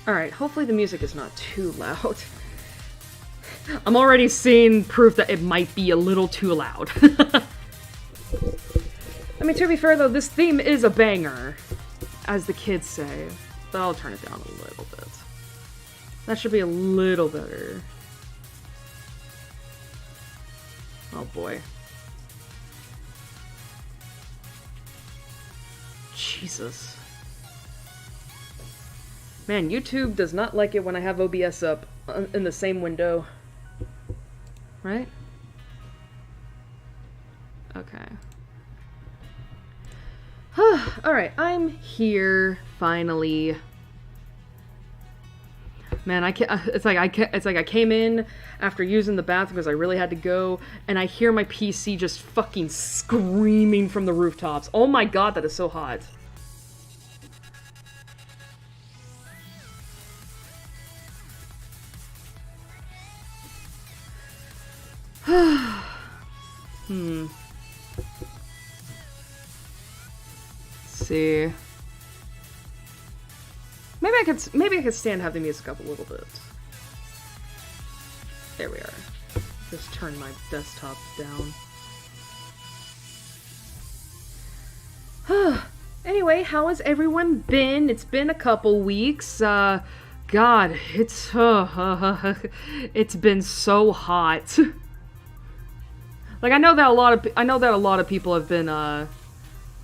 Alright, hopefully the music is not too loud. I'm already seeing proof that it might be a little too loud. I mean, to be fair though, this theme is a banger, as the kids say. But I'll turn it down a little bit. That should be a little better. Oh boy. Jesus. Man, YouTube does not like it when I have OBS up in the same window. Right? Okay. Alright, I'm here, finally. Man, it's like I came in after using the bathroom because I really had to go, and I hear my PC just fucking screaming from the rooftops. Oh my god, that is so hot. Let's see. Maybe I could stand have the music up a little bit. There we are. Just turn my desktop down. Anyway, how has everyone been? It's been a couple weeks. God, it's been so hot. Like, I know that a lot of people have been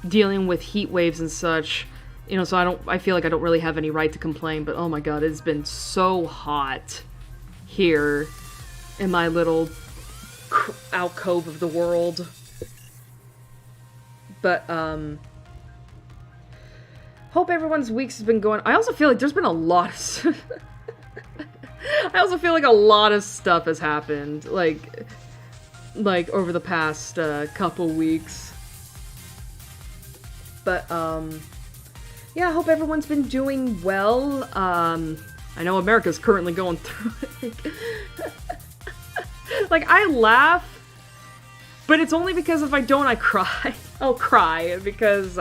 dealing with heat waves and such, you know, so I feel like I don't really have any right to complain, but oh my god, it's been so hot here in my little alcove of the world. But hope everyone's weeks has been going. I also feel like there's been a lot of I also feel like a lot of stuff has happened, like over the past couple weeks. But yeah, I hope everyone's been doing well. I know America's currently going through it. Like, I laugh, but it's only because if I don't, I cry. I'll cry because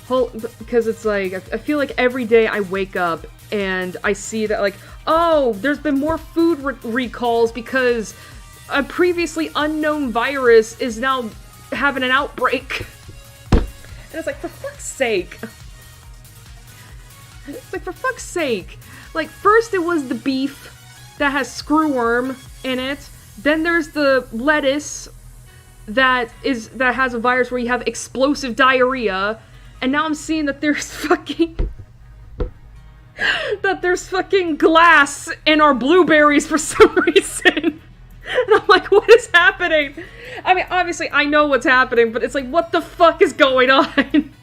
it's like I feel like every day I wake up and I see that, like, oh, there's been more food recalls because a previously unknown virus is now having an outbreak. And it's like, for fuck's sake. It's like, for fuck's sake. Like, first it was the beef that has screwworm in it. Then there's the lettuce that has a virus where you have explosive diarrhea. And now I'm seeing that there's fucking glass in our blueberries for some reason. And I'm like, what is happening? I mean, obviously, I know what's happening, but it's like, what the fuck is going on?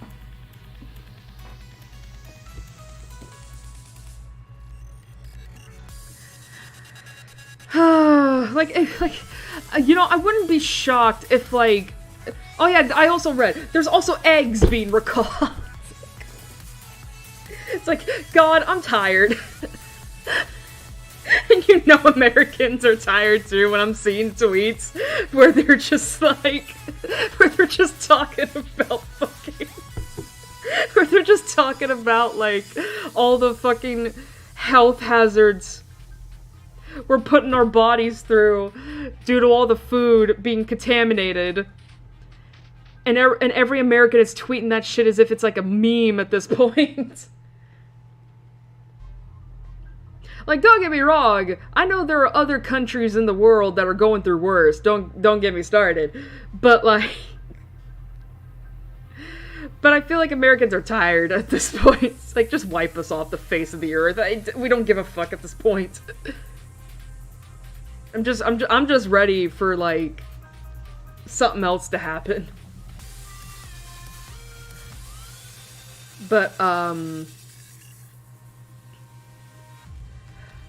You know, I wouldn't be shocked if, like... Oh yeah, I also read, there's also eggs being recalled. It's like, God, I'm tired. And you know Americans are tired too when I'm seeing tweets where they're just like, where they're just talking about fucking, where they're just talking about like all the fucking health hazards we're putting our bodies through due to all the food being contaminated. And every American is tweeting that shit as if it's like a meme at this point. Like, don't get me wrong, I know there are other countries in the world that are going through worse, don't get me started, but like... But I feel like Americans are tired at this point. It's like, just wipe us off the face of the earth. We don't give a fuck at this point. I'm just ready for, like, something else to happen. But,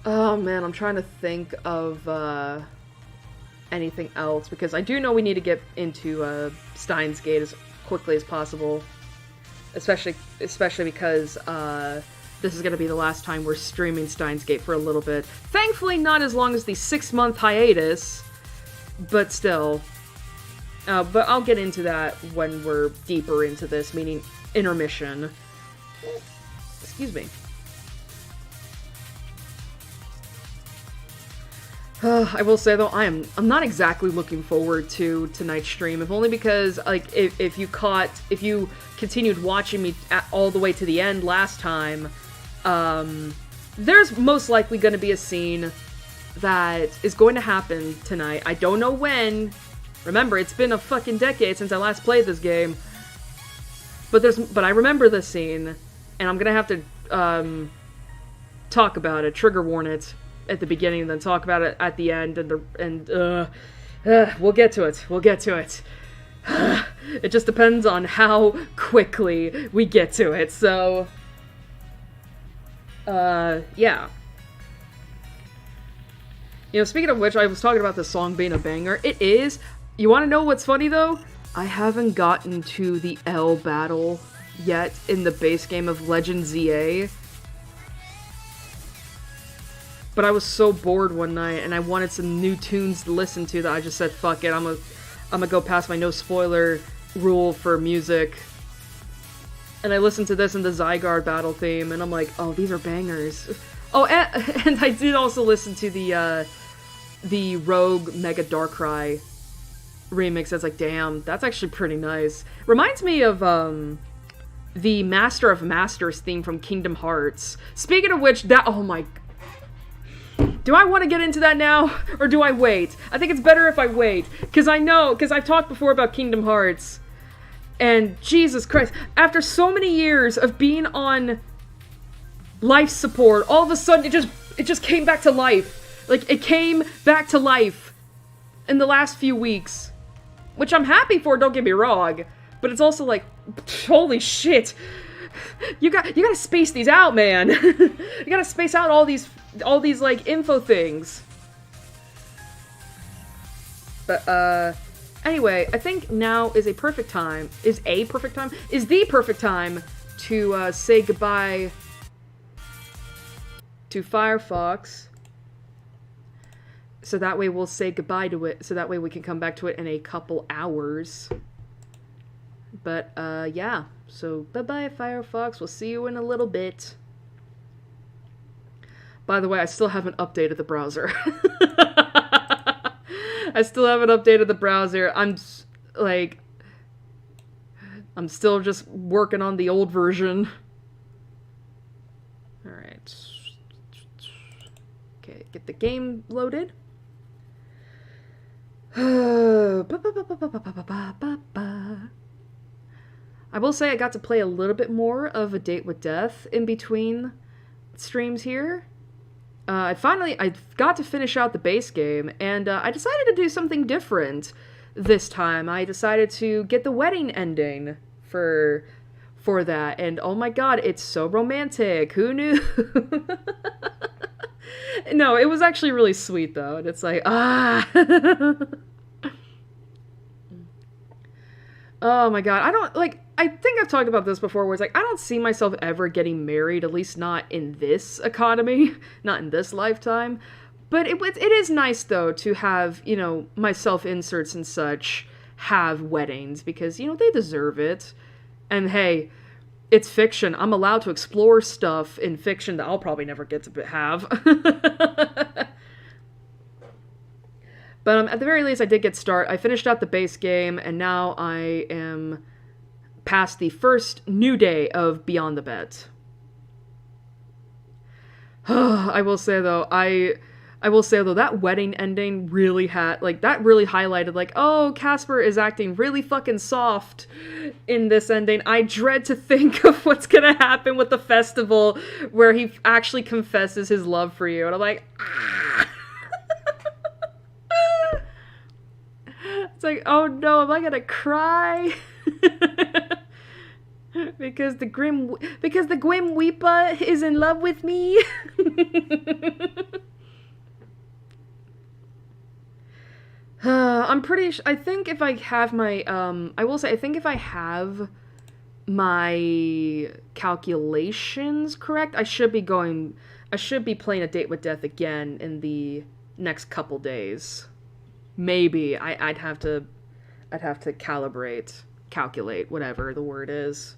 oh man, I'm trying to think of anything else, because I do know we need to get into Steins Gate as quickly as possible, especially because this is going to be the last time we're streaming Steins Gate for a little bit. Thankfully, not as long as the 6-month hiatus, but still. But I'll get into that when we're deeper into this, meaning intermission. Excuse me. I will say though, I'm not exactly looking forward to tonight's stream, if only because like if you continued watching me all the way to the end last time, there's most likely going to be a scene that is going to happen tonight. I don't know when. Remember, it's been a fucking decade since I last played this game, but I remember this scene, and I'm gonna have to talk about it, trigger warn it at the beginning, and then talk about it at the end, and we'll get to it. We'll get to it. It just depends on how quickly we get to it. So, yeah. You know, speaking of which, I was talking about this song being a banger. It is. You want to know what's funny though? I haven't gotten to the L battle yet in the base game of Legend ZA. But I was so bored one night, and I wanted some new tunes to listen to that I just said, fuck it, I'm gonna go past my no spoiler rule for music. And I listened to this in the Zygarde battle theme, and I'm like, oh, these are bangers. Oh, and I did also listen to the Rogue Mega Darkrai remix. That's like, damn, that's actually pretty nice. Reminds me of, the Master of Masters theme from Kingdom Hearts. Speaking of which, oh my... Do I want to get into that now, or do I wait? I think it's better if I wait, because I've talked before about Kingdom Hearts, and Jesus Christ, after so many years of being on life support, all of a sudden it just came back to life. Like, it came back to life in the last few weeks, which I'm happy for, don't get me wrong, but it's also like, holy shit, you gotta space these out, man. You gotta space out all these like info things. But anyway, I think now is the perfect time to say goodbye to Firefox. So that way we'll say goodbye to it, so that way we can come back to it in a couple hours. But yeah, so bye-bye Firefox, we'll see you in a little bit. By the way, I still haven't updated the browser. I still haven't updated the browser. I'm still just working on the old version. Alright. Okay, get the game loaded. I will say I got to play a little bit more of A Date with Death in between streams here. I got to finish out the base game, and I decided to do something different this time. I decided to get the wedding ending for that, and oh my god, it's so romantic. Who knew? No, it was actually really sweet, though, and it's like, ah! Oh my god, I think I've talked about this before, where it's like, I don't see myself ever getting married, at least not in this economy, not in this lifetime. But it is nice, though, to have, you know, my self-inserts and such have weddings, because, you know, they deserve it. And hey, it's fiction. I'm allowed to explore stuff in fiction that I'll probably never get to have. But at the very least, I did get started. I finished out the base game, and now I am past the first new day of Beyond the Bet. I will say though, that wedding ending really really highlighted, like, oh, Casper is acting really fucking soft in this ending. I dread to think of what's gonna happen with the festival where he actually confesses his love for you, and I'm like, ah. It's like, oh no, am I gonna cry? Because the Grim Weepa is in love with me. I think if I have my, I will say, I think if I have my calculations correct, I should be playing A Date with Death again in the next couple days. Maybe. I'd have to calculate, whatever the word is.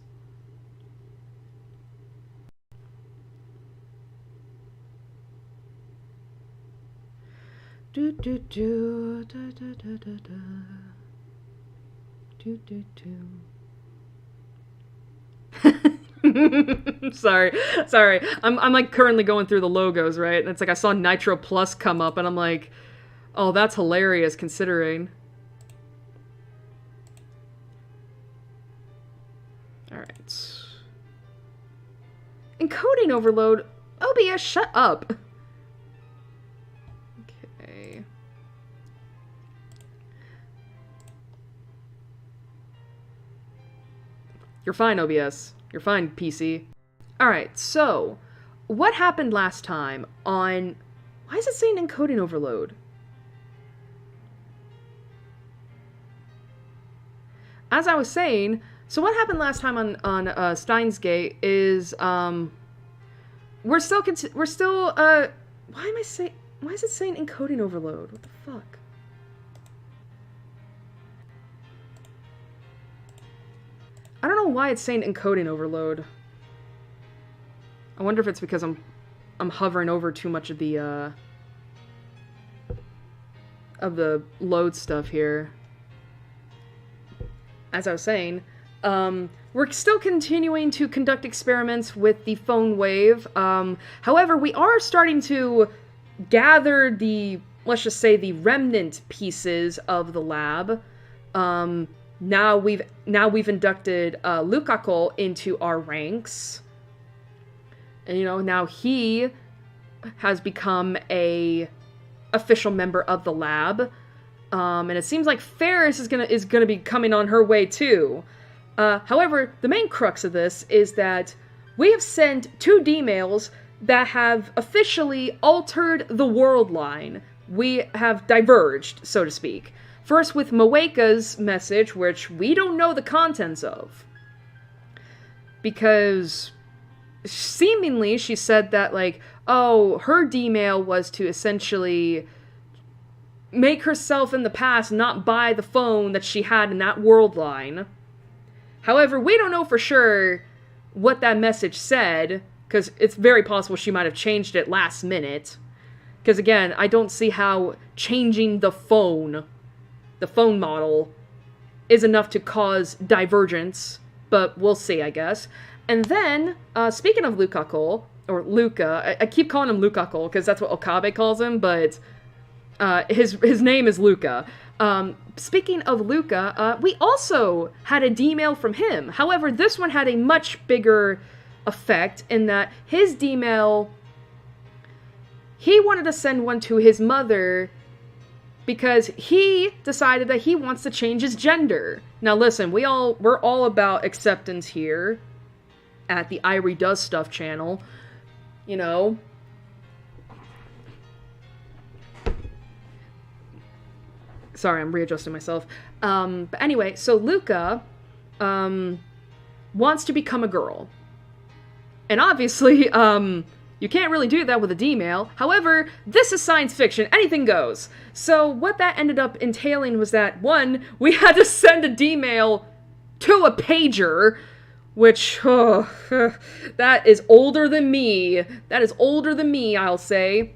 Do do do da da da da da. Do do do. Sorry. I'm like currently going through the logos, right? And it's like I saw Nitro Plus come up, and I'm like, oh, that's hilarious considering. All right. Encoding overload. OBS, shut up. Okay. You're fine, OBS. You're fine, PC. Alright, so, what happened last time on... Why is it saying encoding overload? As I was saying, so what happened last time on Steins Gate is, we're still, why is it saying encoding overload? What the fuck? I don't know why it's saying encoding overload. I wonder if it's because I'm hovering over too much of the load stuff here. As I was saying, we're still continuing to conduct experiments with the phone wave. However, we are starting to gather the, let's just say, the remnant pieces of the lab. Now we've inducted Lukaku into our ranks. And, you know, now he has become a official member of the lab. And it seems like Ferris is gonna be coming on her way too. However, the main crux of this is that we have sent 2 D-mails that have officially altered the world line. We have diverged, so to speak. First with Moeka's message, which we don't know the contents of. Because seemingly she said that, like, oh, her D-mail was to essentially make herself in the past not buy the phone that she had in that world line. However, we don't know for sure what that message said, because it's very possible she might have changed it last minute. Because again, I don't see how changing the phone model, is enough to cause divergence, but we'll see, I guess. And then, speaking of Lukaku, or Luca, I keep calling him Lukaku because that's what Okabe calls him, but his name is Luca. Speaking of Luca, we also had a D-mail from him. However, this one had a much bigger effect in that his D-mail, he wanted to send one to his mother because he decided that he wants to change his gender. Now listen, we're all about acceptance here at the Airi Does Stuff channel. You know, sorry, I'm readjusting myself. But anyway, so Luca wants to become a girl. And obviously, you can't really do that with a D-mail. However, this is science fiction. Anything goes. So what that ended up entailing was that, one, we had to send a D-mail to a pager, which, that is older than me. That is older than me, I'll say.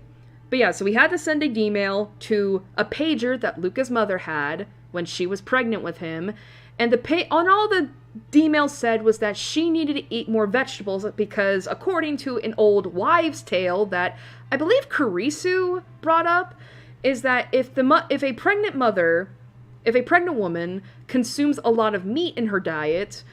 But yeah, so we had to send a D-mail to a pager that Luca's mother had when she was pregnant with him. And on all the D-mail said was that she needed to eat more vegetables because, according to an old wives' tale that I believe Kurisu brought up, is that if a pregnant woman consumes a lot of meat in her diet,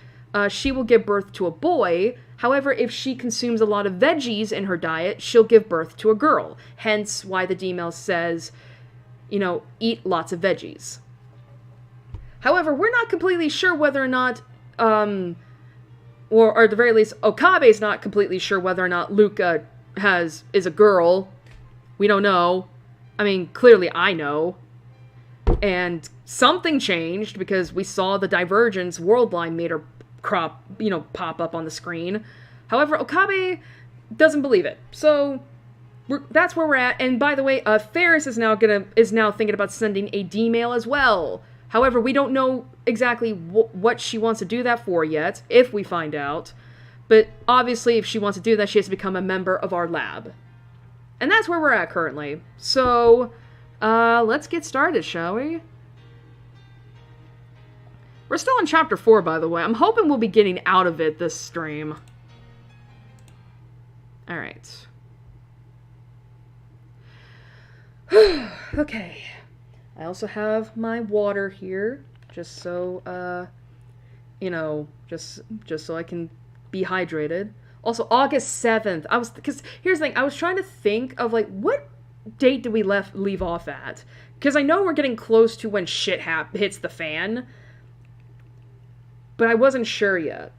she will give birth to a boy. However, if she consumes a lot of veggies in her diet, she'll give birth to a girl. Hence why the D-mail says, you know, eat lots of veggies. However, we're not completely sure whether or not, or at the very least, Okabe's not completely sure whether or not Luca is a girl. We don't know. I mean, clearly I know. And something changed because we saw the Divergence world line meter pop up on the screen. However, Okabe doesn't believe it. So that's where we're at. And by the way, Ferris is now thinking about sending a D-mail as well. However, we don't know exactly what she wants to do that for yet, if we find out. But obviously, if she wants to do that, she has to become a member of our lab. And that's where we're at currently. So, Let's get started, shall we? We're still in chapter 4, by the way. I'm hoping we'll be getting out of it this stream. Alright. Okay. I also have my water here, just so, you know, just so I can be hydrated. Also, August 7th. Because here's the thing, I was trying to think of, like, what date did we leave off at? Because I know we're getting close to when shit hits the fan, but I wasn't sure yet.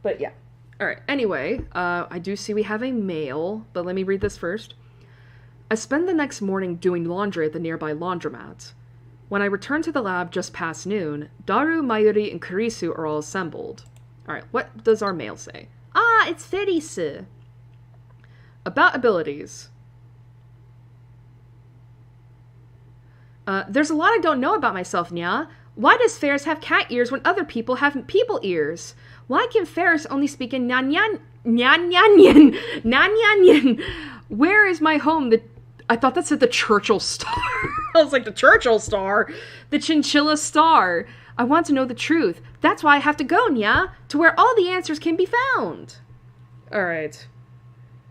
But yeah. Alright, anyway, I do see we have a mail, but let me read this first. I spend the next morning doing laundry at the nearby laundromat. When I return to the lab just past noon, Daru, Mayuri, and Kurisu are all assembled. Alright, what does our mail say? Ah, it's Ferisu! About abilities. There's a lot I don't know about myself, Nya. Why does Ferris have cat ears when other people have people ears? Why can Ferris only speak in nyan nyan? Where is my home? I thought that said the Churchill Star. I was like, the Churchill Star? The Chinchilla Star. I want to know the truth. That's why I have to go, Nya, to where all the answers can be found. Alright.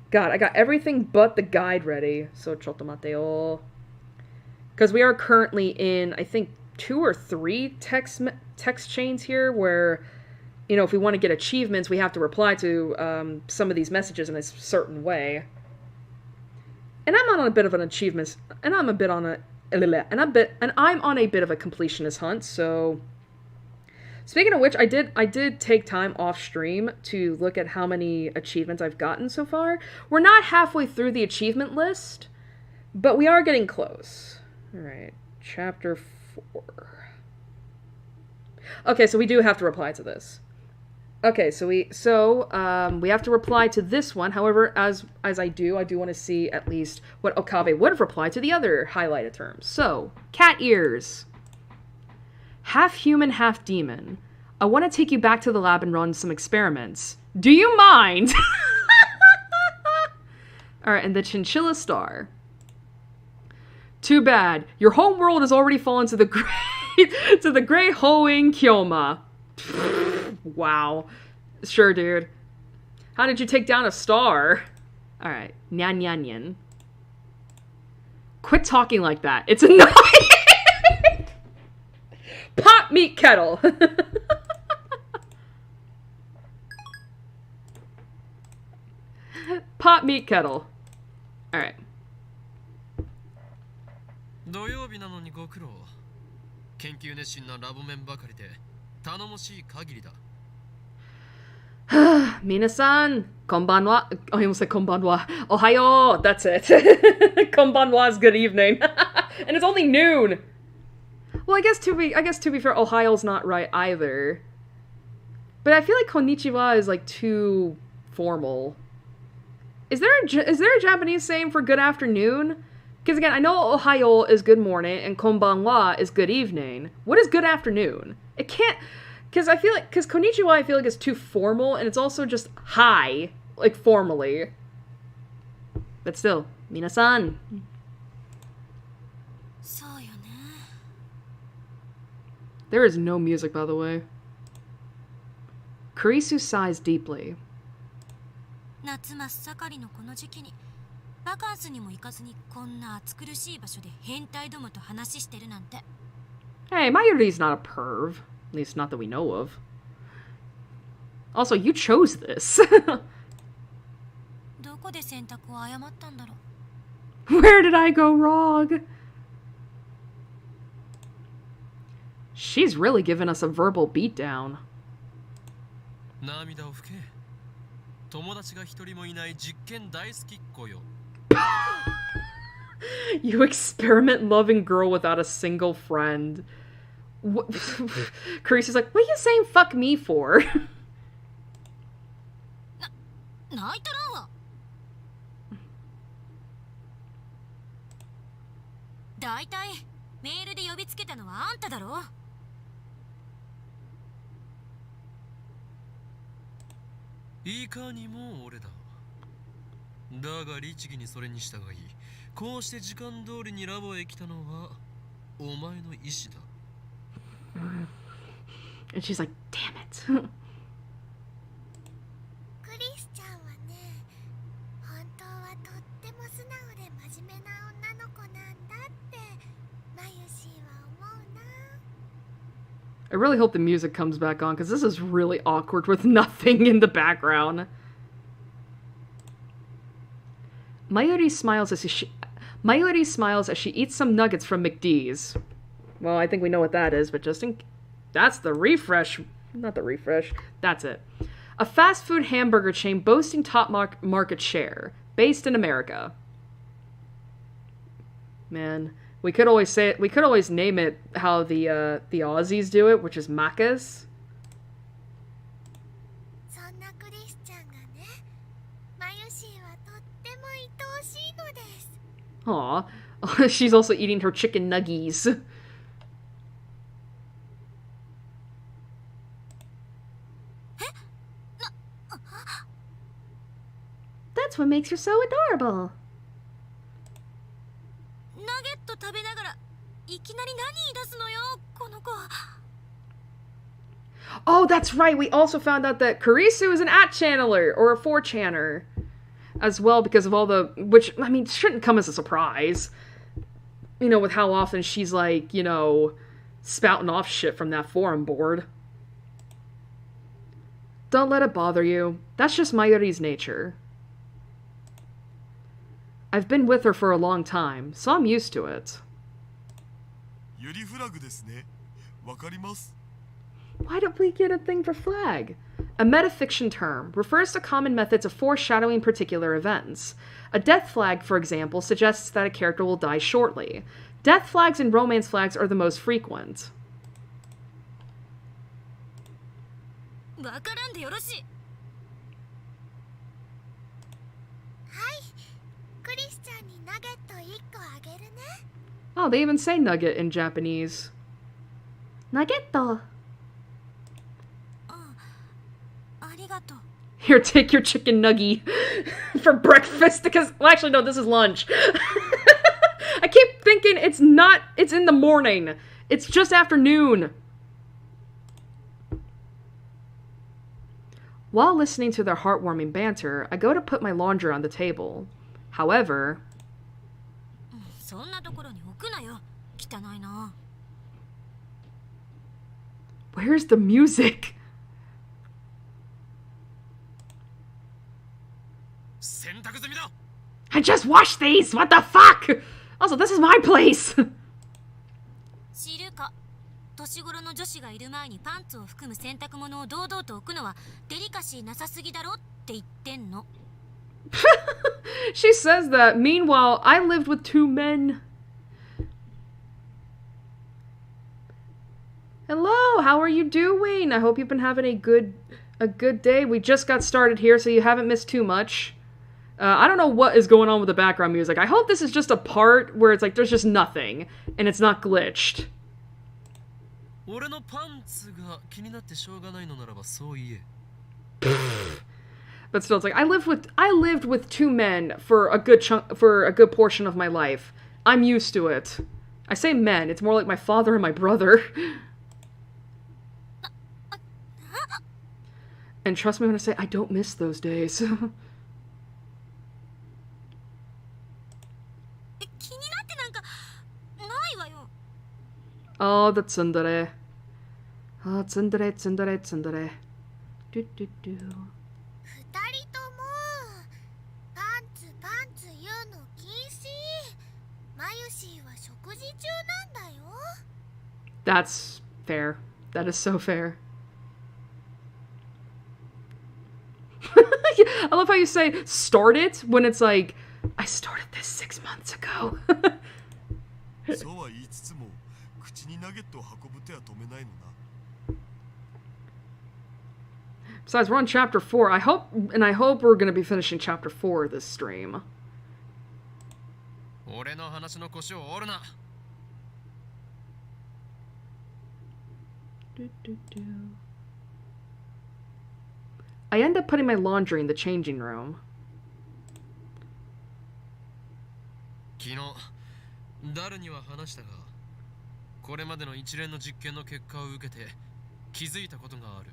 God, I got everything but the guide ready. So, chotomateo. Because we are currently in, I think, 2 or 3 text chains here where, you know, if we want to get achievements, we have to reply to some of these messages in a certain way. And I'm on a bit of an achievement, and I'm on a bit of a completionist hunt. So, speaking of which, I did take time off stream to look at how many achievements I've gotten so far. We're not halfway through the achievement list, but we are getting close. All right, chapter 4. Okay, so we do have to reply to this. Okay, so we have to reply to this one. However, as I do want to see at least what Okabe would have replied to the other highlighted terms. So, cat ears. Half human, half demon. I want to take you back to the lab and run some experiments. Do you mind? Alright, and the Chinchilla Star. Too bad. Your home world has already fallen to the great Hoing Kyoma. Wow. Sure, dude. How did you take down a star? Alright. Nyan nyan nyan. Quit talking like that. It's annoying! Pot meat kettle. Pot meat kettle. Alright. 土曜日なのにご苦労。研究熱心なラボメンばかりで頼もしい限りだ。Minasan, konbanwa. I almost said konbanwa. Ohayo, that's it. Konbanwa is good evening. And it's only noon. Well, I guess to be fair, Ohio's not right either. But I feel like konnichiwa is like too formal. Is there a Japanese saying for good afternoon? Because again, I know Ohio is good morning and konbanwa is good evening. What is good afternoon? It can't... Because konnichiwa I feel like is too formal, and it's also just hi, like formally. But still, minasan. There is no music, by the way. Kurisu sighs deeply. Hey, Mayuri's not a perv. At least not that we know of. Also, you chose this. Where did I go wrong? She's really given us a verbal beatdown. You experiment-loving girl without a single friend. Carisu's like, what are you saying fuck me for? いかにも俺だ。だが律儀にそれに従い、こうして時間通りにラボへ来たのはお前の意志だ。And she's like, damn it. クリスちゃんはね、本当はとっても素直で真面目な女の子なんだってマユシーは思うな。 I really hope the music comes back on, because this is really awkward with nothing in the background. Mayuri smiles as she eats some nuggets from McD's. Well, I think we know what that is, but just in... That's the refresh. Not the refresh. That's it. A fast food hamburger chain boasting top market share, based in America. Man, we could always say it. We could always name it how the Aussies do it, which is Macca's. そんなクリスちゃんがね、マユシーはとっても愛おしいのです。 Aw. She's also eating her chicken nuggies. That's what makes her so adorable. ナゲット食べながらいきなり何言い出すのよ、この子。 Oh, that's right. We also found out that Kurisu is an @channeler or a 4channer as well, because of all the, which, I mean, shouldn't come as a surprise. You know, with how often she's like, you know, spouting off shit from that forum board. Don't let it bother you. That's just Mayuri's nature. I've been with her for a long time, so I'm used to it. Why don't we get a thing for flag? A metafiction term refers to common methods of foreshadowing particular events. A death flag, for example, suggests that a character will die shortly. Death flags and romance flags are the most frequent. わからんでよろしい。はい、クリスちゃんにナゲット1個あげるね。 Oh, they even say nugget in Japanese. Nuggetto. ありがとう。 Here, take your chicken nuggie for breakfast, because, well, actually, no, this is lunch. I keep thinking it's not, it's in the morning. It's just afternoon. While listening to their heartwarming banter, I go to put my laundry on the table. However... そんなところに置くなよ。汚いな。 Where's the music? I just washed these! What the fuck? Also, this is my place! 知るか。年頃の女子がいる前にパンツを含む洗濯物を堂々と置くのはデリカシーなさすぎだろって言ってんの。 She says that. Meanwhile, I lived with 2 men. Hello, how are you doing? I hope you've been having a good day. We just got started here, so you haven't missed too much. I don't know what is going on with the background music. I hope this is just a part where it's like there's just nothing, and it's not glitched. But still, it's like I lived with 2 men for a good portion of my life. I'm used to it. I say men, it's more like my father and my brother. And trust me when I say I don't miss those days. Oh, the tsundere. Oh, tsundere, tsundere, tsundere. Do do do. 2人ともパンツパンツ言うの禁止。マユシーは食事中なんだよ。 That's fair. That is so fair. I love how you say start it when it's like, I started this 6 months ago. Besides, we're on chapter 4. I hope we're going to be finishing chapter 4 this stream. I end up putting my laundry in the changing room. 昨日ダルには話したが、これまでの一連の実験の結果を受けて気づいたことがある。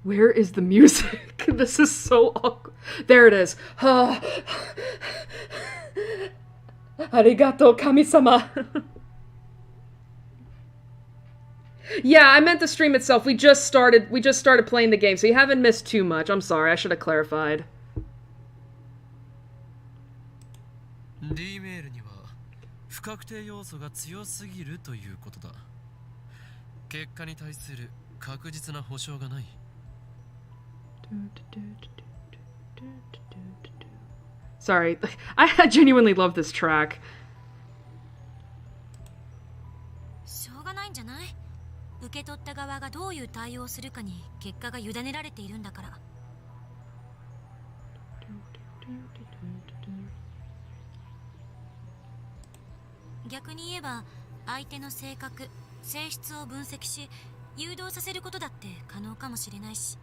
Where is the music? This is so awkward. There it is. Arigato, kami-sama. Yeah, I meant the stream itself. We just started playing the game, so you haven't missed too much. I'm sorry, I should have clarified. D メールには不確定要素が強すぎるということだ。結果に対する確実な保証がない。 Sorry, I genuinely love this track. しょうがないんじゃない？受け取った側がどういう対応をするかに結果が委ねられているんだから。逆に言えば相手の性格、性質を分析し誘導させることだって可能かもしれないし。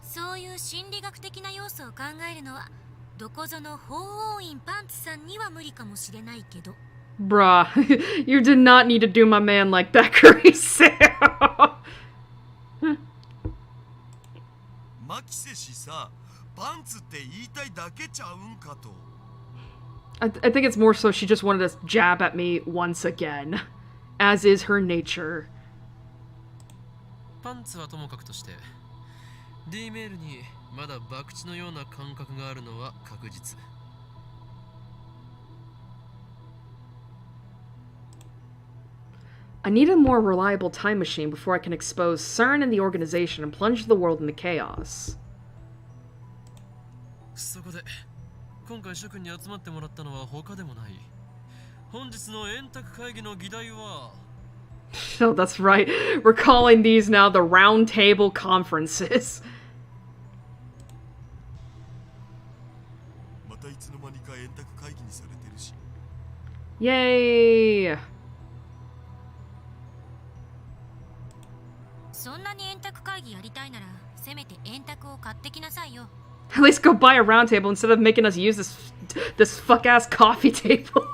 そういう心理学的な要素を考えるのはどこぞの法王院パンツさんには無理かもしれないけど。Bruh, you did not need to do my man like that, Grace. マキセ氏さ、パンツって言いたいだけちゃうんかと。I think it's more so she just wanted to jab at me once again, as is her nature. パンツはともかくとして、D メールにまだ博打のような感覚があるのは確実。I need a more reliable time machine before I can expose CERN and the organization and plunge the world into chaos. そこで今回諸君に集まってもらったのは他でもない。本日の円卓会議の議題は Oh, that's right. We're calling these now the round table conferences. またいつの間にか円卓会議にされてるし。 Yay! そんなに円卓会議やりたいならせめて円卓を買ってきなさいよ。 At least go buy a round table instead of making us use this fuck-ass coffee table.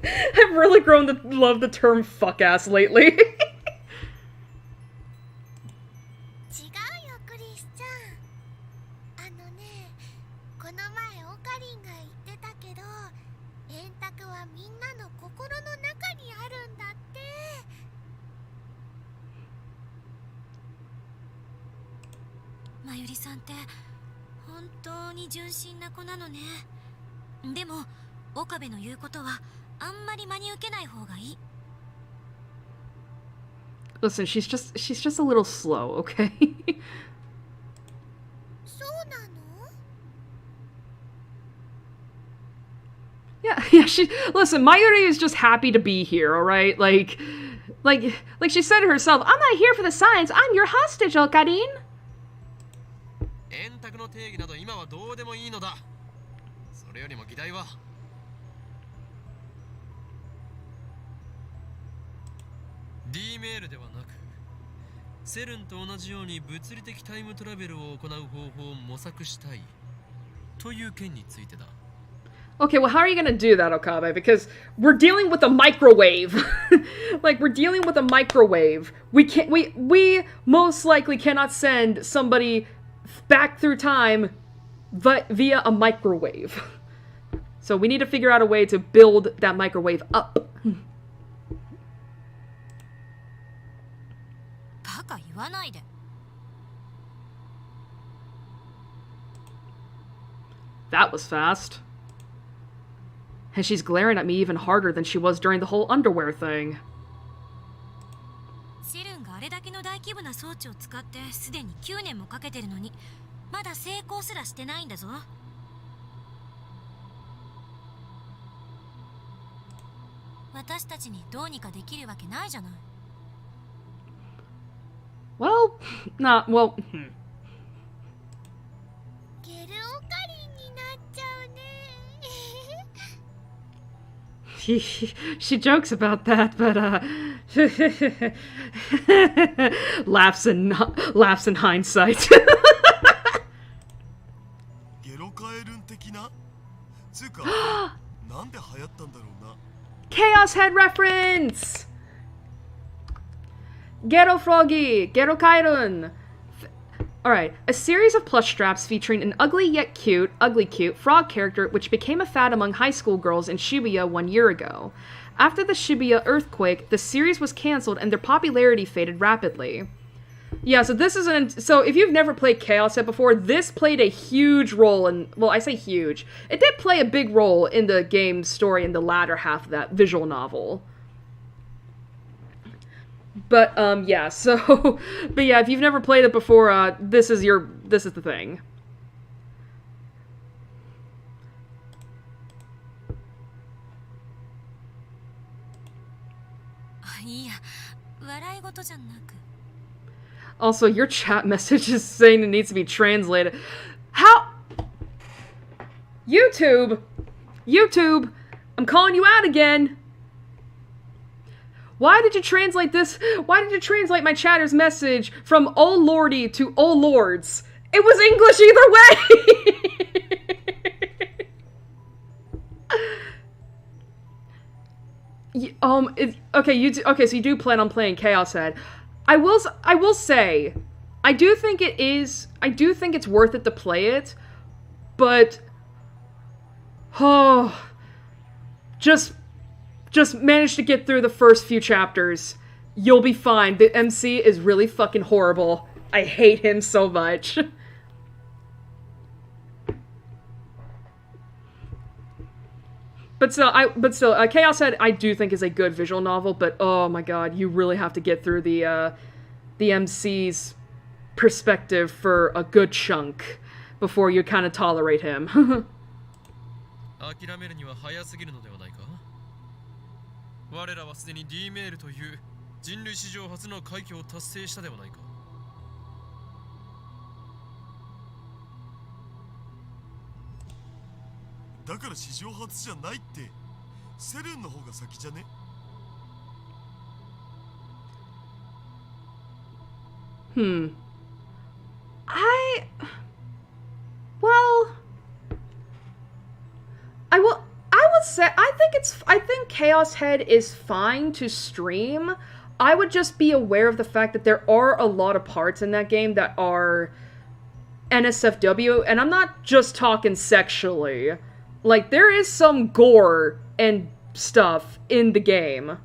I've really grown to love the term fuck-ass lately. 違うよクリスちゃん。この前オカリンが言ってたけど、円卓はみんなの心の中にあるんだって。まゆりさんって本当に純真な子なのね。でも岡部の言うことはあんまり真に受けない方がいい。 Listen, she's just a little slow, okay? そうなの？ Yeah, listen, Mayuri is just happy to be here, alright? Like she said herself, I'm not here for the science, I'm your hostage, Okarin. 円卓の定義など今はどうでもいいのだ。それよりも議題はD メールではなく、セルンと同じように物理的タイムトラベルを行う方法を模索したいという件についてだ。Okay, well, how are you gonna do that, Okabe? Because we're dealing with a microwave. Like, we're dealing with a microwave. We most likely cannot send somebody back through time via a microwave. So we need to figure out a way to build that microwave up. バカ言わないで。 That was fast. And she's glaring at me even harder than she was during the whole underwear thing. セルンがあれだけの大規模な装置を使ってすでに9年もかけてるのにまだ成功すらしてないんだぞ。私たちにどうにかできるわけないじゃない。 Well, not, well, ゲルオカリンになっちゃうね。she jokes about that, but laughs in hindsight. ゲロカエルン的なつうかなんで流行ったんだろうな。 Chaos Head reference! Gero Froggy, Gero Kairun. Alright, a series of plush straps featuring an ugly cute frog character which became a fad among high school girls in Shibuya 1 year ago. After the Shibuya earthquake, the series was cancelled and their popularity faded rapidly. Yeah, so this is so if you've never played Chaos Head before, this played a huge role in, well, I say huge. It did play a big role in the game's story in the latter half of that visual novel. But, yeah, so, but yeah, if you've never played it before, this is the thing. Also, your chat message is saying it needs to be translated. How? YouTube, I'm calling you out again. Why did you translate this? Why did you translate my chatter's message from "Oh Lordy" to "Oh Lords"? It was English either way. Okay, so you do plan on playing Chaos Head. I will say, I do think it's worth it to play it, but just manage to get through the first few chapters. You'll be fine. The MC is really fucking horrible. I hate him so much. But still, Chaos Head I do think is a good visual novel, but oh my god, you really have to get through the MC's perspective for a good chunk before you kind of tolerate him. 諦めるには早すぎるのではないか。我らはすでに D メールという人類史上初の快挙を達成したではないか。だから史上初じゃないって、セルンの方が先じゃね？ Well, I would say I think Chaos Head is fine to stream. I would just be aware of the fact that there are a lot of parts in that game that are NSFW, and I'm not just talking sexually. Like, there is some gore and stuff in the game.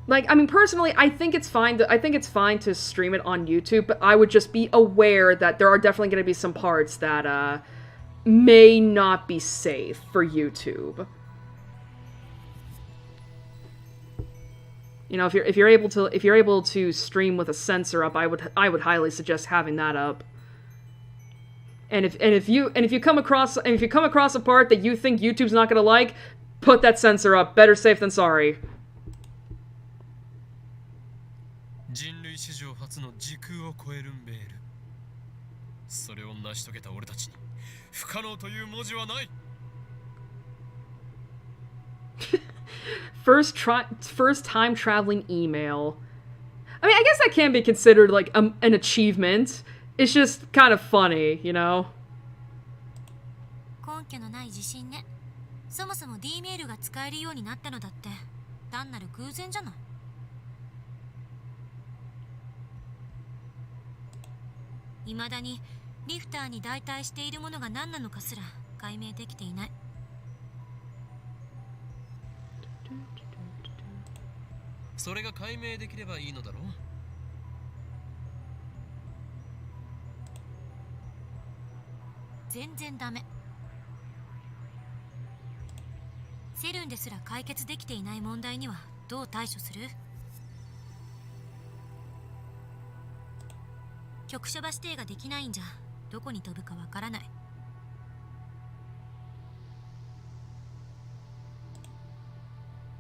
Like, I mean, personally, I think it's fine to stream it on YouTube, but I would just be aware that there are definitely going to be some parts that may not be safe for YouTube. You know, if you're able to stream with a censor up, I would highly suggest having that up. And if you come across a part that you think YouTube's not gonna like, put that censor up. Better safe than sorry. 人類史上初の時空を超えるメール。それを成し遂げた俺たちに不可能という文字はない。First time traveling email. I mean, I guess that can be considered like an achievement. It's just kind of funny, you know? 根拠のない自信ね。そもそも D メールが使えるようになったのだって単なる偶然じゃない。未だにリフターに代替しているものが何なのかすら解明できていない。それが解明できればいいのだろう。全然ダメ。セルンですら解決できていない問題にはどう対処する？局所場指定ができないんじゃどこに飛ぶかわからない。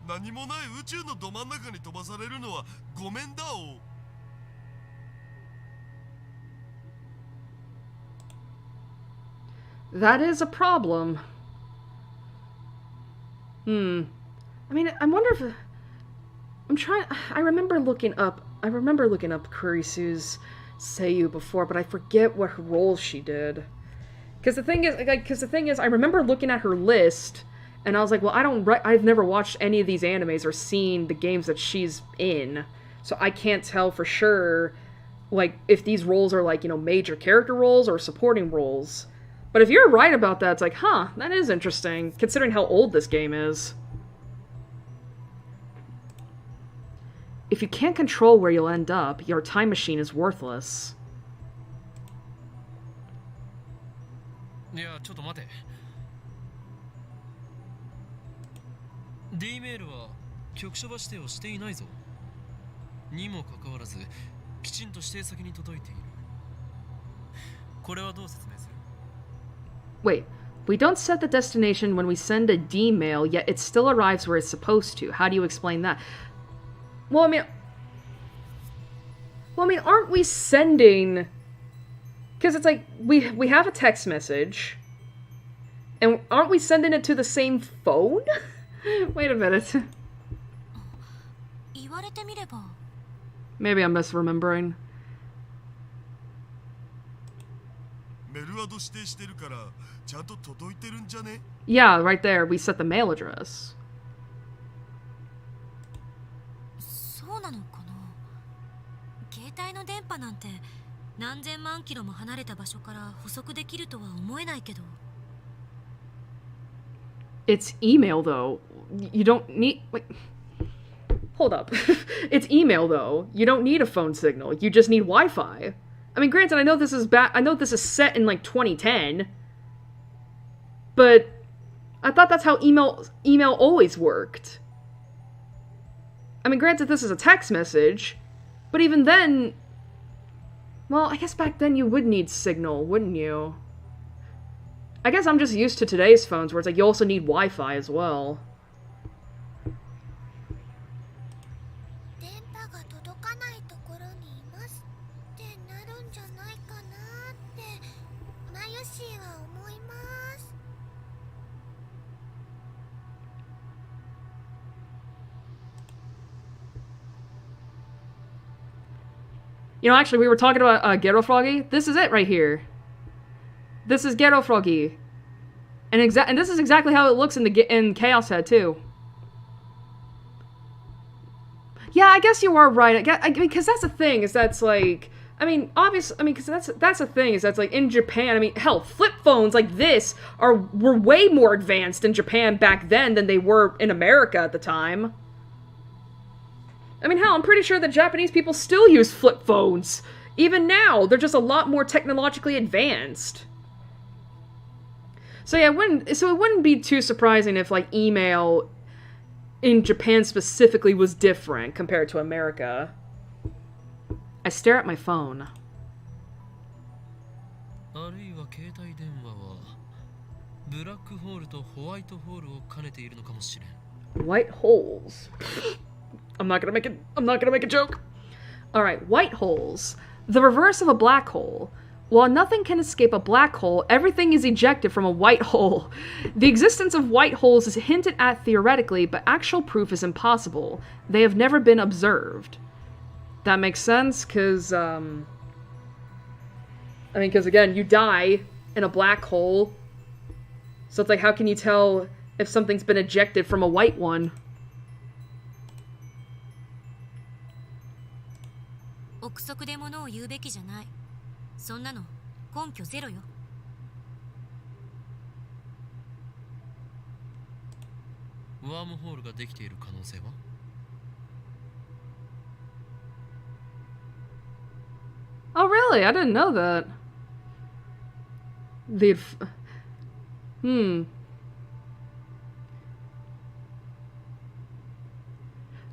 何もない宇宙のど真ん中に飛ばされるのはごめんだお。That is a problem. I mean, I wonder if... I remember looking up Kurisu's Seiyu before, but I forget what her role she did. Because the thing is, I remember looking at her list, and I was like, well, I've never watched any of these animes or seen the games that she's in, so I can't tell for sure, like, if these roles are, like, you know, major character roles or supporting roles. But if you're right about that, it's like, huh, that is interesting, considering how old this game is. If you can't control where you'll end up, your time machine is worthless. いやちょっと待て D メールは局所場指定をしていないぞにもかかわらずきちんと指定先に届いているこれはどう説明する Wait, we don't set the destination when we send a D mail, yet it still arrives where it's supposed to. How do you explain that? Well, I mean, aren't we sending... Because it's like, we have a text message, and aren't we sending it to the same phone? Wait a minute. Maybe I'm misremembering. Yeah, right there, we set the mail address. そうなのかな携帯の電波なんて 何千万キロも離れた場所から補足できるとは思えないけど It's email though. You don't need... Wait. Hold up. It's email though. You don't need a phone signal. You just need Wi-Fi. I mean, granted, I know this is set in like 2010. But I thought that's how email always worked. I mean, granted, this is a text message, but even then... Well, I guess back then you would need signal, wouldn't you? I guess I'm just used to today's phones, where it's like you also need Wi-Fi as well. You know, actually, we were talking about Ghetto Froggy. This is it right here. This is Ghetto Froggy. And this is exactly how it looks in Chaos Head, too. Yeah, I guess you are right. Because that's the thing, is that's like... I mean, obviously, I mean, because that's the thing, is that's like, in Japan, I mean, hell, flip phones like this were way more advanced in Japan back then than they were in America at the time. I mean, hell, I'm pretty sure that Japanese people still use flip phones. Even now, they're just a lot more technologically advanced. So yeah, it wouldn't be too surprising if, like, email in Japan specifically was different compared to America. I stare at my phone. White holes. I'm not gonna make a joke. Alright, white holes. The reverse of a black hole. While nothing can escape a black hole, everything is ejected from a white hole. The existence of white holes is hinted at theoretically, but actual proof is impossible. They have never been observed. That makes sense, because, because again, you die in a black hole. So it's like, how can you tell if something's been ejected from a white one? 憶測で物を言うべきじゃない。そんなの根拠ゼロよ。ワームホールができている可能性は Oh, really? I didn't know that.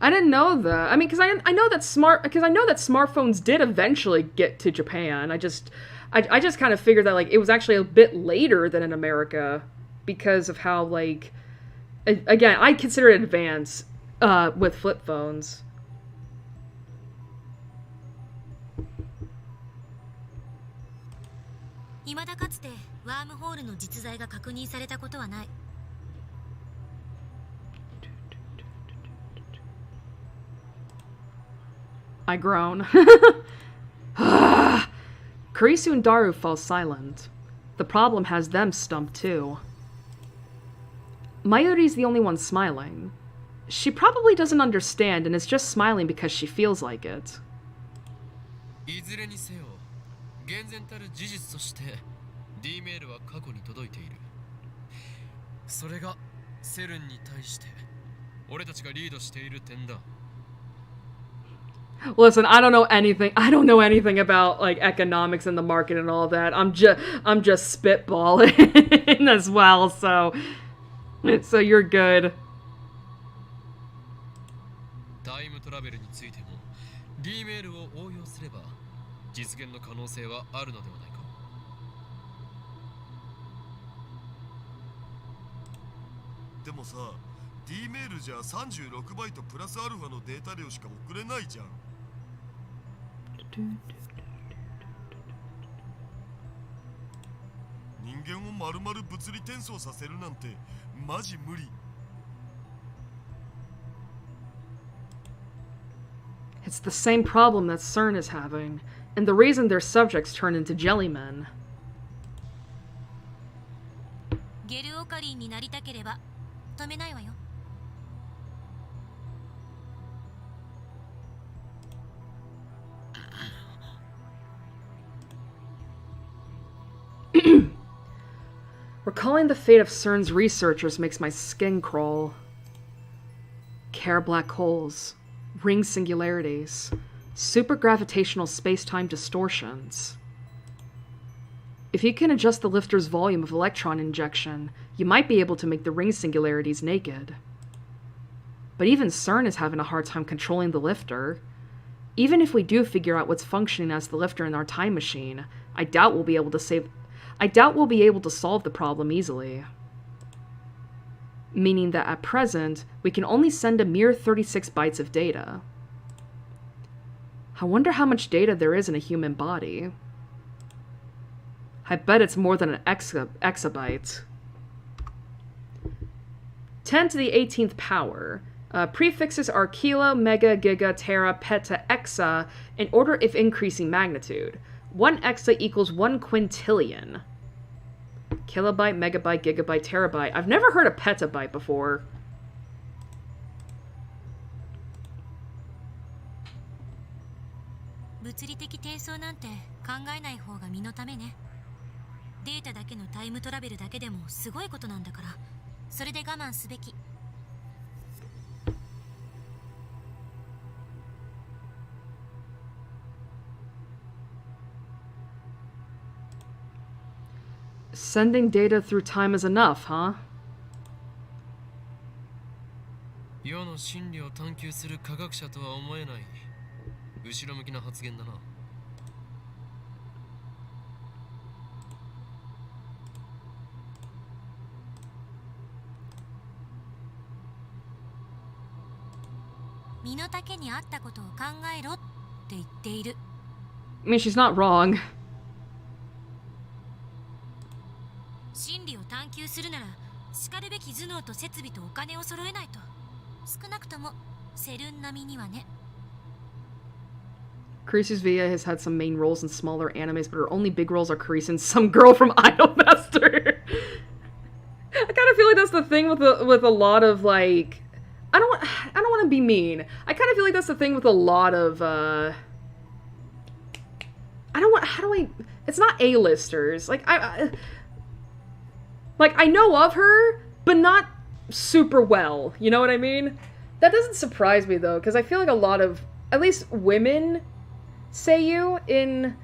I didn't know that. I mean, because I know that smartphones did eventually get to Japan. I just kind of figured that, like, it was actually a bit later than in America because of how, like, again, I consider it advanced with flip phones. 未だかつてワームホールの実在が確認されたことはない。 I groan. Kurisu and Daru fall silent. The problem has them stumped too. Mayuri's the only one smiling. She probably doesn't understand and is just smiling because she feels like it. いずれにせよ、厳然たる事実として D メールは過去に届いている。それがセルンに対して俺たちがリードしている点だ。 Listen, I don't know anything. I don't know anything about like economics and the market and all that. I'm just spitballing as well. So you're good. タイムトラベルについても D メールを応用すれば実現の可能性はあるのではないか。でもさ、D メールじゃ36バイトプラスアルファのデータ量しか送れないじゃん。人間を丸々物理転送させるなんてマジ無理。 It's the same problem that CERN is having, and the reason their subjects turn into jellymen. ゲルオカリンになりたければ止めないわよ。 Recalling the fate of CERN's researchers makes my skin crawl. Care black holes, ring singularities, supergravitational space-time distortions. If you can adjust the lifter's volume of electron injection, you might be able to make the ring singularities naked. But even CERN is having a hard time controlling the lifter. Even if we do figure out what's functioning as the lifter in our time machine, I doubt we'll be able to solve the problem easily. Meaning that at present, we can only send a mere 36 bytes of data. I wonder how much data there is in a human body. I bet it's more than an exabyte. 10 to the 18th power. Prefixes are kilo, mega, giga, tera, peta, exa in order of increasing magnitude. 1 exa equals 1 quintillion. Kilobyte, megabyte, gigabyte, terabyte. I've never heard of petabyte before. Sending data through time is enough, huh? 世の真理を探求する科学者とは思えない後ろ向きな発言だな。身の丈に合ったことを考えろって言っている。I mean, she's not wrong. 真理を探求するなら、しかるべき頭脳と設備とお金を揃えないと。少なくともセルン並みにはね。Carisu's Via has had some main roles in smaller animes, but her only big roles are Carice and some girl from Idolmaster. I kind of feel like that's the thing with a lot of like, I don't want to be mean. I kind of feel like that's the thing with a lot of it's not A-listers. Like I know of her, but not super well. You know what I mean? That doesn't surprise me though, because I feel like a lot of, at least women seiyuu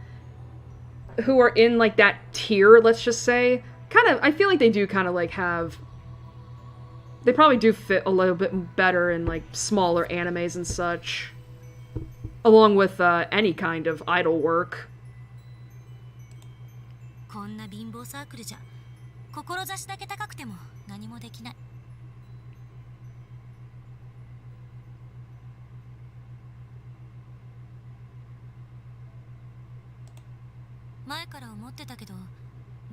who are in like that tier, let's just say, I feel like they do kind of like have, they probably do fit a little bit better in like smaller animes and such, along with any kind of idol work. こんな貧乏サークルじゃ、志だけ高くても何もできない。前から思ってたけど、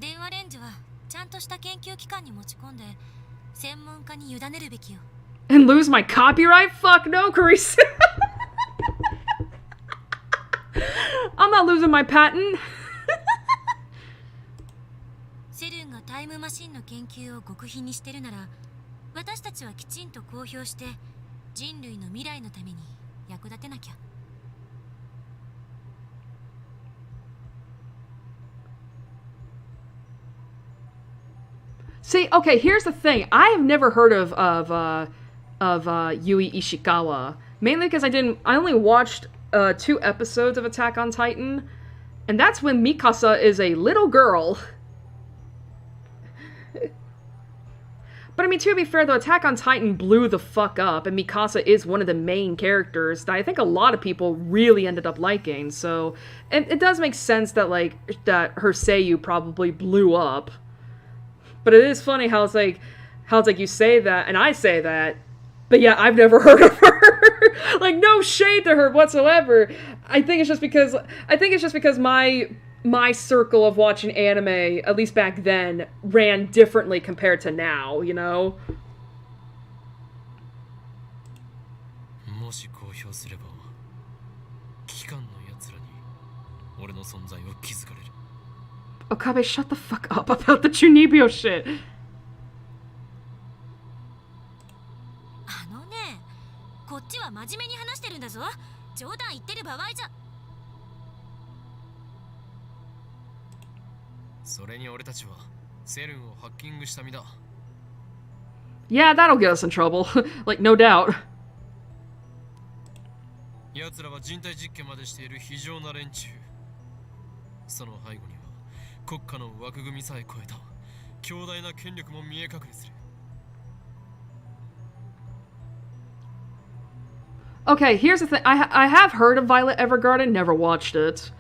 電話レンジはちゃんとした研究機関に持ち込んで専門家に委ねるべきよ。 And lose my copyright? Fuck no, Carissa. I'm not losing my patent. セルンがタイムマシンの研究を極秘にしてるなら、私たちはきちんと公表して人類の未来のために役立てなきゃ。See, okay, here's the thing. I have never heard of Yui Ishikawa, mainly because I only watched 2 episodes of Attack on Titan, and that's when Mikasa is a little girl. But I mean, to be fair, though, Attack on Titan blew the fuck up, and Mikasa is one of the main characters that I think a lot of people really ended up liking, so it does make sense that, like, that her seiyuu probably blew up. But it is funny how it's like you say that, and I say that, but yeah, I've never heard of her. Like, no shade to her whatsoever. I think it's just because my circle of watching anime, at least back then, ran differently compared to now, you know? もし公表すれば、機関の奴らに俺の存在を気づかれる。 Okabe, shut the fuck up about the Chunibyo shit. あのね、こっちは真面目に話してるんだぞ。冗談言ってる場合じゃ。それに俺たちはセルンをハッキングした身だ。 Yeah, that'll get us in trouble. Like, no doubt. 奴らは人体実験までしている非常な連中。その背後には国家の枠組みさえ超えた強大な権力も見え隠れする。 Okay, here's the thing. I have heard of Violet Evergarden, never watched it.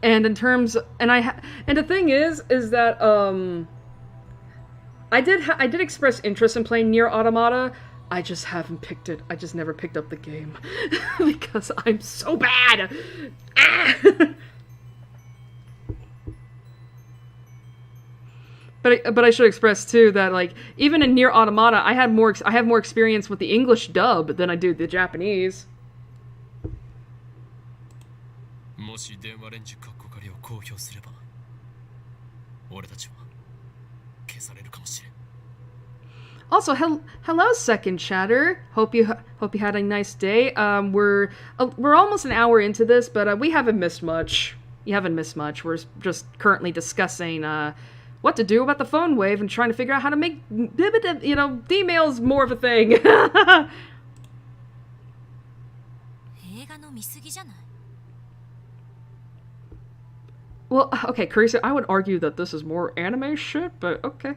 And in terms, and the thing is that I did express interest in playing Nier Automata. I just haven't picked it. I just never picked up the game because I'm so bad. Ah! But I should express too that, like, even in Nier Automata, I have more experience with the English dub than I do the Japanese. もし電話レンジカッコ仮を公表すれば、俺たちは消されるかもしれん。 Also, hello, second chatter. Hope you had a nice day. We're almost an hour into this, but we haven't missed much. You haven't missed much. We're just currently discussing what to do about the phone wave and trying to figure out how to make D-mails more of a thing. 映画の見過ぎじゃない？ Well, okay, Carissa, I would argue that this is more anime shit, but okay.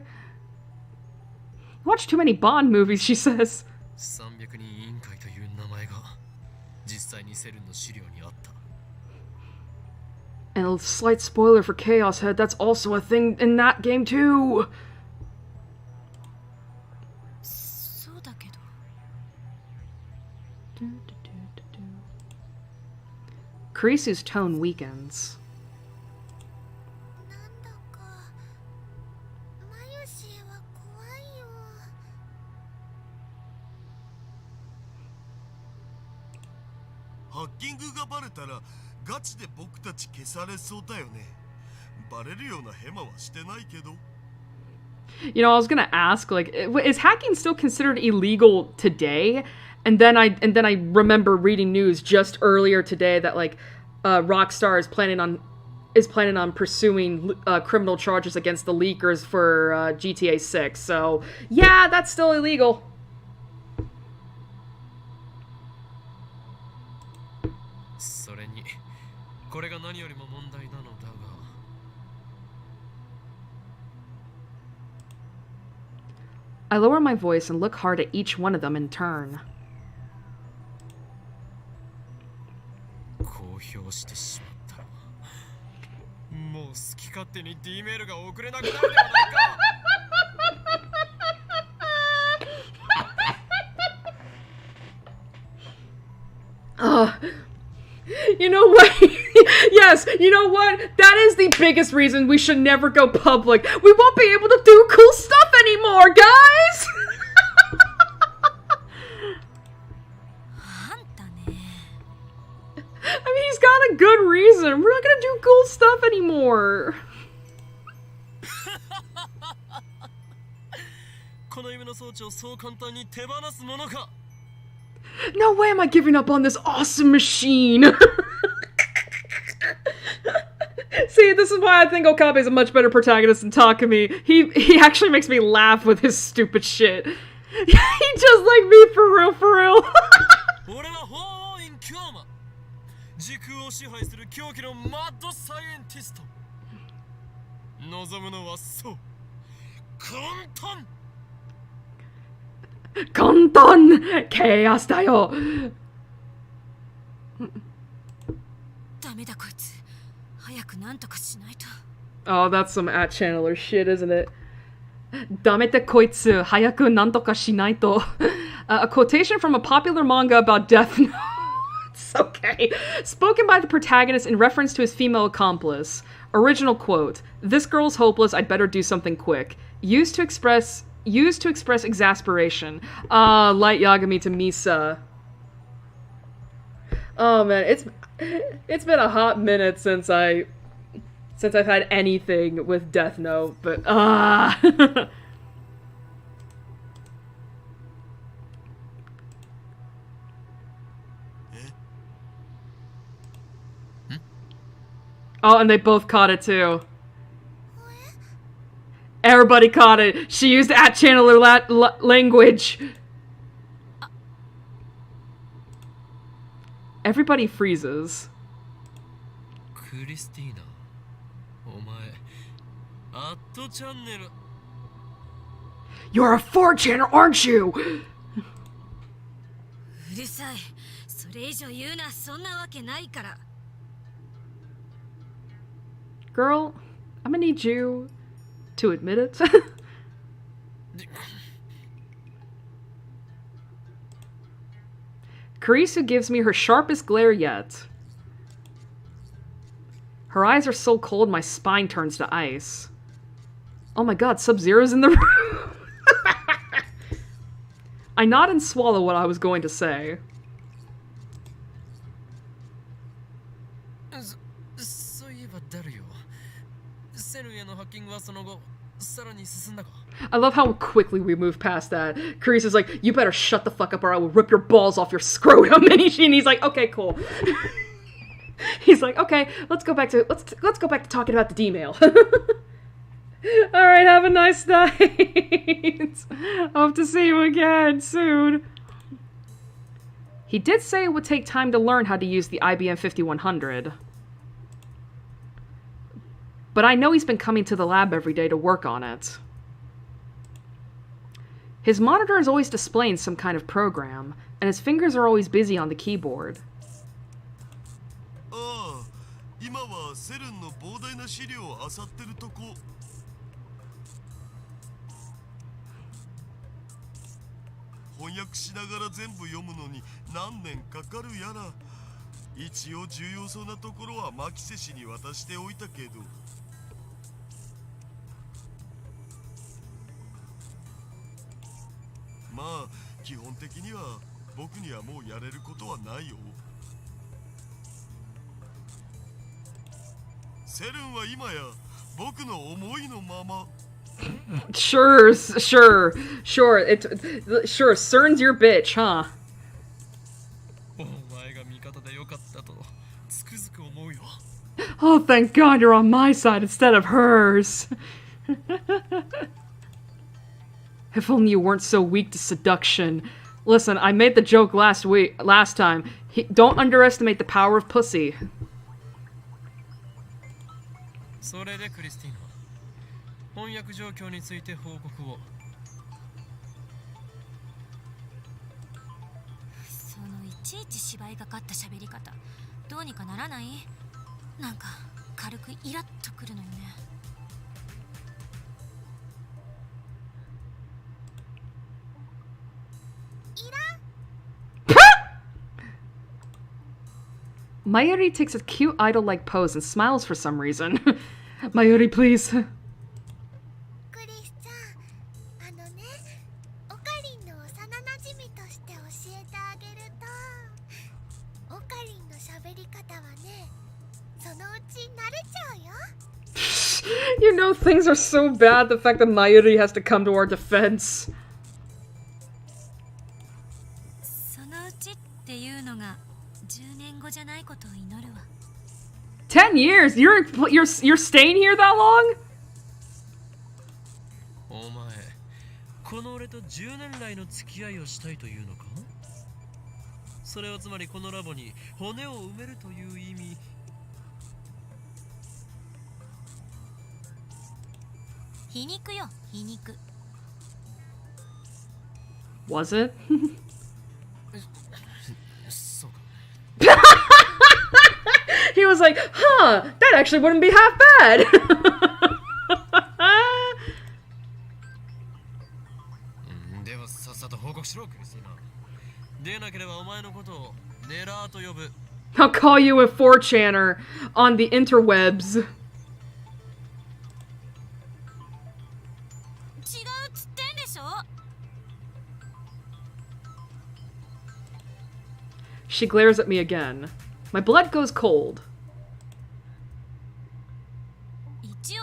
Watch too many Bond movies, she says. 300人委員会という名前が実際にセルンの資料にあった。 And a slight spoiler for Chaos Head, that's also a thing in that game too. そうだけど。 Carissa's tone weakens. なんだかマユシエは怖いよ。ハッキングがバレたらガチで僕たち消されそうだよね。バレるようなヘマはしてないけど。 You know, I was gonna ask, like, is hacking still considered illegal today? And then I remember reading news just earlier today that, like, Rockstar is planning on pursuing criminal charges against the leakers for GTA 6. So yeah, that's still illegal. それにこれが何よりも問題なのだが。 I lower my voice and look hard at each one of them in turn. 公表してしまったらもう好き勝手に D メールが送れなくなるではないか。 You know what? Yes, You know what? That is the biggest reason we should never go public. We won't be able to do cool stuff anymore, guys! I mean, he's got a good reason. We're not gonna do cool stuff anymore. No way am I giving up on this awesome machine. See, this is why I think Okabe is a much better protagonist than Takumi. He actually makes me laugh with his stupid shit. He just like me for real, for real. Konton! Chaos da yo! Oh, that's some at-channeler shit, isn't it? Damete koitsu, hayaku nantoka shinaito. A quotation from a popular manga about Death Note. It's okay. Spoken by the protagonist in reference to his female accomplice. Original quote: "This girl's hopeless, I'd better do something quick." Used to express exasperation. Light Yagami to Misa. Oh man, it's been a hot minute since I've had anything with Death Note, but Oh, and they both caught it too. Everybody caught it. She used at-channeler language. Everybody freezes. Christina, You're a 4chaner, aren't you? Girl, I'm gonna need you to admit it. Kurisu gives me her sharpest glare yet. Her eyes are so cold my spine turns to ice. Oh my god, Sub-Zero's in the room! I nod and swallow what I was going to say. I love how quickly we move past that. Kurisu's like, you better shut the fuck up or I will rip your balls off your scrotum. And he's like, okay, cool. He's like, okay, let's go back to talking about the D-mail. Alright, have a nice night. Hope to see you again soon. He did say it would take time to learn how to use the IBM 5100. But I know he's been coming to the lab every day to work on it. His monitor is always displaying some kind of program, and his fingers are always busy on the keyboard. Sure, CERN's your bitch, huh? Oh, thank God you're on my side instead of hers. If only you weren't so weak to seduction. Listen, I made the joke last time. Don't underestimate the power of pussy. Mayuri takes a cute idol-like pose and smiles for some reason. Mayuri, please. クリスちゃん、オカリンの幼馴染として教えてあげると、オカリンの喋り方はね、そのうち慣れちゃうよ。You know things are so bad, the fact that Mayuri has to come to our defense. そのうちっていうのが10年後じゃないことを祈るわ。10 years? You're staying here that long? お前、この俺と10年来の付き合いをしたいというのか？それはつまりこのラボに骨を埋めるという意味。皮肉よ、皮肉。Was it? そうか。He was like, huh, that actually wouldn't be half bad. ではさっさと報告しろ、クリスティーナ。でなければお前のことをネラーと呼ぶ。I'll call you a 4chaner on the interwebs. 違うっつってんでしょ。She glares at me again. My blood goes cold. 一応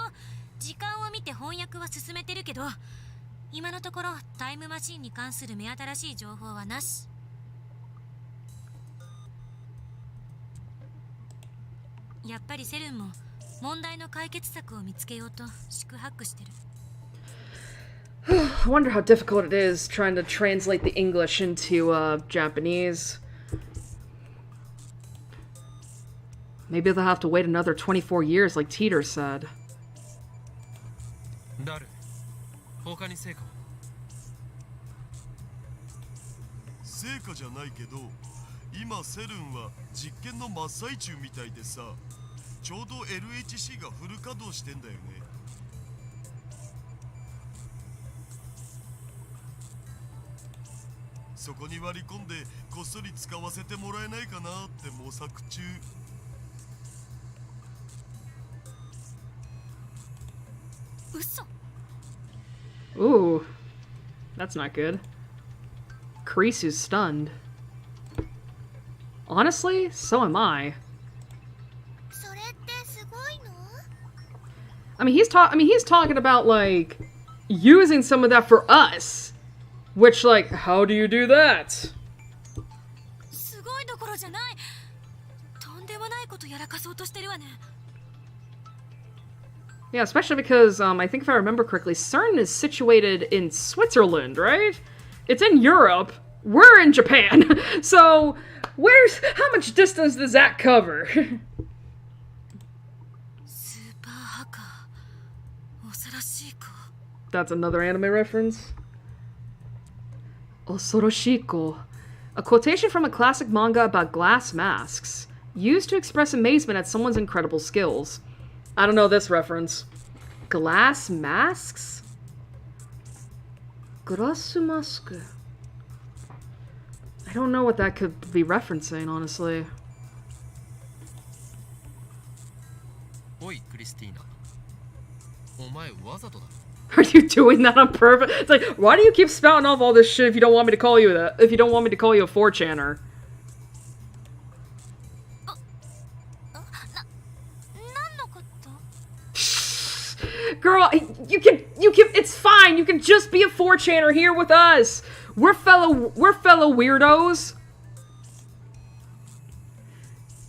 時間を見て翻訳は進めてるけど、今のところタイムマシンに関する目新しい情報はなし。やっぱりセルンも問題の解決策を見つけようと四苦八苦してる。I wonder how difficult it is trying to translate the English into Japanese. Maybe they'll have to wait another 24 years like Teeter said. ダル、他に成果は？成果じゃないけど、今セルンは実験の真っ最中みたいでさ、ちょうど LHC がフル稼働してんだよね。そこに割り込んでこっそり使わせてもらえないかなって模索中。嘘。Ooh, that's not good. Kurisu's stunned. Honestly, so am I. それってすごいの？ I mean, he's talking about like using some of that for us. Which, like, how do you do that? すごいどころじゃない。とんでもないことやらかそうとしてるわね。Yeah, especially because I think if I remember correctly, CERN is situated in Switzerland, right? It's in Europe. We're in Japan. So, how much distance does that cover? スーパーハッカー、恐ろしい子。 That's another anime reference. Osoroshiko. A quotation from a classic manga about glass masks, used to express amazement at someone's incredible skills. I don't know this reference. Glass masks? Glass mask. I don't know what that could be referencing, honestly. おい、クリスティーナ。お前わざとだろ。Are you doing that on purpose? It's like, why do you keep spouting off all this shit if you don't want me to call you that? If you don't want me to call you a 4chaner? 何のこと？ Girl, you can, it's fine. You can just be a 4chaner here with us. We're fellow weirdos.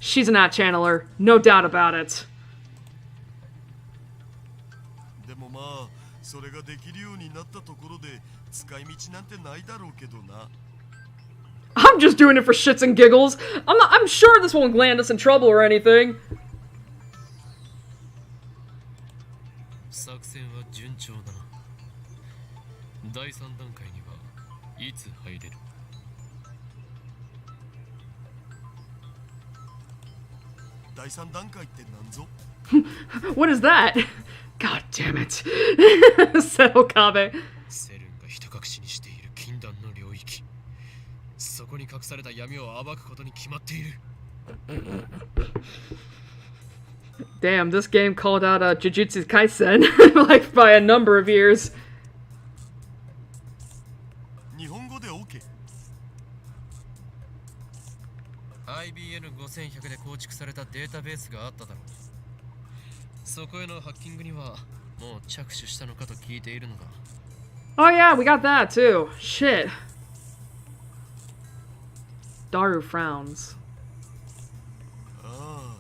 She's an at-channeler, no doubt about it. でもまあ、それができるようになったところで使い道なんてないだろうけどな。I'm just doing it for shits and giggles. I'm sure this won't land us in trouble or anything. 作戦は順調だな。第3段階にはいつ入れる？第3段階って何ぞ？ What is that? God damn it. Said Okabe. セルンがひた隠しにしている禁断の領域。そこに隠された闇を暴くことに決まっている。Damn, this game called out Jujutsu Kaisen like by a number of years. 日本語で OK。 IBN5100 で構築されたデータベースがあっただろう。そこへのハッキングにはもう着手したのかと聞いているのだ。 Oh yeah, we got that too. Shit. Daru frowns. あ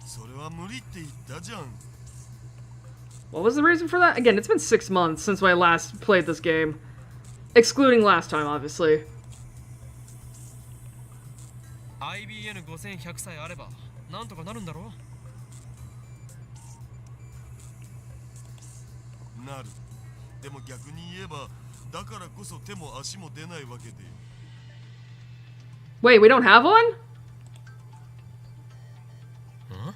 あ、それは無理って言ったじゃん。 What was the reason for that? Again, it's been 6 months since I last played this game. Excluding last time, obviously. IBN5100 さえあればなんとかなるんだろう。なる。でも逆に言えば、だからこそ手も足も出ないわけで。 Wait, we don't have one? ん？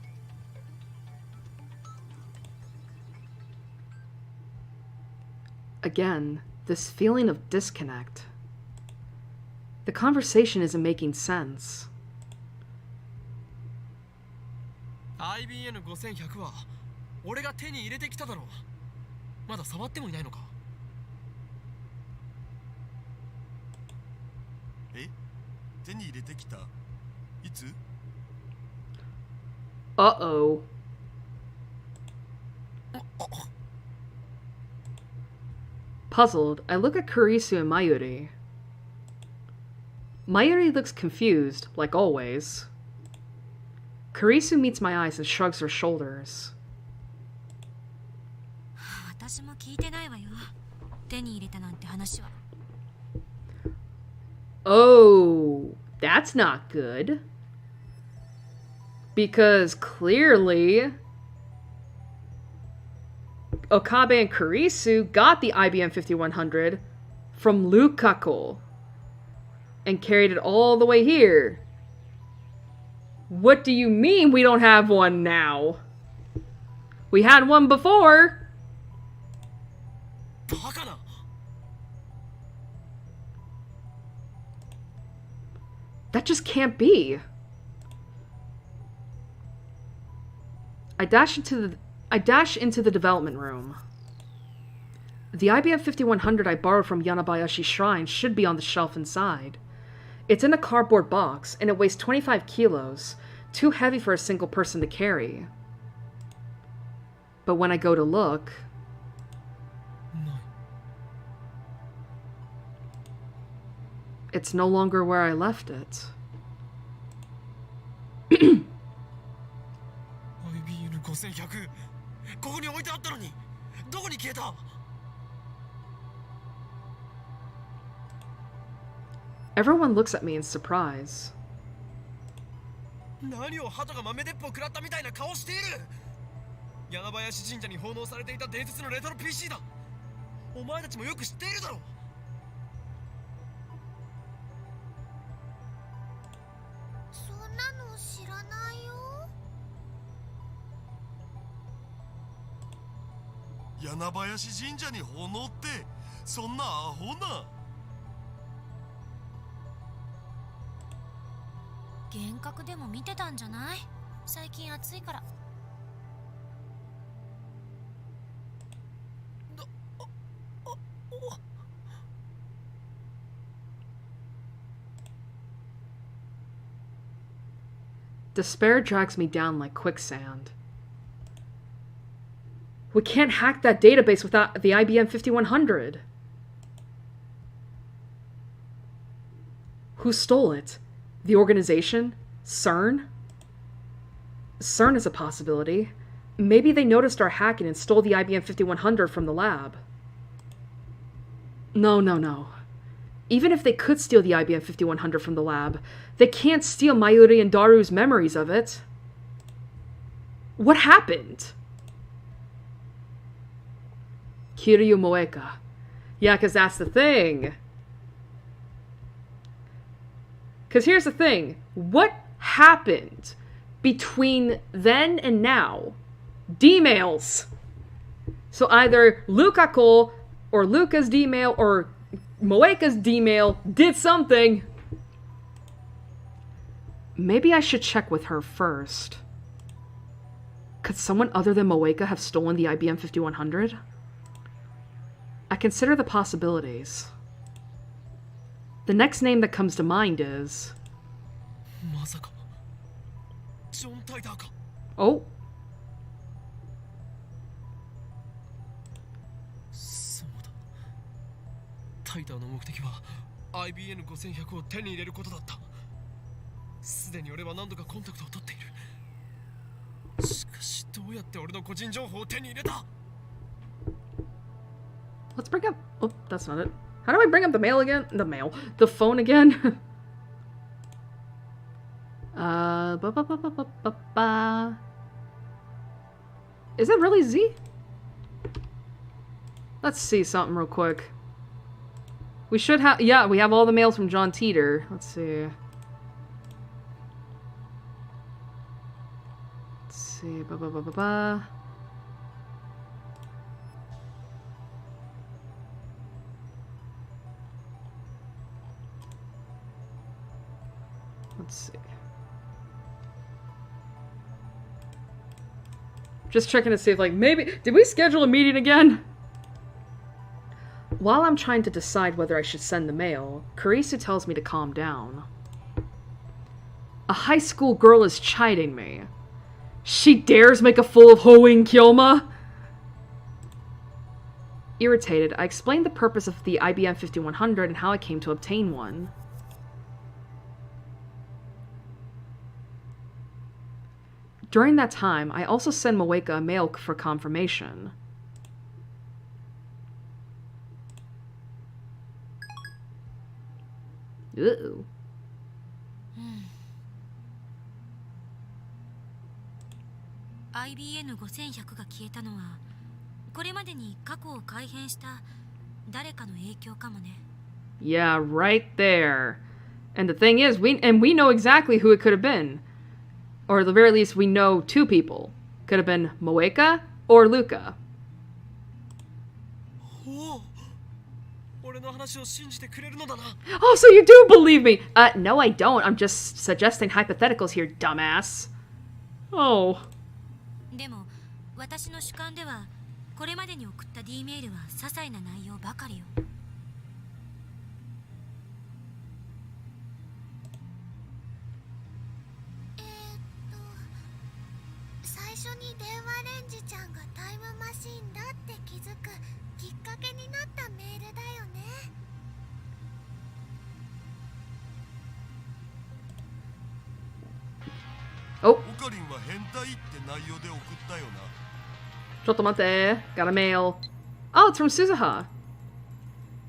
Again, this feeling of disconnect. The conversation isn't making sense. IBN5100 は俺が手に入れてきただろう。まだ触ってもいないのか。え？手に入れてきた？いつ？ Uh-oh. Puzzled, I look at Kurisu and Mayuri. Mayuri looks confused, like always. Kurisu meets my eyes and shrugs her shoulders. 私も聞いてないわよ。手に入れたなんて話は。 Oh, that's not good. Because clearly, Okabe and Kurisu got the IBM 5100 from Lukaku and carried it all the way here. What do you mean we don't have one now? We had one before. バカな。 That just can't be. I dash into the development room. The IBM 5100 I borrowed from Yanabayashi Shrine should be on the shelf inside. It's in a cardboard box, and it weighs 25 kilos, too heavy for a single person to carry. But when I go to look... it's no longer where I left it. IBN5100 ここに置いてあったのにどこに消えた？ Everyone looks at me in surprise. 何を鳩が豆鉄砲食らったみたいな顔している。柳林神社に奉納されていた伝説のレトロ PC だ。お前たちもよく知っているだろう。そんなの知らないよ。柳林神社に奉納ってそんなアホな。幻覚でも見てたんじゃない？最近暑いから。 Despair drags me down like quicksand. We can't hack that database without the IBM 5100. Who stole it? The organization? CERN? CERN is a possibility. Maybe they noticed our hacking and stole the IBM 5100 from the lab. No. Even if they could steal the IBM 5100 from the lab, they can't steal Mayuri and Daru's memories of it. What happened? Kiryu Moeka. Yeah, because that's the thing. Because here's the thing. What happened between then and now? D-mails. So either Lukaku or Luca's D-mail or Moeka's D-mail did something. Maybe I should check with her first. Could someone other than Moeka have stolen the IBM 5100? I consider the possibilities. The next name that comes to mind is... Oh. タイターの目的は IBN5100 を手に入れることだった。すでに俺は何度かコンタクトを取っている。しかしどうやって俺の個人情報を手に入れた？ Let's bring up... Oh, that's not it. How do I bring up the mail again? The mail. The phone again? Is it really Z? Let's see something real quick. We should have... Yeah, we have all the mails from John Teeter. Let's see. Let's see. Let's see. Just checking to see if, like, maybe... Did we schedule a meeting again? While I'm trying to decide whether I should send the mail, Karisu tells me to calm down. A high school girl is chiding me. She dares make a fool of Hoing Kyoma? Irritated, I explained the purpose of the IBM 5100 and how I came to obtain one. During that time, I also sent Moeka a mail for confirmation. Uh-oh. IBN5100 が消えたのはこれまでに過去を改変した誰かの影響かもね。Yeah, right there. And the thing is, we know exactly who it could have been. Or at the very least, we know two people. Could have been Moeka or Luca. Oh, so you do believe me! No I don't. I'm just suggesting hypotheticals here, dumbass. Oh. でも、私の主観では、これまでに送った D メールは些細な内容ばかりよ。最初に電話レンジちゃんがタイムマシンだって気づくきっかけになったメールだよね。Oh. オカリンは変態って内容で送ったよな。Chotomate. Got a mail. Oh, it's from Suzuha.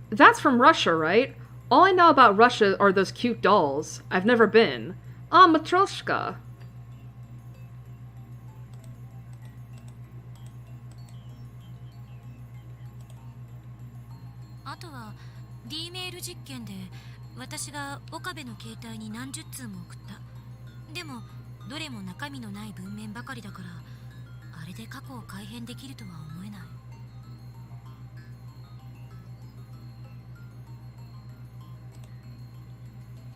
That's from Russia, right? All I know about Russia are those cute dolls. I've never been. Ah, Matroshka. あとは D メール実験で私が岡部の携帯に何十通も送った。でもどれも中身のない文面ばかりだからあれで過去を改変できるとは思えない。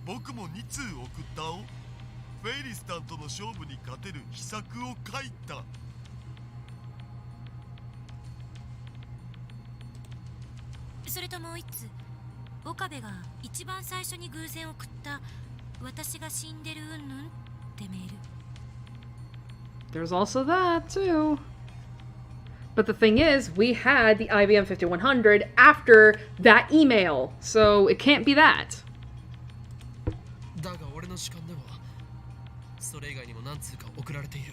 僕も2通送ったお。フェイリスタンとの勝負に勝てる秘策を書いた。それともう一つ、岡部が一番最初に偶然送った私が死んでるうんぬんってメール。There's also that, too. But the thing is, we had the IBM 5100 after that email, so it can't be that. だが俺の主観ではそれ以外にも何通か送られている。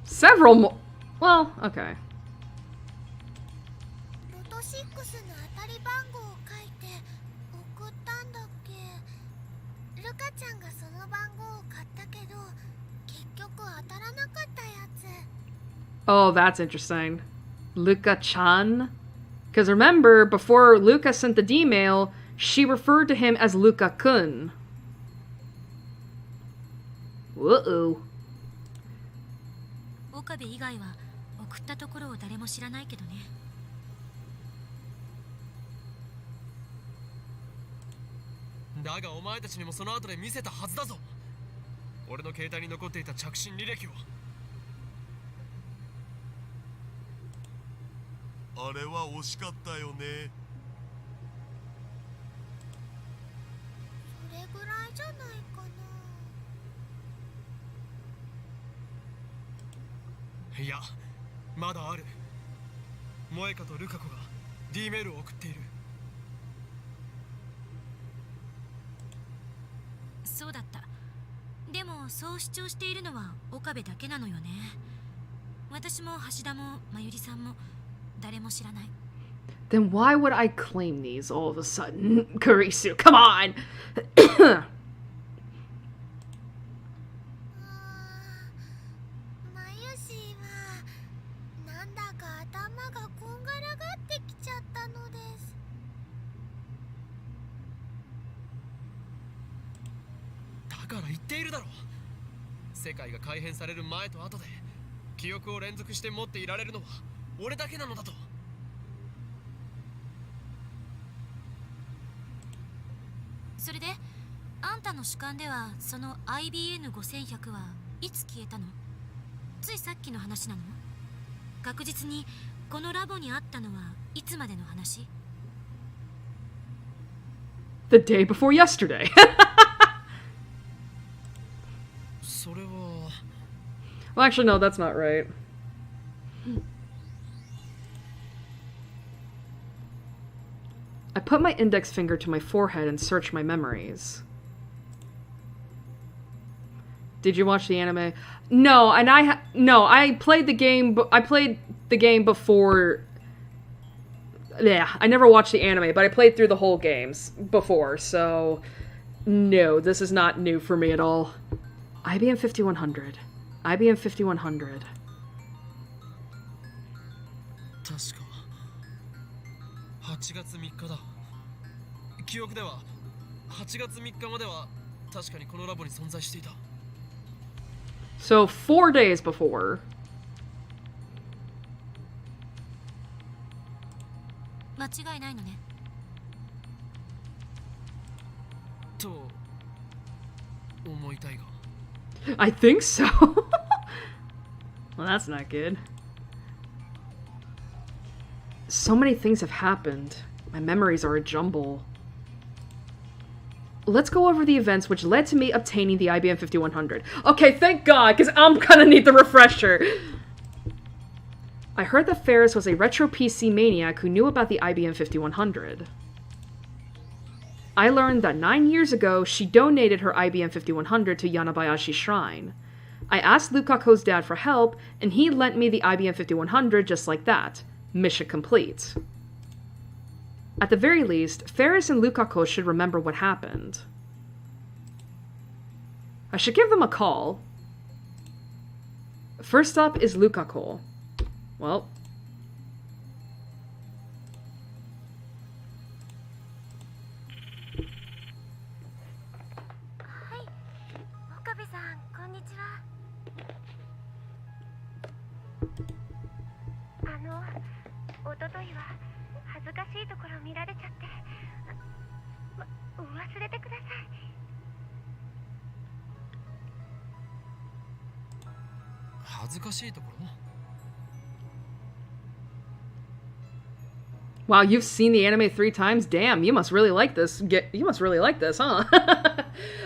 Several more. Well, okay. ロト6の当たり番号を書いて送ったんだっけ。ルカちゃんがその番号を買ったけど結局当たらなかったやつ。 Oh, that's interesting. Luca-chan? Because remember, before Luca sent the D-mail, she referred to him as Luca-kun. Uh-oh. 岡部以外は送ったところを誰も知らないけどね。だがお前たちにもその後で見せたはずだぞ。俺の携帯に残っていた着信履歴を。あれは惜しかったよね。それぐらいじゃないかな。いや、まだある。萌香とルカ子が D メールを送っている。そうだった。でもそう主張しているのは岡部だけなのよね。私も橋田もまゆりさんも誰も知らない。 Then why would I claim these all of a sudden? Kurisu, come on! まゆしはなんだか頭がこんがらがってきちゃったのです。だから言っているだろう。世界が改変される前と後で記憶を連続して持っていられるのは俺だけなのだと。それであんたの主観ではその IBN5100 はいつ消えたの？ついさっきの話なの？確実にこのラボにあったのはいつまでの話？ The day before yesterday. それは Well, actually, no, that's not right. I put my index finger to my forehead and searched my memories. Did you watch the anime? No, and I played the game. I played the game before. Yeah, I never watched the anime, but I played through the whole games before. So, no, this is not new for me at all. IBM 5100. IBM 5100. 確か8月3日だ。記憶では8月3日までは確かにこのラボに存在していた。 So 4 days before. 間違いないのね。と思いたいが。I think so. Well, that's not good. So many things have happened. My memories are a jumble. Let's go over the events which led to me obtaining the IBM 5100. Okay, thank God, because I'm gonna need the refresher. I heard that Ferris was a retro PC maniac who knew about the IBM 5100. I learned that 9 years ago, she donated her IBM 5100 to Yanabayashi Shrine. I asked Lukako's dad for help, and he lent me the IBM 5100 just like that. Mission complete. At the very least, Ferris and Lukako should remember what happened. I should give them a call. First up is Lukako. Well...はい、岡部さん、こんにちは。おとといは恥ずかしいところ見られちゃって、忘れてください。恥ずかしいところ？ Wow, you've seen the anime 3 times? Damn, you must really like this. You must really like this, huh?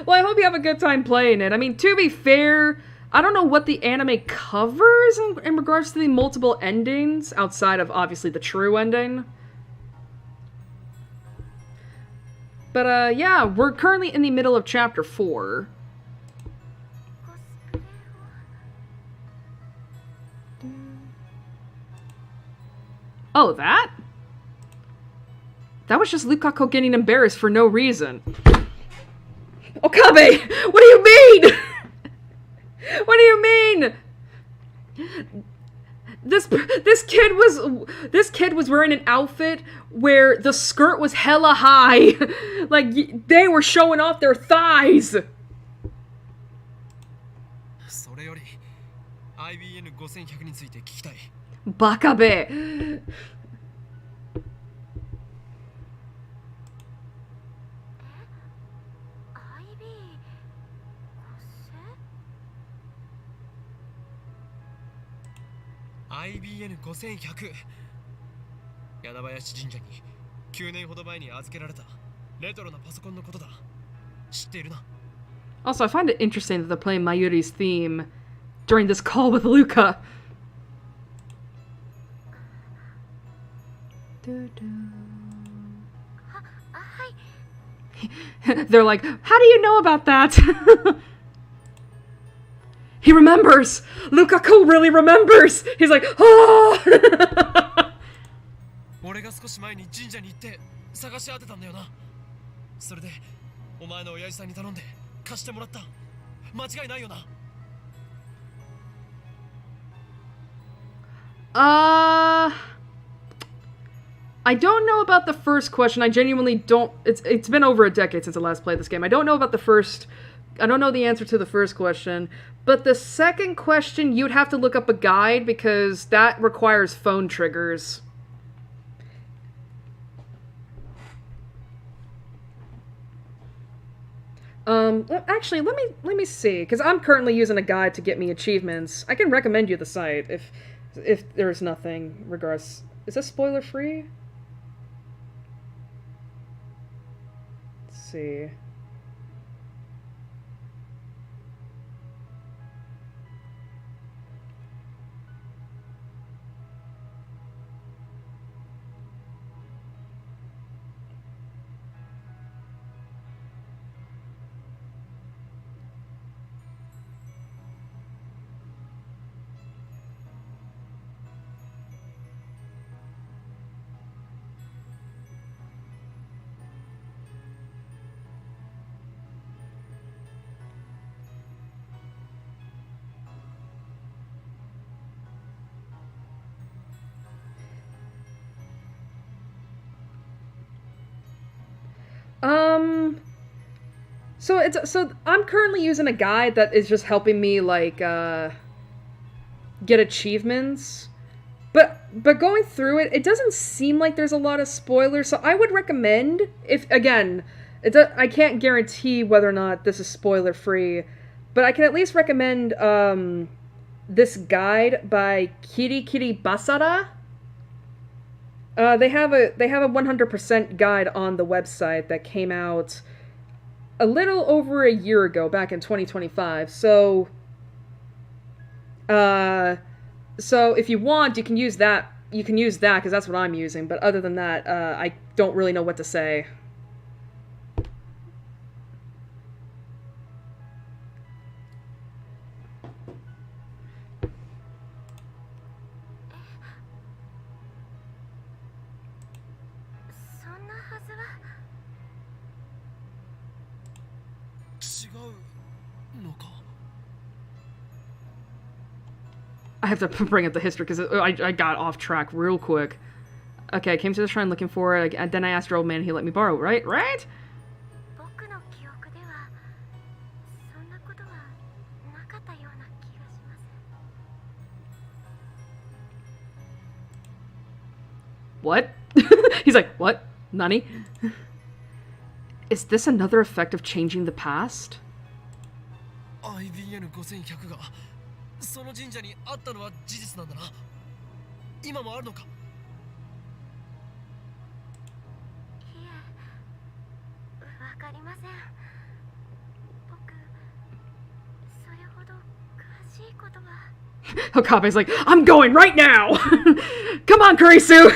Well, I hope you have a good time playing it. I mean, to be fair, I don't know what the anime covers in regards to the multiple endings, outside of, obviously, the true ending. But, yeah, we're currently in the middle of Chapter 4. Oh, that? That was just Lukako getting embarrassed for no reason. Okabe! What do you mean? What do you mean? This kid was wearing an outfit where the skirt was hella high. Like, they were showing off their thighs. それより IBN5100 について聞きたい。 Bakabe. IBN5100 柳林神社に9年ほど前に預けられたレトロなパソコンのことだ。知っているな。 Also, I find it interesting that they're playing Mayuri's theme during this call with Luca. They're like, how do you know about that? He remembers! Lukaku really remembers! He's like, oh! 俺が少し前に神社に行って探し当てたんだよな。それでお前の親父さんに頼んで貸してもらった。間違いないよな。I don't know about the first question. I genuinely don't... It's been over a decade since I last played this game. I don't know about the first... I don't know the answer to the first question. But the second question, you'd have to look up a guide because that requires phone triggers. Actually, let me see, because I'm currently using a guide to get me achievements. I can recommend you the site if there's nothing. Regards, is this spoiler free? Let's see. So I'm currently using a guide that is just helping me, like, get achievements. But going through it, it doesn't seem like there's a lot of spoilers, so I would recommend, if, again, I can't guarantee whether or not this is spoiler-free, but I can at least recommend, this guide by Kirikiri Basara. They have a 100% guide on the website that came out a little over a year ago, back in 2025. So if you want, you can use that. You can use that because that's what I'm using. But other than that, I don't really know what to say. I have to bring up the history because I got off track real quick. Okay, I came to the shrine looking for it, and then I asked your old man and he let me borrow it, right? Right? What? He's like, what? Nani? Is this another effect of changing the past? IBN5100 がその神社にあったのは事実なんだな。今もあるのか。いえ、わかりません。僕、それほど詳しいことは。Okabe's like, I'm going right now! Come on, Kurisu!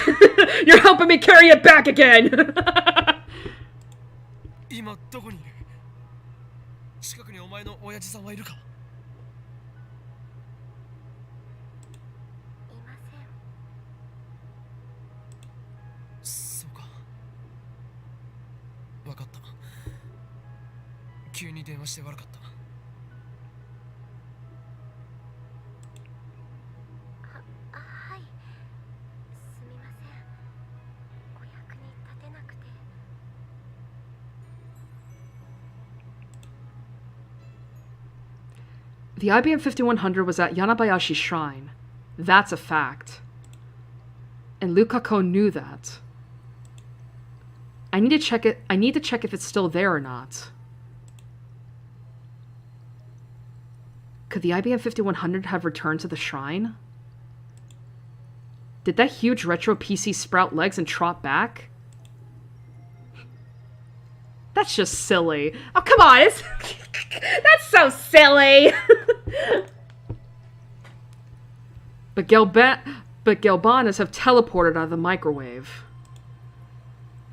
You're helping me carry it back again! 今どこにいる？近くにお前の親父さんはいるか？いません。そうか。わかった。急に電話して悪かった。はい。すみません。お役に立てなくて。The IBM 5100 was at Yanabayashi Shrine. That's a fact. And Lukaku knew that. I need to check it. I need to check if it's still there or not. Could the IBM 5100 have returned to the shrine? Did that huge retro PC sprout legs and trot back? That's just silly. Oh, come on! That's so silly! But Galbanas have teleported out of the microwave.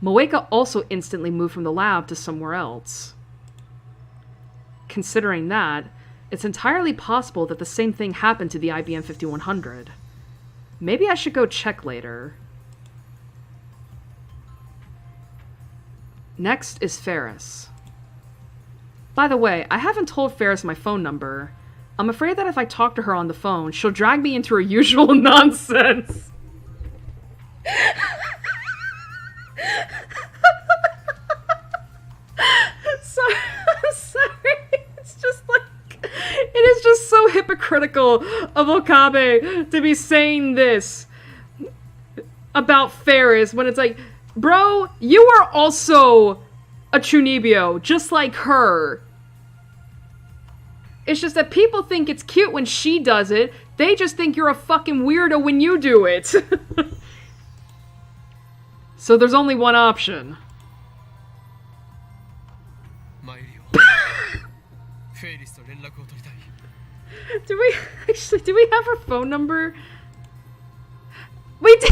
Moeka also instantly moved from the lab to somewhere else. Considering that, it's entirely possible that the same thing happened to the IBM 5100. Maybe I should go check later. Next is Ferris. By the way, I haven't told Ferris my phone number. I'm afraid that if I talk to her on the phone, she'll drag me into her usual nonsense. Sorry. It's just like... It is just so hypocritical of Okabe to be saying this about Ferris when it's like, bro, you are also a Chunibyo, just like her. It's just that people think it's cute when she does it. They just think you're a fucking weirdo when you do it. So there's only one option. Do we have her phone number? We did.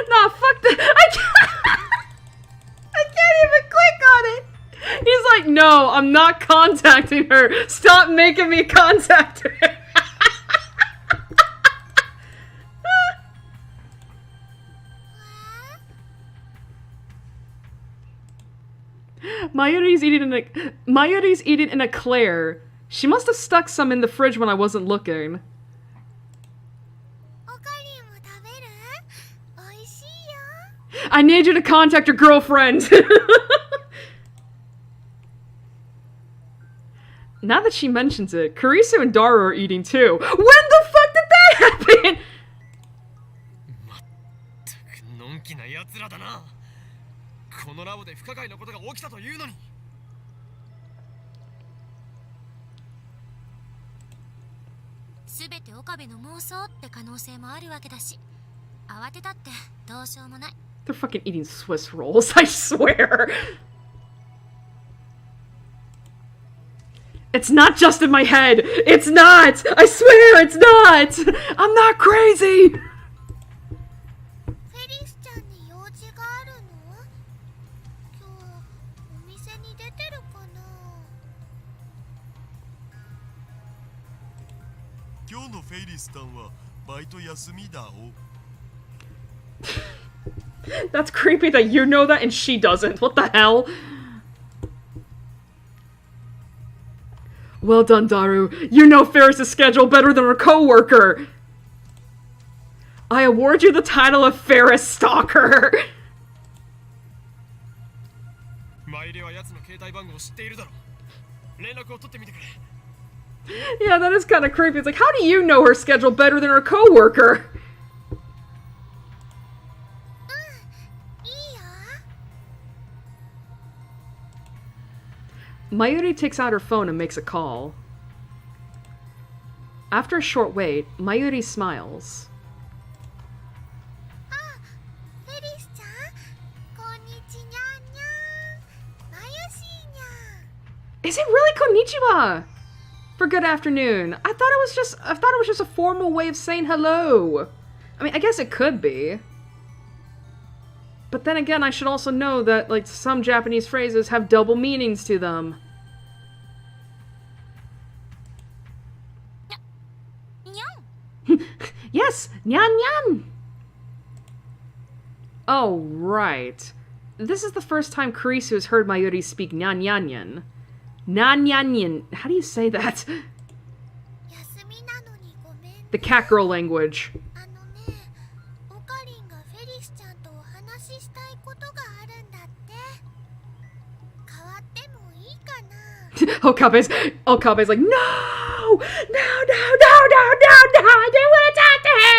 Nah, fuck that. I can't even click on it. He's like, no, I'm not contacting her. Stop making me contact her. Mayuri's eating an eclair. She must have stuck some in the fridge when I wasn't looking. I need you to contact your girlfriend. Now that she mentions it, Kurisu and Daru are eating too. When the fuck did that happen? They're fucking eating Swiss rolls, I swear. It's not just in my head. It's not. I swear it's not. I'm not crazy. That's creepy that you know that and she doesn't. What the hell? Well done, Daru. You know Ferris' schedule better than her co-worker. I award you the title of Ferris Stalker. Yeah, that is kind of creepy. It's like, how do you know her schedule better than her co-worker? Mayuri takes out her phone and makes a call. After a short wait, Mayuri smiles. Is it really konnichiwa? For good afternoon. I thought it was just a formal way of saying hello. I mean, I guess it could be. But then again, I should also know that, like, some Japanese phrases have double meanings to them. Yes, nyan nyan! Oh, right. This is the first time Kurisu has heard Mayuri speak nyan nyan nyan. Nyan nyan nyan. How do you say that? The cat girl language. Okabe's like, no! No, no, no, no, no, no! I didn't want to talk to her!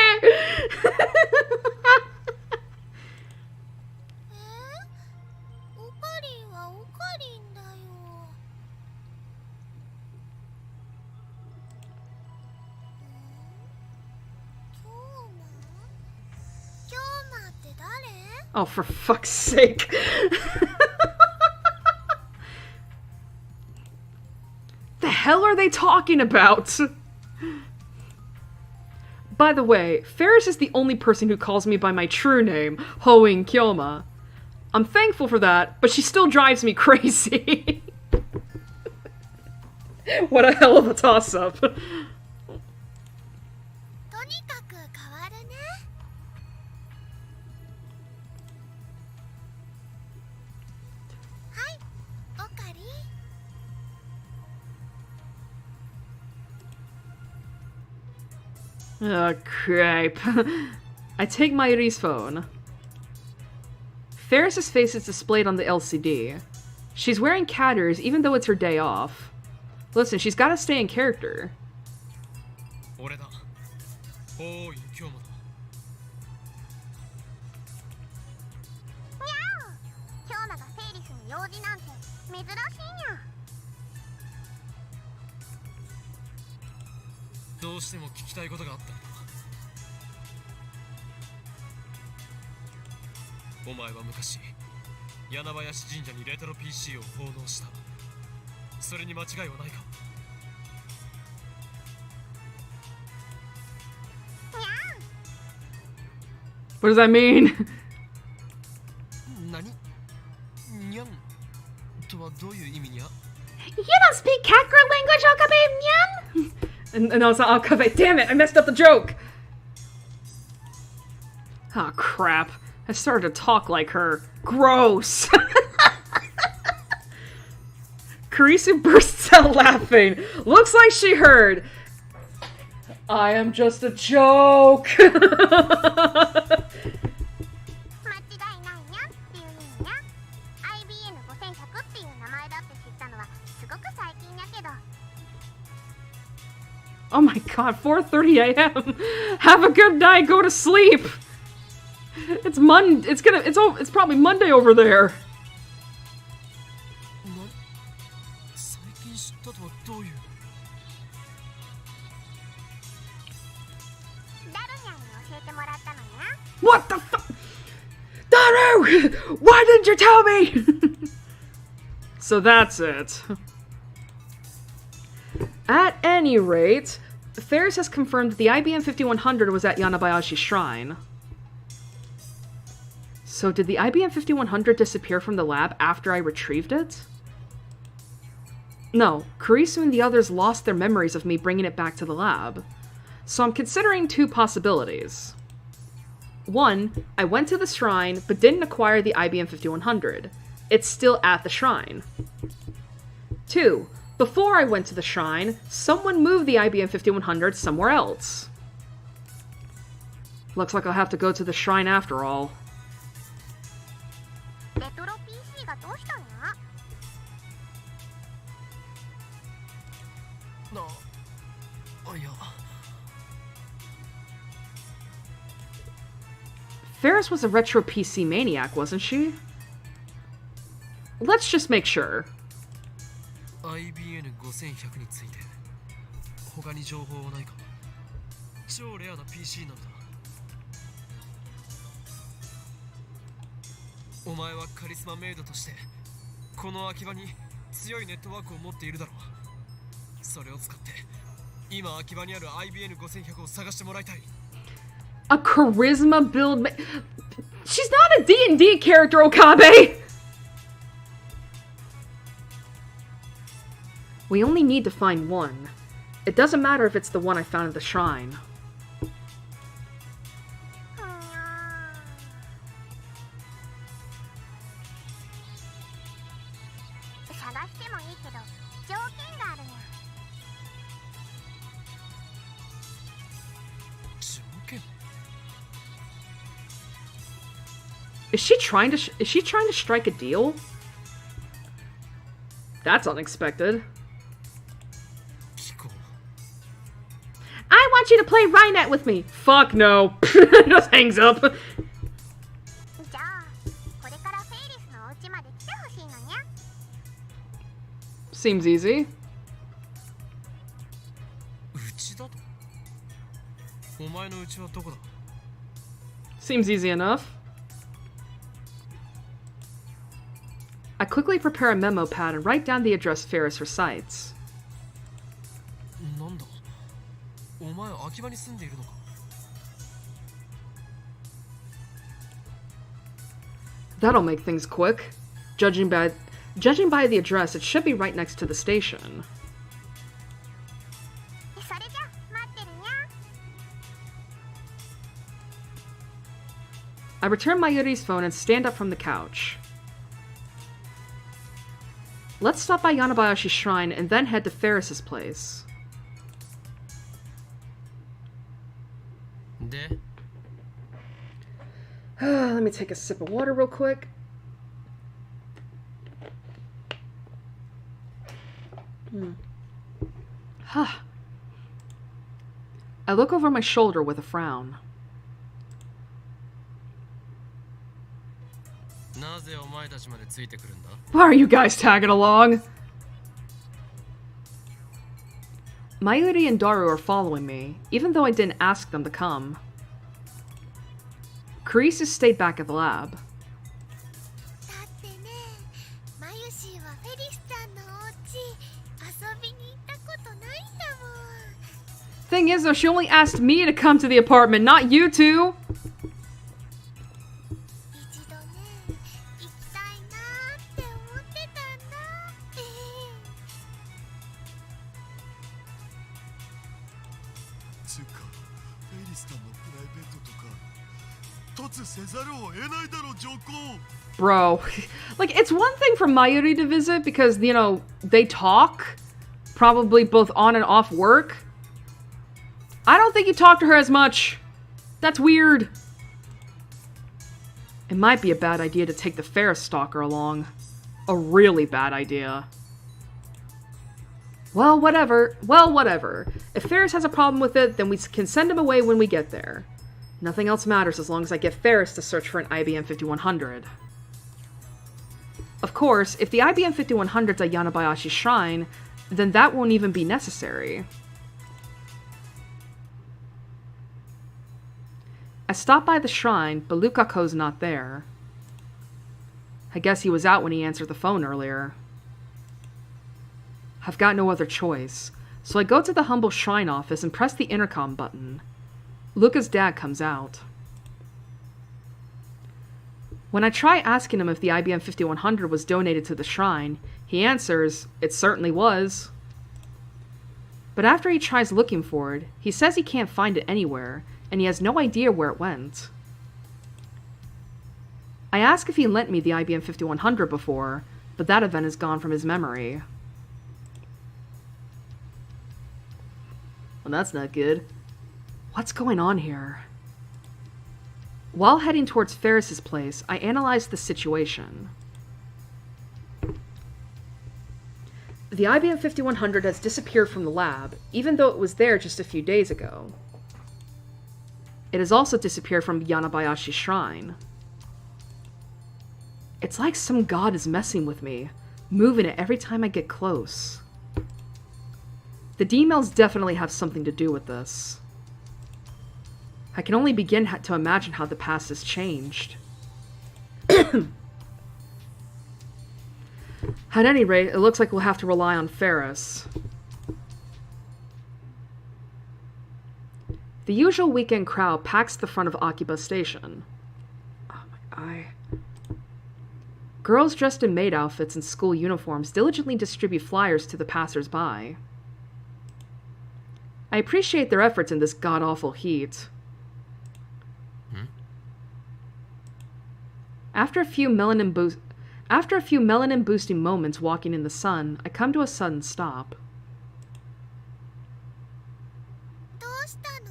Oh, for fuck's sake. The hell are they talking about? By the way, Ferris is the only person who calls me by my true name, Hoing Kyoma. I'm thankful for that, but she still drives me crazy. What a hell of a toss-up. とにかく変わるね。はい、オカリ。Oh, crap. I take Mayuri's phone. Ferris's face is displayed on the LCD. She's wearing cat ears even though it's her day off. Listen, she's gotta stay in character. 俺だ。おーい、今日もだ。にゃお。今日がフェイリスに用事なんて珍しいにゃ。どうしても聞きたいことがあったんだ。お前は昔、柳林神社にレトロ PC を奉納した。それに間違いはないか。 What does that mean? 何？にゃんとはどういう意味にゃ？ You don't speak cat girl language, Okabe, nyan? And also Okabe, damn it, I messed up the joke! Oh crap, I started to talk like her. Gross! Kurisu bursts out laughing. Looks like she heard. I am just a joke! 間違いないにゃっていう意味にゃ。IBN5100 っていう名前だって知ったのはすごく最近やけど。 Oh my god, 4:30 a.m. Have a good night, go to sleep! It's it's probably Monday over there. 最近知ったとはどういう？ What the fuck? Daru! Why didn't you tell me? So that's it. At any rate, Ferris has confirmed that the IBM 5100 was at Yanabayashi Shrine. So did the IBM 5100 disappear from the lab after I retrieved it? No, Kurisu and the others lost their memories of me bringing it back to the lab. So I'm considering two possibilities. One, I went to the shrine, but didn't acquire the IBM 5100. It's still at the shrine. Two, before I went to the shrine, someone moved the IBM 5100 somewhere else. Looks like I'll have to go to the shrine after all. レトロ PC がどうしたんや？ いや。 Ferris was a retro PC maniac, wasn't she? Let's just make sure. IBN5100 について他に情報はないか？超レアな PC なんだ。お前はカリスマメイドとしてこの秋葉に強いネットワークを持っているだろう。それを使って今秋葉にある IBN5100 を探してもらいたい。 A charisma build She's not a D&D character, Okabe! We only need to find one. It doesn't matter if it's the one I found at the shrine. Is she trying to strike a deal? That's unexpected. I want you to play Rhinet with me. Fuck no. Just hangs up. Seems easy. Seems easy enough. I quickly prepare a memo pad and write down the address Ferris recites. なんだお前秋葉に住んでいるのか That'll make things quick. Judging by the address, it should be right next to the station. それじゃ待ってるにゃ。 I return Mayuri's phone and stand up from the couch. Let's stop by Yanabayashi's shrine and then head to Ferris's place. で Let me take a sip of water real quick. I look over my shoulder with a frown. なぜお前たちまでついてくるんだ Why are you guys tagging along? Mayuri and Daru are following me, even though I didn't ask them to come. Carice stayed back at the lab. だってね、マユシーはフェリスちゃんのお家遊びに行ったことないんだもん。 Thing is, though, she only asked me to come to the apartment, not you two. 一度ね、行きたいなーって思ってたんだ。つうかフェリスさんのプライベートとか突せざるを得ないだろ上皇 Bro, like, it's one thing for Mayuri to visit because, you know, they talk, probably both on and off work. I don't think you talk to her as much. That's weird. It might be a bad idea to take the Ferris stalker along. A really bad idea. Well, whatever. If Ferris has a problem with it, then we can send him away when we get there. Nothing else matters as long as I get Ferris to search for an IBM 5100. Of course, if the IBM 5100's at Yanabayashi's shrine, then that won't even be necessary. I stop by the shrine, but Lukako's not there. I guess he was out when he answered the phone earlier. I've got no other choice, so I go to the humble shrine office and press the intercom button. Luca's dad comes out. When I try asking him if the IBM 5100 was donated to the shrine, he answers, it certainly was. But after he tries looking for it, he says he can't find it anywhere, and he has no idea where it went. I ask if he lent me the IBM 5100 before, but that event is gone from his memory. Well, that's not good. What's going on here? While heading towards Ferris's place, I analyzed the situation. The IBM 5100 has disappeared from the lab, even though it was there just a few days ago. It has also disappeared from Yanabayashi's shrine. It's like some god is messing with me, moving it every time I get close. The D-mails definitely have something to do with this. I can only begin to imagine how the past has changed. At any rate, it looks like we'll have to rely on Ferris. The usual weekend crowd packs the front of Akiba Station. Oh my eye. Girls dressed in maid outfits and school uniforms diligently distribute flyers to the passers-by. I appreciate their efforts in this god-awful heat. After a few melanin-boosting moments walking in the sun, I come to a sudden stop. どうしたの？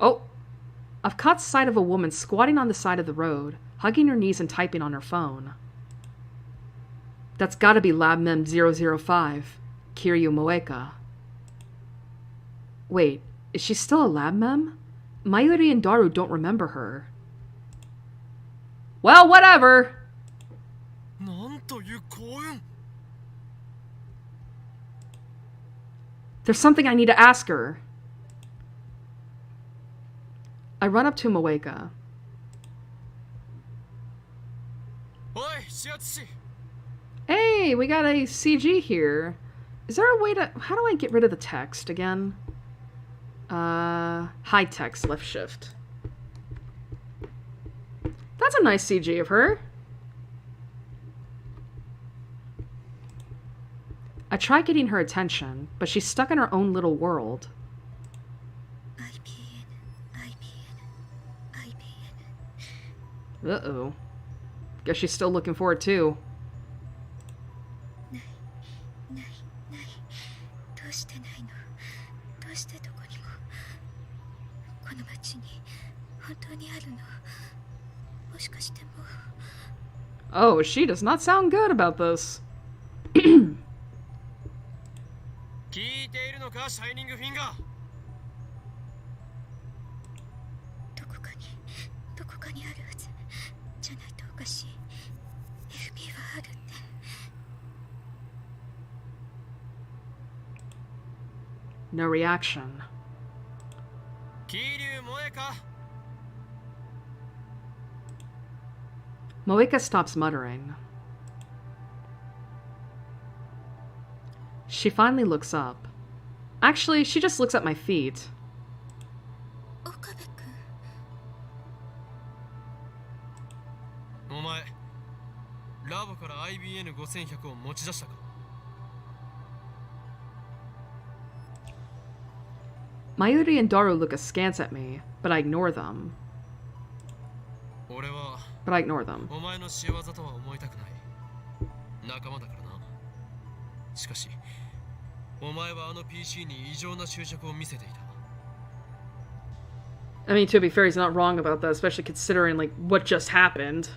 Oh! I've caught sight of a woman squatting on the side of the road, hugging her knees and typing on her phone. That's gotta be Lab Mem 005, Kiryu Moeka. Wait, is she still a Lab Mem? Mayuri and Daru don't remember her. Well, whatever! なんという幸運 There's something I need to ask her. I run up to Moeka. Hey, we got a CG here. Is there a way to... How do I get rid of the text again? High text, left shift. That's a nice CG of her. I try getting her attention, but she's stuck in her own little world. Uh-oh. Guess she's still looking for it too. Oh, she does not sound good about this. No reaction. Moeka stops muttering. She finally looks up. Actually, she just looks at my feet. Mayuri and Daru look askance at me, but I ignore them. But I ignore them. I mean, to be fair, he's not wrong about that, especially considering, like, what just happened.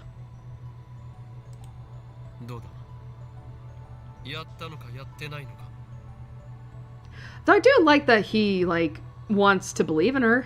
Though I do like that he, like, wants to believe in her.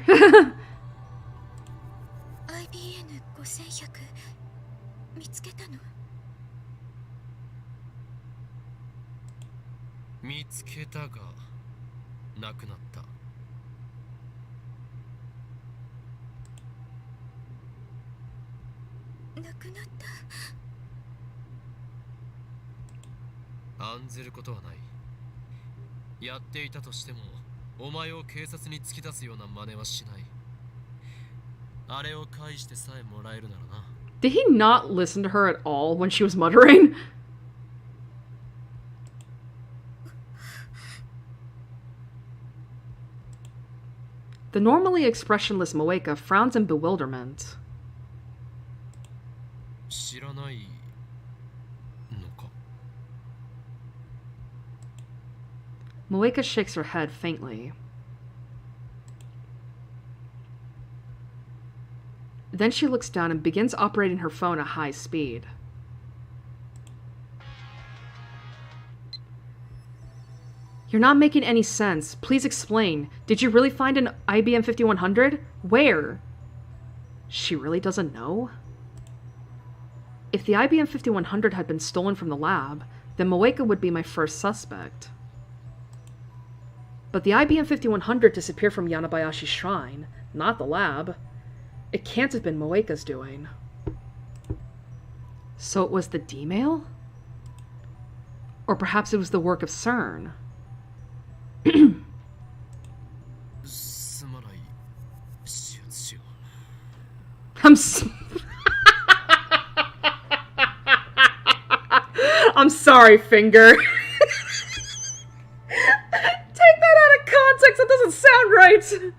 Did he not listen to her at all when she was muttering? The normally expressionless Moeka frowns in bewilderment. Moeka shakes her head faintly. Then she looks down and begins operating her phone at high speed. You're not making any sense. Please explain. Did you really find an IBM 5100? Where? She really doesn't know? If the IBM 5100 had been stolen from the lab, then Moeka would be my first suspect. But the IBM 5100 disappeared from Yanabayashi's shrine, not the lab. It can't have been Moeka's doing. So it was the D-mail? Or perhaps it was the work of CERN. I'm sorry, Finger. Take that out of context, that doesn't sound right.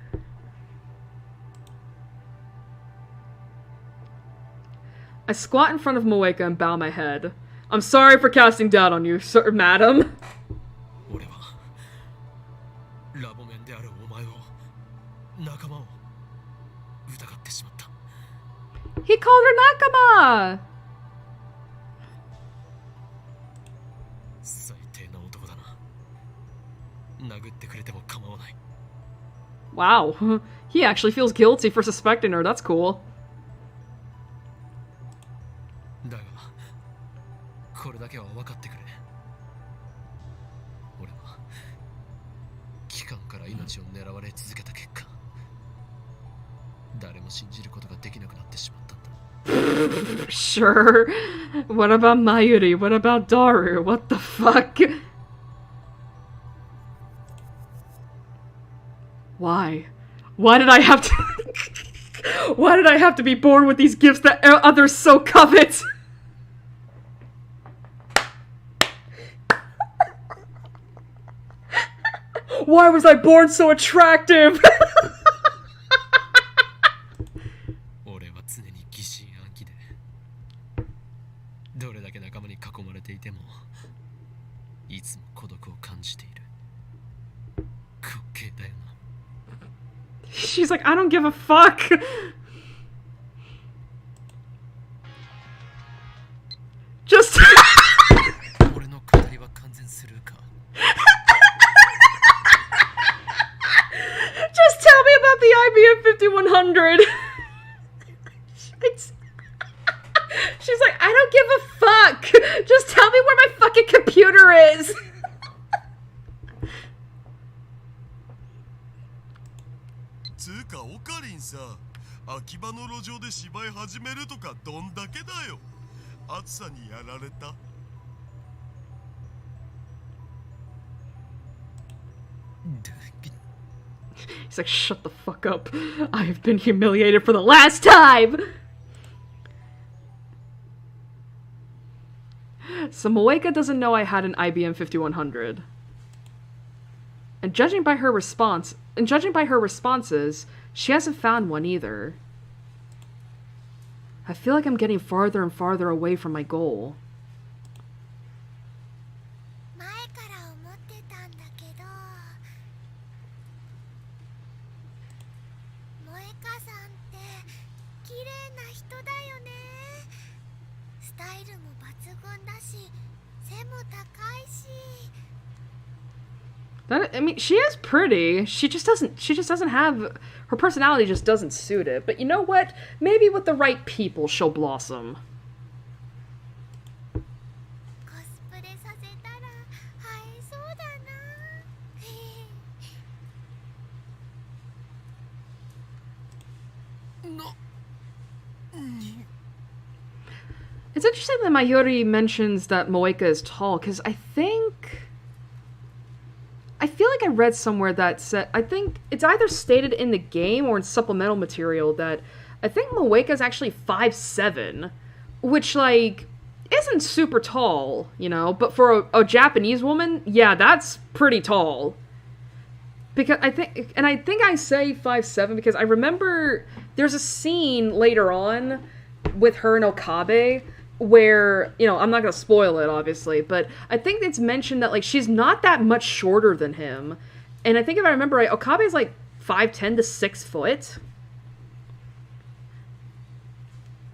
I squat in front of Moeka and bow my head. I'm sorry for casting doubt on you, sir, madam. He called her Nakama! Wow, he actually feels guilty for suspecting her, that's cool. Sure. What about Mayuri? What about Daru? What the fuck? Why? Why did I have to... Why did I have to be born with these gifts that others so covet? Why was I born so attractive? 俺は常に疑心暗鬼でどれだけ仲間に囲まれていてもいつも孤独を感じている滑稽だよな She's like, I don't give a fuck. Just...俺の語りは完全スルーか Just tell me about the IBM 5100. She's like, I don't give a fuck. Just tell me where my fucking computer is. つうかオカリンさ、秋葉の路上で芝居始めるとかどんだけだよ。暑さにやられた。He's like, shut the fuck up. I have been humiliated for the last time. So Moeka doesn't know I had an IBM 5100. And judging by her responses, she hasn't found one either. I feel like I'm getting farther and farther away from my goal. 前から思ってたんだけど、萌香さんって綺麗な人だよね。スタイルも抜群だし、背も高いし。I mean, she is pretty. She just doesn't have, her personality just doesn't suit it. But you know what? Maybe with the right people, she'll blossom. コスプレさせたら映えそうだな。It's interesting that Mayuri mentions that Moeka is tall, because I feel like I read somewhere that said, I think it's either stated in the game or in supplemental material that I think Moeka is actually 5'7", which, like, isn't super tall, you know, but for a Japanese woman, yeah, that's pretty tall. Because I think I say 5'7" because I remember there's a scene later on with her and Okabe where, you know, I'm not gonna spoil it, obviously, but I think it's mentioned that, like, she's not that much shorter than him. And I think if I remember right, Okabe's, like, 5'10" to 6 foot.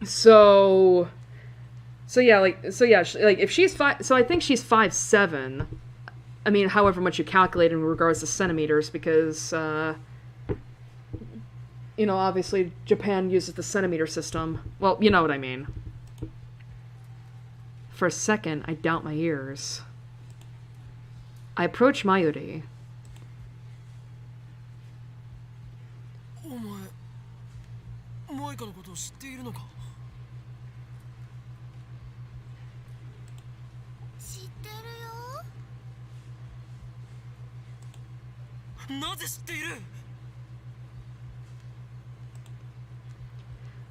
So yeah, if she's so I think she's 5'7". I mean, however much you calculate in regards to centimeters, because, you know, obviously Japan uses the centimeter system. Well, you know what I mean. For a second, I doubt my ears. I approach Mayuri. お前萌香のことを知っているのか知ってるよ。なぜ知っている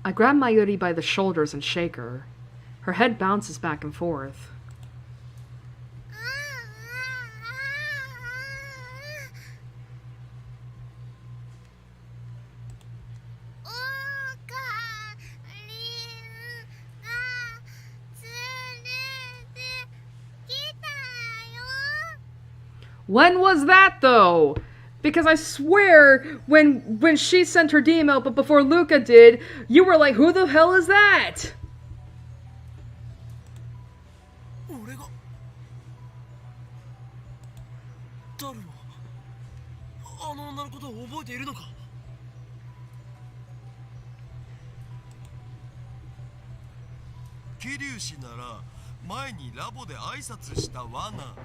I grab Mayuri by the shoulders and shake her. Her head bounces back and forth. オカリンが連れてきたよ。 When was that, though? Because I swear, when she sent her DM out, but before Luca did, you were like, who the hell is that? 俺がダルのあの女のことを覚えているのか桐生氏なら前にラボで挨拶したわな。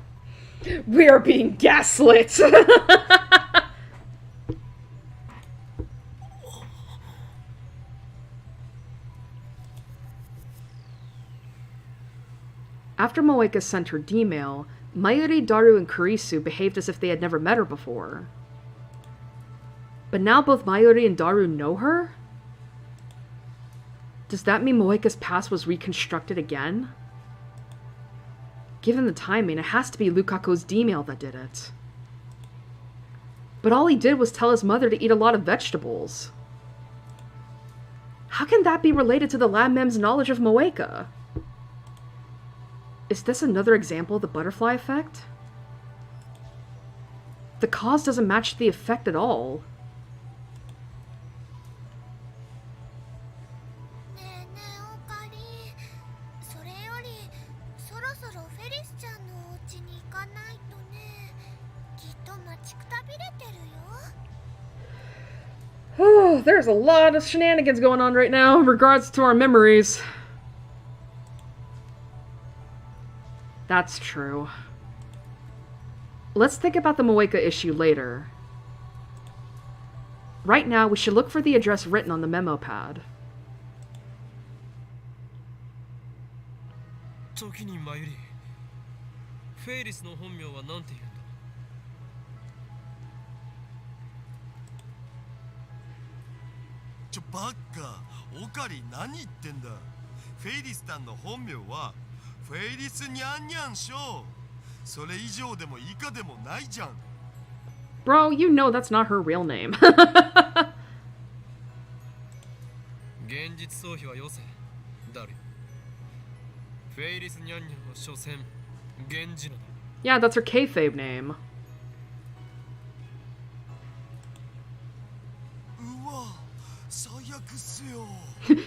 We are being gaslit! After Moeka sent her D-mail, Mayuri, Daru, and Kurisu behaved as if they had never met her before. But now both Mayuri and Daru know her? Does that mean Moeka's past was reconstructed again? Given the timing, it has to be Lukaku's D-mail that did it. But all he did was tell his mother to eat a lot of vegetables. How can that be related to the lab mem's knowledge of Moeka? Is this another example of the butterfly effect? The cause doesn't match the effect at all. ねえねえオカリン、それよりそろそろフェリスちゃんのお家に行かないとね。きっと待ちくたびれてるよ。 Oh, there's a lot of shenanigans going on right now in regards to our memories. That's true. Let's think about the Moeka issue later. Right now, we should look for the address written on the memo pad. 時にマユリ、フェイリスの本名は何て言うんだ？バカ、オカリ何言ってんだ。フェイリスさんの本名はフェイリスニャンニャンショー。それ以上でも以下でもないじゃん。 Bro, you know that's not her real name. 現実逃避はよせ、ダル。フェイリスニャンニャンは所詮源氏名だ。 Yeah, that's her kayfabe name. うわ、最悪っすよ。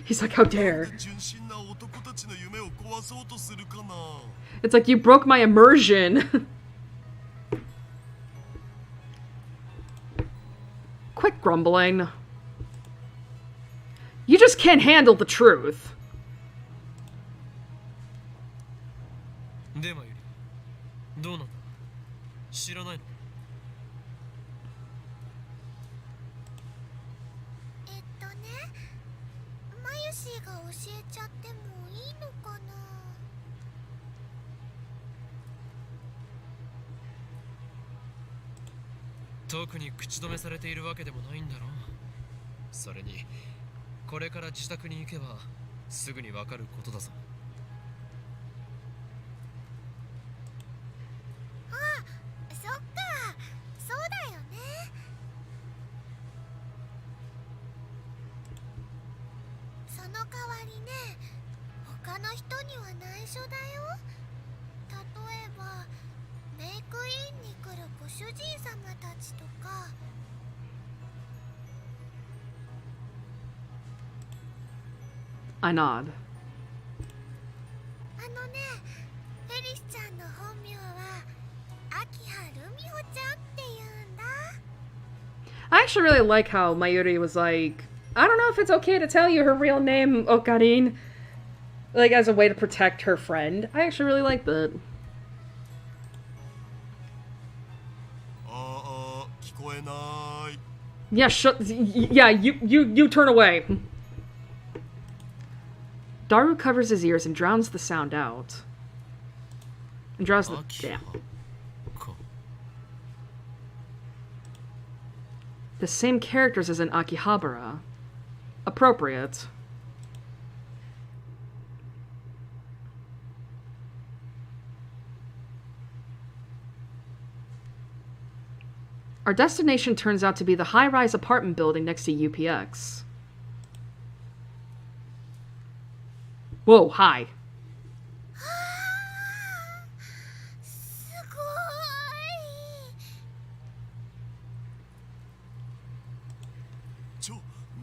He's like, how dare. 純真な男たちの夢を壊そうとするかな。 It's like, you broke my immersion. Quit grumbling. You just can't handle the truth. でマユリ、どうなんだ？知らないの？マユシーが教えちゃってもいいのかな。特に口止めされているわけでもないんだろう。それにこれから自宅に行けばすぐにわかることだぞ。あ、そっか、そうだよね。その代わりね、他の人には内緒だよ。例えばメイクインに来るご主人様たちとか。I nod. あのね、フェリスちゃんの本名は秋葉ルミホちゃんって言うんだ。 I actually really like how Mayuri was like, I don't know if it's okay to tell you her real name, Okarin. Like, as a way to protect her friend. I actually really like that. 聞こえない。 Yeah, yeah, you turn away. Daru covers his ears and drowns the sound out. And draws the... Damn. The same characters as in Akihabara. Appropriate. Our destination turns out to be the high-rise apartment building next to UPX. Whoa, hi. すごい。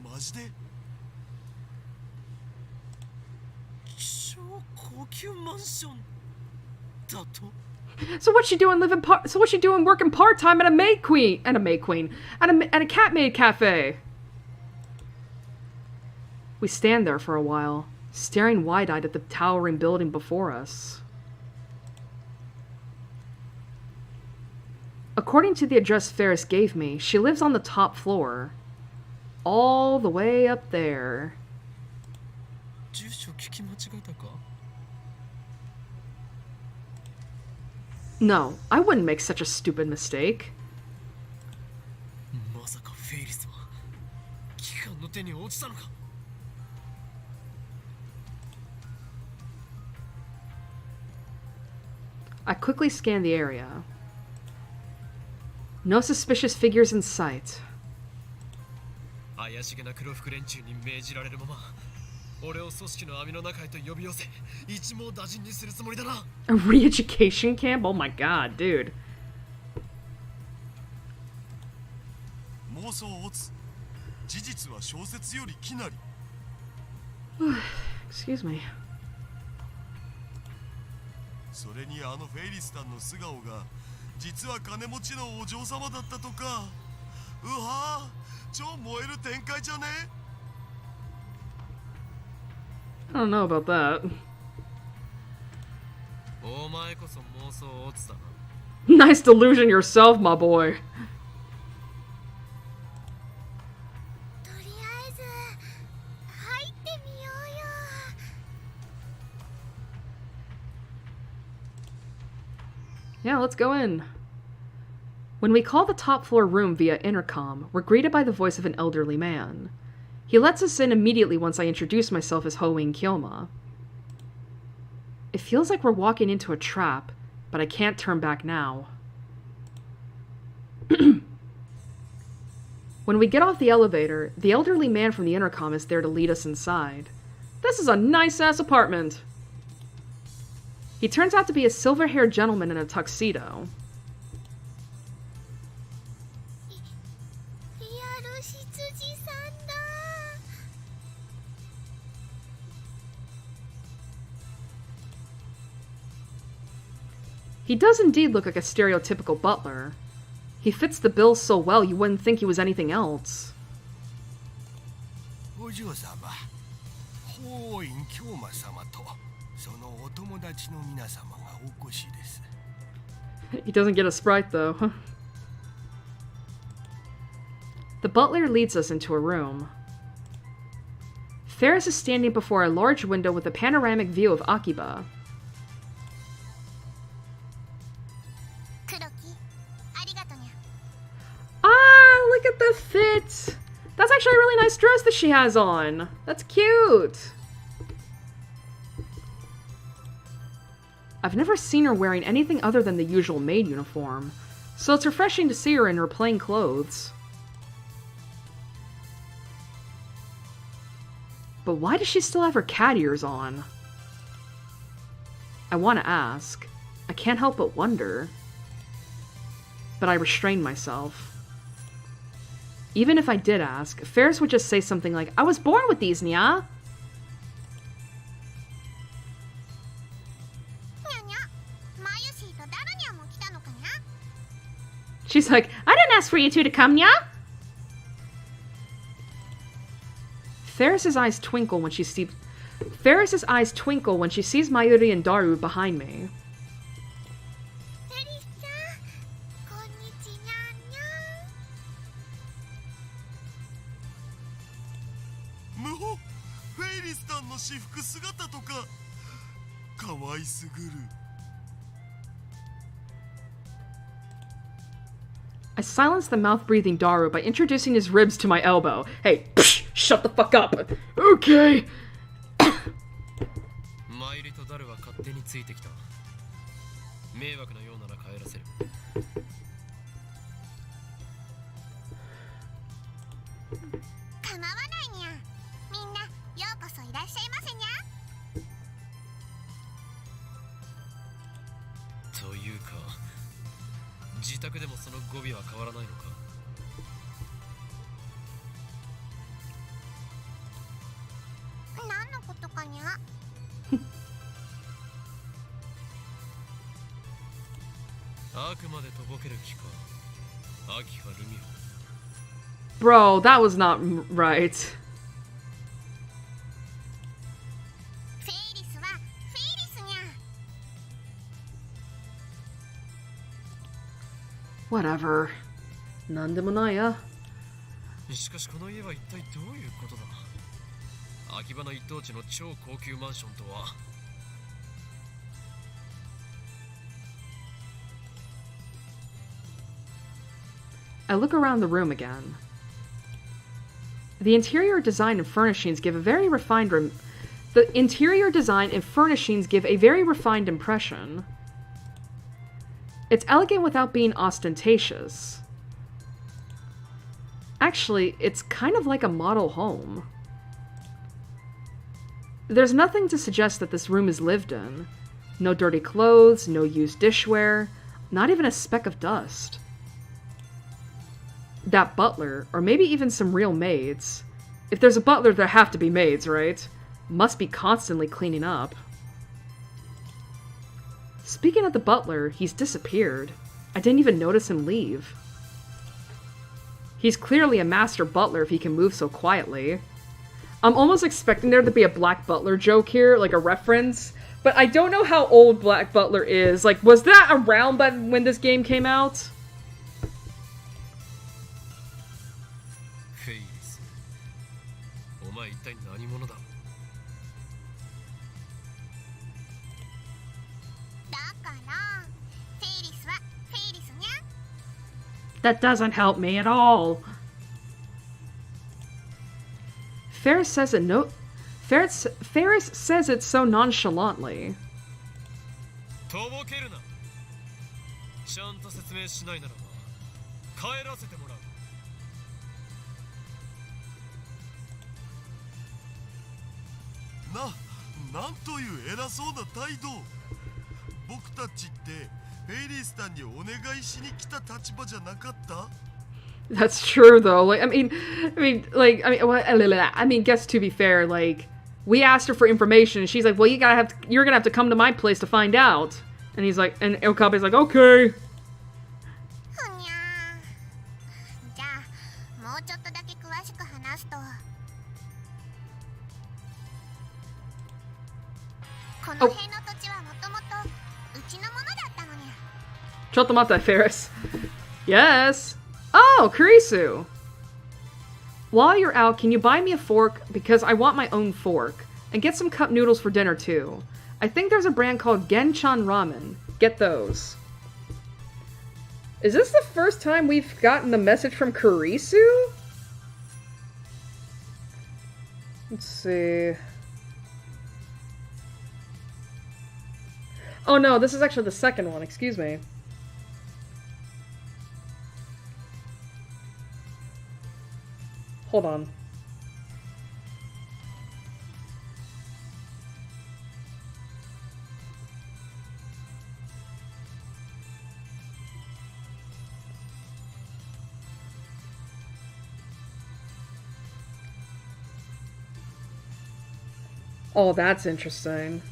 マジで？超高級マンションだと？ So what's she doing working part-time at a maid queen at a cat maid cafe? We stand there for a while, staring wide-eyed at the towering building before us. According to the address Ferris gave me, she lives on the top floor. All the way up there. 住所聞き間違えたか？ No, I wouldn't make such a stupid mistake. まさかフェイリスは機関の手に落ちたのか。 I quickly scanned the area. No suspicious figures in sight. 怪しげな黒服連中に命じられるまま俺を組織の網の中へと呼び寄せ一網打尽にするつもりだな。 A re-education camp? Oh my god, dude. 妄想をつ事実は小説よりきなり。 Excuse me. それにあのフェイリスタンの素顔が実は金持ちのお嬢様だったとか。うわぁ、超燃える展開じゃね。 I don't know about that. お前こそ妄想をつだな。 Nice delusion yourself, my boy. とりあえず入ってみようよ。 Yeah, let's go in. When we call the top floor room via intercom, we're greeted by the voice of an elderly man. He lets us in immediately once I introduce myself as Hoing Kyoma. It feels like we're walking into a trap, but I can't turn back now. When we get off the elevator, the elderly man from the intercom is there to lead us inside. This is a nice-ass apartment! He turns out to be a silver-haired gentleman in a tuxedo. リアル執事さんだ。 He does indeed look like a stereotypical butler. He fits the bill so well you wouldn't think he was anything else. お嬢様、法院京馬様とそのお友達の皆様がお越しです。 He doesn't get a sprite though. The butler leads us into a room. Ferris is standing before a large window with a panoramic view of Akiba. 黒木、ありがとにゃ。 Ah, look at the fit! That's actually a really nice dress that she has on. That's cute! I've never seen her wearing anything other than the usual maid uniform, so it's refreshing to see her in her plain clothes. But why does she still have her cat ears on? I want to ask. I can't help but wonder. But I restrain myself. Even if I did ask, Ferris would just say something like, I was born with these, nya. にゃにゃ、マユシーとダルニャも来たのかにゃ。 She's like, I didn't ask for you two to come, nya. Ferris's eyes twinkle when she sees Mayuri and Daru behind me. フェリスちゃん、こんにちにゃんにゃん。無法フェイリスタンの私服姿とか可愛すぐる。 I silence the mouth-breathing Daru by introducing his ribs to my elbow. Hey, psh, shut the fuck up. Okay. マイリとダルは勝手についてきた。迷惑なようなら帰らせる。構わないにゃ。みんなようこそいらっしゃいませにゃ。というか、自宅でもその語尾は変わらないのか。何のことかにゃ。あくまでとぼける気か。秋葉ルミオ。 Bro, that was not right. フェイリスはフェイリスにゃ。 Whatever. なんでもないや。しかしこの家は一体どういうことだ。秋葉の一等地の超高級マンションとは。I look around the room again. The interior design and furnishings give a very refined impression. It's elegant without being ostentatious. Actually, it's kind of like a model home. There's nothing to suggest that this room is lived in. No dirty clothes, no used dishware, not even a speck of dust. That butler, or maybe even some real maids. If there's a butler, there have to be maids, right? Must be constantly cleaning up. Speaking of the butler, he's disappeared. I didn't even notice him leave. He's clearly a master butler if he can move so quietly. I'm almost expecting there to be a Black Butler joke here, like a reference, but I don't know how old Black Butler is. Like, was that around when this game came out? フェイリス、お前一体何者だ？だからフェイリスはフェイリスにゃ。 That doesn't help me at all. Ferris says it so nonchalantly. とぼけるな。ちゃんと説明しないならば帰らせてもらう。なんという偉そうな態度。僕たちってフェイリスさんにお願いしに来た立場じゃなかった？ That's true though. Like, guess to be fair, like, we asked her for information and she's like, well, you're gonna have to come to my place to find out. And he's like, and Okabe's like, okay. ふにゃー。じゃあもうちょっとだけ詳しく話すと、この辺の土地はもともとうちのものだったのにゃ。 Chotomata, Ferris. Yes. Oh, Kurisu. While you're out, can you buy me a fork? Because I want my own fork. And get some cup noodles for dinner, too. I think there's a brand called Genchan Ramen. Get those. Is this the first time we've gotten the message from Kurisu? Let's see. Oh no, this is actually the second one, excuse me. Hold on. Oh, that's interesting.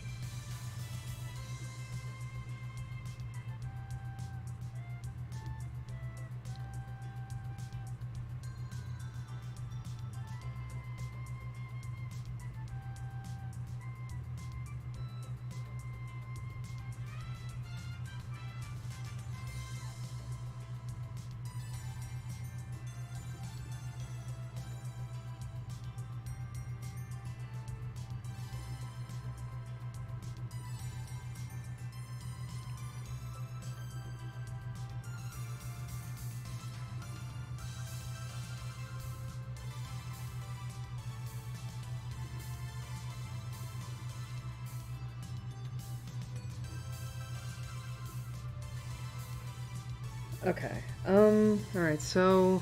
Okay. Alright, so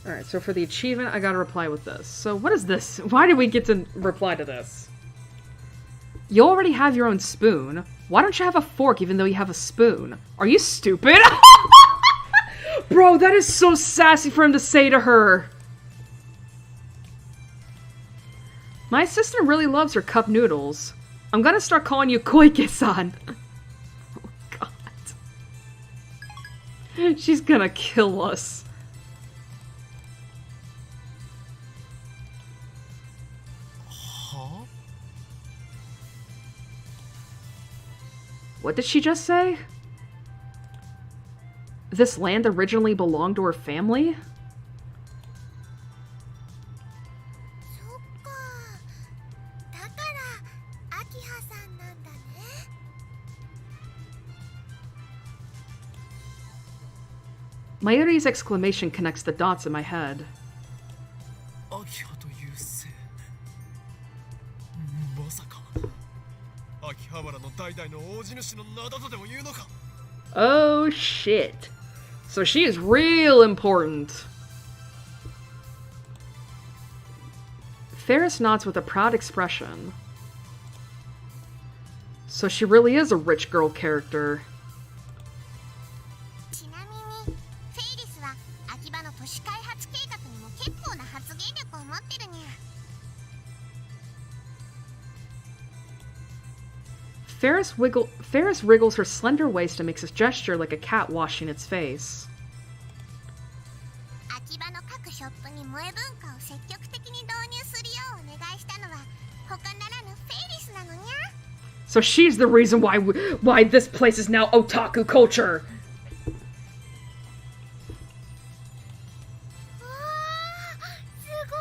for the achievement, I gotta reply with this. So what is this? Why did we get to reply to this? You already have your own spoon. Why don't you have a fork even though you have a spoon? Are you stupid? Bro, that is so sassy for him to say to her. My sister really loves her cup noodles. I'm gonna start calling you Koike-san. She's gonna kill us. Huh? What did she just say? This land originally belonged to her family? そっか。だからアキハさんなんだね。Mayuri's exclamation connects the dots in my head. 秋葉という姓まさか秋葉原の代々の大地主の名だとでも言うのか Oh shit. So she is real important. Ferris nods with a proud expression. So she really is a rich girl character. ちなみにフェイリスは秋葉の都市開発計画にも結構な発言力を持ってるにゃ。 Ferris wriggles her slender waist and makes a gesture like a cat washing its face. 秋葉の各ショップに萌え文化を積極的に導入するようお願いしたのは他ならぬフェイリスなのにゃ。 So she's the reason why this place is now otaku culture. わあ、すごい。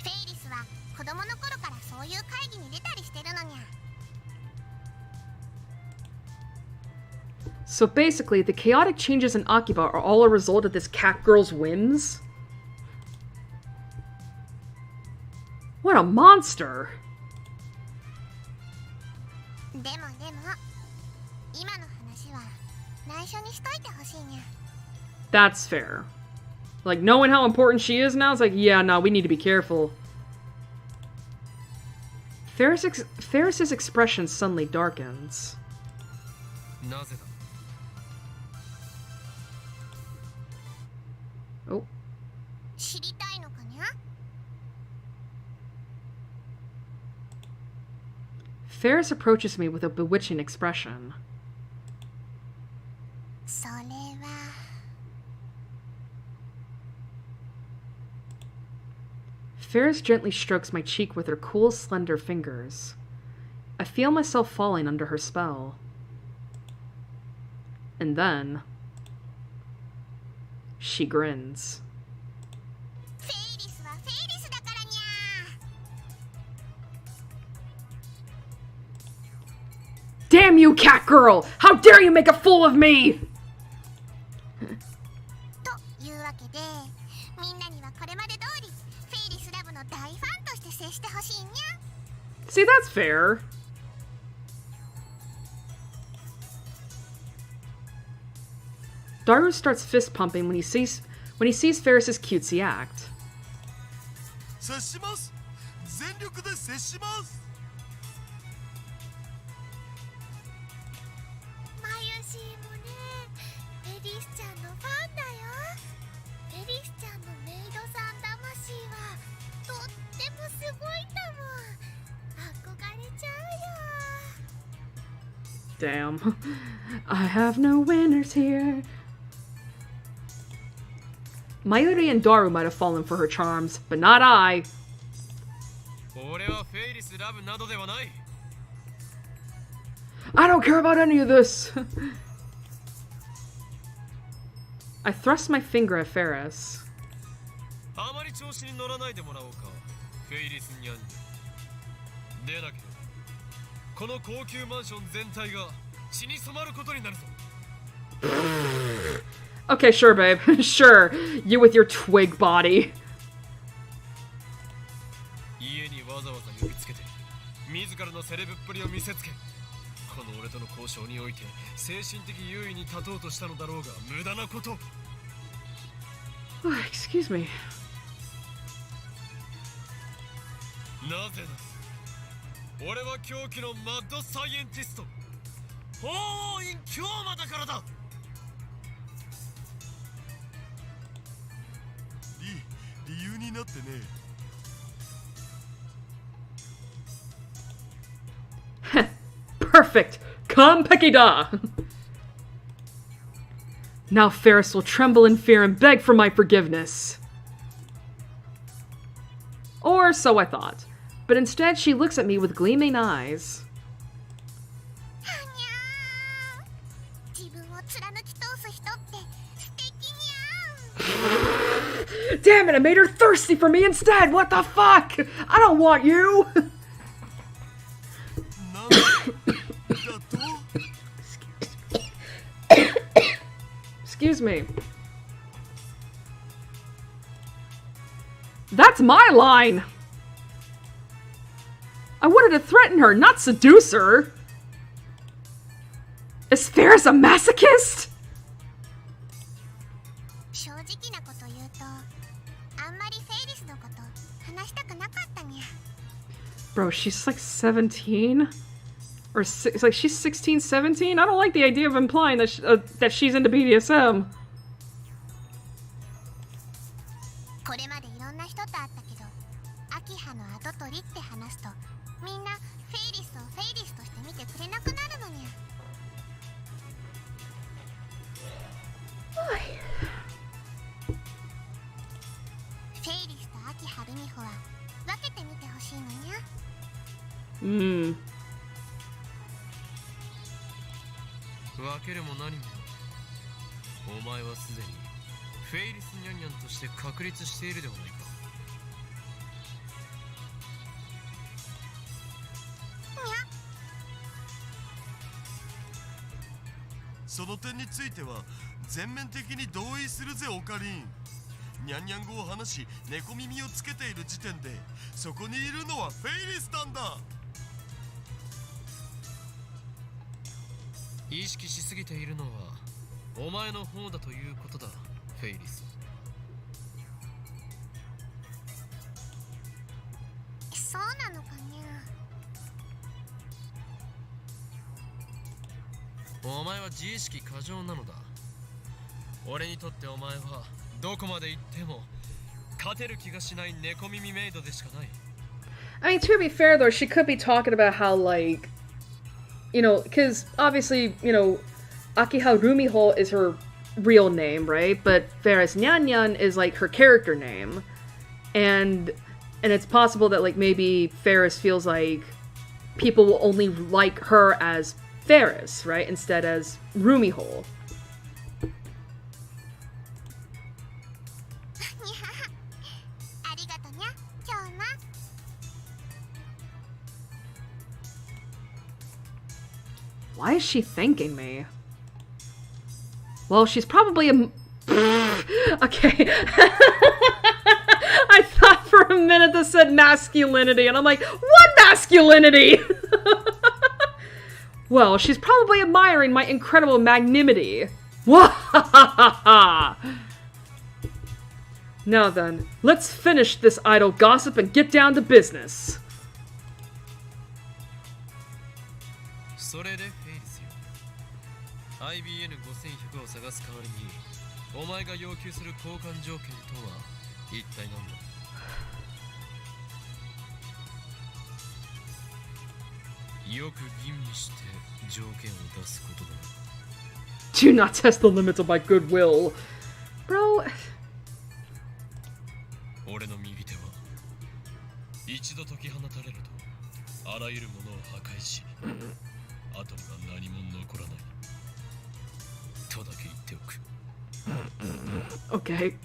フェイリスは子供の頃からそういう会議に出たりしてるのにゃ。 So basically, the chaotic changes in Akiba are all a result of this cat girl's whims? What a monster! でも今の話は内緒にしといてほしいにゃ。 That's fair. Like, knowing how important she is now, it's like, yeah, no, we need to be careful. Ferris's expression suddenly darkens. なぜだ Oh. 知りたいのかにゃ。 Ferris approaches me with a bewitching expression. それは Ferris gently strokes my cheek with her cool, slender fingers. I feel myself falling under her spell. And then... she grins. フェイリスはフェイリスだからにゃ。 Damn you, cat girl! How dare you make a fool of me! というわけでみんなにはこれまで通りフェイリスラブの大ファンとして接してほしいにゃ。 See, that's fair. Daru starts fist pumping when he sees Ferris's cutesy act. 接します。全力で接します。マユシーもねフェリスちゃんのファンだよ。フェリスちゃんのメイドさん魂はとってもすごいんだもん。憧れちゃうよ。 Damn. I have no winners here. Mayuri and Daru might have fallen for her charms, but not I. 俺はフェイリスラブなどではない I don't care about any of this. I thrust my finger at Ferris. あまり調子に乗らないでもらおうかフェイリスニャンでなければこの高級マンション全体が血に染まることになるぞ Okay, sure, babe. Sure. You with your twig body. 家にわざわざ呼びつけて自らのセレブっぷりを見せつけこの俺との交渉において精神的優位に立とうとしたのだろうが無駄なこと Excuse me. なぜだ俺は狂気のマッドサイエンティスト法王院京馬だからだ理由になってね Perfect. Kompeki-da. Now Ferris will tremble in fear and beg for my forgiveness. Or so I thought. But instead she looks at me with gleaming eyes. はにゃー自分を貫き通す人って素敵にゃー Damn it, I made her thirsty for me instead! What the fuck? I don't want you! なんだと Excuse me. That's my line! I wanted to threaten her, not seduce her! Is Ferris a masochist? 正直なこと言うと、あんまりフェイリスのこと話したくなかったにゃ。 Bro, she's like 17? Or it's like she's 16, 17? I don't like the idea of implying that, that she's into BDSM. これまでいろんな人と会ったけど、アキハの跡取りって話すと、みんなフェイリスをフェイリスとして見てくれなくなるのにゃ。フェイリスとアキハルミホは分けてみてほしいのにゃ。分けるも何も。お前はすでにフェイリスニャンニャンとして確立しているではないか。その点については全面的に同意するぜオカリン。ニャンニャン語を話し猫耳をつけている時点でそこにいるのはフェイリスなんだ。意識しすぎているのはお前の方だということだ、フェイリス。そうなのかにゃ。お前は自意識過剰なのだ。俺にとってお前はどこまで行っても勝てる気がしない猫耳メイドでしかない。I mean, to be fair though, she could be talking about how, like, you know, because obviously, you know, Akiha Rumiho is her real name, right? But Ferris Nyan Nyan is like her character name. And it's possible that, like, maybe Ferris feels like people will only like her as Ferris, right? Instead as Rumiho. Why is she thanking me? Well, she's probably a... Okay. I thought for a minute that said masculinity, and I'm like, what masculinity? Well, she's probably admiring my incredible magnanimity. Now then, let's finish this idle gossip and get down to business. それでフェイリスよ。IBN5100 を探す代わりにお前が要求する交換条件とは一体何だ。よく吟味して条件を出すことだ。Do not test the limits of my goodwill. Bro. 俺の右手は一度解き放たれるとあらゆるものを破壊し後には何も残らないとだけ言っておく。Okay.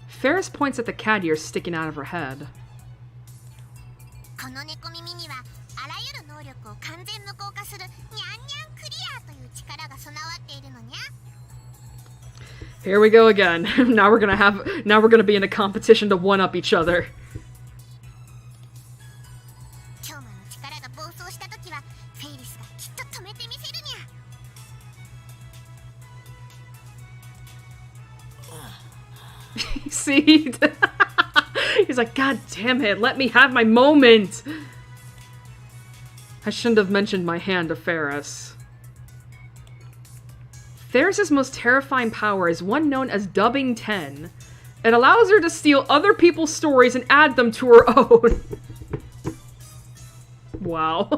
Ferris points at the cat ears sticking out of her head. この猫耳にはあらゆる能力を完全無効化するニャンニャンクリアという力が備わっているのにゃ。 Here we go again. Now we're gonna be in a competition to one up each other. 京馬の力が暴走したときはフェイリスがきっと止めてみせるにゃ。 See? He's like, God damn it, let me have my moment! I shouldn't have mentioned my hand to Ferris. Ferris's most terrifying power is one known as Dubbing 10. It allows her to steal other people's stories and add them to her own. Wow.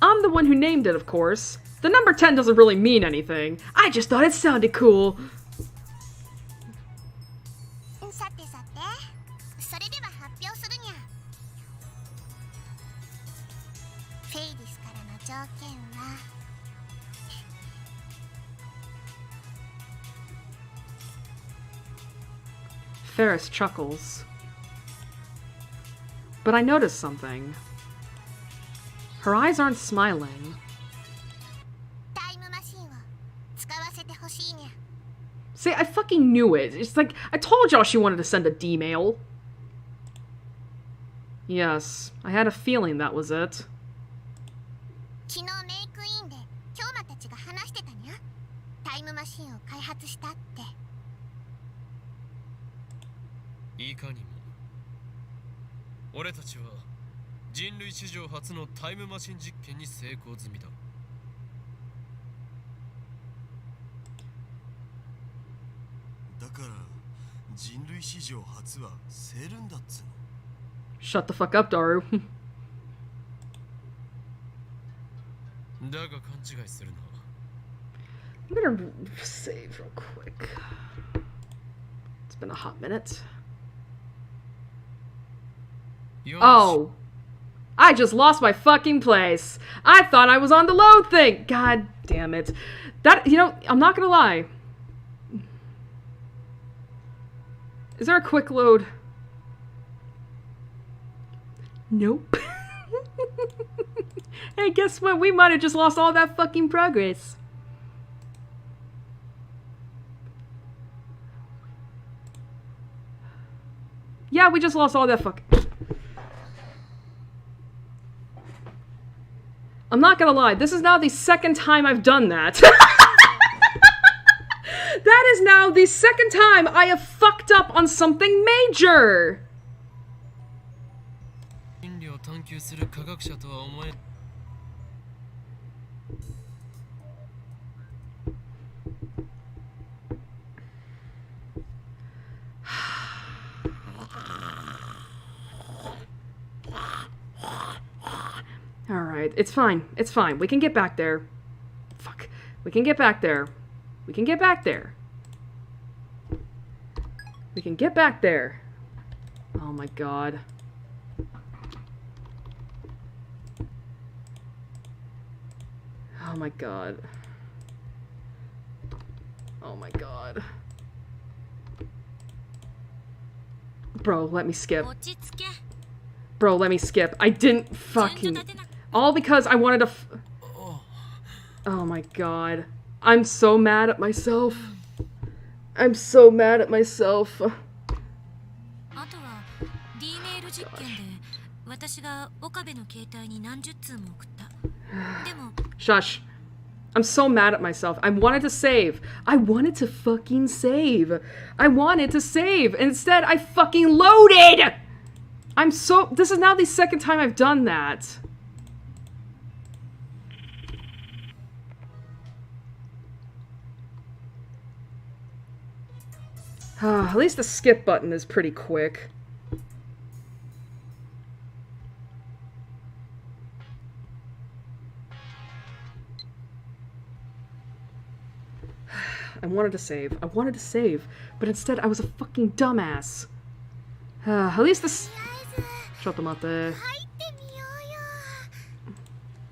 I'm the one who named it, of course. The number 10 doesn't really mean anything. I just thought it sounded cool. さてさて、それでは発表するにゃ。フェイリスからの条件は。 Ferris chuckles. but I noticed something. Her eyes aren't smiling. タイムマシンを使わせてほしいにゃ。 See, I fucking knew it. It's like, I told y'all she wanted to send a D-mail. Yes, I had a feeling that was it. 昨日メイクインで京馬たちが話してたにゃ。タイムマシンを開発したって。いかにも俺たちは人類史上初のタイムマシン実験に成功済みだ。だから人類史上初はセルンだっつうの。 Shut the fuck up, Daru. だが勘違いするな。I'm gonna save real quick. It's been a hot minute. Oh! I just lost my fucking place. I thought I was on the load thing. God damn it. That, you know, I'm not gonna lie. Is there a quick load? Nope. Hey, guess what? We might have just lost all that fucking progress. Yeah, we just lost all that fucking... I'm not gonna lie, this is now the second time I've done that. That is now the second time I have fucked up on something major. 真理を探求する科学者とは思え。Alright, it's fine. It's fine. We can get back there. Fuck. We can get back there. We can get back there. We can get back there. Oh my god. Oh my god. Oh my god. Bro, let me skip. 落ち着け。 Bro, let me skip. I didn't fucking... All because I wanted to... Oh my god. I'm so mad at myself. I'm so mad at myself. あとは D メール実験で私が岡部の携帯に何十通も送った。でも Shush. I'm so mad at myself. I wanted to save. I wanted to fucking save. I wanted to save. Instead, I fucking loaded! I'm so... This is now the second time I've done that. At least the skip button is pretty quick. I wanted to save. I wanted to save. But instead, I was a fucking dumbass. At least this... ちょっと待って。入ってみよう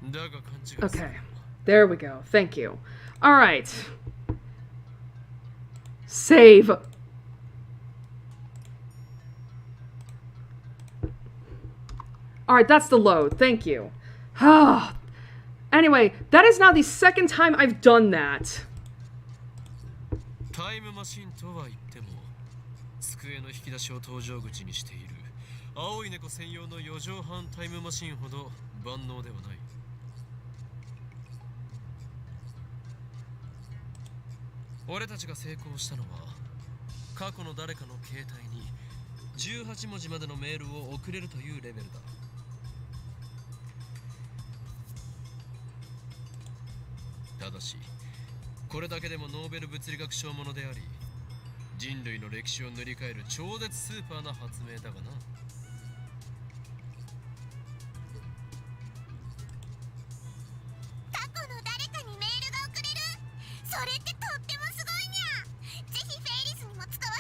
よ。 だが勘違いする。 Okay. There we go. Thank you. Alright. Save! Alright, that's the load. Thank you. Anyway, that is now the second time I've done that. タイムマシンとは言っても机の引き出しを搭乗口にしている青い猫専用の4畳半タイムマシンほど万能ではない。俺たちが成功したのは過去の誰かの携帯に18文字までのメールを送れるというレベルだ。ただしこれだけでもノーベル物理学賞ものであり人類の歴史を塗り替える超絶スーパーな発明だがな。過去の誰かにメールが送れる。それってとってもすごいにゃ。ぜひフェイリスにも使わ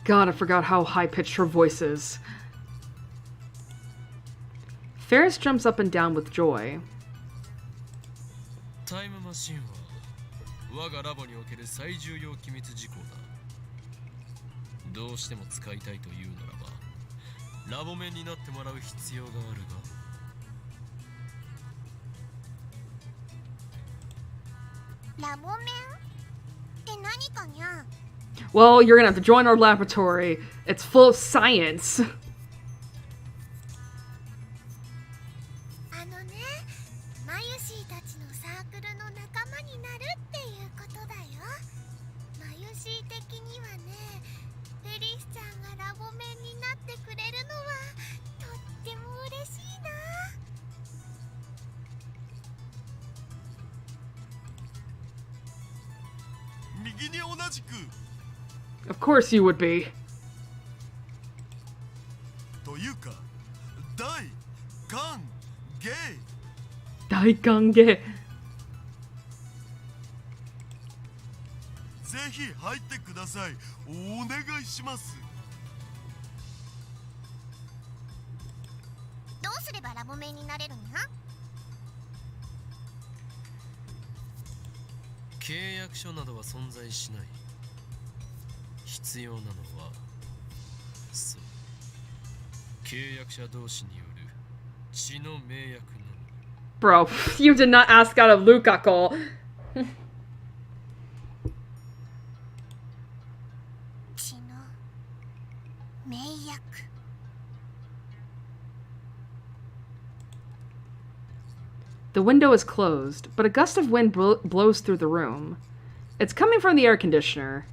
God, I forgot how high-pitched her voice is. Ferris jumps up and down with joy. タイムマシンは我がラボにおける最重要機密事項だ。どうしても使いたいというならばラボ面になってもらう必要があるラボ面って何かにゃ？ Well, you're gonna have to join our laboratory. It's full of science. あのね、マユシーたちのサークルの仲間になるっていうことだよ。マユシー的にはね、フェリスちゃんがラボ面になってくれるのはとっても嬉しいな。右に同じく。 Of course you would be. というか、大歓迎。大歓迎。ぜひ入ってください。お願いします。どうすればラボ面になれるんや？契約書などは存在しない。必要なのはそう契約者同士による血の盟約のみ。 Bro, you did not ask out of Lukaku. 血の盟約。The window is closed, but a gust of wind blows through the room. It's coming from the air conditioner.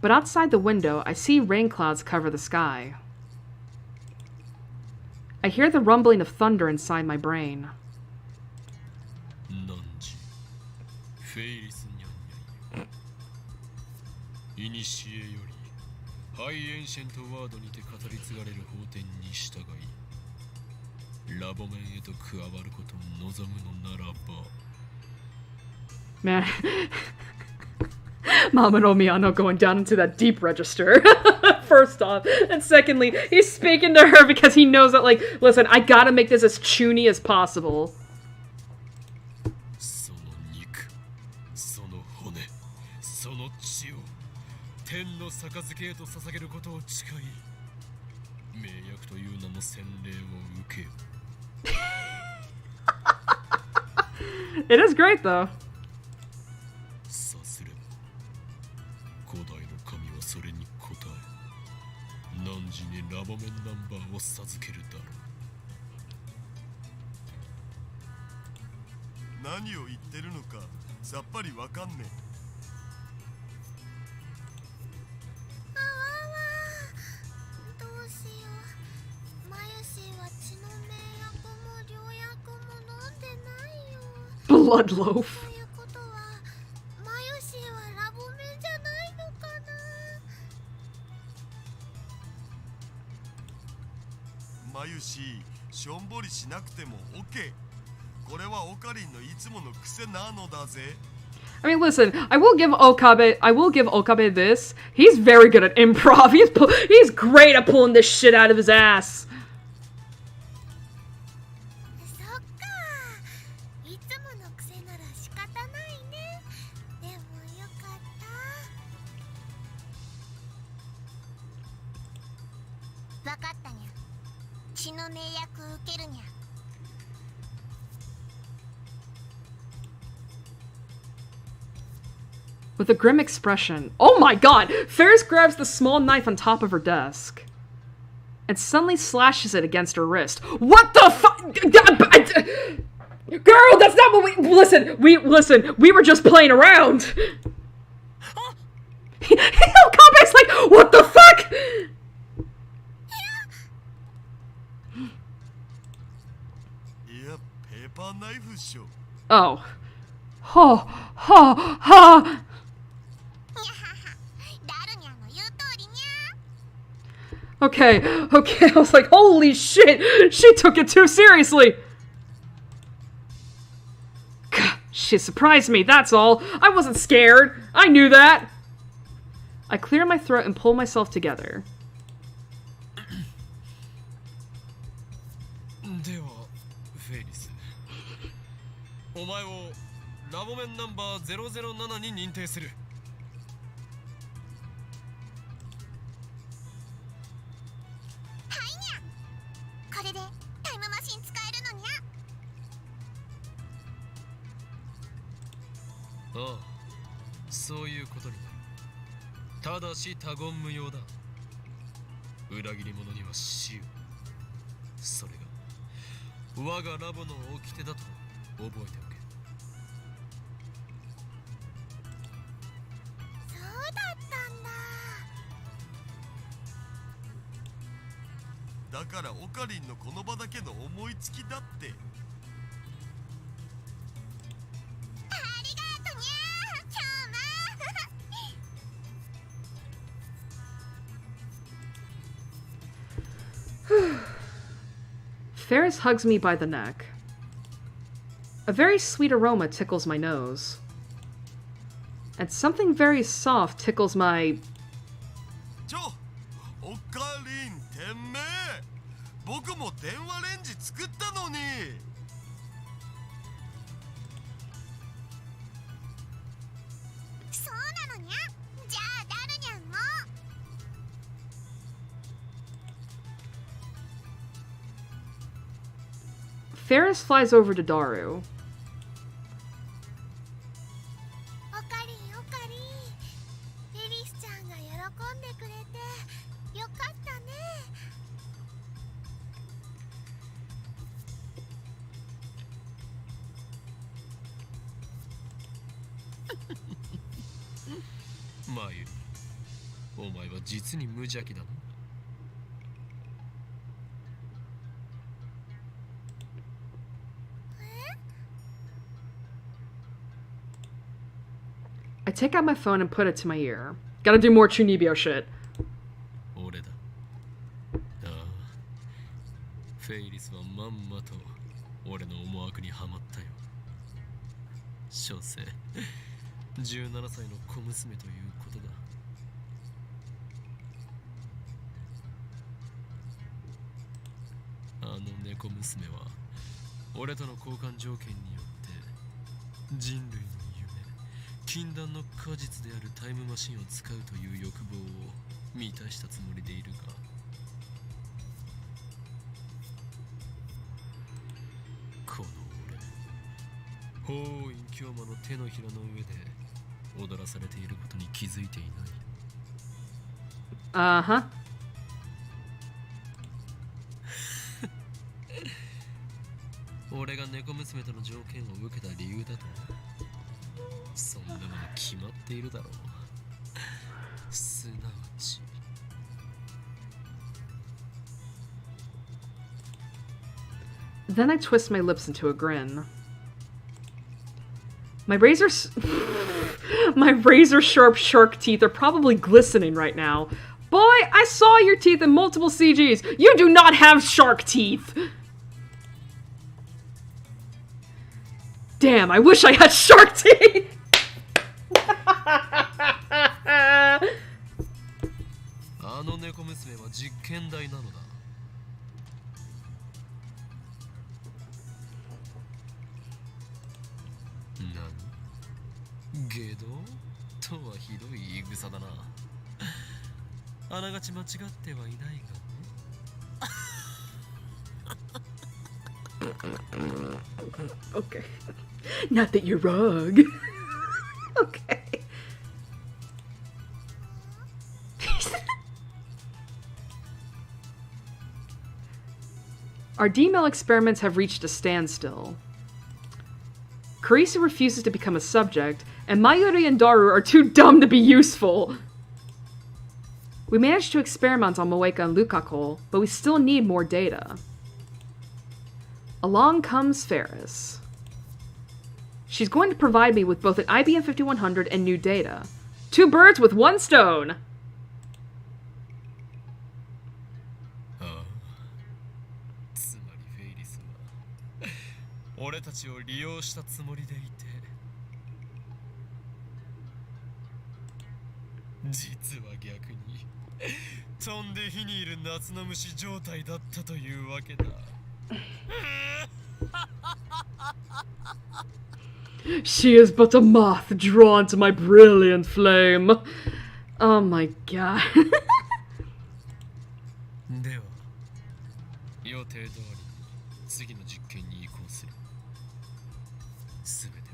But outside the window, I see rain clouds cover the sky. I hear the rumbling of thunder inside my brain. 何時フェイリスニャンニャンよ。いにしえよりハイエンシェントワードにて語り継がれる法典に従いラボ面へと加わることを望むのならば。 Man. Mama no Miyano going down into that deep register. First off. And secondly, he's speaking to her because he knows that, like, listen, I gotta make this as chuny as possible. その肉、その骨、その血を天の杯へと捧げることを誓い、盟約という名の洗礼を受けよ。It is great, though. さすれば古代の神はそれに応え汝にラボメンナンバーを授けるだろ何を言ってるのかさっぱりわかんねえ。あわわ、どうしよう。マユシーは血の盟約も良薬も飲んでないよ。 Blood loaf. ということはマユシーはラボ面じゃないのかな。マユシー、しょんぼりしなくても OK。これはオカリンのいつもの癖なのだぜ。I mean, listen, I will give Okabe this. He's very good at improv. He's great at pulling this shit out of his ass. そっか、いつもの癖なら仕方ないね。でもよかった。わかったにゃ。血の盟約受けるにゃ。With a grim expression. Oh my god! Ferris grabs the small knife on top of her desk and suddenly slashes it against her wrist. What the fuck? Girl, that's not what we- Listen, we were just playing around. Okabe's like, what the fuck? いや、ペーパーナイフっしょ。 Oh. Ha, ha, ha. ダルニャの言う通りにゃ。 Okay, I was like, holy shit, she took it too seriously. She surprised me, that's all. I wasn't scared. I knew that. I clear my throat and pull myself together. ではフェイリス、お前をラボメンナンバー007に認定する。はいにゃ、これでタイムマシン使えるのにゃ。ああ、そういうことになる。ただし他言無用だ。裏切り者には死を。それが我がラボの掟だと覚えておけ。そうだったんだ。だからオカリンのこの場だけの思いつきだって。ありがとにゃ、ちゃま。Ferris hugs me by the neck. A very sweet aroma tickles my nose. And something very soft tickles my... オカリン、てめえ、僕も電話レンジ作ったのに。そうなのにゃ。じゃあダルニャンも。Ferris flies over to Daru. オカリン、オカリン、エリスちゃんが喜んでくれてよかったね。マユリ、お前は実に無邪気だな。I take out my phone and put it to my ear. Gotta do more Chunibyo shit. 俺だ。ああ、フェイリスはまんまと俺の思惑にはまったよ。所詮17歳の小娘ということだ。あの猫娘は俺との交換条件によって人類の禁断の果実であるタイムマシンを使うという欲望を満たしたつもりでいるが、この俺、法院京馬の手のひらの上で踊らされていることに気づいていない。Uh-huh. 俺が猫娘との条件を受けた理由だと。そんなもの決まっているだろう。すなわち。Then I twist my lips into a grin. My razor sharp shark teeth are probably glistening right now. Boy, I saw your teeth in multiple CGs. You do not have shark teeth. Damn, I wish I had shark teeth. あの猫娘は実験台なのだ。何？ゲドとはひどい言い草だな。あながち間違ってはいないが。Okay. Not that you're wrong. Okay. Our DML experiments have reached a standstill. Carissa refuses to become a subject, and Mayuri and Daru are too dumb to be useful. We managed to experiment on Moeka and Lukakol, but we still need more data. Along comes Ferris. She's going to provide me with both an IBM 5100 and new data. 2 birds with 1 stone! つまりフェイリスは俺たちを利用したつもりでいて実は逆に飛んで火にいる夏の虫状態だったというわけだ。She is but a moth drawn to my brilliant flame. Oh my god. では予定通り次の実験に移行する。すべては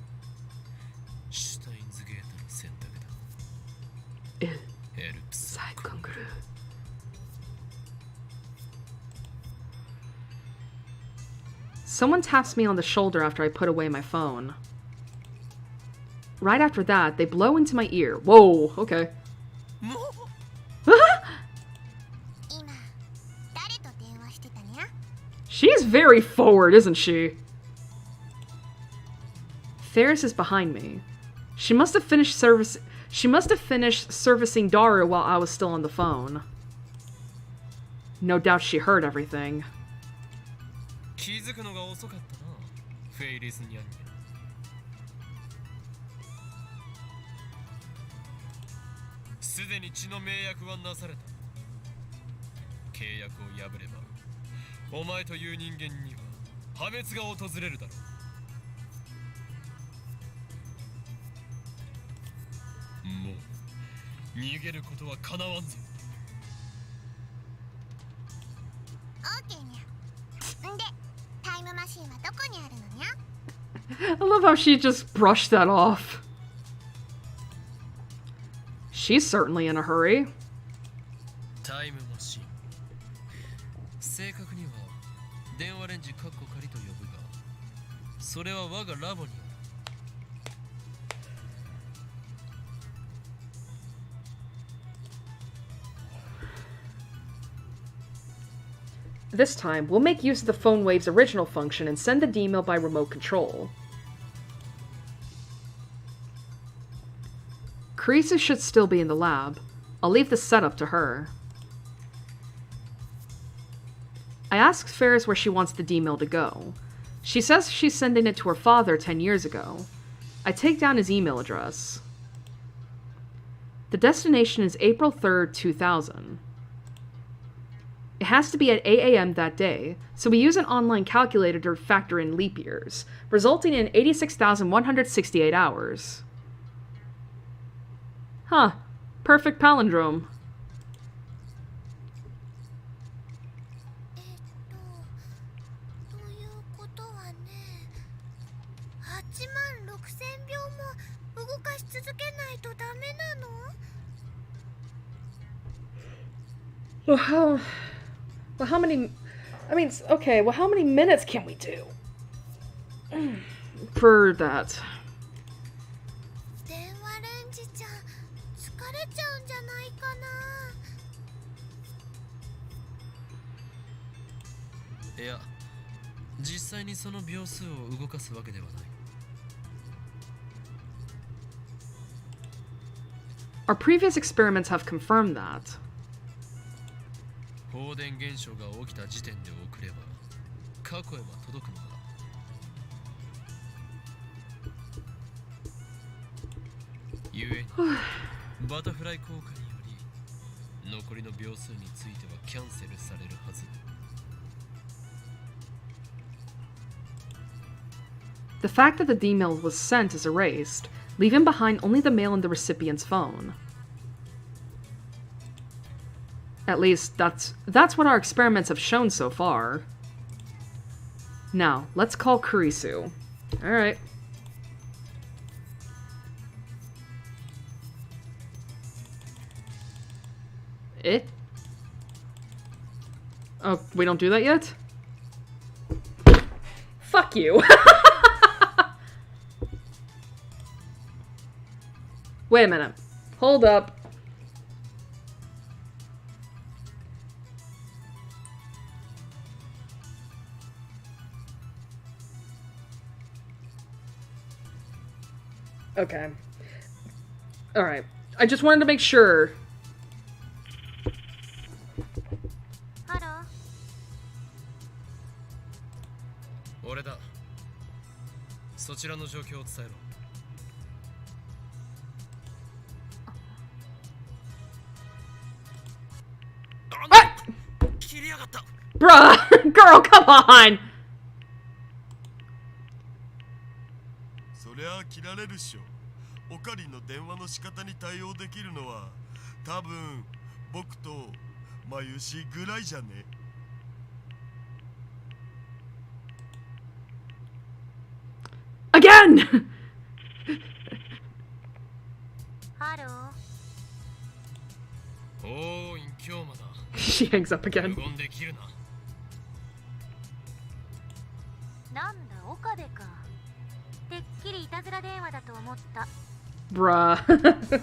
シュタインズゲートの選択だ。エルプスサイコングルー。Someone taps me on the shoulder after I put away my phone. Right after that, they blow into my ear. Whoa, okay. 今誰と電話してたにゃ？ She's very forward, isn't she? Ferris is behind me. She must have finished servicing Daru while I was still on the phone. No doubt she heard everything. 気づくのが遅かったな、フェイリスニャンニャン。すでに血の盟約はなされた。契約を破れば、お前という人間には破滅が訪れるだろう。もう逃げることはかなわんぞ。オーケーにゃ。んで、タイムマシンはどこにあるのにゃ？ I love how she just brushed that off. She's certainly in a hurry. タイムマシン。正確には電話レンジカッコ仮と呼ぶが、それは我がラボにある。This time, we'll make use of the phone wave's original function and send the D-mail by remote control. Carissa should still be in the lab. I'll leave the setup to her. I asked Ferris where she wants the D-mail to go. She says she's sending it to her father 10 years ago. I take down his email address. The destination is April 3rd, 2000. It has to be at 8 a.m. that day, so we use an online calculator to factor in leap years, resulting in 86,168 hours. Huh. Perfect palindrome. ということはね、8万6000秒も動かし続けないとダメなの？ Well, how many... I mean, okay, well, how many minutes can we do? For that. 電話レンジちゃん、疲れちゃうんじゃないかな？いや、実際にその秒数を動かすわけではない。Our previous experiments have confirmed that. 放電現象が起きた時点で送れば過去へは届くのだ。ゆえにバタフライ効果により残りの秒数についてはキャンセルされるはず。The fact that the D-mail was sent is erased, leaving behind only the mail in the recipient's phone. At least, that's what our experiments have shown so far. Now, let's call Kurisu. Alright. Oh, we don't do that yet? Fuck you! Wait a minute. Hold up. Okay. Alright. I just wanted to make sure. ハロー。俺だ。そちらの状況を伝えろ。った。 Bruh, girl, come on. そりゃ切られるっしょ。オカリンの電話の仕方に対応できるのは多分僕とマユシぐらいじゃね。Again. ハロー。おーい、今日まだ。 She hangs up 無 again. 言できるな。なんだ岡部か。てっきりいたずら電話だと思った。 Bruh.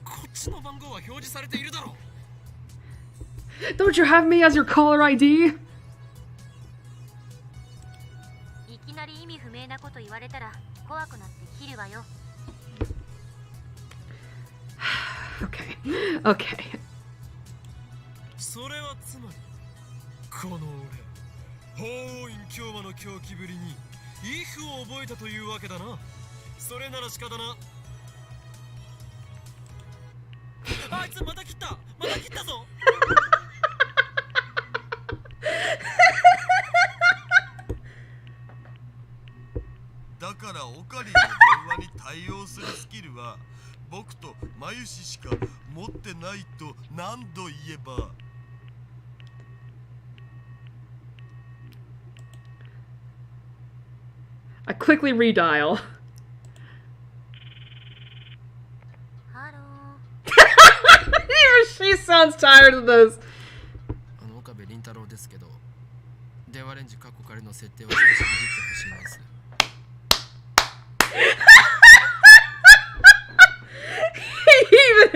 こっちの番号は表示されているだろう。 Don't you have me as your caller ID? いきなり意味不明なこと言われたら怖くなって切るわよ。Okay. Okay. それはつまりこの俺法院京馬の狂気ぶりにイフを覚えたというわけだな。それなら仕方な。あいつまた切った、また切ったぞ。だからオカリンの電話に対応するスキルは僕とマユシしか持ってないと何度言えば。I quickly redial. ハロ Even she sounds tired of this. 岡部倫太郎ですけど、電話レンジカッコ仮の設定を少しいじってほしいんです。Even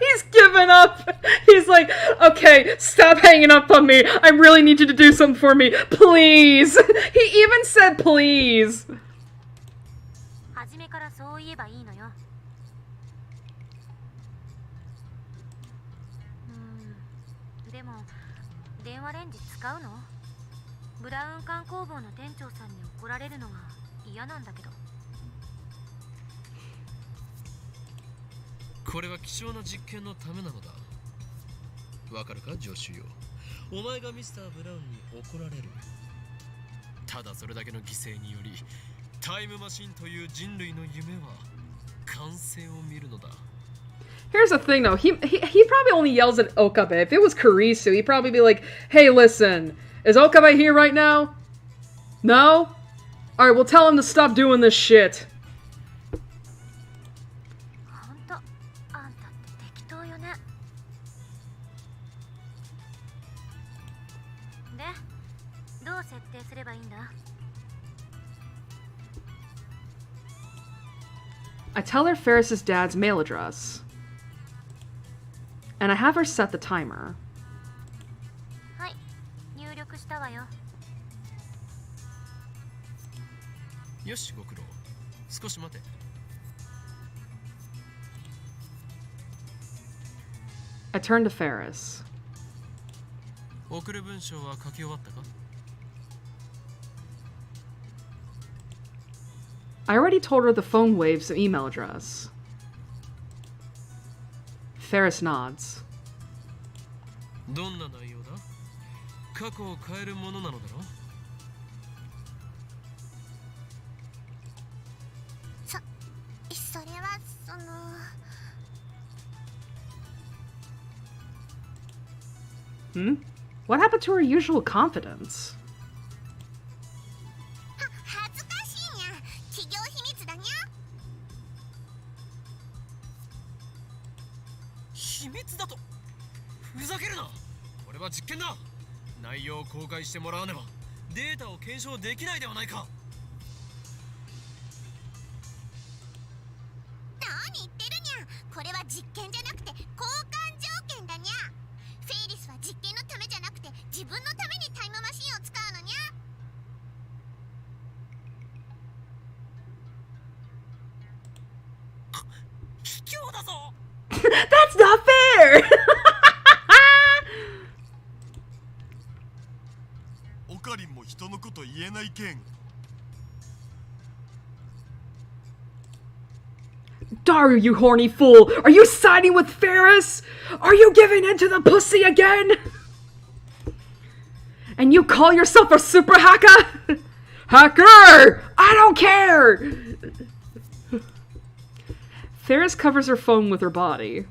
he's given up. He's like, okay, stop hanging up on me. I really need you to do something for me, please. He even said please. ー。初めからそう言えばいいのよ。でも電話レンジ使うの？ブラウン管工房の店長さんに怒られるのが嫌なんだけど。これは貴重な実験のためなのだ。わかるか、助手よ。お前がミスター・ブラウンに怒られる。ただそれだけの犠牲により、タイムマシンという人類の夢は完成を見るのだ。 Here's the thing, though. He probably only yells at Okabe. If it was Kurisu, he'd probably be like, hey, listen, is Okabe here right now? No? Alright, we'll tell him to stop doing this shit. ほんと、あんたって適当よね。で、どう設定すればいいんだ？ I tell her Ferris's dad's mail address. And I have her set the timer. はい、入力したわよ。よし、ご苦労。少し待て。I turn to Ferris. 送る文章は書き終わったか？ I already told her the phone wave's email address. Ferris nods. どんな内容だ？過去を変えるものなのだろう？それはそのHmm? What happened to her usual confidence? 恥ずかしいにゃ。企業秘密だにゃ。秘密だと？ふざけるな！これは実験だ！内容を公開してもらわねばデータを検証できないではないか。何言ってるにゃ。これは実験じゃなくて交換条件だにゃ。フェイリスは実験のためじゃなくて自分のためにタイムマシンを使うのにゃ。卑怯だぞ！ That's not fair! オカリンも人のこと言えないけん。Daru, you horny fool! Are you siding with Ferris? Are you giving in to the pussy again? And you call yourself a super hacker? Hacker! I don't care! Ferris covers her phone with her body.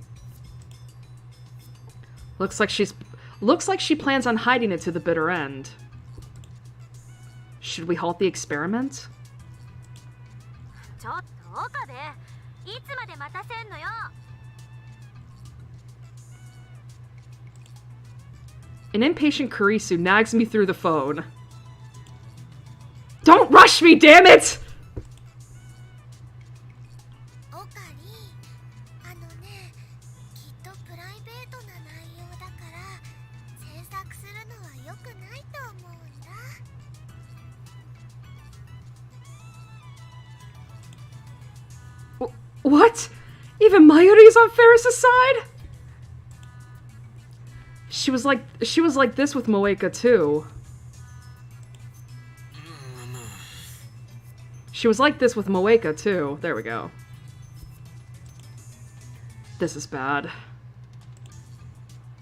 Looks like she plans on hiding it to the bitter end. Should we halt the experiment? An impatient Kurisu nags me through the phone. Don't rush me, damn it! What? Even Mayuri's on Ferris' side? She was like this with Moeka too. She was like this with Moeka too. There we go. This is bad.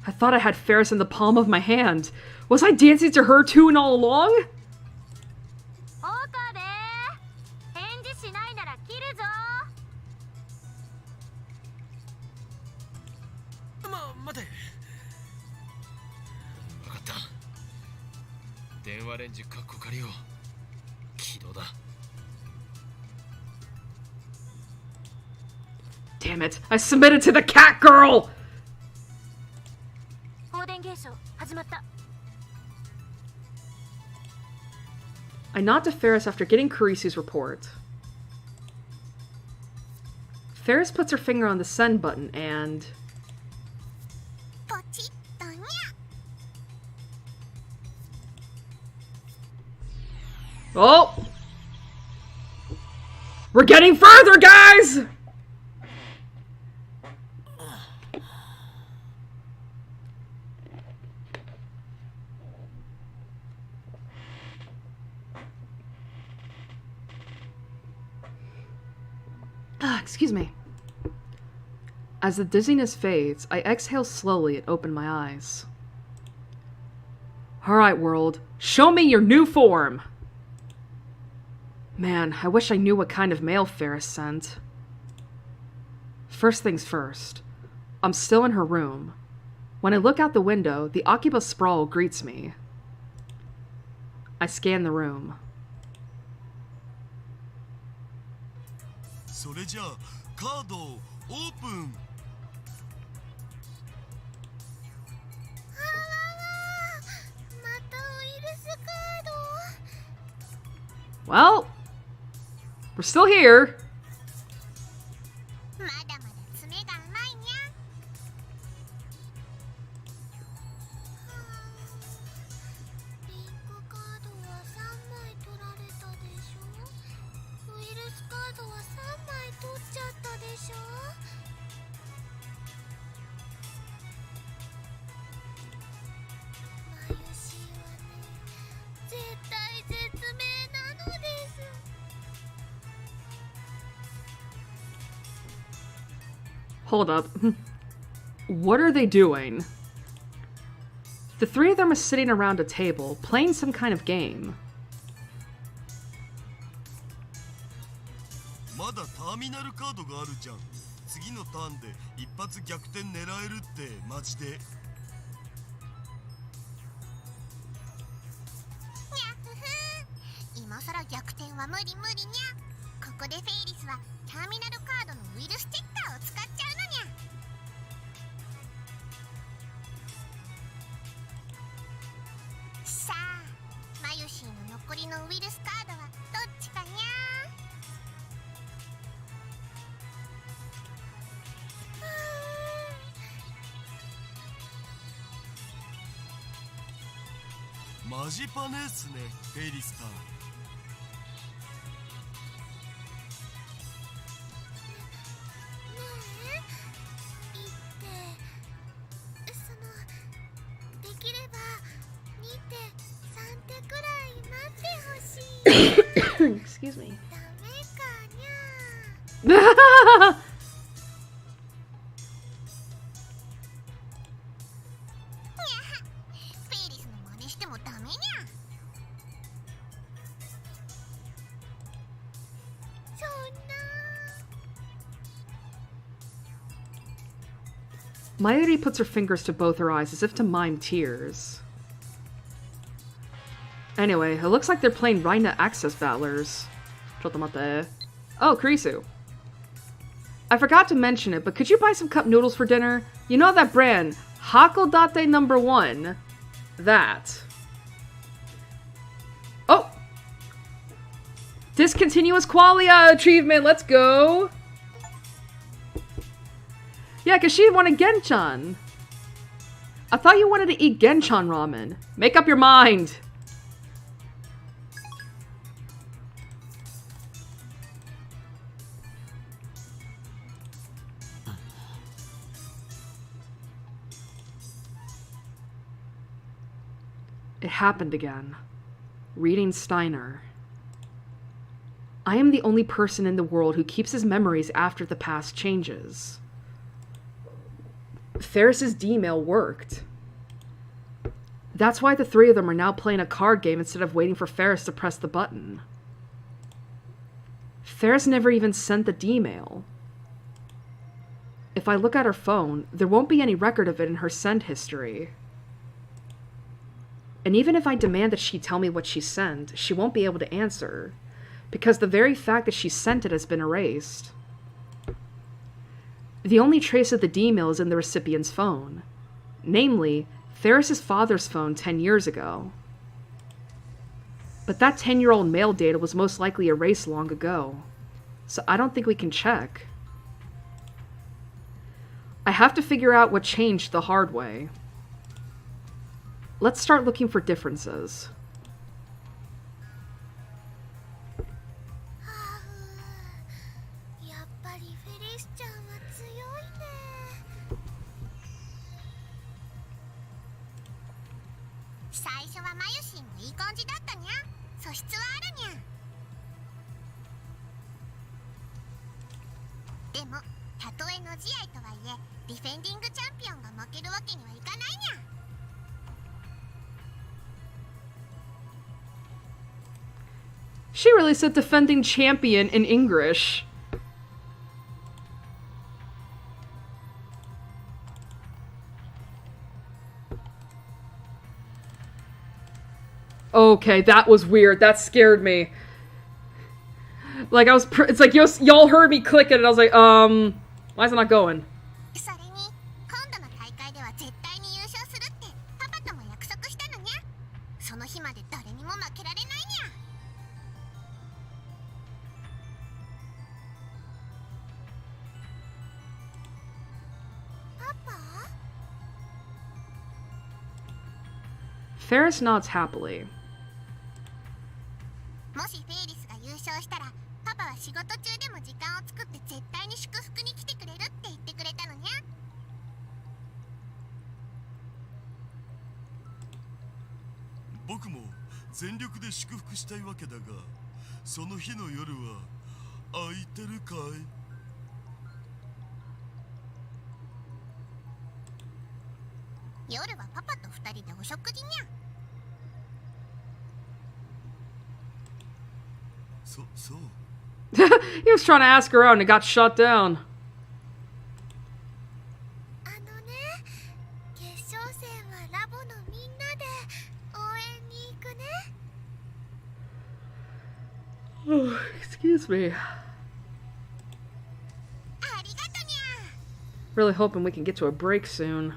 I thought I had Ferris in the palm of my hand. Was I dancing to her too and all along? Damn it, I submitted to the cat girl! I nod to Ferris after getting Kurisu's report. Ferris puts her finger on the send button and... Oh! We're getting further, guys! Excuse me. As the dizziness fades, I exhale slowly and open my eyes. Alright, world. Show me your new form! Man, I wish I knew what kind of mail Ferris sent. First things first. I'm still in her room. When I look out the window, the occupus sprawl greets me. I scan the room. それじゃあカードをオープン。またウイルスカード。 Well, we're still here. まだまだ爪が甘いにゃ。リンクカードは3枚取られたでしょ。ウイルスカードは3枚取っちゃったでしょ。マユシーはね、絶体絶命なのです。 Hold up. What are they doing? The three of them are sitting around a table, playing some kind of game. まだターミナルカードがあるじゃん。次のターンで一発逆転狙えるってマジで。にゃふふん。今さら逆転は無理無理にゃ。ここでフェイリスはターミナルカードのウイルスチェッカーを使っちゃうのにゃ。さあ、マユシーの残りのウイルスカードはどっちかにゃ。マジパネースね、フェイリスさん。 Excuse me. ダメかにゃ。Airi puts her fingers to both her eyes as if to mime tears. Anyway, it looks like they're playing Rhina Access Battlers. Oh, Kurisu. I forgot to mention it, but could you buy some cup noodles for dinner? You know that brand, Hakodate number 1? That. Oh! Discontinuous qualia achievement, let's go! Yeah, because she wanted Genchan. I thought you wanted to eat Genchan ramen. Make up your mind. It happened again. Reading Steiner. I am the only person in the world who keeps his memories after the past changes. Ferris's D-mail worked. That's why the three of them are now playing a card game instead of waiting for Ferris to press the button. Ferris never even sent the D-mail. If I look at her phone, there won't be any record of it in her send history. And even if I demand that she tell me what she sent, she won't be able to answer, because the very fact that she sent it has been erased. The only trace of the D-mail is in the recipient's phone. Namely, Ferris's father's phone 10 years ago. But that 10-year-old mail data was most likely erased long ago, so I don't think we can check. I have to figure out what changed the hard way. Let's start looking for differences. She really said defending champion in English. Okay, that was weird. That scared me. Like, it's like, y'all heard me click it, and I was like, why is it not going? Ferris nods happily. He was trying to ask her out and it got shut down. Oh, excuse me. Really hoping we can get to a break soon.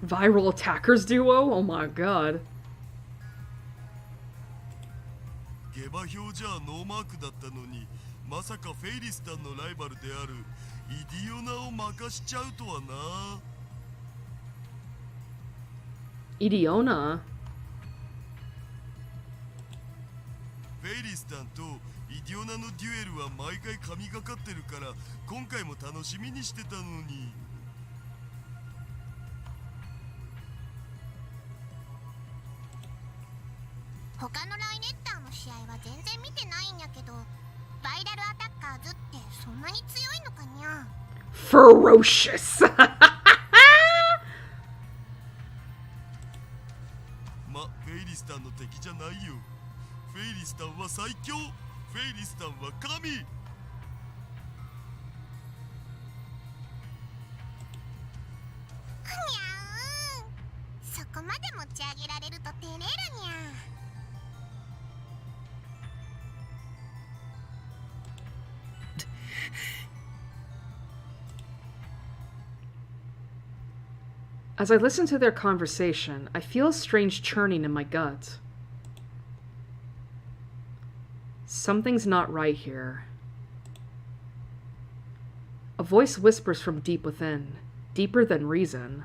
Viral attackers duo? Oh my god. Idiona? フェイリスタンとイディオナのデュエルは毎回神がかってるから今回も楽しみにしてたのに。他のライネッターの試合は全然見てないんやけど、バイラルアタッカーズってそんなに強いのかにゃ。 Ferocious. ま、フェイリスタンの敵じゃないよ。フェイリスタンは最強。フェイリスタンは神。にゃーん、そこまで持ち上げられると照れるにゃ。As I listen to their conversation, I feel a strange churning in my gut. Something's not right here. A voice whispers from deep within, deeper than reason.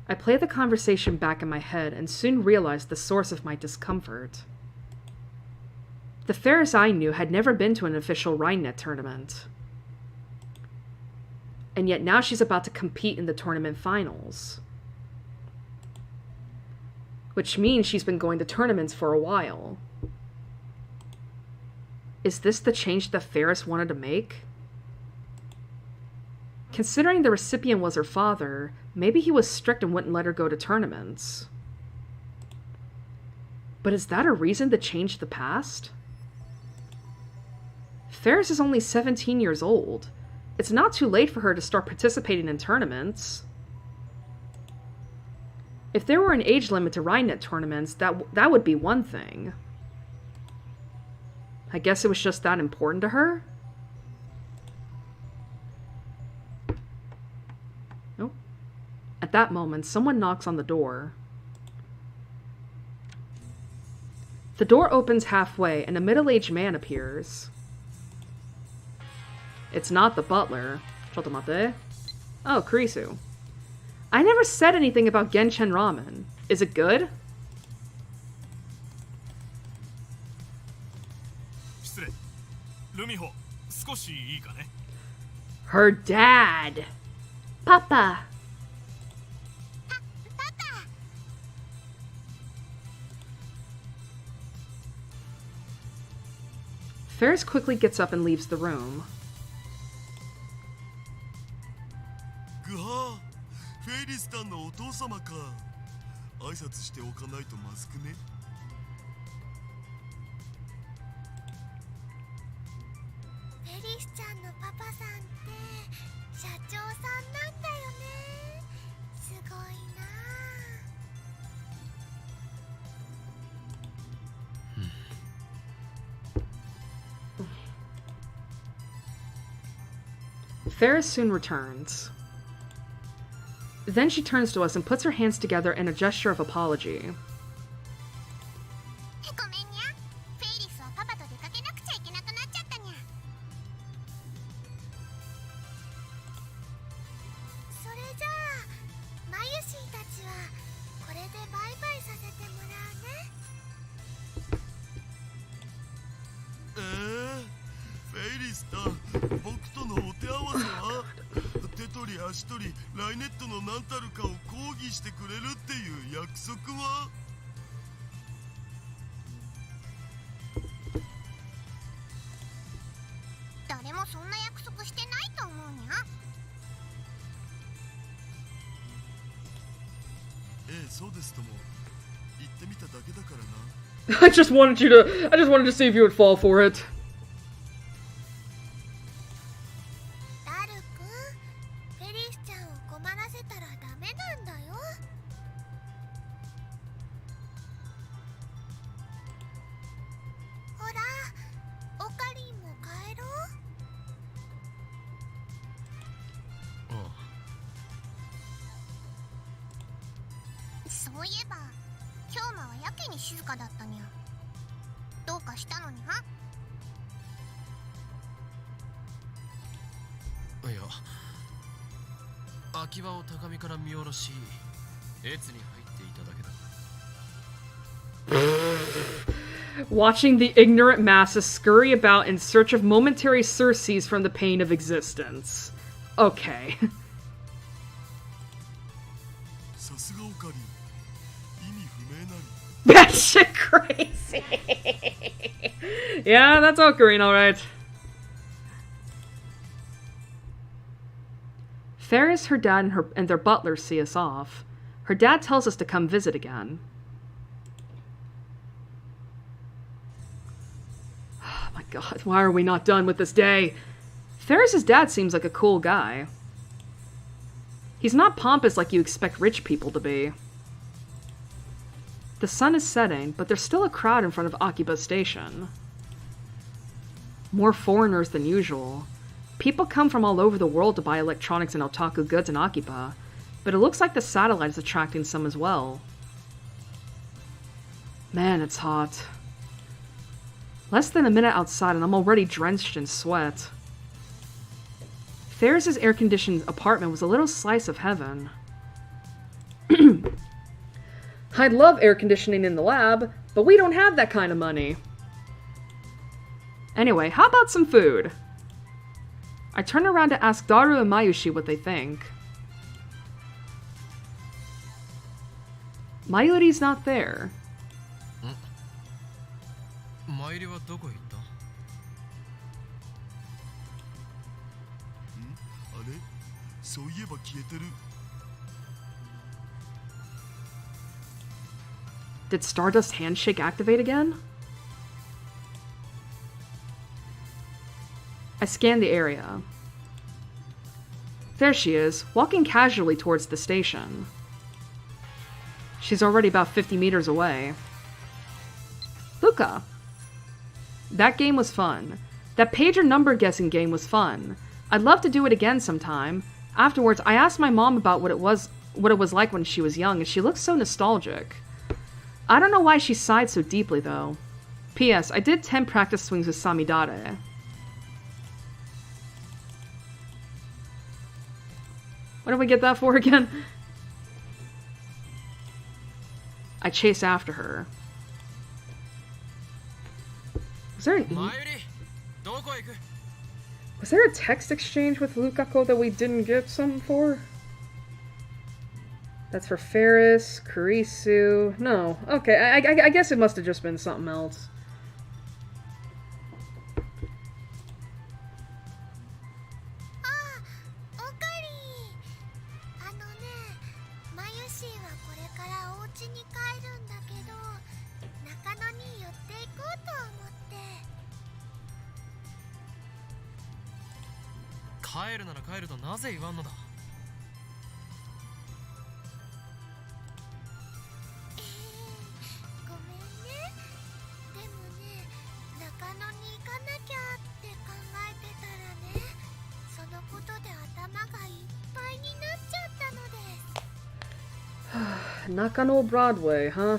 I play the conversation back in my head and soon realize the source of my discomfort. The Ferris I knew had never been to an official Rhinenet tournament. And yet now she's about to compete in the tournament finals. Which means she's been going to tournaments for a while. Is this the change that Ferris wanted to make? Considering the recipient was her father, maybe he was strict and wouldn't let her go to tournaments. But is that a reason to change the past? Ferris is only 17 years old. It's not too late for her to start participating in tournaments. If there were an age limit to Rhinenet tournaments, that would be one thing. I guess it was just that important to her? Nope. At that moment, someone knocks on the door. The door opens halfway, and a middle-aged man appears. It's not the butler. Chotomate. Oh, Kurisu. I never said anything about Genchen Ramen. Is it good? Her dad. Papa. Ferris quickly gets up and leaves the room. ぐはー、フェイリスタンのお父様か。挨拶しておかないとまずくね。フェリスちゃんのパパさんって社長さんなんだよね。すごいな。Ferris soon returns. Then she turns to us and puts her hands together in a gesture of apology. ごめんにゃ。フェイリスはパパと出かけなくちゃいけなくなっちゃったにゃ。それじゃあマユシーたちはこれでバイバイさせてもらうね。フェイリスタン、僕とのお手合わせは手取り足取りライネットの何たるかを抗議してくれるっていう約束は。誰もそんな約束してないと思うにゃ。ええ、そうですとも。言ってみただけだからな。I just wanted to see if you would fall for it. ダルくん、フェリスちゃんを困らせたらダメなんだよ。ほら、オカリンも帰ろう。そういえば今日はやけに静かだったにゃ。どうかしたのにゃ。いや、空き場を高みから見下ろし、越に入っていただけだ。Watching the ignorant masses scurry about in search of momentary surcease from the pain of existence. Okay. さすがオカリン、意味不明なり。Batshit crazy. Yeah, that's Ocarina, alright. Ferris, her dad, and their butler see us off. Her dad tells us to come visit again. Oh my god, why are we not done with this day? Ferris's dad seems like a cool guy. He's not pompous like you expect rich people to be. The sun is setting, but there's still a crowd in front of Akiba Station. More foreigners than usual. People come from all over the world to buy electronics and otaku goods in Akiba, but it looks like the satellite is attracting some as well. Man, it's hot. Less than a minute outside and I'm already drenched in sweat. Ferris's air-conditioned apartment was a little slice of heaven. I'd love air conditioning in the lab, but we don't have that kind of money. Anyway, how about some food? I turn around to ask Daru and Mayushi what they think. Mayuri's not there. マイリはどこへ行った？あれそういえば消えてる。 Did Stardust Handshake activate again? I scan the area. There she is, walking casually towards the station. She's already about 50 meters away. Luca! That game was fun. That pager number guessing game was fun. I'd love to do it again sometime. Afterwards, I asked my mom about what it was like when she was young, and she looked so nostalgic. I don't know why she sighed so deeply, though. P.S. I did 10 practice swings with Samidare. What did we get that for again? I chase after her. Was there a text exchange with Lukako that we didn't get something for? That's for Ferris, Kurisu... No. Okay, I guess it must have just been something else. Nakano Broadway, huh?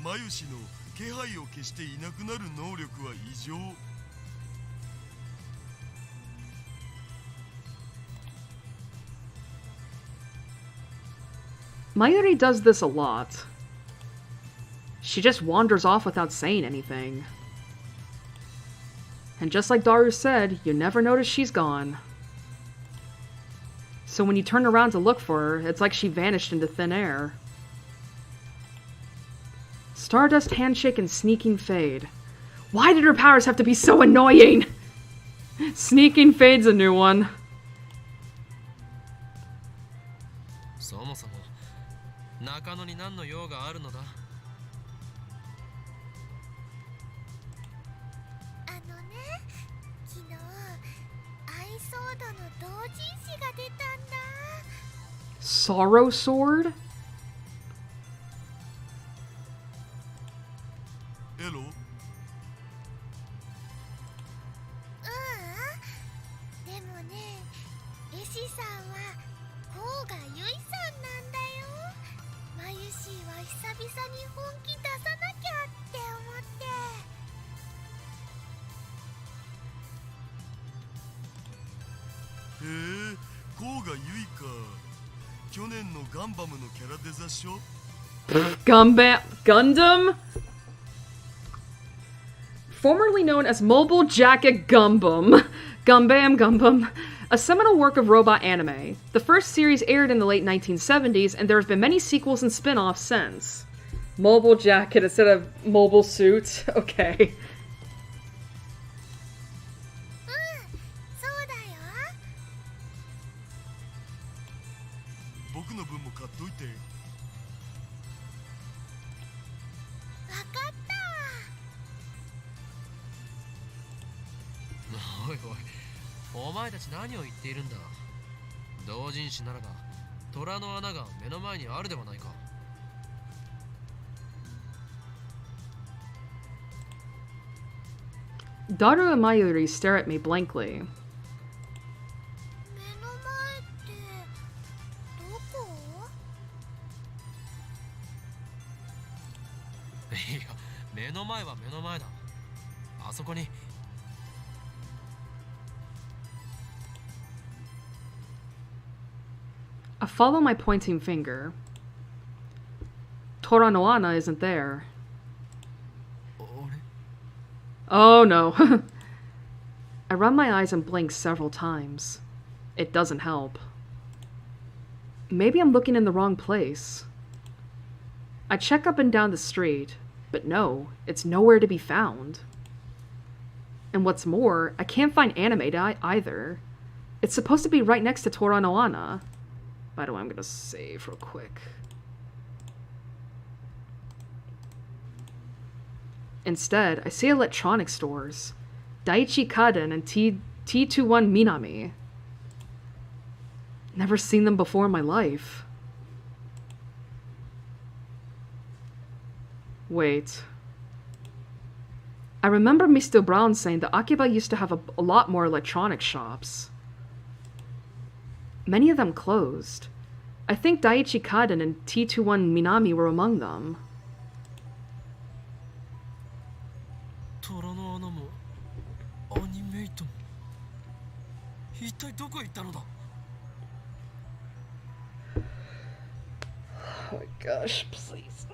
マユシの気配を消していなくなる能力は異常。 Mayuri does this a lot. She just wanders off without saying anything. And just like Daru said, you never notice she's gone. So when you turn around to look for her, it's like she vanished into thin air. Stardust Handshake and Sneaking Fade. Why did her powers have to be so annoying? Sneaking Fade's a new one. そもそも中野に何の用があるのだ？あのね、昨日アイソードの同人誌が出たんだ。 Sorrow Sword? エロ？ でもね、絵師さんは甲賀由衣さんなんだよ。マユシーは久々に本気出さなきゃって思って。へえ、甲賀由衣か。去年のガンバムのキャラデザっしょ？ Gundam? Formerly known as Mobile Jacket Gumbam. Gumbam. A seminal work of robot anime. The first series aired in the late 1970s, and there have been many sequels and spin-offs since. Mobile jacket instead of mobile suit. Okay. そうだよ。僕の分も買っといて。わかったわ。おいおい、お前たち何を言っているんだ。同人誌ならば虎の穴が目の前にあるではないか。Daru and Mayuri stare at me blankly. 目の前ってどこ？いや、目の前は目の前だ。あそこに。I follow my pointing finger. Tora no Ana isn't there. Oh no. I run my eyes and blink several times. It doesn't help. Maybe I'm looking in the wrong place. I check up and down the street, but no, it's nowhere to be found. And what's more, I can't find anime either. It's supposed to be right next to Tora no Ana. By the way, I'm gonna save real quick. Instead, I see electronics stores. Daiichi Kaden and T21 Minami. Never seen them before in my life. Wait. I remember Mr. Brown saying that Akiba used to have a lot more electronic shops. Many of them closed. I think Daiichi Kaden and T21 Minami were among them. 虎の穴もアニメイトも一体どこへ行ったのだ。 Oh my gosh, please.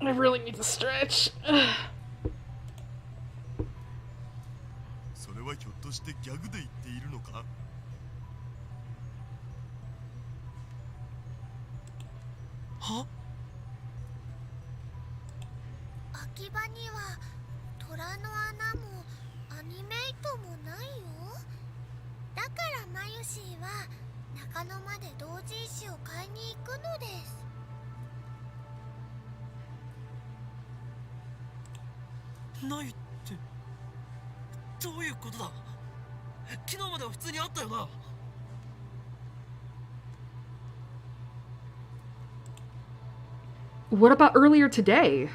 I really need to stretch. それはひょっとしてギャグで言っているのか？は？秋葉には虎の穴もアニメイトもないよ。だからマユシーは中野まで同人誌を買いに行くのです。ないってどういうことだ。昨日までは普通にあったよな。 What about earlier today?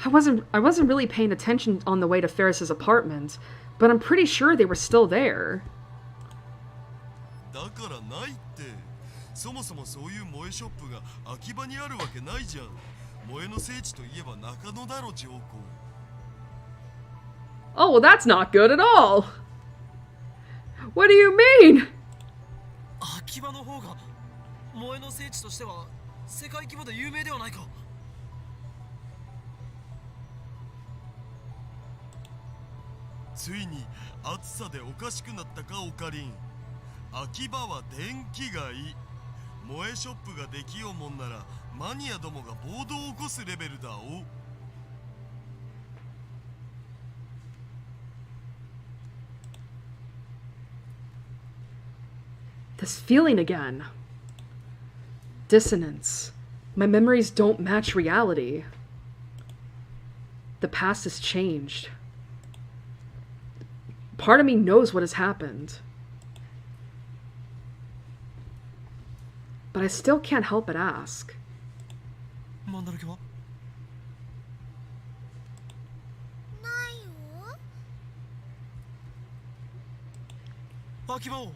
I wasn't really paying attention on the way to Ferris's apartment, but I'm pretty sure they were still there. だからないって。そもそもそういう萌えショップが秋葉にあるわけないじゃん。萌えの聖地といえば中野だろ、上皇。 Oh, well, that's not good at all. What do you mean? 秋葉の方が萌えの聖地としては世界規模で有名ではないか。ついに暑さでおかしくなったか、オカリン。秋葉は電気がいい。萌えショップができようもんならマニアどもが暴動を起こすレベルだお。 This feeling again. Dissonance. My memories don't match reality. The past has changed. Part of me knows what has happened. But I still can't help but ask. マンダラケは？ないよ。秋葉王？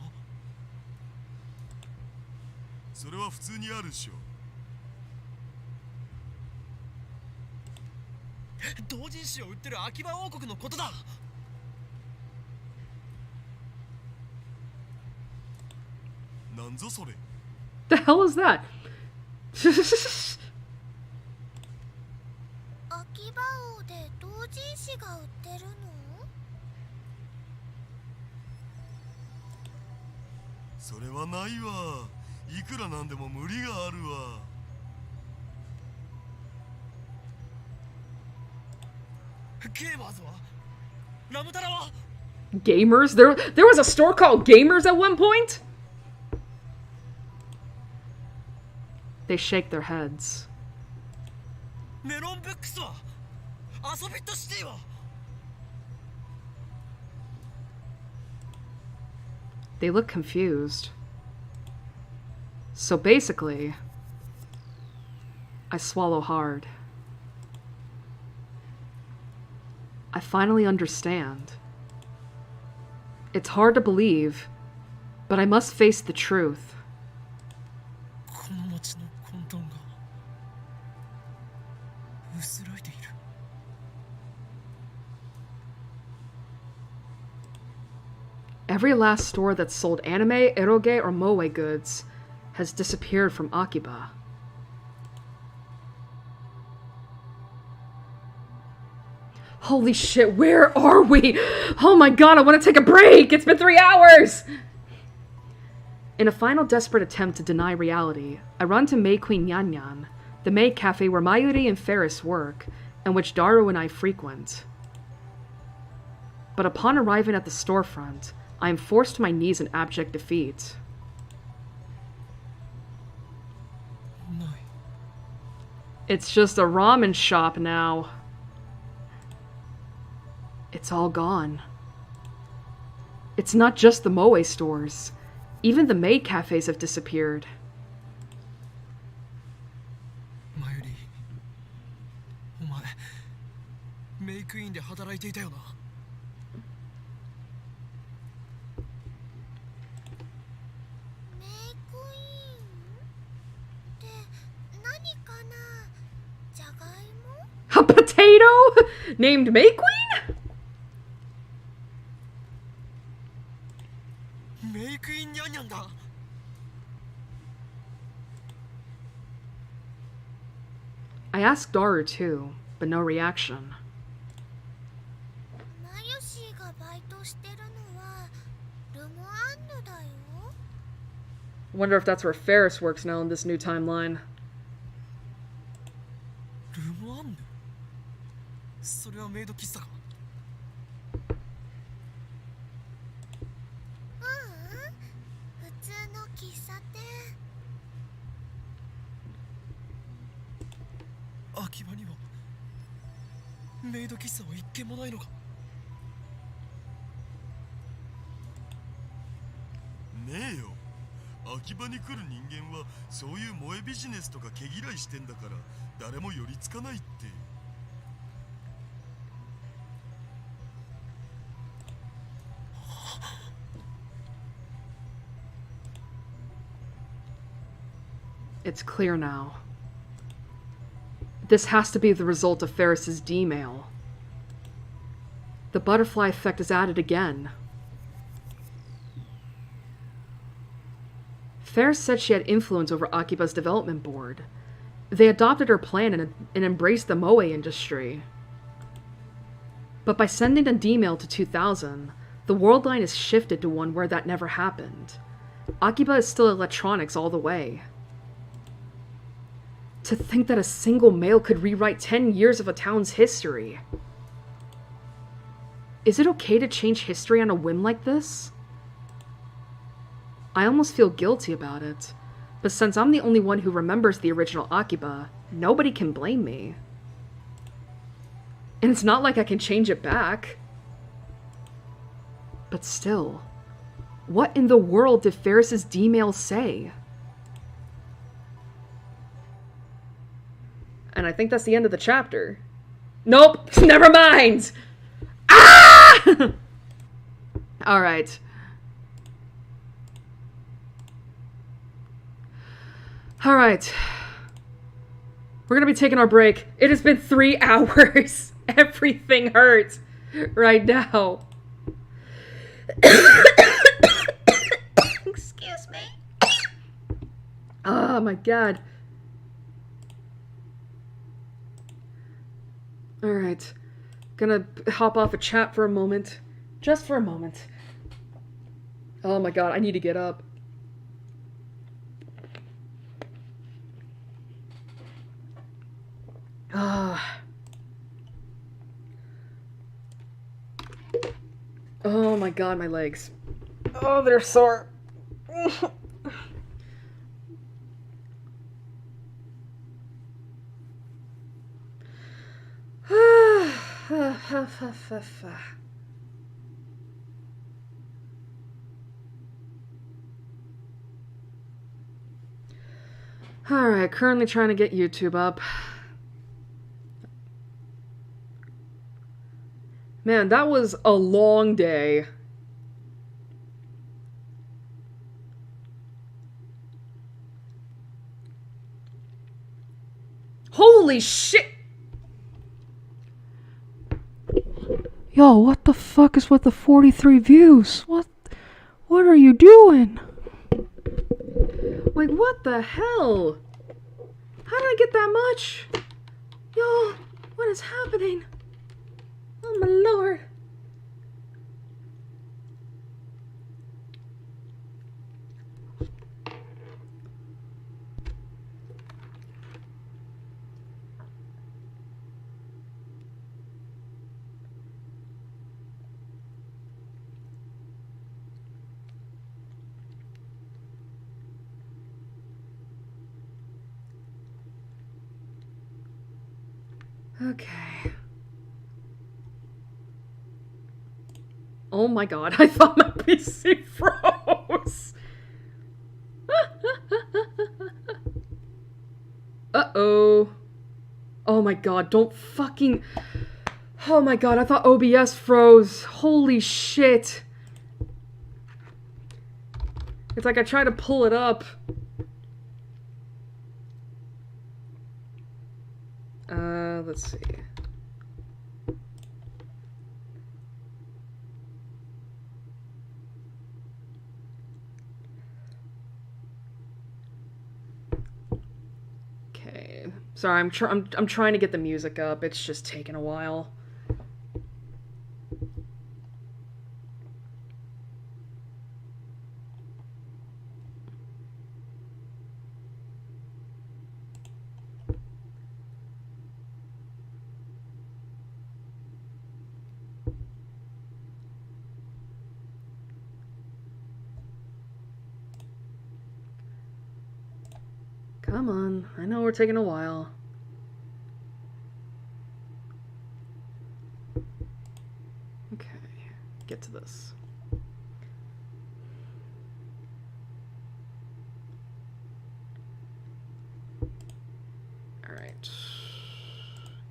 それは普通にあるっしょ。同人誌を売ってる秋葉王国のことだ。なんぞそれ。 The hell is that? 秋葉王で同人誌が売ってるの？それはないわ。いくらなんでも無理があるわ。ゲーマーズはラムタラは Gamers? There was a store called Gamers at one point? They shake their heads. メロンブックスは遊びとしては They look confused. So basically, I swallow hard. I finally understand. It's hard to believe, but I must face the truth. この街の混沌が薄らいでいる Every last store that sold anime, eroge, or moe goods has disappeared from Akiba. Holy shit, where are we? Oh my god, I want to take a break! It's been 3 hours! In a final desperate attempt to deny reality, I run to May Queen Nyan Nyan, the maid cafe where Mayuri and Ferris work, and which Daru and I frequent. But upon arriving at the storefront, I am forced to my knees in abject defeat. ない It's just a ramen shop now. It's all gone. It's not just the moe stores. Even the maid cafes have disappeared. マユリお前メイクインで働いていたよなメイクインって何かな。じゃがいも？ A potato? Named May Queen? メイクインニャンニャンだ I asked Daru too, but no reaction. マヨシーがバイトしてるのはルモアンヌだよ。 Wonder if that's where Ferris works now in this new timeline. ルモアンヌそれはメイド喫茶かううん、普通の喫茶店。秋葉にはメイド喫茶は一軒もないのかねえよ。秋葉に来る人間はそういう萌えビジネスとか毛嫌いしてんだから誰も寄りつかないって。It's clear now. This has to be the result of Ferris's D-mail. The butterfly effect is at it again. Ferris said she had influence over Akiba's development board. They adopted her plan and embraced the moe industry. But by sending a D-mail to 2000, the world line is shifted to one where that never happened. Akiba is still electronics all the way. To think that a single mail could rewrite 10 years of a town's history. Is it okay to change history on a whim like this? I almost feel guilty about it, but since I'm the only one who remembers the original Akiba, nobody can blame me. And it's not like I can change it back. But still, what in the world did Ferris's D-mail say? And I think that's the end of the chapter. Nope! Never mind! Ah! Alright. Alright. We're gonna be taking our break. It has been 3 hours. Everything hurts right now. Excuse me. Oh my god. Alright. Gonna hop off a chat for a moment. Just for a moment. Oh my god, I need to get up. Oh my god, my legs. Oh, they're sore. Alright, currently trying to get YouTube up. Man, that was a long day. Holy shit! Yo, what the fuck is with the 43 views? What are you doing? Like, what the hell? How did I get that much? Yo, what is happening? Oh my lord. Okay. Oh my god, I thought my PC froze! Uh-oh. Oh my god, don't fucking... Oh my god, I thought OBS froze. Holy shit. It's like I tried to pull it up. Let's see. Okay. Sorry, I'm trying to get the music up. It's just taking a while. Come on, I know we're taking a while. Okay, get to this. Alright.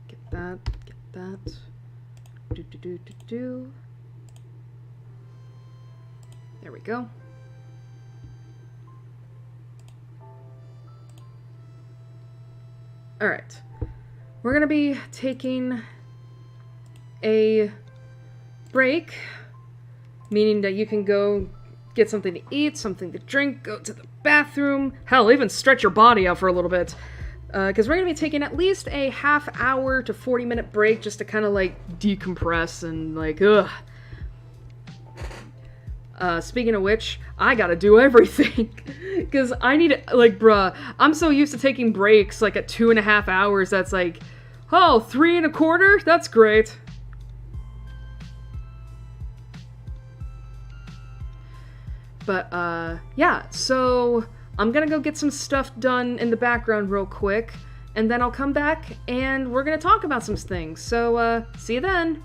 Get that, get that. Do. There we go. Alright, we're gonna be taking a break, meaning that you can go get something to eat, something to drink, go to the bathroom, hell, even stretch your body out for a little bit, because we're gonna be taking at least a half-hour to 40-minute break just to kind of, like, decompress and, like, ugh. Speaking of which, I gotta do everything. Because I need, like, bruh, I'm so used to taking breaks, like, at 2.5 hours, that's like, oh, 3.25? That's great. But, yeah, so I'm gonna go get some stuff done in the background real quick, and then I'll come back, and we're gonna talk about some things. So, see you then.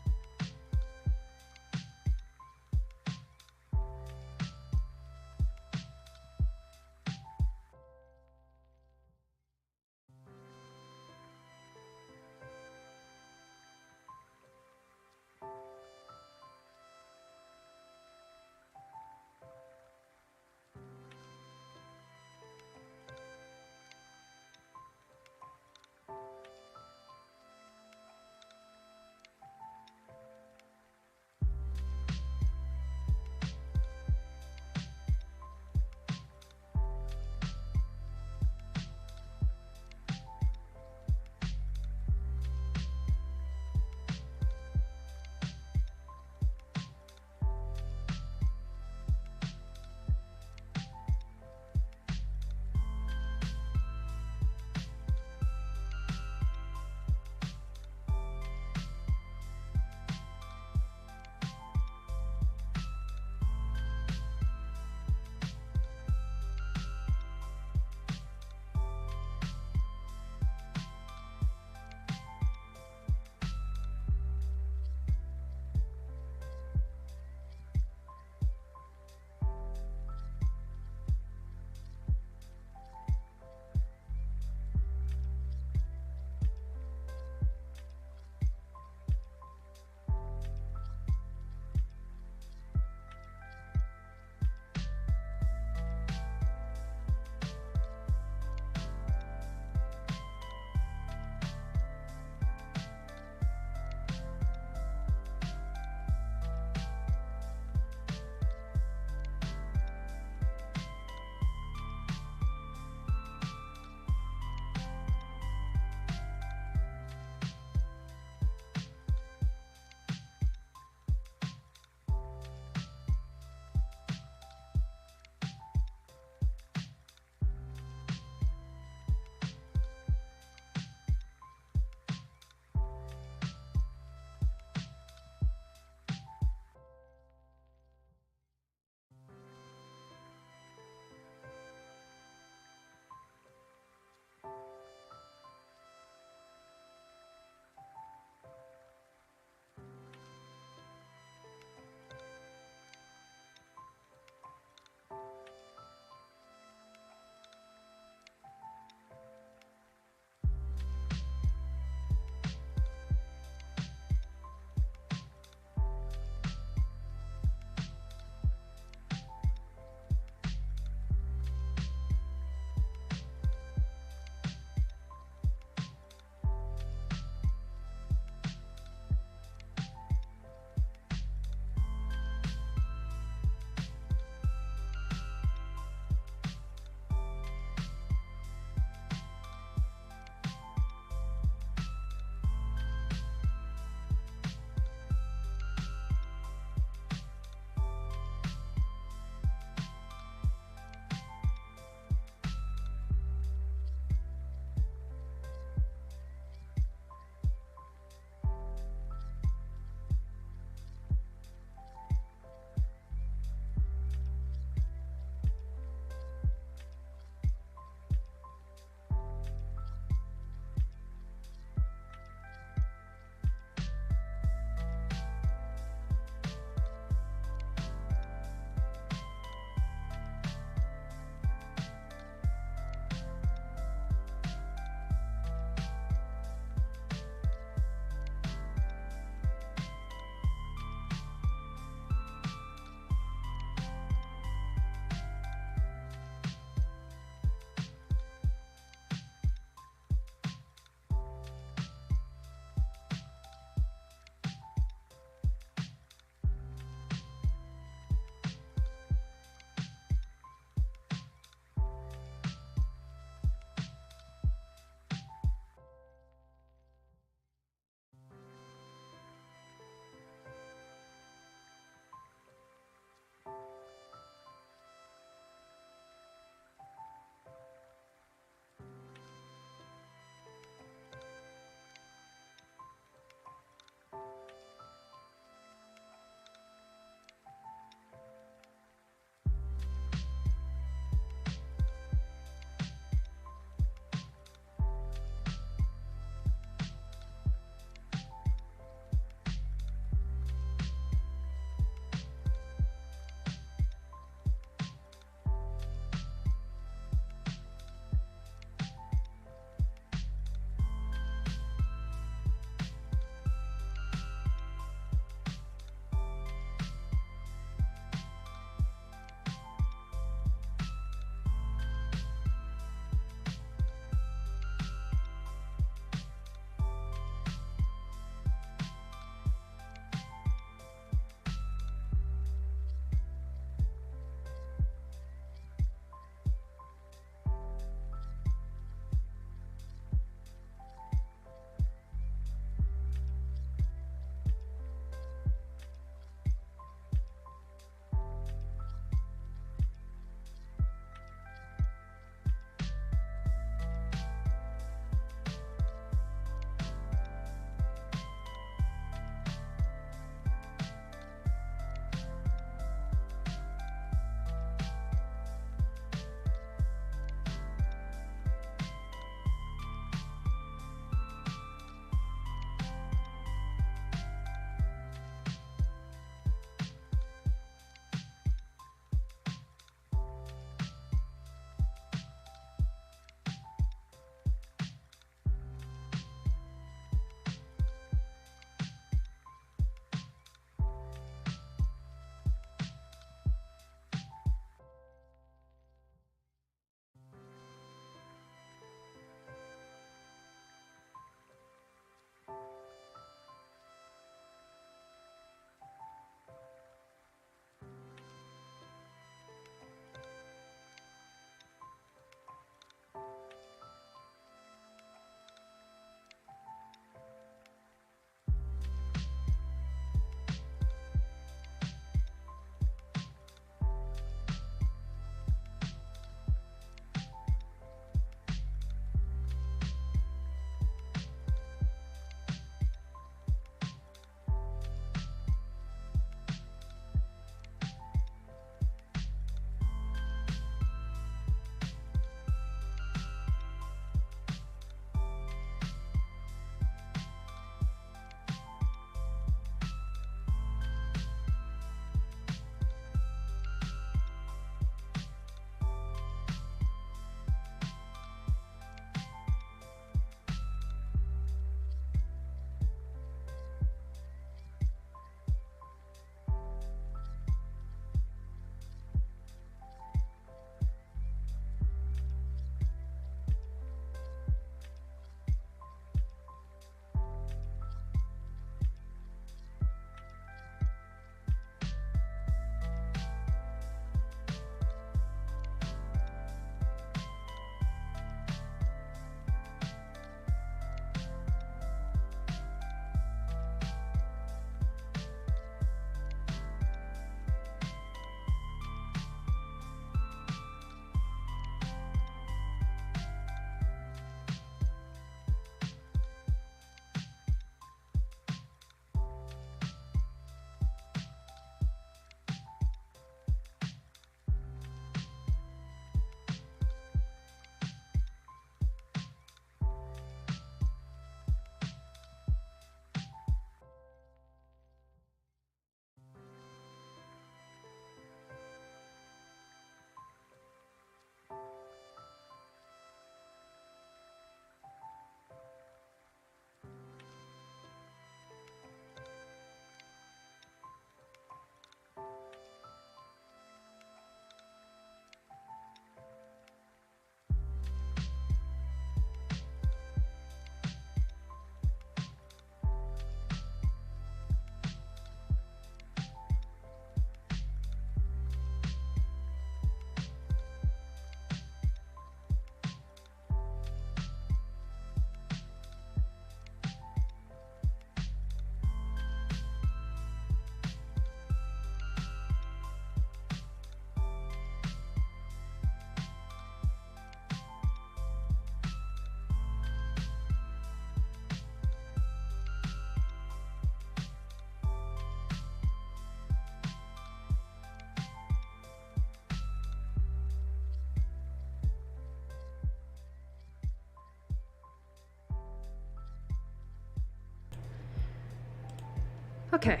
Okay.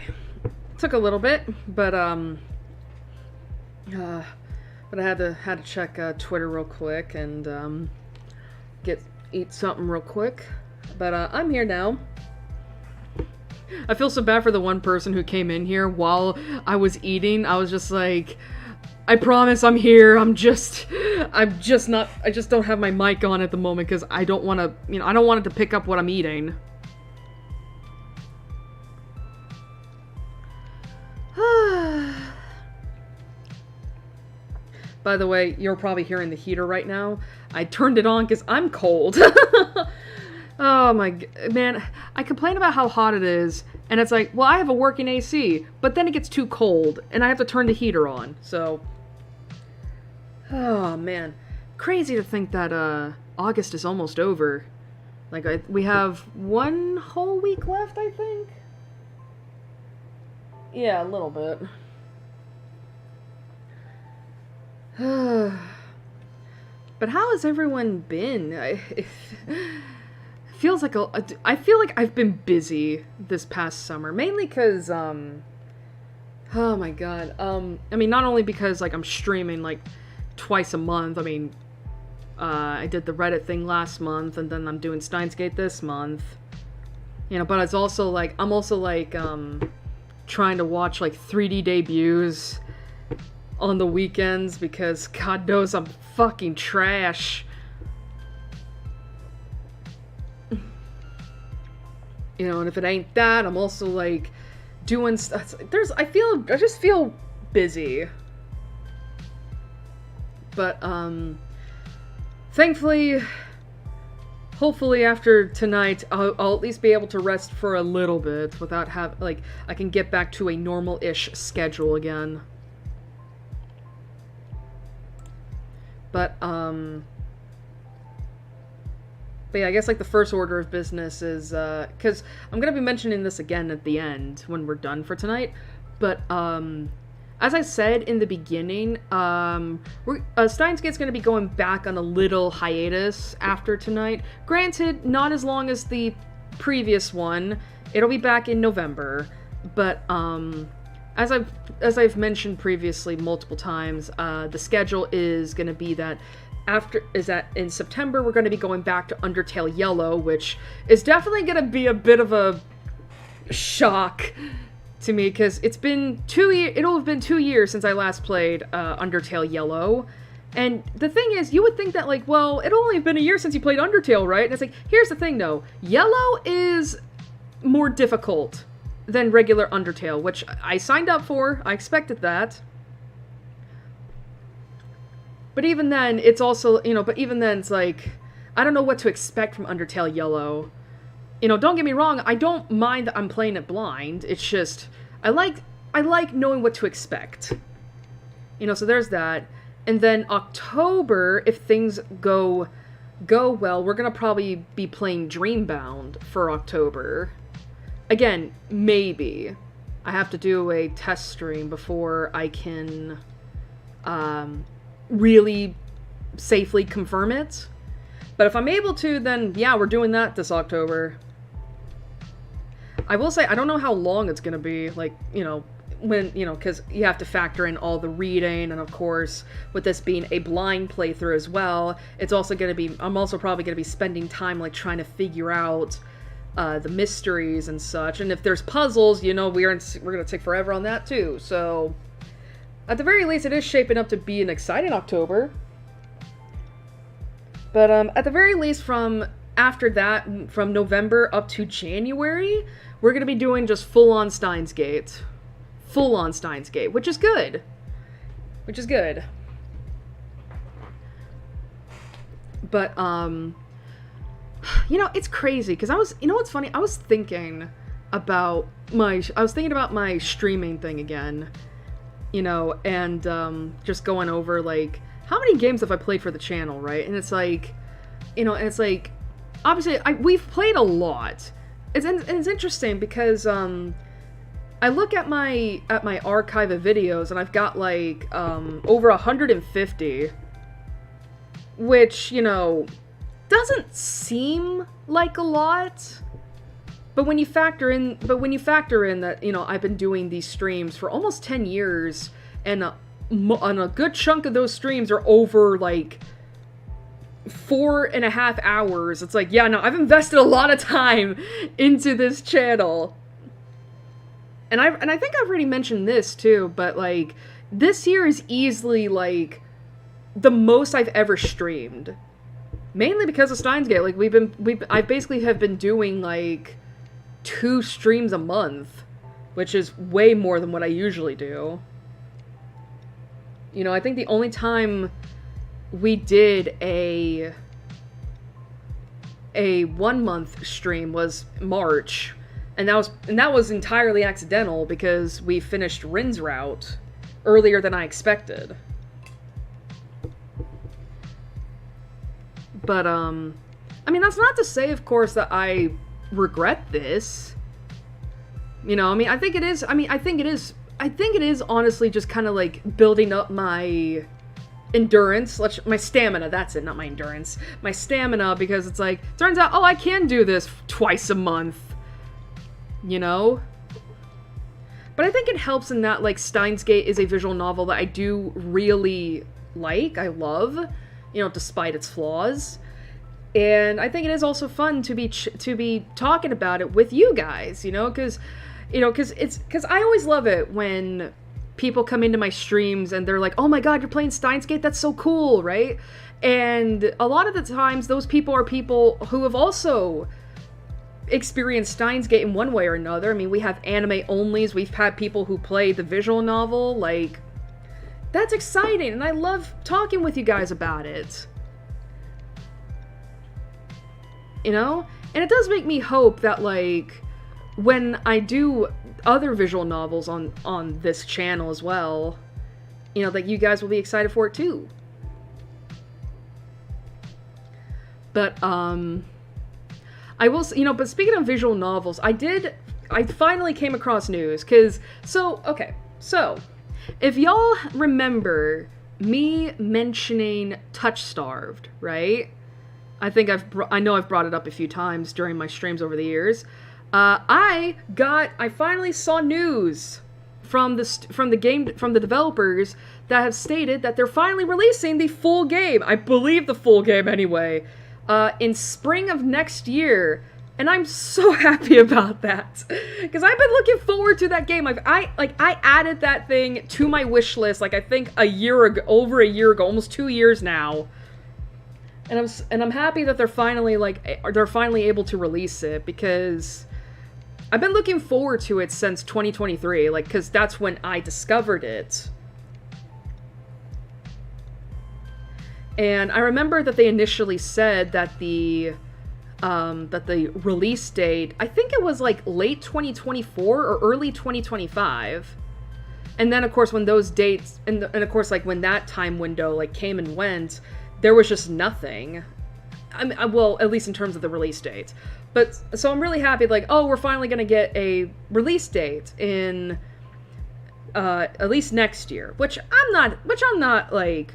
Took a little bit, but I had to check Twitter real quick and eat something real quick. But I'm here now. I feel so bad for the one person who came in here while I was eating. I was just like, I promise I'm here. I just don't have my mic on at the moment because I don't want to, I don't want it to pick up what I'm eating. By the way, you're probably hearing the heater right now. I turned it on because I'm cold. Oh my man, I complain about how hot it is, and it's like, well, I have a working AC, but then it gets too cold, and I have to turn the heater on, so... Oh man, crazy to think that August is almost over. Like, we have 1 whole week left, I think? Yeah, a little bit. But how has everyone been? Feels like I feel like I've been busy this past summer, mainly because oh my god, I mean, not only because like I'm streaming like twice a month. I mean, I did the Reddit thing last month, and then I'm doing Steins this month, but it's also like I'm also like trying to watch like 3D debuts on the weekends because God knows I'm fucking trash. And if it ain't that, I'm also, like, doing stuff. I just feel busy. But, thankfully, hopefully after tonight, I'll at least be able to rest for a little bit without I can get back to a normal-ish schedule again. But yeah, I guess, like, the first order of business is, because I'm gonna be mentioning this again at the end when we're done for tonight, but, as I said in the beginning, Steins Gate's gonna be going back on a little hiatus after tonight. Granted, not as long as the previous one. It'll be back in November, but, as I've mentioned previously multiple times, the schedule is gonna be that in September we're going to be going back to Undertale Yellow, which is definitely going to be a bit of a shock to me because it'll have been 2 years since I last played Undertale Yellow. And the thing is, you would think that, like, well, it'll only have been a year since you played Undertale, right? And it's like, here's the thing though, Yellow is more difficult than regular Undertale, which I signed up for. I expected that. But even then, it's also, it's like, I don't know what to expect from Undertale Yellow. Don't get me wrong, I don't mind that I'm playing it blind. It's just, I like knowing what to expect. So there's that. And then October, if things go well, we're gonna probably be playing Dreambound for October. Again, maybe. I have to do a test stream before I can, really safely confirm it. But if I'm able to, then yeah, we're doing that this October. I will say, I don't know how long it's gonna be, like, when, because you have to factor in all the reading, and of course, with this being a blind playthrough as well, it's also gonna be, I'm also probably gonna be spending time, like, trying to figure out the mysteries and such, and if there's puzzles, we're gonna take forever on that too, so... At the very least, it is shaping up to be an exciting October. But at the very least, from after that, from November up to January, we're going to be doing just full-on Steins Gate. Full-on Steins Gate, which is good. Which is good. But, it's crazy, because what's funny? I was thinking about my streaming thing again. And just going over, like, how many games have I played for the channel, right? And it's like, obviously, we've played a lot. It's interesting because, I look at my archive of videos, and I've got, like, over 150, which, doesn't seem like a lot, But when you factor in that, you know, I've been doing these streams for almost 10 years, and a good chunk of those streams are over, like, 4.5 hours. It's like, yeah, no, I've invested a lot of time into this channel. And I think I've already mentioned this, too, but, like, this year is easily, like, the most I've ever streamed. Mainly because of Steins Gate. Like, I basically have been doing, like, 2 streams a month, which is way more than what I usually do. You know, I think the only time we did a 1-month stream was March, and that was entirely accidental because we finished Rin's route earlier than I expected. But I mean, that's not to say, of course, that I regret this. You know, I mean, I think it is honestly just kind of like building up my endurance, my stamina, that's it, not my endurance, my stamina, because it's like, turns out, oh, I can do this twice a month, you know? But I think it helps in that, like, Steins Gate is a visual novel that I do really like, I love, you know, despite its flaws. And I think it is also fun to be talking about it with you guys, you know, because I always love it when people come into my streams and they're like, oh my god, you're playing Steins Gate, that's so cool, right? And a lot of the times, those people are people who have also experienced Steins Gate in one way or another. I mean, we have anime onlys, we've had people who play the visual novel, like, that's exciting, and I love talking with you guys about it. You know? And it does make me hope that, like, when I do other visual novels on this channel as well, you know, that you guys will be excited for it too. But, I will, you know, but speaking of visual novels, I finally came across news, okay, so, if y'all remember me mentioning Touch Starved, right? I know I've brought it up a few times during my streams over the years. I finally saw news from the developers that have stated that they're finally releasing the full game. I believe the full game anyway, in spring of next year, and I'm so happy about that because I've been looking forward to that game. I added that thing to my wish list, like, I think over a year ago, almost 2 years now. And I'm happy that they're finally able to release it, because I've been looking forward to it since 2023, like, because that's when I discovered it. And I remember that they initially said that the release date, I think it was like late 2024 or early 2025. And then, of course, when those dates, and of course, like, when that time window, like, came and went, there was just nothing. I mean, well, at least in terms of the release date. But, so I'm really happy, like, oh, we're finally gonna get a release date in, at least next year. Which I'm not, like,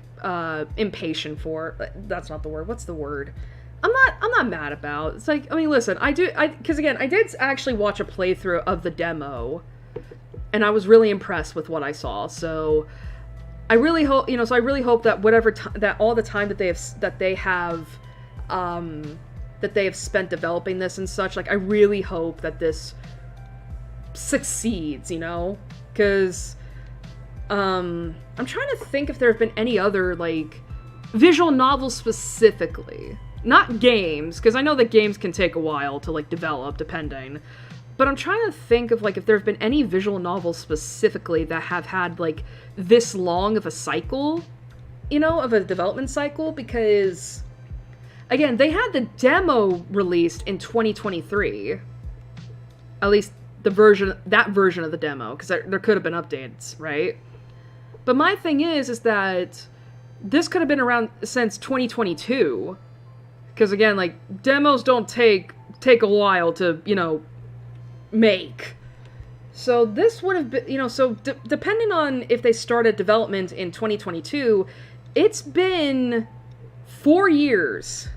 impatient for. That's not the word. What's the word? I'm not mad about. It's like, I mean, listen, because again, I did actually watch a playthrough of the demo, and I was really impressed with what I saw, so I really hope, you know, that that all the time that they have spent developing this and such, like, I really hope that this succeeds, you know, because, I'm trying to think if there have been any other, like, visual novels specifically, not games, because I know that games can take a while to, like, develop, depending, but I'm trying to think of, like, if there have been any visual novels specifically that have had, like, this long of a cycle, you know, of a development cycle, because, again, they had the demo released in 2023, at least that version of the demo, because there could have been updates, right? But my thing is that this could have been around since 2022, because, again, like, demos don't take a while to, you know, make. So this would have been, you know, so depending on if they started development in 2022, it's been 4 years.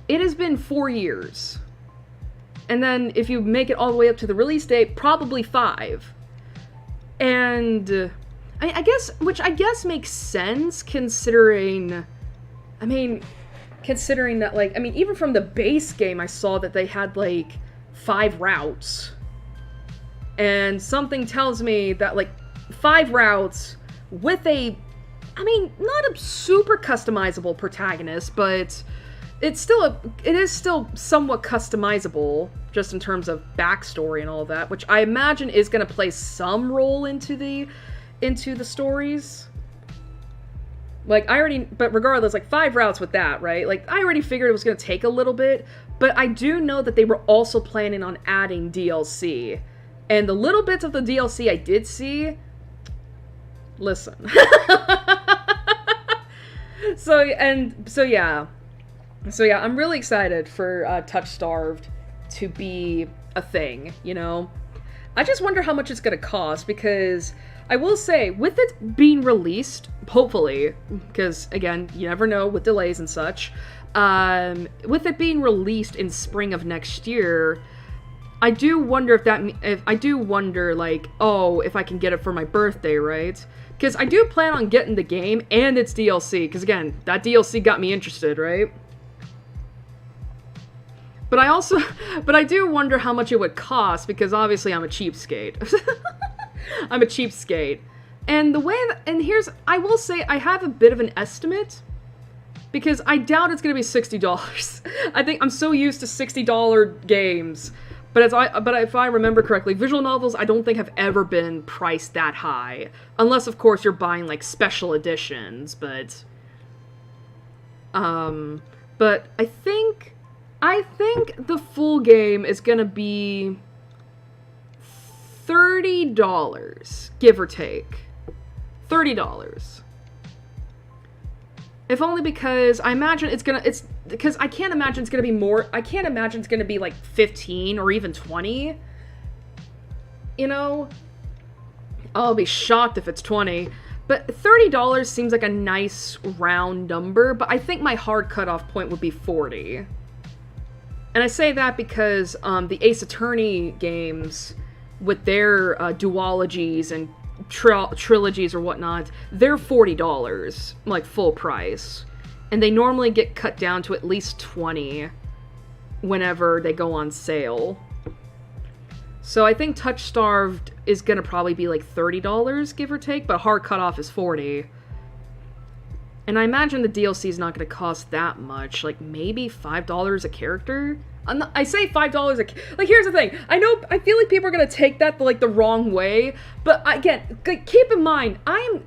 It has been 4 years. and then if you make it all the way up to the release date, probably 5. And I guess makes sense considering, considering that, like, even from the base game, I saw that they had, like, 5 routes. And something tells me that, like, 5 routes with a, not a super customizable protagonist, but it is still somewhat customizable, just in terms of backstory and all that, which I imagine is going to play some role into the stories. Like, but regardless, like, 5 routes with that, right? Like, I already figured it was going to take a little bit, but I do know that they were also planning on adding DLC. And the little bits of the DLC I did see, listen. So yeah, I'm really excited for Touch Starved to be a thing, you know? I just wonder how much it's gonna cost, because I will say, with it being released, hopefully, because, again, you never know with delays and such, with it being released in spring of next year, I do wonder if I can get it for my birthday, right? Because I do plan on getting the game and its DLC, because, again, that DLC got me interested, right? But I do wonder how much it would cost, because obviously I'm a cheapskate. I'm a cheapskate. And I will say I have a bit of an estimate, because I doubt it's going to be $60. I think I'm so used to $60 games. But if I remember correctly, visual novels I don't think have ever been priced that high. Unless, of course, you're buying, like, special editions, but I think the full game is gonna be $30, give or take. $30. If only because I imagine because I can't imagine it's gonna be more. I can't imagine it's gonna be like 15 or even 20. You know? I'll be shocked if it's 20. But $30 seems like a nice round number, but I think my hard cutoff point would be 40. And I say that because the Ace Attorney games, with their duologies and trilogies or whatnot, they're $40, like, full price. And they normally get cut down to at least 20 whenever they go on sale. So I think Touch Starved is gonna probably be like $30, give or take, but hard cutoff is 40. And I imagine the DLC is not gonna cost that much, like maybe $5 a character? I say $5 like, here's the thing. I feel like people are gonna take that the wrong way, but again, keep in mind,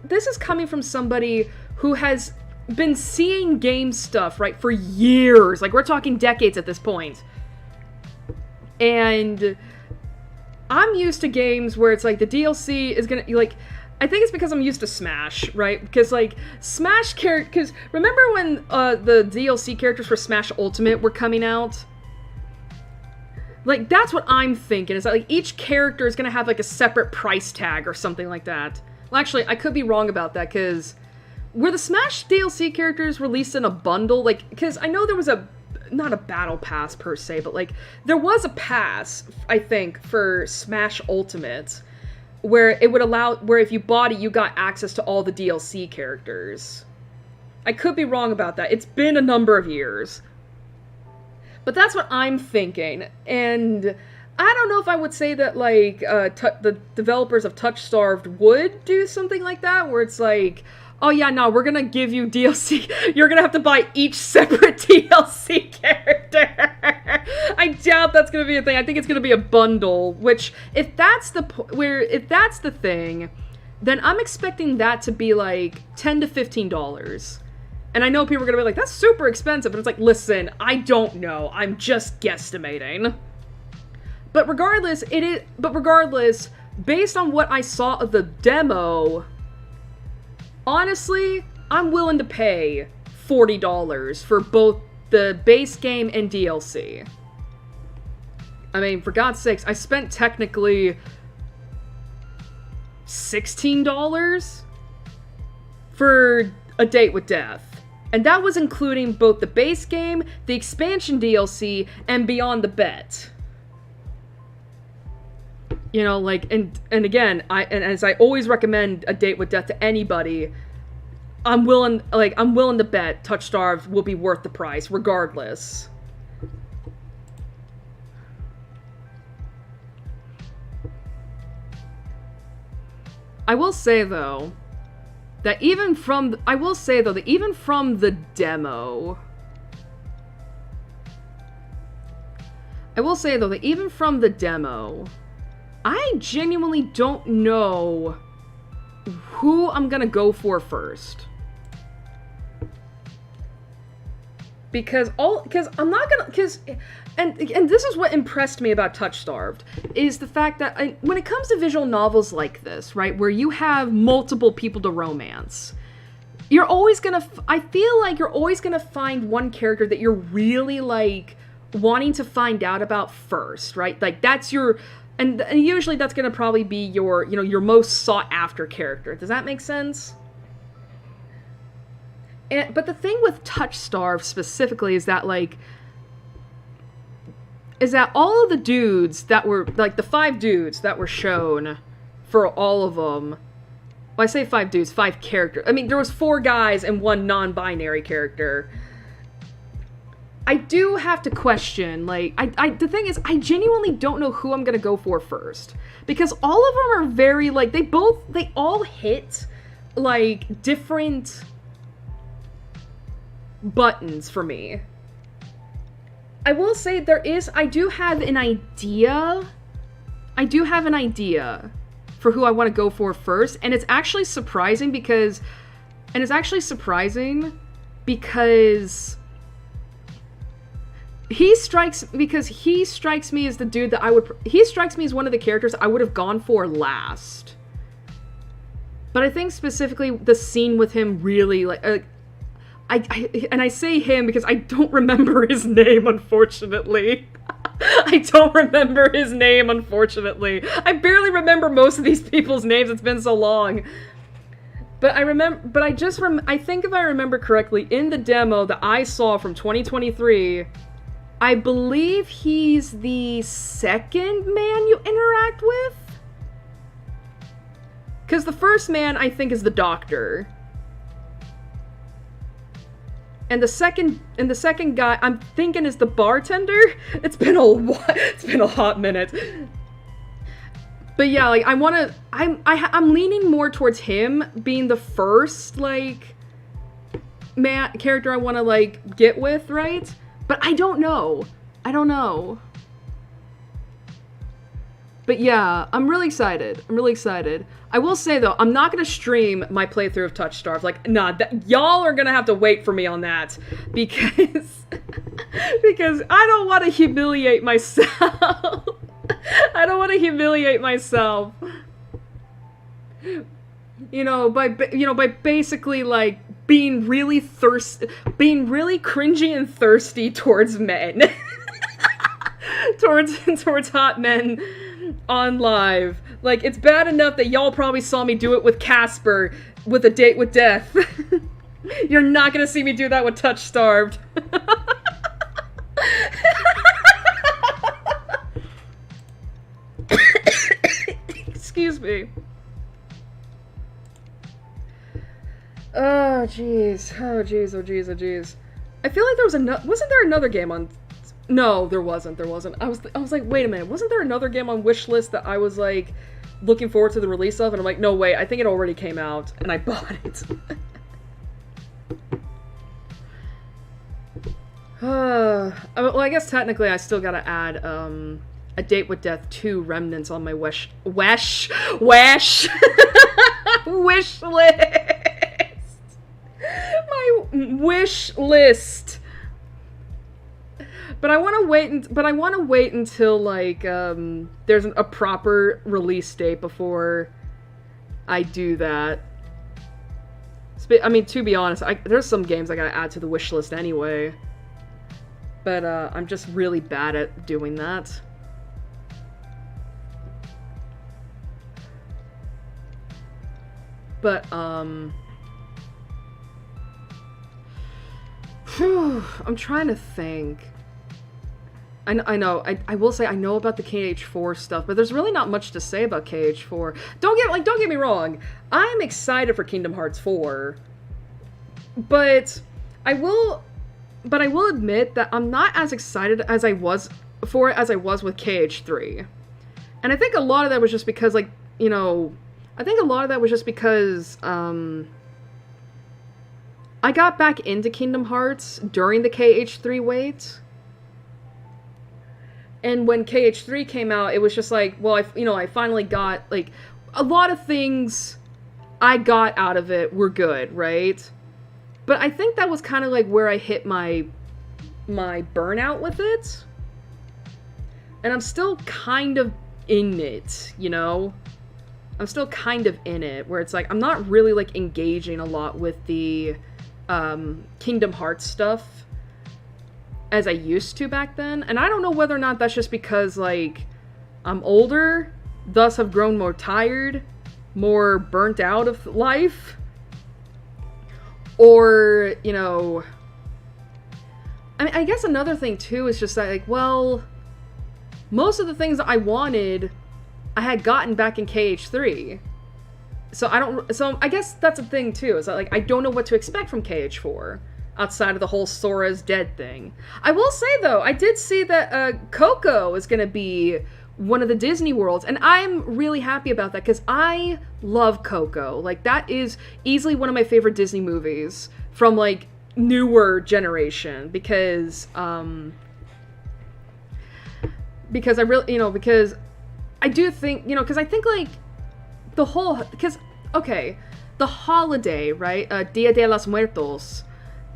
this is coming from somebody who has been seeing game stuff, right, for years. Like, we're talking decades at this point. And I'm used to games where it's like the DLC is gonna, like, I think it's because I'm used to Smash, right? Because, like, Smash because remember when the DLC characters for Smash Ultimate were coming out? Like, that's what I'm thinking, is that, like, each character is gonna have, like, a separate price tag or something like that. Well, actually, I could be wrong about that, because were the Smash DLC characters released in a bundle? Like, because I know there was not a battle pass per se, but, like, there was a pass, I think, for Smash Ultimate, where it would allow, where if you bought it, you got access to all the DLC characters. I could be wrong about that. It's been a number of years. But that's what I'm thinking, and I don't know if I would say that, like, the developers of Touch Starved would do something like that, where it's like, oh yeah, no, we're gonna give you DLC, you're gonna have to buy each separate DLC character. I doubt that's gonna be a thing. I think it's gonna be a bundle, which, if that's the thing, then I'm expecting that to be, like, $10 to $15. And I know people are gonna be like, that's super expensive, but it's like, listen, I don't know, I'm just guesstimating. But regardless, based on what I saw of the demo, honestly, I'm willing to pay $40 for both the base game and DLC. I mean, for God's sakes, I spent technically $16 for A Date with Death. And that was including both the base game, the expansion DLC, and Beyond the Bet. You know, like, and again, and as I always recommend A Date with Death to anybody, I'm willing to bet Touch Starved will be worth the price, regardless. I will say though, that even from the demo, I genuinely don't know who I'm gonna go for first. Because this is what impressed me about Touch Starved, is the fact that when it comes to visual novels like this, right, where you have multiple people to romance, you're always gonna, I feel like you're always gonna find one character that you're really, like, wanting to find out about first, right? Like, that's your, and usually that's gonna probably be your, you know, your most sought after character. Does that make sense? But the thing with Touch Starved specifically is that, like, all of the dudes that were, like, the 5 dudes that were shown for all of them, well, I say 5 dudes, 5 characters. I mean, there was 4 guys and 1 non-binary character. I do have to question, like, the thing is, I genuinely don't know who I'm gonna go for first. Because all of them are very, like, they all hit, like, different buttons for me. I will say I do have an idea for who I want to go for first, and it's actually surprising because he strikes me as the dude that he strikes me as one of the characters I would have gone for last. But I think specifically the scene with him really, like, I say him because I don't remember his name, unfortunately. I don't remember his name, unfortunately. I barely remember most of these people's names, it's been so long. But I think if I remember correctly, in the demo that I saw from 2023, I believe he's the second man you interact with? Because the first man, I think, is the doctor. And the second guy, I'm thinking, is the bartender? It's been a hot minute. But yeah, like, I'm leaning more towards him being the first, like, character I want to, like, get with, right? But I don't know. But yeah, I'm really excited. I will say, though, I'm not going to stream my playthrough of Touch Starved. Like, nah, y'all are going to have to wait for me on that. Because I don't want to humiliate myself. By basically, like, being really cringy and thirsty towards men. towards hot men on live. Like, it's bad enough that y'all probably saw me do it with Casper with A Date with Death. You're not gonna see me do that with Touch Starved. Excuse me. Oh jeez. I feel like there was wasn't there another game on... No, there wasn't. I was like, wait a minute, wasn't there another game on wishlist that I was, like, looking forward to the release of? And I'm like, no, wait, I think it already came out, and I bought it. Well, I guess technically I still gotta add, A Date with Death 2 Remnants on my wish list. My wish list. But I want to wait until, like, there's a proper release date before I do that. I mean, to be honest, there's some games I gotta add to the wish list anyway. But, I'm just really bad at doing that. But, I'm trying to think. I know. I will say I know about the KH4 stuff, but there's really not much to say about KH4. Don't get me wrong. I'm excited for Kingdom Hearts 4, but I will admit that I'm not as excited as I was for it as I was with KH3. And I think a lot of that was just because, like, you know, I got back into Kingdom Hearts during the KH3 wait. And when KH3 came out, it was just like, well, I finally got, like, a lot of things I got out of it were good, right? But I think that was kind of like where I hit my burnout with it. And I'm still kind of in it, you know? I'm still kind of in it, where it's like, I'm not really, like, engaging a lot with the Kingdom Hearts stuff as I used to back then. And I don't know whether or not that's just because, like, I'm older, thus have grown more tired, more burnt out of life, or, you know, I mean, I guess another thing too is just that, like, well, most of the things that I wanted, I had gotten back in KH3. So I guess that's a thing too, is that, like, I don't know what to expect from KH4 outside of the whole Sora's dead thing. I will say though, I did see that Coco is gonna be one of the Disney worlds, and I'm really happy about that because I love Coco. Like, that is easily one of my favorite Disney movies from, like, newer generation, because I really, you know, because I do think, you know, because I think, like, the whole, because, okay, the holiday, right, Dia de los Muertos,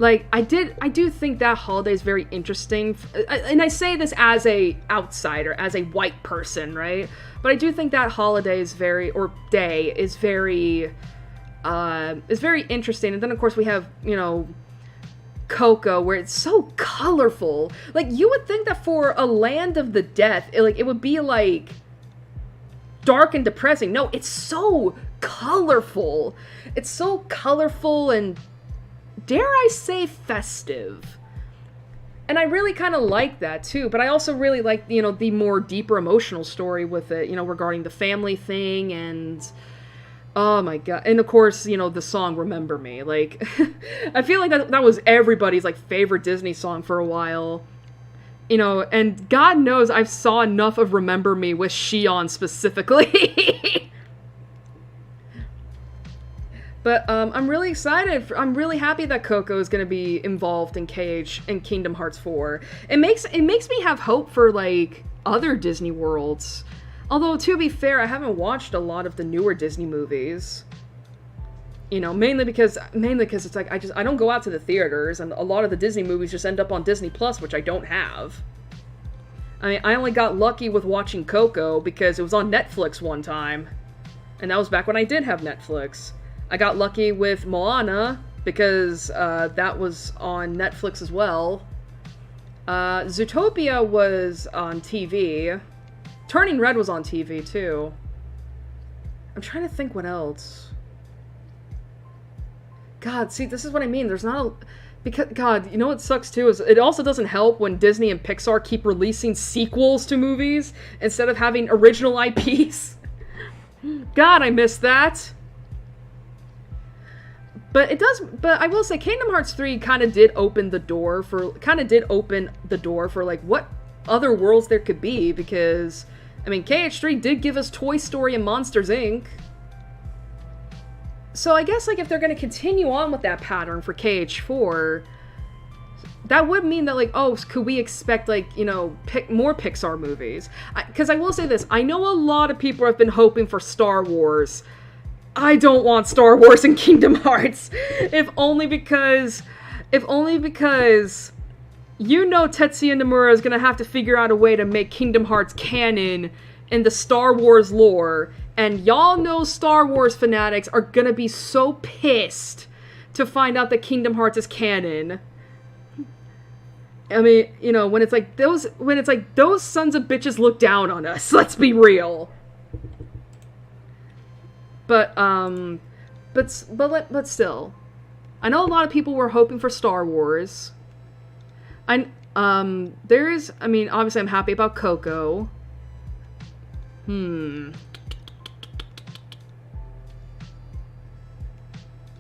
like, I do think that holiday is very interesting, and I say this as a outsider, as a white person, right, but I do think that holiday is very, or day, is very interesting. And then, of course, we have, you know, Coco, where it's so colorful. Like, you would think that for a land of the death, it would be, like, dark and depressing. No, it's so colorful. It's so colorful and, dare I say, festive. And I really kind of like that, too. But I also really like, you know, the more deeper emotional story with it, you know, regarding the family thing and... Oh my god. And of course, you know, the song Remember Me. Like, I feel like that was everybody's, like, favorite Disney song for a while. You know, and God knows I've saw enough of Remember Me with Shion specifically. But I'm really excited. I'm really happy that Coco is going to be involved in Kingdom Hearts 4. It makes me have hope for, like, other Disney worlds. Although, to be fair, I haven't watched a lot of the newer Disney movies. You know, mainly because it's like, I don't go out to the theaters, and a lot of the Disney movies just end up on Disney Plus, which I don't have. I mean, I only got lucky with watching Coco because it was on Netflix one time. And that was back when I did have Netflix. I got lucky with Moana because that was on Netflix as well. Zootopia was on TV. Turning Red was on TV, too. I'm trying to think what else. God, see, this is what I mean. There's not a... Because, God, you know what sucks, too? Is it also doesn't help when Disney and Pixar keep releasing sequels to movies instead of having original IPs. God, I miss that. But I will say, Kingdom Hearts 3 kind of did open the door for, like, what other worlds there could be, because... I mean, KH3 did give us Toy Story and Monsters, Inc. So I guess, like, if they're going to continue on with that pattern for KH4, that would mean that, like, oh, could we expect, like, you know, more Pixar movies? Because I will say this, I know a lot of people have been hoping for Star Wars. I don't want Star Wars in Kingdom Hearts. If only because... You know Tetsuya Nomura is gonna have to figure out a way to make Kingdom Hearts canon in the Star Wars lore, and y'all know Star Wars fanatics are gonna be so pissed to find out that Kingdom Hearts is canon. I mean, you know, when it's like those sons of bitches look down on us, let's be real. But still, I know a lot of people were hoping for Star Wars. There is, I mean, obviously I'm happy about Coco.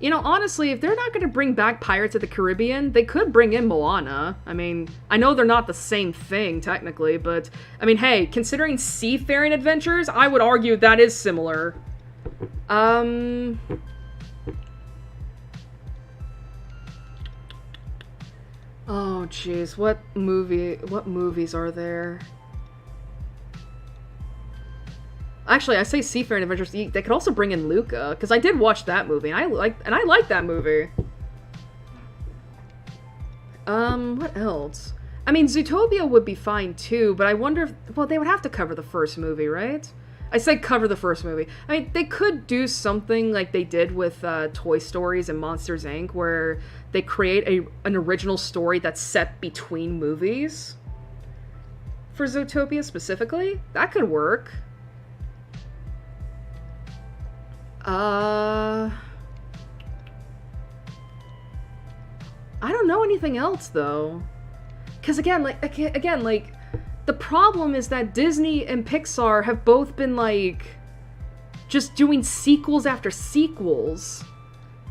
You know, honestly, if they're not going to bring back Pirates of the Caribbean, they could bring in Moana. I mean, I know they're not the same thing, technically, but, I mean, hey, considering seafaring adventures, I would argue that is similar. Oh, jeez, what movies are there? Actually, I say Seafaring Adventures. They could also bring in Luca, because I did watch that movie, and I like that movie. What else? I mean, Zootopia would be fine too, but I wonder if, well, they would have to cover the first movie, right? I say cover the first movie. I mean, they could do something like they did with Toy Stories and Monsters, Inc., where they create an original story that's set between movies. For Zootopia specifically, that could work. I don't know anything else though, because again, like the problem is that Disney and Pixar have both been like just doing sequels after sequels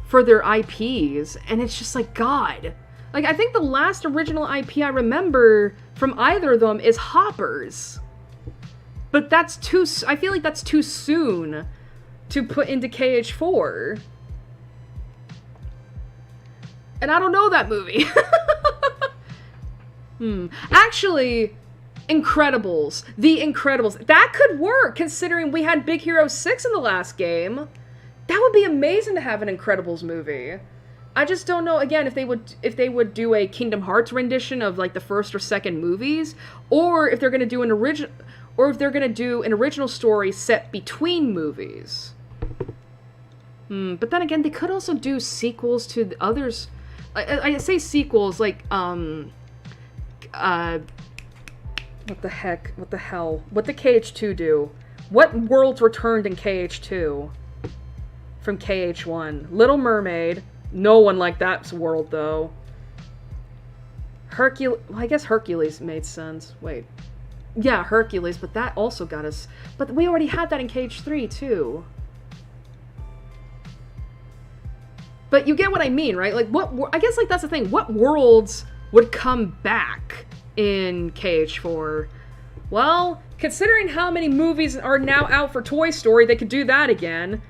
for their IPs, and it's just like, God, like I think the last original IP I remember from either of them is Hoppers, but that's too. I feel like that's too soon to put into KH4. And I don't know that movie. Actually, Incredibles. The Incredibles. That could work, considering we had Big Hero 6 in the last game. That would be amazing to have an Incredibles movie. I just don't know, again, if they would do a Kingdom Hearts rendition of, like, the first or second movies, or if they're gonna do an original story set between movies. But then again, they could also do sequels to the others. I say sequels, like, what the hell? What did KH2 do? What worlds returned in KH2? From KH1? Little Mermaid. No one liked that world, though. Well, I guess Hercules made sense. Wait. Yeah, Hercules, but that also got us... But we already had that in KH3, too. But you get what I mean, right? Like, I guess, like, that's the thing. What worlds would come back in KH4? Well, considering how many movies are now out for Toy Story, they could do that again.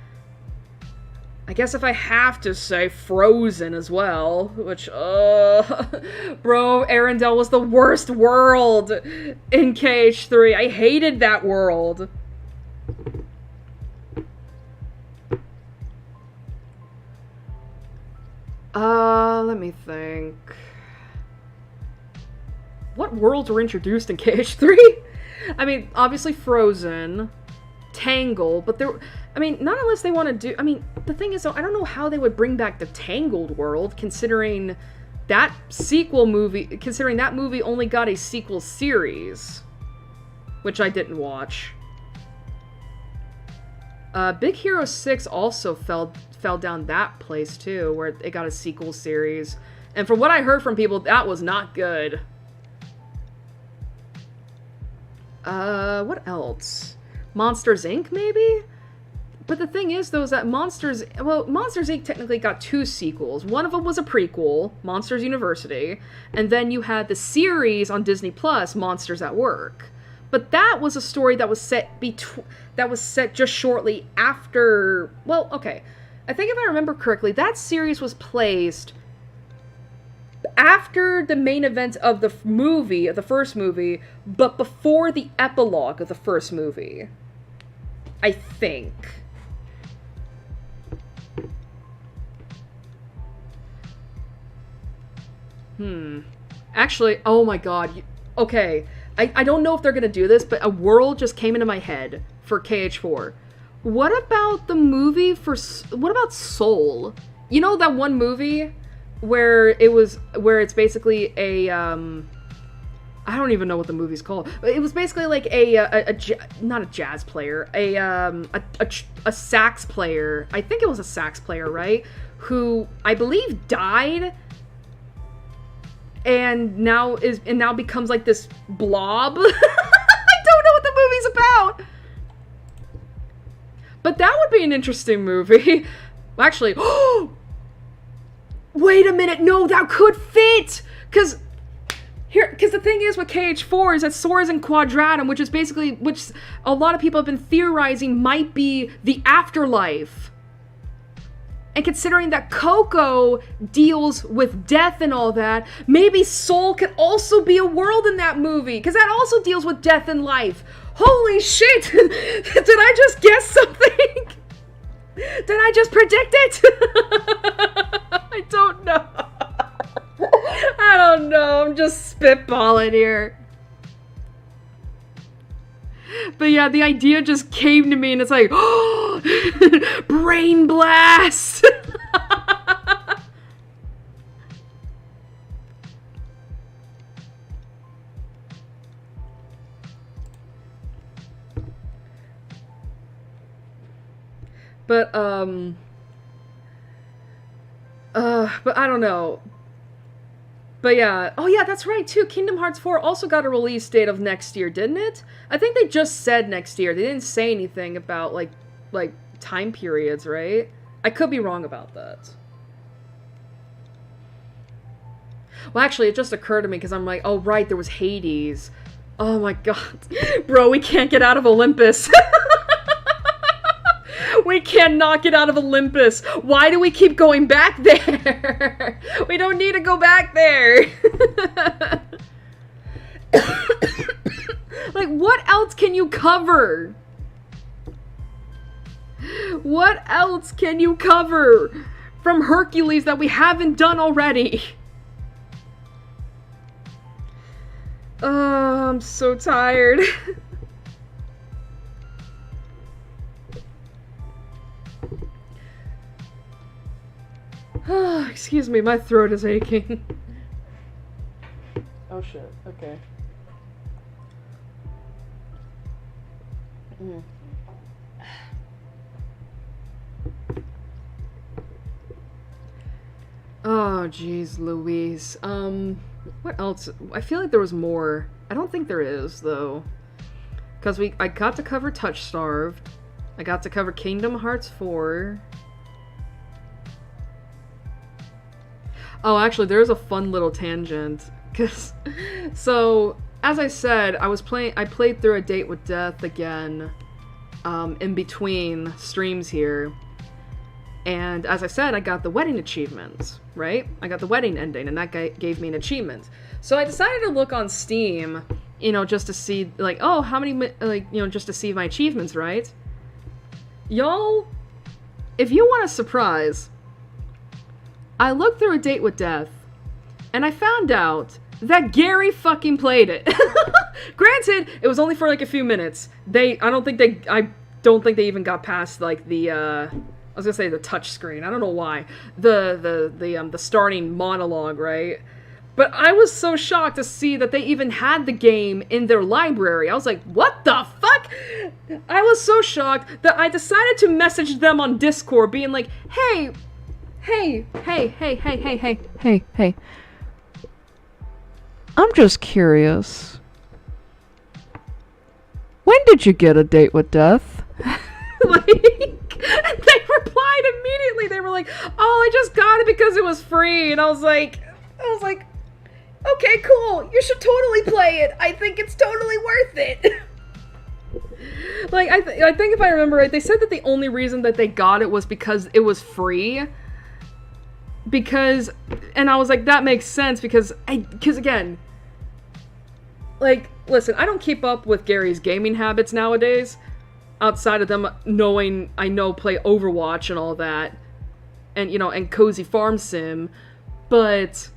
I guess if I have to say Frozen as well, which, bro, Arendelle was the worst world in KH3. I hated that world. Let me think. What worlds were introduced in KH3? I mean, obviously Frozen, Tangled, but there... I mean, not unless they want to do... I mean, the thing is, though, I don't know how they would bring back the Tangled world, considering that movie only got a sequel series, which I didn't watch. Big Hero 6 also fell down that place, too, where it got a sequel series. And from what I heard from people, that was not good. What else? Monsters, Inc., maybe? But the thing is, though, is that Monsters, Inc. technically got two sequels. One of them was a prequel, Monsters University, and then you had the series on Disney Plus, Monsters at Work. But that was a story that was set just shortly after. Well, okay, I think if I remember correctly, that series was placed after the main event of the first movie, but before the epilogue of the first movie. I think. Actually, oh my god. Okay, I don't know if they're gonna do this, but a world just came into my head for KH4. What about the movie what about Soul? You know that one movie where it's basically a, I don't even know what the movie's called. It was basically like not a jazz player, a sax player. I think it was a sax player, right? Who I believe died and now becomes like this blob. I don't know what the movie's about. But that would be an interesting movie. Actually, wait a minute, no, that could fit! Because the thing is with KH4 is that Sora's in Quadratum, which a lot of people have been theorizing might be the afterlife. And considering that Coco deals with death and all that, maybe Soul could also be a world in that movie, because that also deals with death and life. Holy shit! Did I just guess something? Did I just predict it? I don't know. I don't know. I'm just spitballing here. But yeah, the idea just came to me and it's like, oh, brain blast! But I don't know. But yeah, oh yeah, that's right too. Kingdom Hearts 4 also got a release date of next year, didn't it? I think they just said next year. They didn't say anything about like time periods, right? I could be wrong about that. Well, actually, it just occurred to me because I'm like, oh right, there was Hades. Oh my god. Bro, we can't get out of Olympus. We cannot get out of Olympus. Why do we keep going back there? We don't need to go back there. Like, what else can you cover? What else can you cover from Hercules that we haven't done already? Oh, I'm so tired. Excuse me, my throat is aching. Oh shit, okay. Oh jeez Louise. What else? I feel like there was more. I don't think there is though. Because I got to cover Touch Starved. I got to cover Kingdom Hearts 4. Oh, actually, there's a fun little tangent. So, as I said, I played through A Date with Death again, in between streams here. And as I said, I got the wedding achievement, right? I got the wedding ending, and that gave me an achievement. So I decided to look on Steam, just to see, like, oh, how many, just to see my achievements, right? Y'all, if you want a surprise, I looked through A Date with Death, and I found out that Gary fucking played it. Granted, it was only for like a few minutes. I don't think they even got past like the I was gonna say the touch screen. I don't know why. The starting monologue, right? But I was so shocked to see that they even had the game in their library. I was like, what the fuck? I was so shocked that I decided to message them on Discord being like, hey, I'm just curious. When did you get A Date with Death? Like, they replied immediately. They were like, oh, I just got it because it was free. And I was like, okay, cool. You should totally play it. I think it's totally worth it. Like, I think if I remember right, they said that the only reason that they got it was because it was free. And I was like, that makes sense because again, like, listen, I don't keep up with Gary's gaming habits nowadays, outside of them play Overwatch and all that, and Cozy Farm Sim, but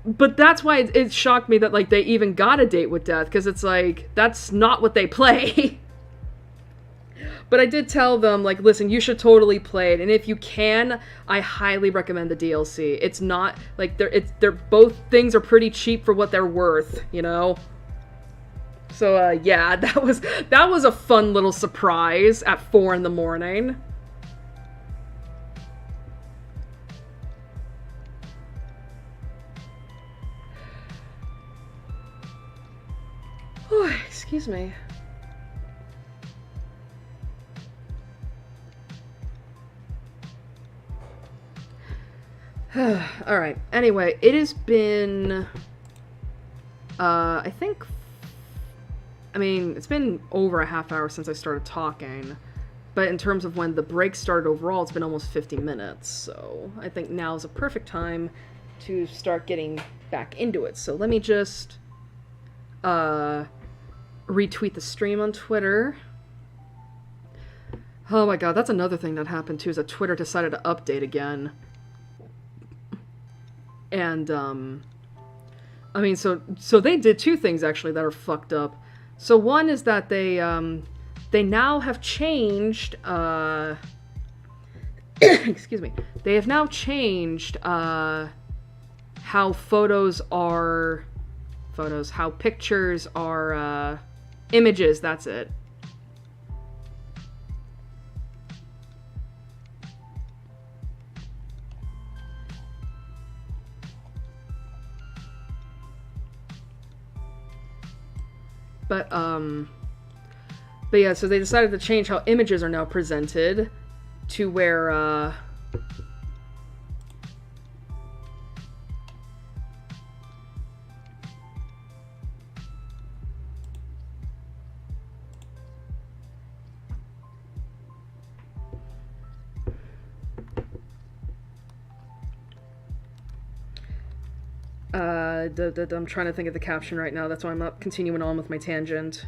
that's why it shocked me that, like, they even got A Date with Death, because it's like, that's not what they play. But I did tell them, like, listen, you should totally play it, and if you can, I highly recommend the DLC. It's not, like, they're both things are pretty cheap for what they're worth, So, yeah, that was a fun little surprise at 4 a.m. Oh, excuse me. Alright, anyway, it has been, I think, I mean, it's been over a half hour since I started talking, but in terms of when the break started overall, it's been almost 50 minutes, so I think now is a perfect time to start getting back into it. So let me just, retweet the stream on Twitter. Oh my god, that's another thing that happened too, is that Twitter decided to update again. And, I mean, so they did two things, actually, that are fucked up. So one is that they now have changed, excuse me, they have now changed, how how pictures are, images, that's it. But yeah, so they decided to change how images are now presented to where, I'm trying to think of the caption right now, that's why I'm not continuing on with my tangent.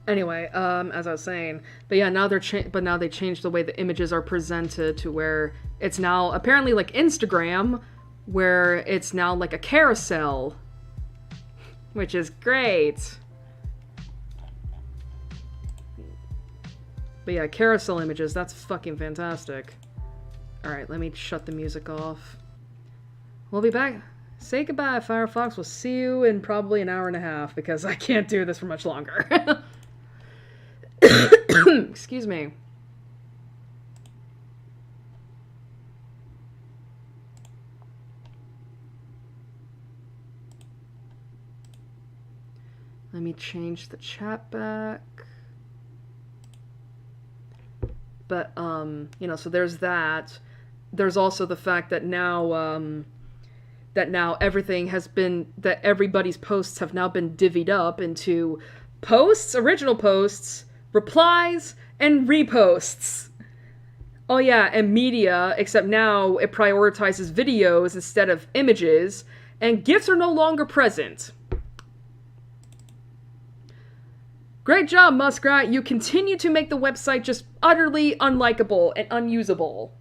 Anyway, as I was saying, but yeah, now now they changed the way the images are presented to where it's now apparently like Instagram, where it's now like a carousel, which is great. But yeah, carousel images, that's fucking fantastic. Alright, let me shut the music off. We'll be back. Say goodbye, Firefox. We'll see you in probably an hour and a half, because I can't do this for much longer. Excuse me. Let me change the chat back. But, you know, so there's that. There's also the fact that now, everything has been, that everybody's posts have now been divvied up into posts, original posts, replies, and reposts. Oh yeah, and media, except now it prioritizes videos instead of images, and GIFs are no longer present. Great job, Muskrat. You continue to make the website just utterly unlikable and unusable.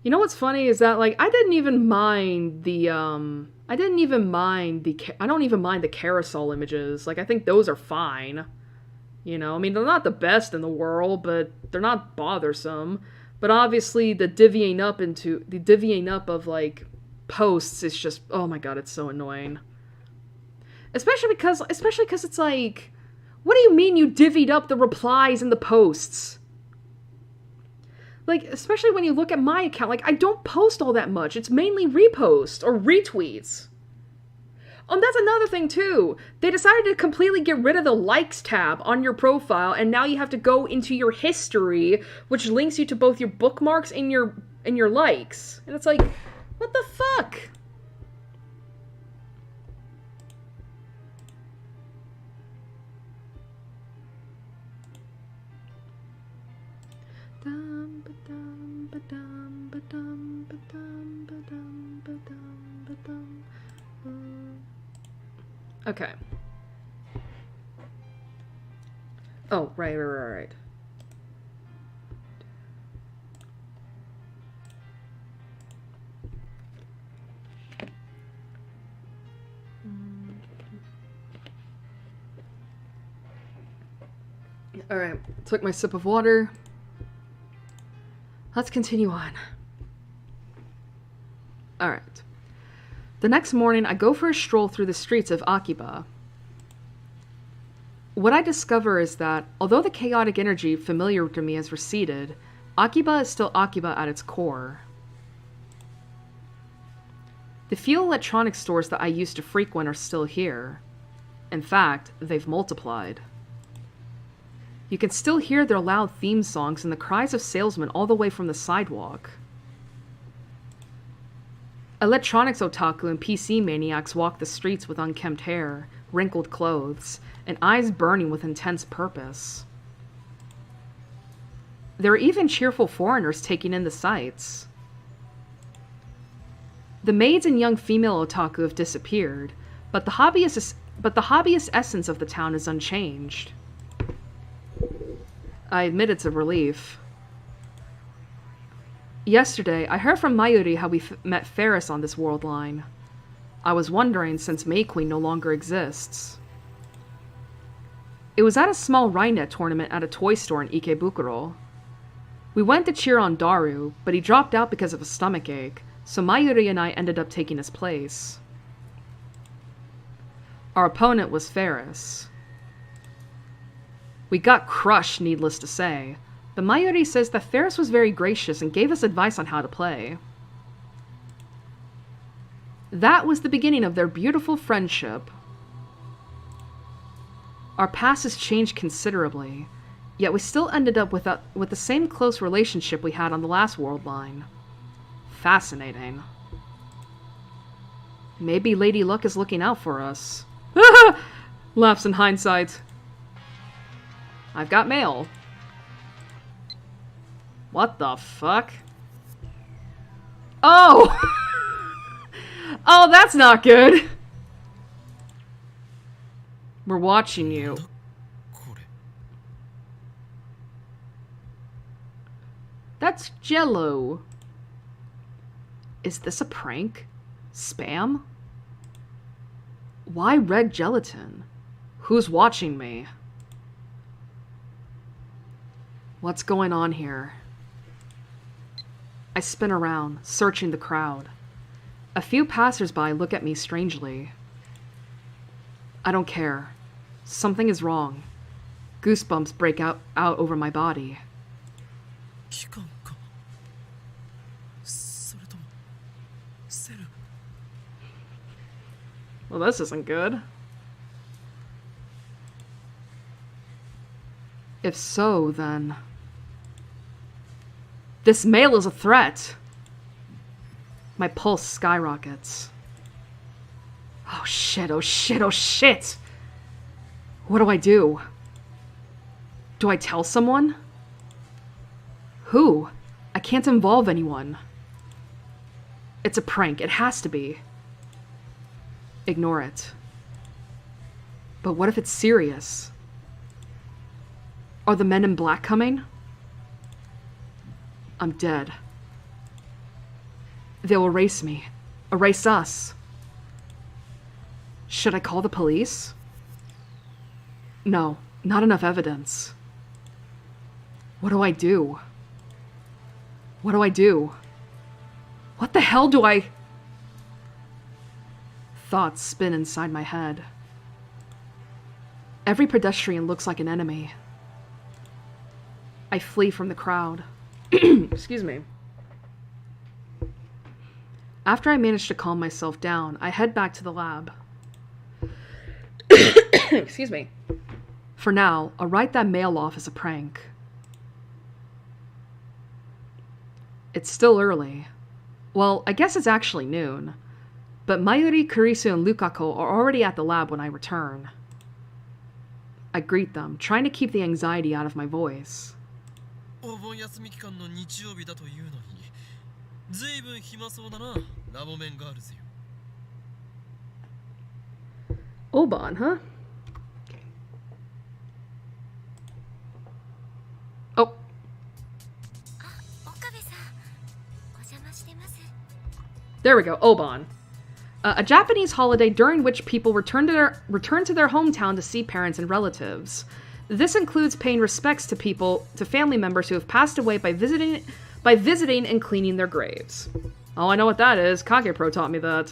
You know what's funny is that, like, I don't even mind the carousel images. Like, I think those are fine. You know, I mean, they're not the best in the world, but they're not bothersome. But obviously, the divvying up of, like, posts is just, oh my god, it's so annoying. Especially because it's like, what do you mean you divvied up the replies and the posts? Like, especially when you look at my account, like, I don't post all that much. It's mainly reposts or retweets. Oh, and that's another thing too. They decided to completely get rid of the likes tab on your profile, and now you have to go into your history, which links you to both your bookmarks and your likes. And it's like, what the fuck? Okay. Oh, right. Alright, took my sip of water. Let's continue on. Alright. The next morning, I go for a stroll through the streets of Akiba. What I discover is that, although the chaotic energy familiar to me has receded, Akiba is still Akiba at its core. The few electronic stores that I used to frequent are still here. In fact, they've multiplied. You can still hear their loud theme songs and the cries of salesmen all the way from the sidewalk. Electronics otaku and PC maniacs walk the streets with unkempt hair, wrinkled clothes, and eyes burning with intense purpose. There are even cheerful foreigners taking in the sights. The maids and young female otaku have disappeared, but the hobbyist essence of the town is unchanged. I admit it's a relief. Yesterday, I heard from Mayuri how we met Ferris on this world line. I was wondering since May Queen no longer exists. It was at a small Rainet tournament at a toy store in Ikebukuro. We went to cheer on Daru, but he dropped out because of a stomachache, so Mayuri and I ended up taking his place. Our opponent was Ferris. We got crushed, needless to say, but Mayuri says that Ferris was very gracious and gave us advice on how to play. That was the beginning of their beautiful friendship. Our past has changed considerably, yet we still ended up with the same close relationship we had on the last world line. Fascinating. Maybe Lady Luck is looking out for us. Laughs in hindsight. I've got mail. What the fuck? Oh! Oh, that's not good! We're watching you. That's Jello. Is this a prank? Spam? Why red gelatin? Who's watching me? What's going on here? I spin around, searching the crowd. A few passersby look at me strangely. I don't care. Something is wrong. Goosebumps break out over my body. Well, this isn't good. If so, then... This mail is a threat! My pulse skyrockets. Oh shit, oh shit, oh shit! What do I do? Do I tell someone? Who? I can't involve anyone. It's a prank, it has to be. Ignore it. But what if it's serious? Are the men in black coming? I'm dead. They'll erase me. Erase us. Should I call the police? No, not enough evidence. What do I do? What do I do? What the hell do I... Thoughts spin inside my head. Every pedestrian looks like an enemy. I flee from the crowd. Excuse me. After I manage to calm myself down, I head back to the lab. Excuse me. For now, I'll write that mail off as a prank. It's still early. Well, I guess it's actually noon. But Mayuri, Kurisu, and Lukako are already at the lab when I return. I greet them, trying to keep the anxiety out of my voice. お盆休み期間の日曜日だというのに、ずいぶん暇そうだな、ラボメンガールズよ。Oban, huh? Oh. There we go, Oban. A Japanese holiday during which people return to their hometown to see parents and relatives. This includes paying respects to family members who have passed away by visiting and cleaning their graves. Oh, I know what that is. Kagepro taught me that.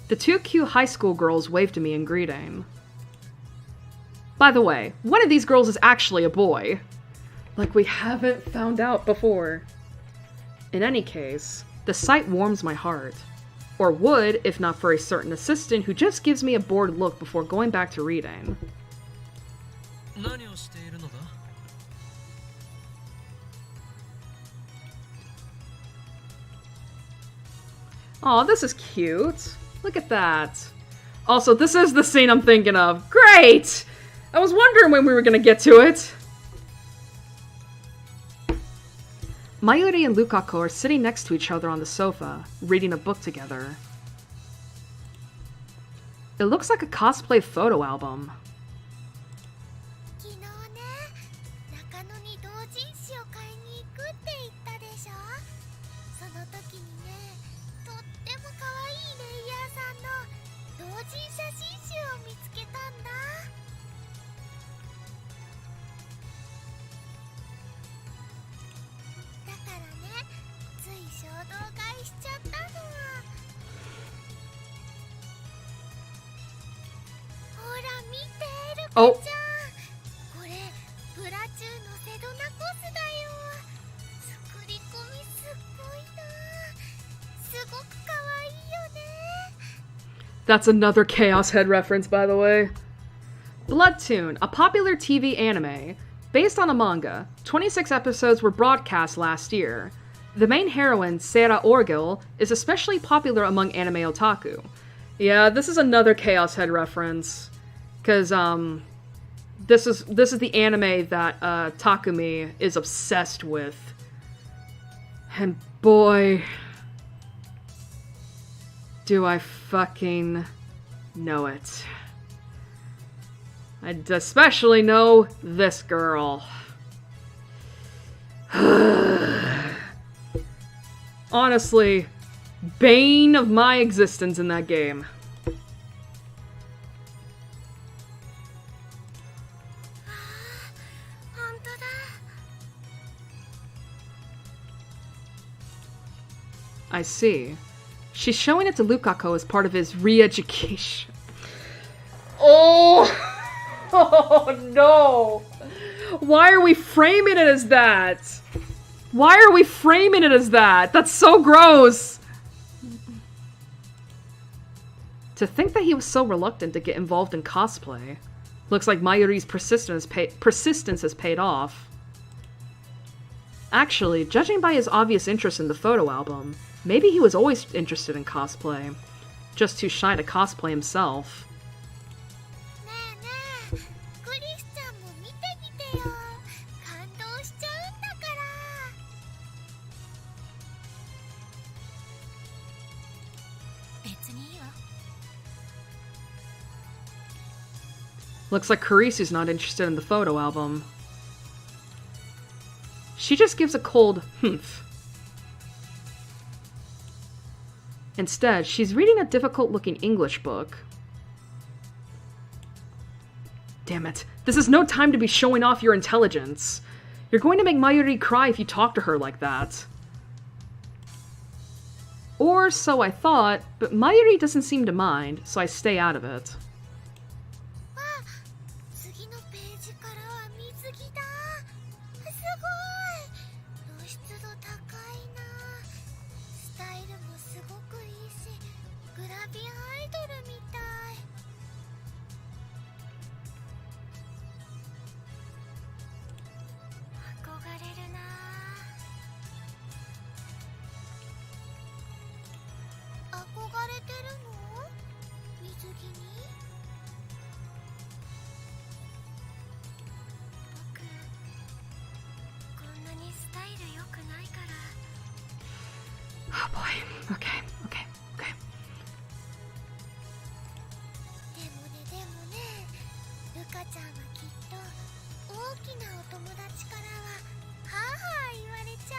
The two cute high school girls waved to me in greeting. By the way, one of these girls is actually a boy. Like we haven't found out before. In any case, the sight warms my heart. Or would, if not for a certain assistant who just gives me a bored look before going back to reading. Aw, this is cute. Look at that. Also, this is the scene I'm thinking of. Great! I was wondering when we were gonna get to it. Mayuri and Lukako are sitting next to each other on the sofa, reading a book together. It looks like a cosplay photo album. Oh. That's another Chaos Head reference, by the way. Bloodtoon, a popular TV anime. Based on a manga, 26 episodes were broadcast last year. The main heroine, Seira Orgil, is especially popular among anime otaku. Yeah, this is another Chaos Head reference. Because, this is the anime that, Takumi is obsessed with. And boy, do I fucking know it. I especially know this girl. Honestly, bane of my existence in that game. I see. She's showing it to Lukako as part of his re-education. Oh! Oh no! Why are we framing it as that? Why are we framing it as that? That's so gross! To think that he was so reluctant to get involved in cosplay. Looks like Mayuri's persistence has paid off. Actually, judging by his obvious interest in the photo album, maybe he was always interested in cosplay. Just too shy to cosplay himself. Looks like Kurisu's not interested in the photo album. She just gives a cold humph. Instead, she's reading a difficult-looking English book. Damn it. This is no time to be showing off your intelligence. You're going to make Mayuri cry if you talk to her like that. Or so I thought, but Mayuri doesn't seem to mind, so I stay out of it. 湿度高いな。スタイルもすごくいいし、グラビアアイドルみたい。憧れるな。憧れてるの？水着に？僕こんなにスタイル良くないから。Oh boy. Okay. Okay. Okay. でもね、ルカちゃんはきっと大きなお友達からははぁはぁ言われちゃ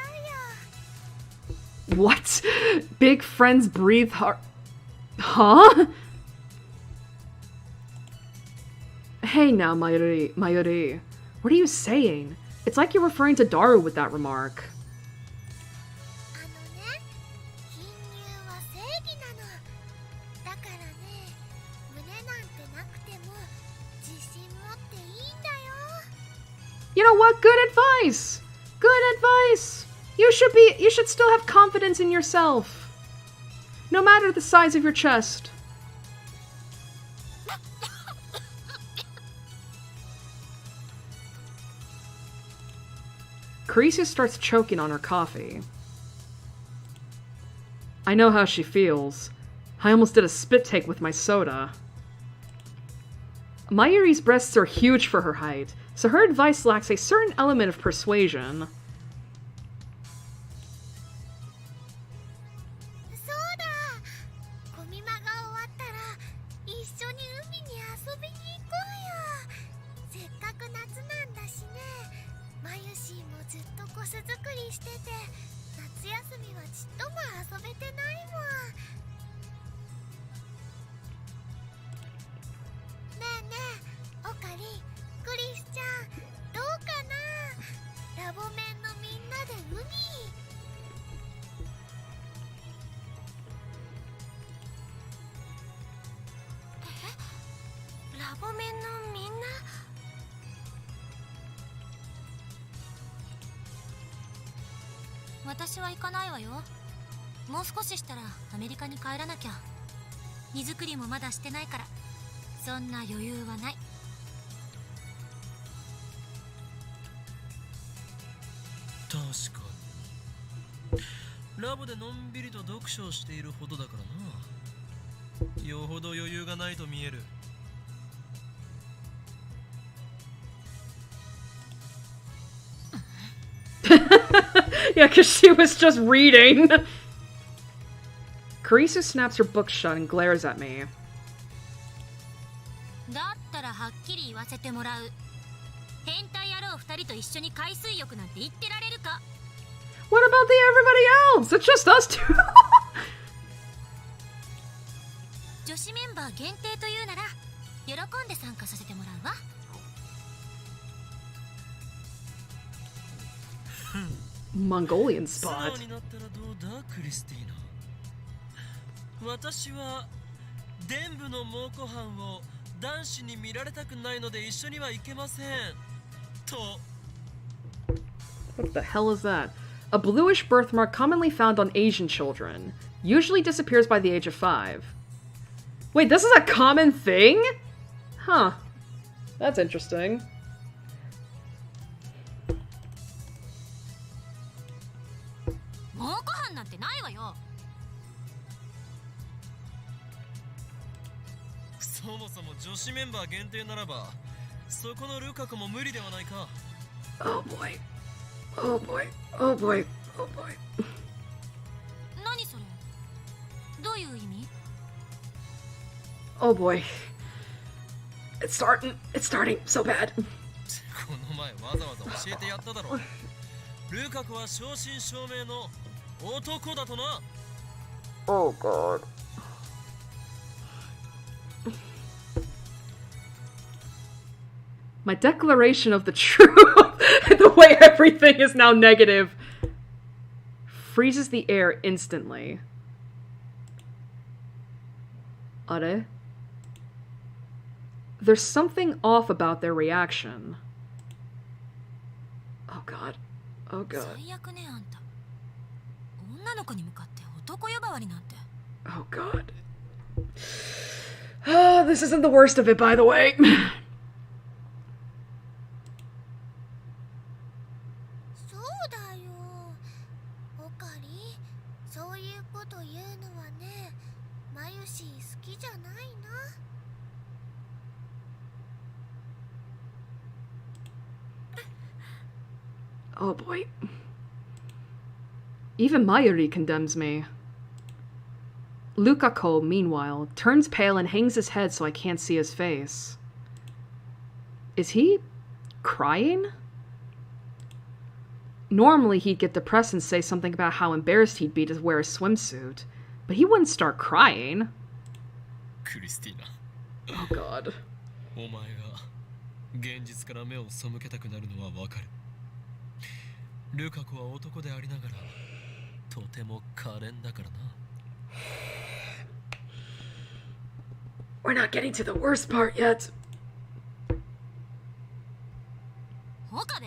うよ。 What? Big friends breathe hard. Huh? Hey now, Mayuri. What are you saying? It's like you're referring to Daru with that remark. あのね、貧乳は正義なの。だからね、胸なんてなくても自信持っていいんだよ。 You know what? Good advice. Good advice. You should still have confidence in yourself. No matter the size of your chest. Carissa starts choking on her coffee. I know how she feels. I almost did a spit take with my soda. Mayuri's breasts are huge for her height, so her advice lacks a certain element of persuasion. そうだ、ゴミ間が終わったら一緒に海に遊びに行こうよ。せっかく夏なんだしね。マユシーもずっとコス作りしてて、夏休みはちっとも遊べてないもん。ねえねえ、オカリン、クリスちゃん、どうかな。ラボメンのみんなで海。ラボメンのみんな？私は行かないわよ。もう少ししたらアメリカに帰らなきゃ。荷造りもまだしてないから、そんな余裕はない。確かにラボでのんびりと読書をしているほどだからな。よほど余裕がないと見える。Yeah, because she was just reading. Carissa snaps her book shut and glares at me. だったらはっきり言わせてもらう。変態野郎二人と一緒に海水浴なんて言ってられるか。 What about everybody else? It's just us two. 女子メンバー限定というなら喜んで参加させてもらうわ。Mongolian 素 spot. 直になったらどうだクリスティーナ。私は伝部の猛虎犯を男子に見られたくないので一緒には行けませんと。 What the hell is that? A bluish birthmark commonly found on Asian children. Usually disappears by the age of 5. Wait, this is a common thing? Huh. That's interesting. 猛虎犯なんてないわよ。そもそも女子メンバー限定ならばそこのルカ子も無理ではないか。 Oh boy. Oh boy. Oh boy. Oh boy. 何それ、どういう意味？ Oh boy. It's starting so bad. この前わざわざ教えてやっただろ。ルカ子は正真正銘の男だとな。 Oh god. My declaration of the truth, the way everything is now negative, freezes the air instantly. Are? There's something off about their reaction. Oh god. Oh god. 最悪ね、あんた。女の子に向かって男呼ばわりなんて。 Oh god. This isn't the worst of it, by the way. そうだよ、オカリ。そういうこと言うのはね、マユシー好きじゃないな。Oh boy. Even Mayuri condemns me. Lukako, meanwhile, turns pale and hangs his head so I can't see his face. Is he crying? Normally he'd get depressed and say something about how embarrassed he'd be to wear a swimsuit, but he wouldn't start crying. クリスティーナ、 Oh god. お前が現実から目を背けたくなるのはわかる。ルカ子は男でありながらとても可憐だからな。 We're not getting to the worst part yet. 岡部。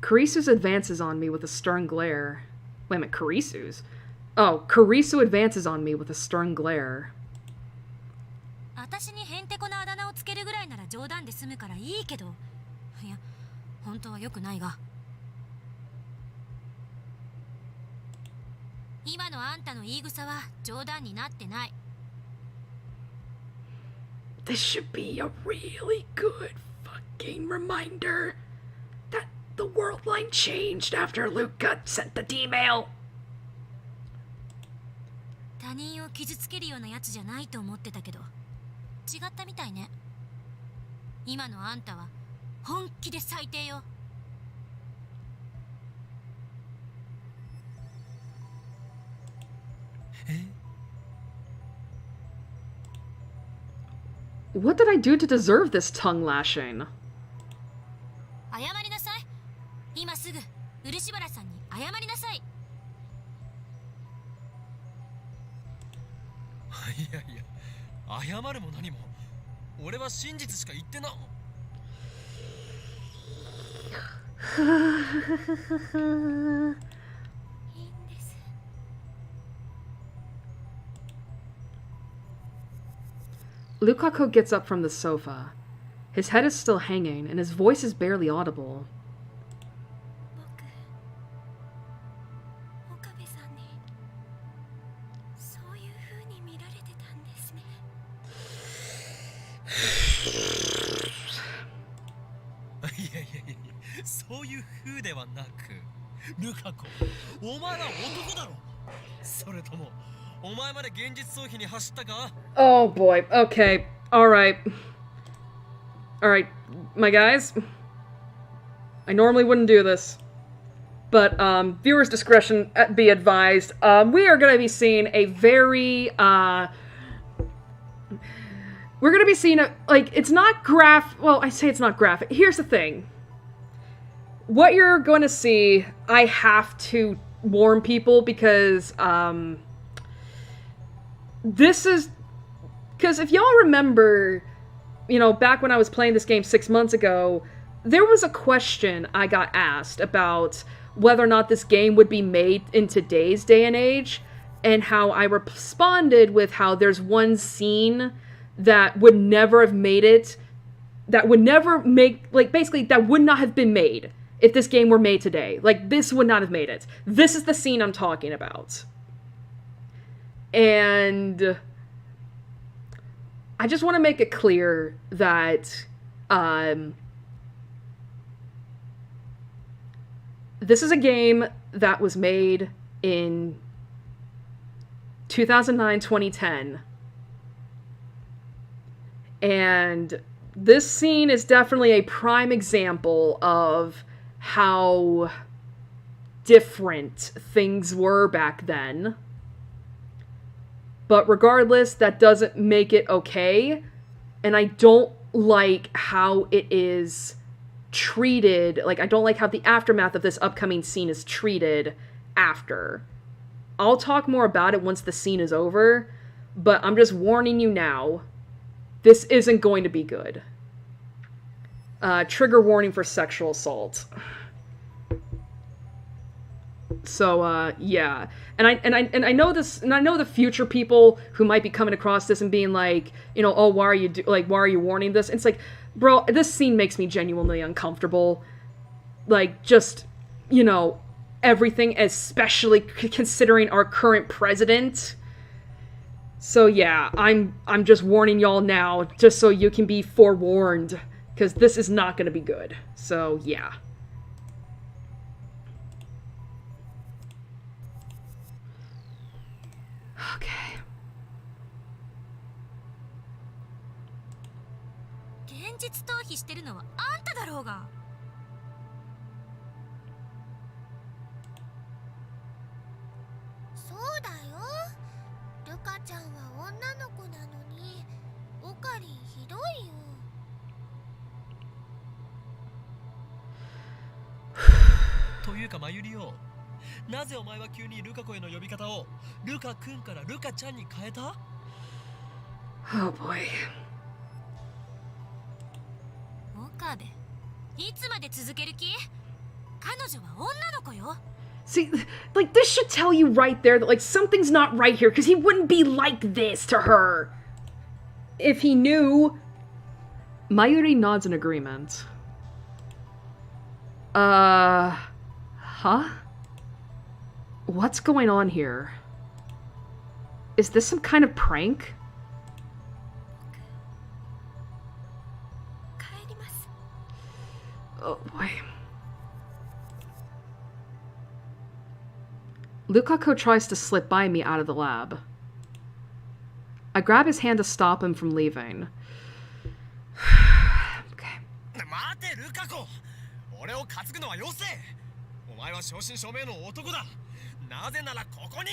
Karisu's advances on me with a stern glare. Wait a minute, Karisu's? Oh, Karisu advances on me with a stern glare. 私にヘンテコなあだ名をつけるぐらいなら冗談で済むからいいけど、いや、本当は良くないが。今のあんたの言い草は冗談になってない。 This should be a really good fucking reminder that the world line changed after Luke got sent the D-mail. 他人を傷つけるようなやつじゃないと思ってたけど、違ったみたいね。今のあんたは本気で最低よ。 What did I do to deserve this tongue lashing? 謝りなさい。今すぐ漆原さんに謝りなさい。 いやいや、謝るも何も俺は真実しか言ってな。 いいんです。 Lukako gets up from the sofa. His head is still hanging, and his voice is barely audible. 僕、岡部さんにそういう風に見られてたんですね。 いやいやいや、そういう風ではなく、ルカ子、お前は男だろ。それともお前まで現実逃避に走ったか？ Oh boy. Okay. Alright. Alright, my guys. I normally wouldn't do this. But, viewers' discretion be advised. We are gonna be seeing a very, we're gonna be seeing a, like, it's not well, I say it's not graphic. Here's the thing. What you're going to see, I have to warn people because, this is, because if y'all remember, you know, back when I was playing this game 6 months ago, there was a question I got asked about whether or not this game would be made in today's day and age, and how I responded with how there's one scene that would never have made it, that would never make, like, basically, that would not have been made if this game were made today. Like, this would not have made it. This is the scene I'm talking about. And I just want to make it clear that this is a game that was made in 2009-2010. And this scene is definitely a prime example of how different things were back then. But regardless, that doesn't make it okay. And I don't like how it is treated. Like, I don't like how the aftermath of this upcoming scene is treated after. I'll talk more about it once the scene is over, but I'm just warning you now. This isn't going to be good. Trigger warning for sexual assault. So, yeah. And I know this, and I know the future people who might be coming across this and being like, you know, oh, why are you warning this? And it's like, bro, this scene makes me genuinely uncomfortable. Like, just, you know, everything, especially considering our current president. So yeah, I'm just warning y'all now, just so you can be forewarned, because this is not gonna be good. So yeah. Okay. 現実逃避してるのはあんただろうが。そうだよ。ルカちゃんは女の子なのに、オカリンひどいよ。というかマユリよ、なぜお前は急にルカ子への呼び方をルカ君からルカちゃんに変えた？ Oh boy. 岡部、いつまで続ける気？彼女は女の子よ。 See, like, this should tell you right there that, like, something's not right here, because he wouldn't be like this to her if he knew. Mayuri nods in agreement. Huh? What's going on here? Is this some kind of prank? 帰ります。 Oh boy. Lukaku tries to slip by me out of the lab. I grab his hand to stop him from leaving. Okay. 待てルカ子、俺を担ぐのはよせ。お前は正真正銘の男だ。なぜならここに。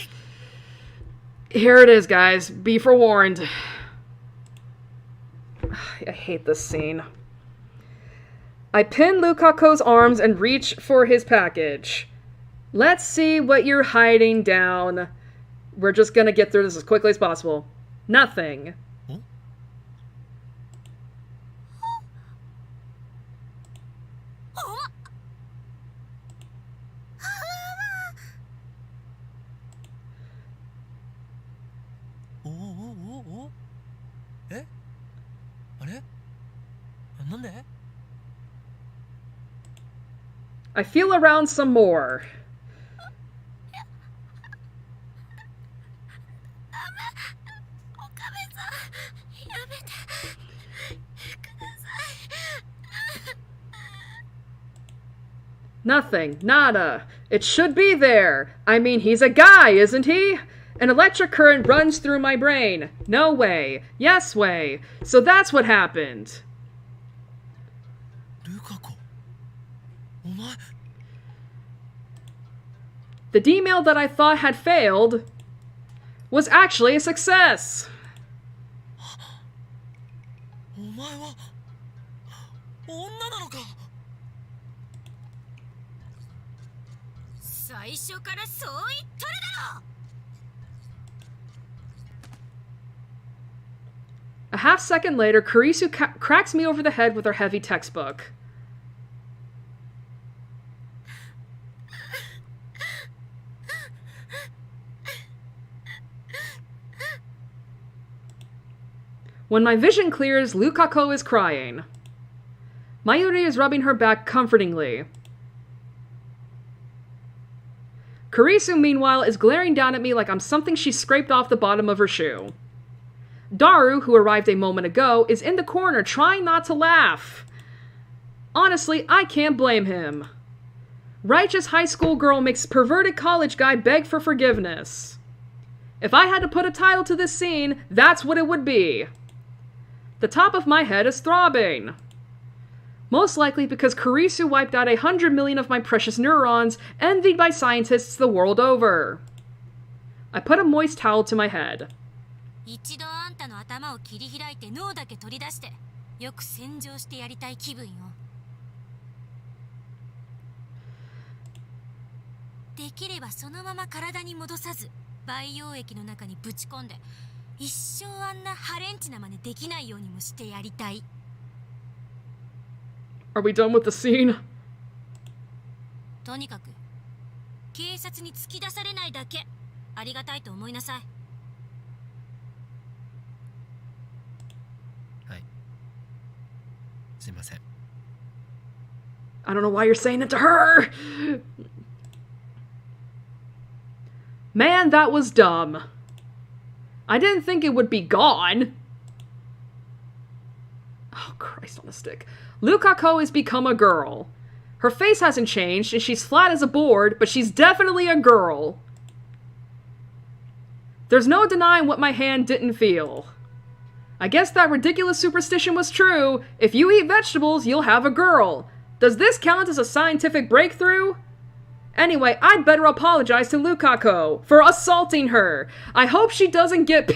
Here it is, guys. Be forewarned. I hate this scene. I pin Lukaku's arms and reach for his package. Let's see what you're hiding down. We're just gonna get through this as quickly as possible. Nothing. Huh? Oh. え？あれ？なんで？ I feel around some more. 岡部さん、やめてください。 Nothing. Nada. It should be there. I mean, he's a guy, isn't he? An electric current runs through my brain. No way. Yes way. So that's what happened. ルカ子、お前。 The D-mail that I thought had failed was actually a success. お前は女なのか。最初からそう言っとるだろ。 A half second later, Kurisu cracks me over the head with her heavy textbook. When my vision clears, Lukaku is crying. Mayuri is rubbing her back comfortingly. Kurisu, meanwhile, is glaring down at me like I'm something she scraped off the bottom of her shoe. Daru, who arrived a moment ago, is in the corner trying not to laugh. Honestly, I can't blame him. Righteous high school girl makes perverted college guy beg for forgiveness. If I had to put a title to this scene, that's what it would be. The top of my head is throbbing. Most likely because Kurisu wiped out 100 million of my precious neurons, envied by scientists the world over. I put a moist towel to my head. 一度あんたの頭を切り開いて脳だけ取り出してよく洗浄してやりたい気分よ。できればそのまま体に戻さず培養液の中にぶち込んで一生あんなハレンチな真似できないようにもしてやりたい。Are we done with the scene? とにかく警察に突き出されないだけありがたいと思いなさい。はい。すいません。I don't know why you're saying it to her! Man, that was dumb. I didn't think it would be gone. Oh, Christ on a stick. Lukako has become a girl. Her face hasn't changed, and she's flat as a board, but she's definitely a girl. There's no denying what my hand didn't feel. I guess that ridiculous superstition was true. If you eat vegetables, you'll have a girl. Does this count as a scientific breakthrough? Anyway, I'd better apologize to Lukako for assaulting her. I hope she doesn't get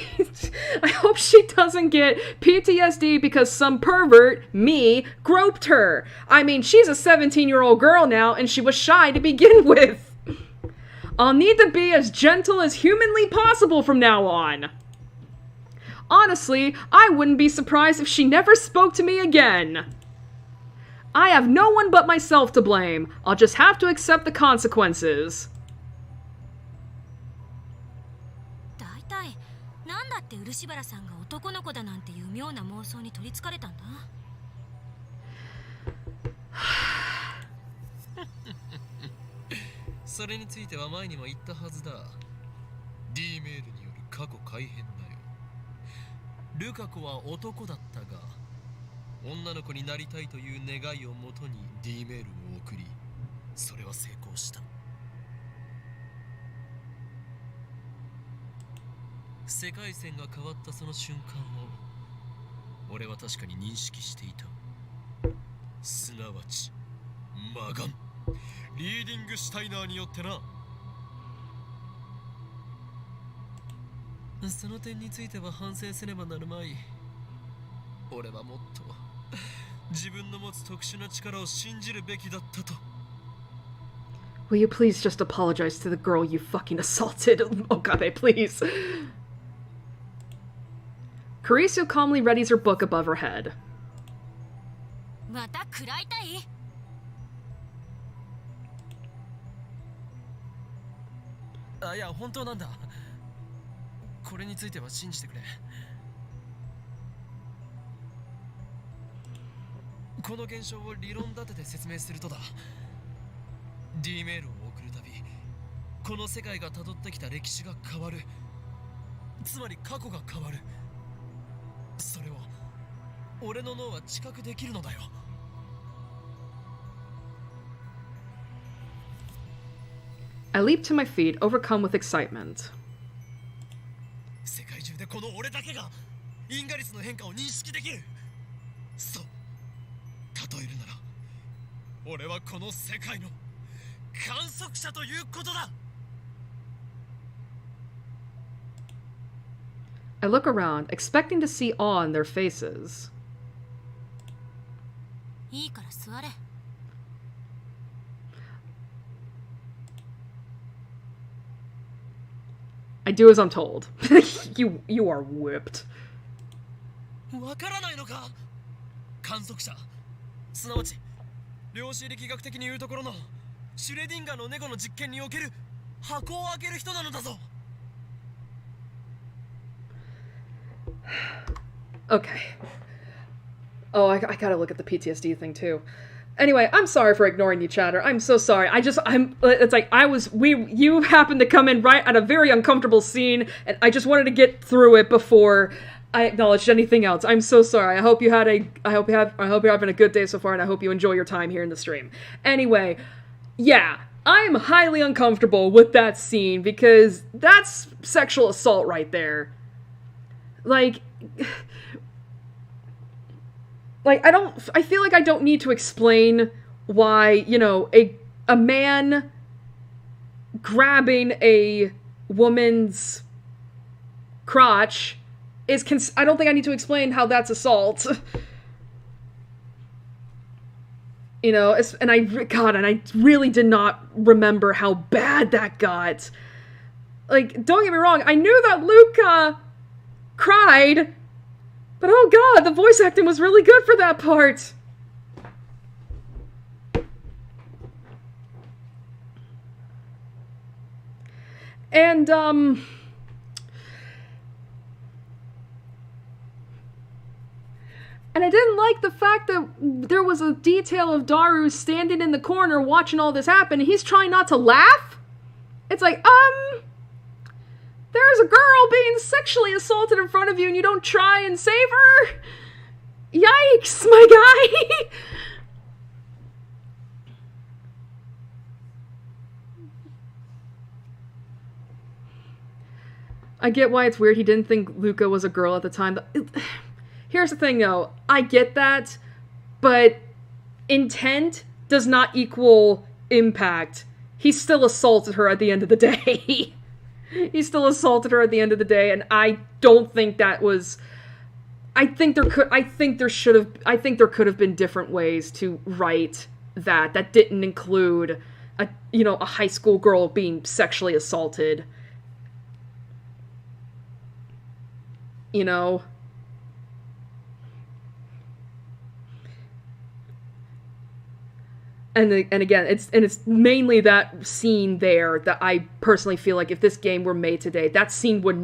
PTSD because some pervert, me, groped her. I mean, she's a 17-year-old girl now, and she was shy to begin with. I'll need to be as gentle as humanly possible from now on. Honestly, I wouldn't be surprised if she never spoke to me again. I have no one but myself to blame. I'll just have to accept the consequences. だいたいなんだって漆原さんが男の子だなんていう妙な妄想に取りつかれたんだ。それについては前にも言ったはずだ。D メールによる過去改変だよ。ルカ子は男だったが、女の子になりたいという願いをもとに D メールを送り、それは成功した。世界線が変わったその瞬間を俺は確かに認識していた。すなわち魔眼、リーディングシュタイナーによってな。その点については反省せねばなるまい。俺はもっと自分の持つ特殊な力を信じるべきだったと。Will you please just apologize to the girl you fucking assaulted? Okabe, please. Kurisu calmly readies her book above her head. また食らいたい？いや、本当なんだ。これについては信じてくれ。この現象を理論立てて説明するとだ。D メールを送るたび、この世界が辿ってきた歴史が変わる。つまり過去が変わる。それを俺の脳は知覚できるのだよ。I leap to my feet, overcome with excitement. 世界中でこの俺だけが因果率の変化を認識できる。そう、例えるなら俺はこの世界の観測者ということだ。I look around, expecting to see awe in their faces. いいから座れ。I do as I'm told. You are whipped. わからないのか？観測者、すなわち量子力学的に言うところのシュレディンガーのネゴの実験における箱を開ける人なのだぞ。Okay. Oh, I gotta look at the PTSD thing too. Anyway, I'm sorry for ignoring you, chatter. I'm so sorry. It's like you happened to come in right at a very uncomfortable scene, and I just wanted to get through it before I acknowledged anything else. I'm so sorry. I hope you're having a good day so far, and I hope you enjoy your time here in the stream. Anyway, yeah, I'm highly uncomfortable with that scene because that's sexual assault right there. Like, I feel like I don't need to explain why, you know, a man grabbing a woman's crotch is, I don't think I need to explain how that's assault. You know, and I really did not remember how bad that got. Like, don't get me wrong, I knew that Luca cried, but oh god, the voice acting was really good for that part. And, and I didn't like the fact that there was a detail of Daru standing in the corner watching all this happen, and he's trying not to laugh. It's like, there's a girl being sexually assaulted in front of you and you don't try and save her? Yikes, my guy! I get why it's weird he didn't think Luca was a girl at the time. Here's the thing, though. I get that, but intent does not equal impact. He still assaulted her at the end of the day. He still assaulted her at the end of the day, and I don't think that was... I think there could have been different ways to write that didn't include a high school girl being sexually assaulted. You know? And again, it's mainly that scene there that I personally feel like if this game were made today, that scene would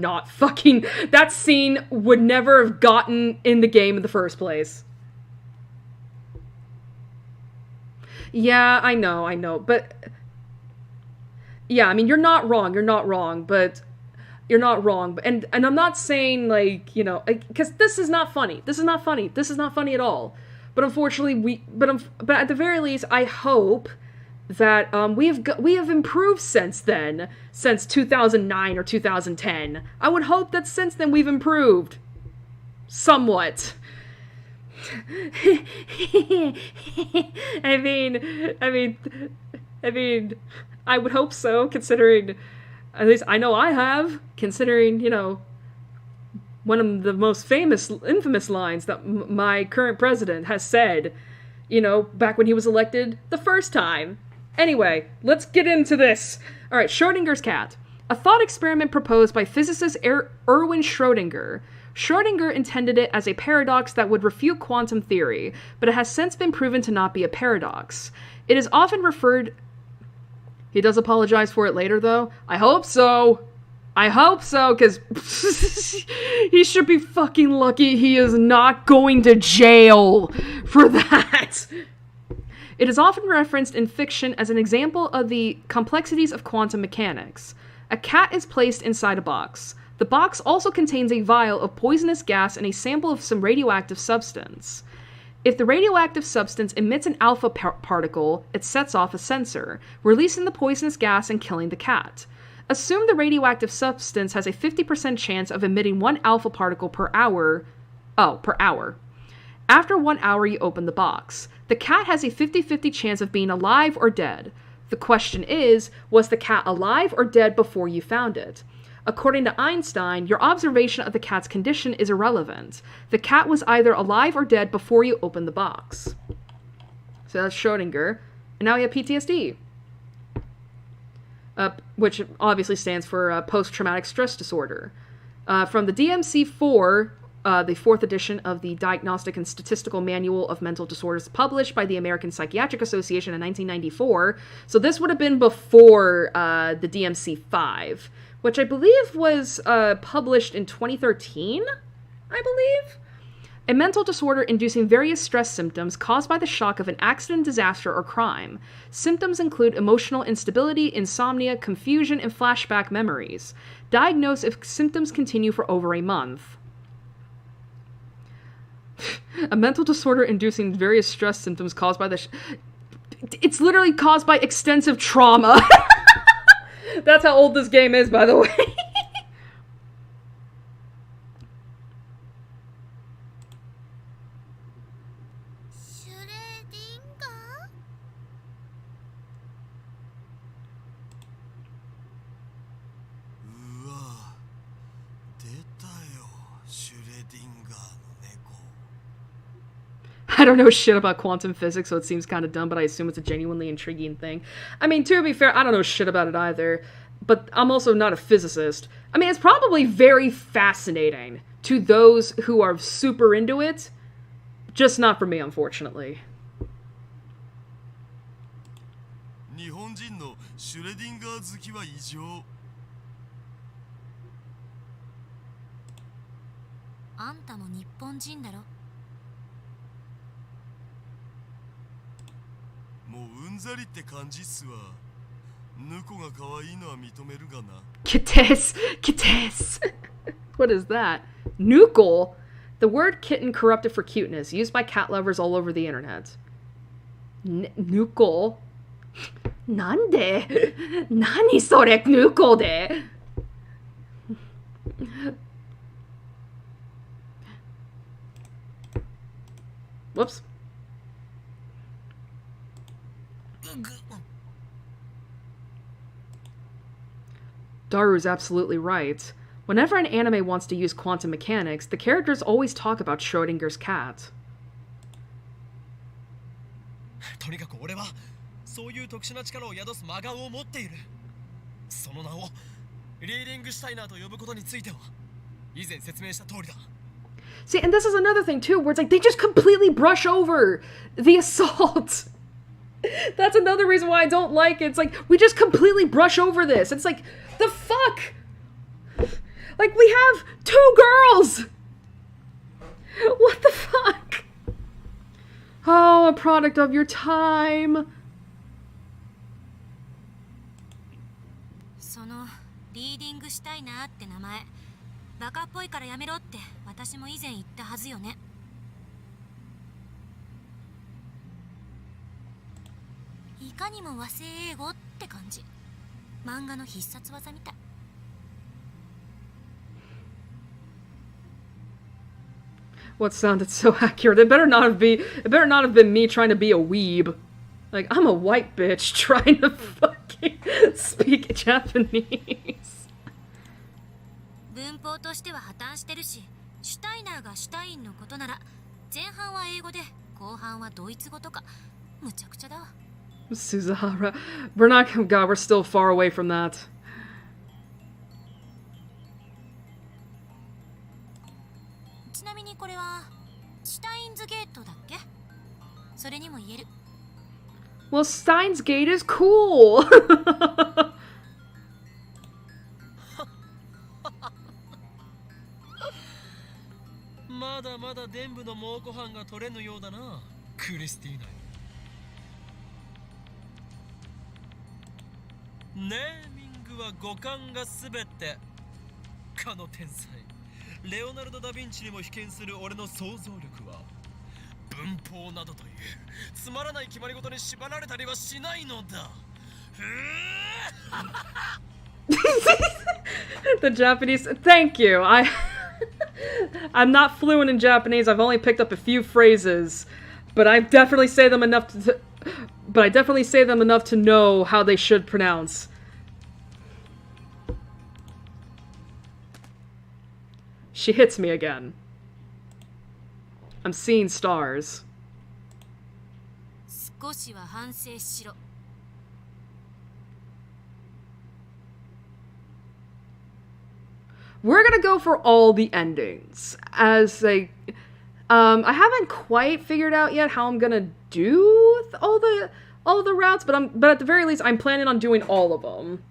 never have gotten in the game in the first place. Yeah, I know, but yeah, I mean, you're not wrong, but and I'm not saying, like, because this is not funny at all. But unfortunately, but at the very least, I hope that we have improved since then, since 2009 or 2010. I would hope that since then we've improved somewhat. I mean, I would hope so, considering, at least I know I have, considering, one of the most infamous lines that my current president has said, back when he was elected the first time. Anyway, let's get into this. Alright, Schrodinger's cat. A thought experiment proposed by physicist Erwin Schrödinger. Schrödinger intended it as a paradox that would refute quantum theory, but it has since been proven to not be a paradox. It is often referred... He does apologize for it later, though? I hope so, because he should be fucking lucky he is not going to jail for that. It is often referenced in fiction as an example of the complexities of quantum mechanics. A cat is placed inside a box. The box also contains a vial of poisonous gas and a sample of some radioactive substance. If the radioactive substance emits an alpha particle, it sets off a sensor, releasing the poisonous gas and killing the cat. Assume the radioactive substance has a 50% chance of emitting one alpha particle per hour. After 1 hour, you open the box. The cat has a 50-50 chance of being alive or dead. The question is, was the cat alive or dead before you found it? According to Einstein, your observation of the cat's condition is irrelevant. The cat was either alive or dead before you opened the box. So that's Schrödinger. And now we have PTSD. Which obviously stands for post-traumatic stress disorder. From the DMC-4, the 4th edition of the Diagnostic and Statistical Manual of Mental Disorders, published by the American Psychiatric Association in 1994. So this would have been before the DMC-5, which I believe was published in 2013, I believe? A mental disorder inducing various stress symptoms caused by the shock of an accident, disaster, or crime. Symptoms include emotional instability, insomnia, confusion, and flashback memories. Diagnose if symptoms continue for over a month. A mental disorder inducing various stress symptoms caused by the... It's literally caused by extensive trauma. That's how old this game is, by the way. I don't know shit about quantum physics, so it seems kind of dumb, but I assume it's a genuinely intriguing thing. I mean, to be fair, I don't know shit about it either, but I'm also not a physicist. I mean, it's probably very fascinating to those who are super into it, just not for me, unfortunately. 日本人のシュレディンガー好きは異常。あんたも日本人だろ。もううんざりって感じっすわ。ぬこが可愛いのは認めるがな。Kittes! Kittes! What is that? Nukel? The word kitten corrupted for cuteness, used by cat lovers all over the internet. Nukel? なんで何それ、Nukel でWhoops. Daru's absolutely right. Whenever an anime wants to use quantum mechanics, the characters always talk about Schrodinger's cat. とにかく俺はそういう特殊な力を宿す真顔を持っている。その名をリーディングシュタイナーと呼ぶことについては以前説明した通りだ。 See, and this is another thing too, where it's like they just completely brush over the assault. That's another reason why I don't like it. It's like we just completely brush over this. It's like, the fuck? Like, we have 2 girls! What the fuck? Oh, a product of your time. そのリーディングシュタイナーって名前、バカっぽいからやめろって私も以前言ったはずよね。いかにも和製英語って感じ。漫画の必殺技みたい。What sounded so accurate? It better not have been me trying to be a weeb. Like, I'm a white bitch trying to fucking speak Japanese. 文法としては破綻してるし、シュタイナーがシュタインのことなら前半は英語で後半はドイツ語とかむちゃくちゃだわ。Suzahara. We're not. God, we're still far away from that. ちなみにこれはシュタインズゲートだっけ？それにも言える。Well, Steins Gate is cool. まだまだ伝部の猛虎犯が取れぬようだな、クリスティーナ。ネーミングは五感がすべて。かの天才レオナルド・ダ・ヴィンチにも被験する俺の想像力は文法などというつまらない決まり事に縛られたりはしないのだ。The Japanese. Thank you. I'm not fluent in Japanese. I've only picked up a few phrases, but I definitely say them enough to know how they should pronounce. She hits me again. I'm seeing stars. 少しは反省しろ。We're gonna go for all the endings as I haven't quite figured out yet how I'm gonna do all the routes, but at the very least I'm planning on doing all of them.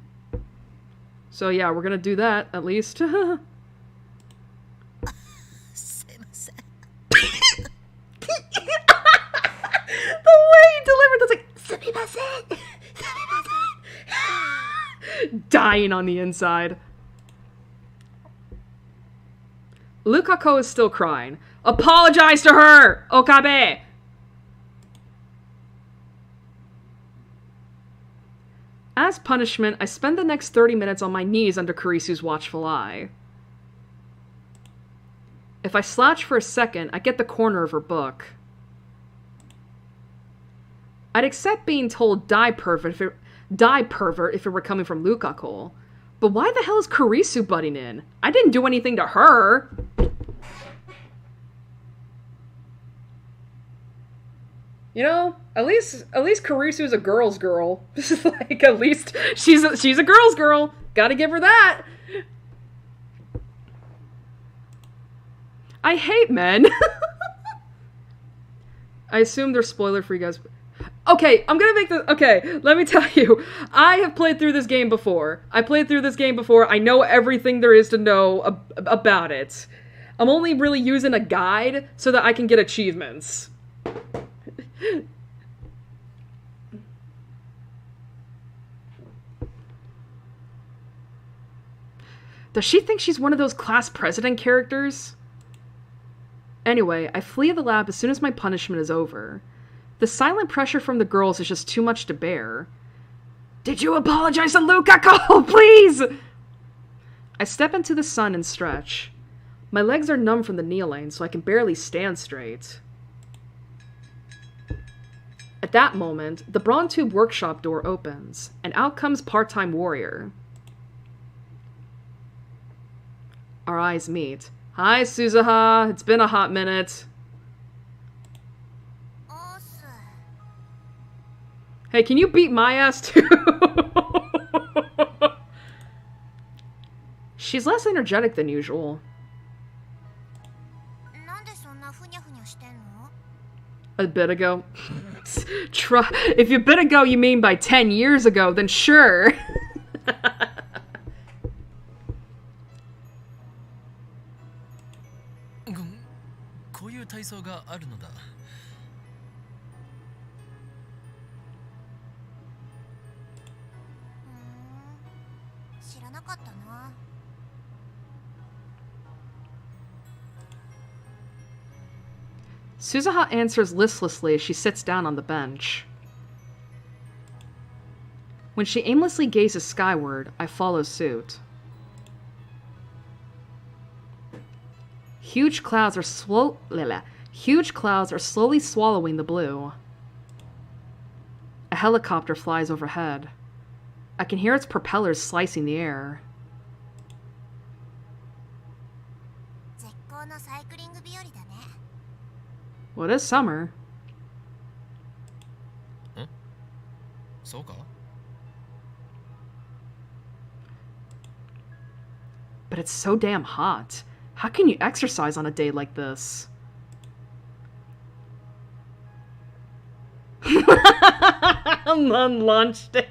So yeah, we're gonna do that at least. The way he delivered that's like dying on the inside. Lukako is still crying. Apologize to her, Okabe! As punishment, I spend the next 30 minutes on my knees under Kurisu's watchful eye. If I slouch for a second, I get the corner of her book. I'd accept being told die pervert if it were coming from Lukako. But why the hell is Kurisu butting in? I didn't do anything to her. You know, at least Kurisu's a girl's girl. Like, at least she's a girl's girl. Gotta give her that. I hate men. I assume they're spoiler-free, guys. Okay, I'm gonna make this... Okay, let me tell you. I have played through this game before. I know everything there is to know about it. I'm only really using a guide so that I can get achievements. Does she think she's one of those class president characters? Anyway, I flee the lab as soon as my punishment is over. The silent pressure from the girls is just too much to bear. Did you apologize to Lukaku, please? I step into the sun and stretch. My legs are numb from the kneeling, so I can barely stand straight. At that moment, the Brawn Tube workshop door opens, and out comes part-time warrior. Our eyes meet. Hi, Suzuha. It's been a hot minute. Hey, can you beat my ass too? She's less energetic than usual. A bit ago. If a bit ago you mean by 10 years ago, then sure. Suzuha answers listlessly as she sits down on the bench. When she aimlessly gazes skyward, I follow suit. Huge clouds are slowly swallowing the blue. A helicopter flies overhead. I can hear its propellers slicing the air. Well, it is summer. Huh? But it's so damn hot. How can you exercise on a day like this? On launch day.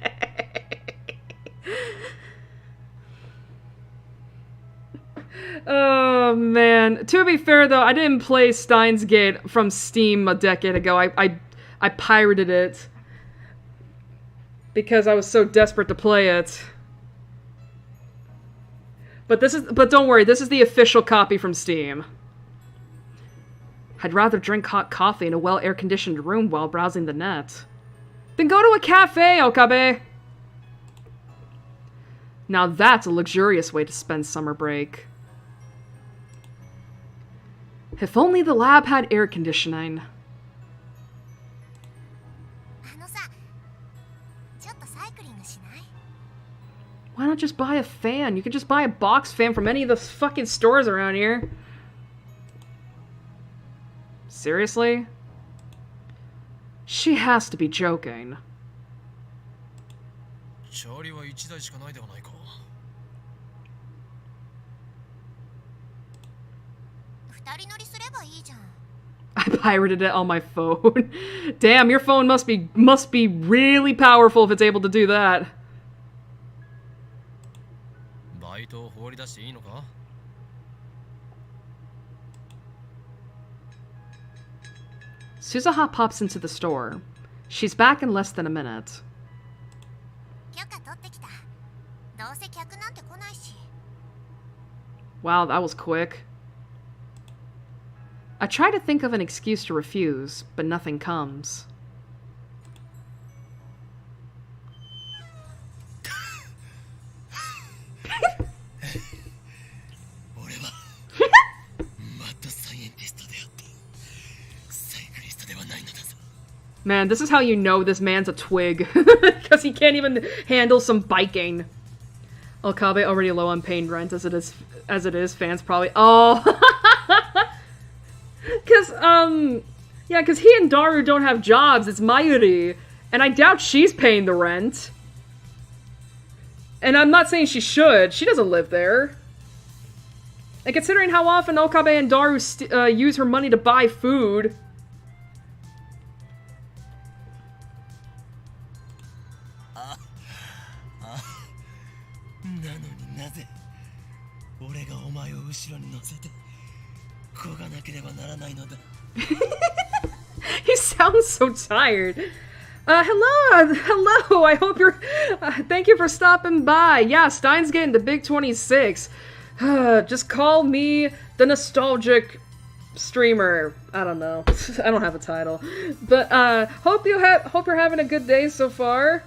Oh, man. To be fair, though, I didn't play Steins Gate from Steam a decade ago. I pirated it because I was so desperate to play it. But don't worry, this is the official copy from Steam. I'd rather drink hot coffee in a well-air-conditioned room while browsing the net. Then go to a cafe, Okabe! Now that's a luxurious way to spend summer break. If only the lab had air conditioning. Why not just buy a fan? You could just buy a box fan from any of the fucking stores around here. Seriously? She has to be joking. I pirated it on my phone. Damn, your phone must be really powerful if it's able to do that. Suzuha pops into the store. She's back in less than a minute. Wow, that was quick. I try to think of an excuse to refuse, but nothing comes. Man, this is how you know this man's a twig. Because he can't even handle some biking. Okabe already low on paying rent as it is. Fans probably... Oh! Because he and Daru don't have jobs. It's Mayuri. And I doubt she's paying the rent. And I'm not saying she should. She doesn't live there. And considering how often Okabe and Daru use her money to buy food... こがなければならないのだ。 He sounds so tired. Hello. I hope you're. Thank you for stopping by. Yeah, Steins getting the big 26. Just call me the nostalgic streamer. I don't know. I don't have a title, but hope you're having a good day so far.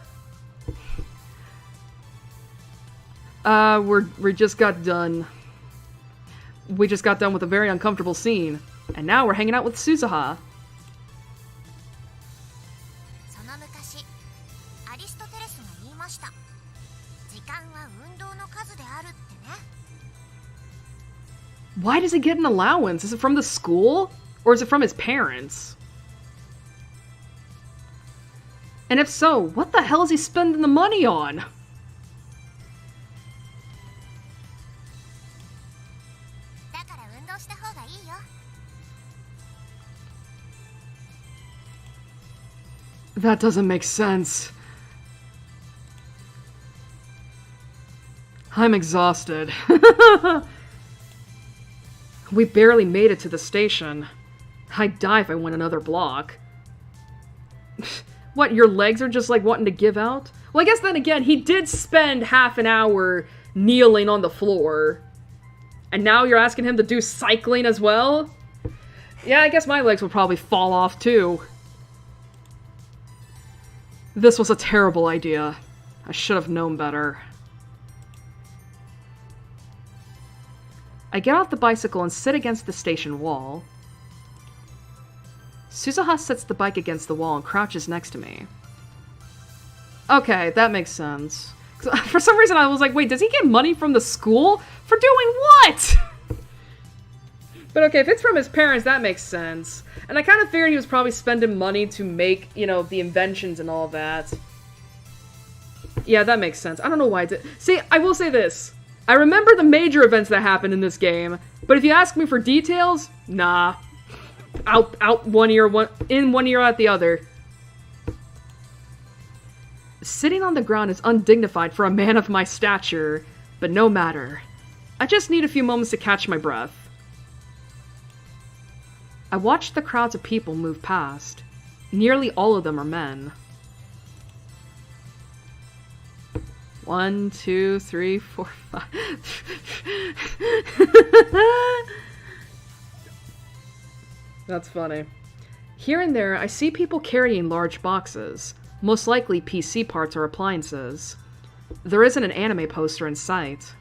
We just got done. We just got done with a very uncomfortable scene, and now we're hanging out with Suzuha. その昔アリストテレスが言いました。時間は運動の数であるってね。 Why does he get an allowance? Is it from the school? Or is it from his parents? And if so, what the hell is he spending the money on? だから運動した方がいいよ。 That doesn't make sense. I'm exhausted. We barely made it to the station. I'd die if I went another block. What, your legs are just like wanting to give out? Well, I guess then again, he did spend half an hour kneeling on the floor. And now you're asking him to do cycling as well? Yeah, I guess my legs would probably fall off too. This was a terrible idea. I should have known better. I get off the bicycle and sit against the station wall. Suzuha sets the bike against the wall and crouches next to me. Okay, that makes sense. For some reason I was like, wait, does he get money from the school? For doing what? But okay, if it's from his parents, that makes sense. And I kind of figured he was probably spending money to make, you know, the inventions and all that. Yeah, that makes sense. I don't know why I did. See, I will say this. I remember the major events that happened in this game, but if you ask me for details, nah. Out one ear, in one ear, out the other. Sitting on the ground is undignified for a man of my stature, but no matter. I just need a few moments to catch my breath. I watched the crowds of people move past. Nearly all of them are men. 1, 2, 3, 4, 5. That's funny. Here and there, I see people carrying large boxes, most likely PC parts or appliances. There isn't an anime poster in sight.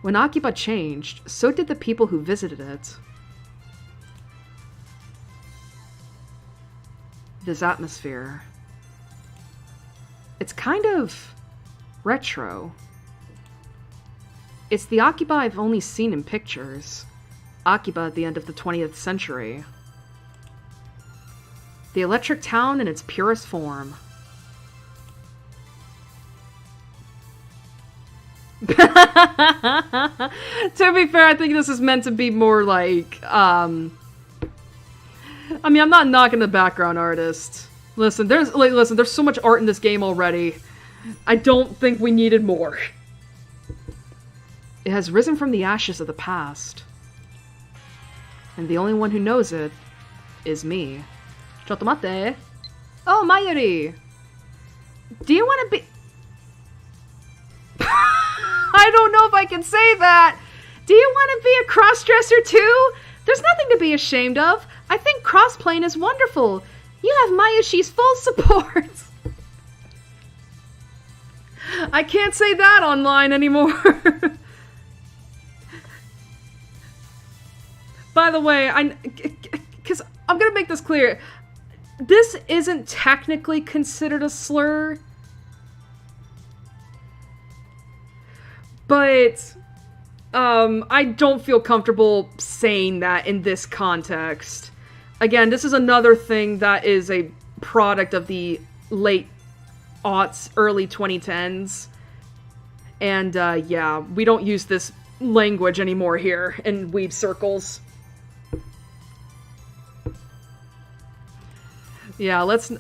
When Akiba changed, so did the people who visited it. This atmosphere. It's kind of retro. It's the Akiba I've only seen in pictures. Akiba at the end of the 20th century. The electric town in its purest form. To be fair, I think this is meant to be more like, I mean, I'm not knocking the background artist. Listen, there's so much art in this game already. I don't think we needed more. It has risen from the ashes of the past. And the only one who knows it is me. Chotto mate. Oh, Mayuri! Do you want to be... I don't know if I can say that! Do you want to be a cross-dresser too? There's nothing to be ashamed of. I think cross-playing is wonderful. You have Mayushi's full support. I can't say that online anymore. By the way, because I'm gonna make this clear. This isn't technically considered a slur. But, I don't feel comfortable saying that in this context. Again, this is another thing that is a product of the late aughts, early 2010s. And, yeah, we don't use this language anymore here in weeb circles. Yeah, let's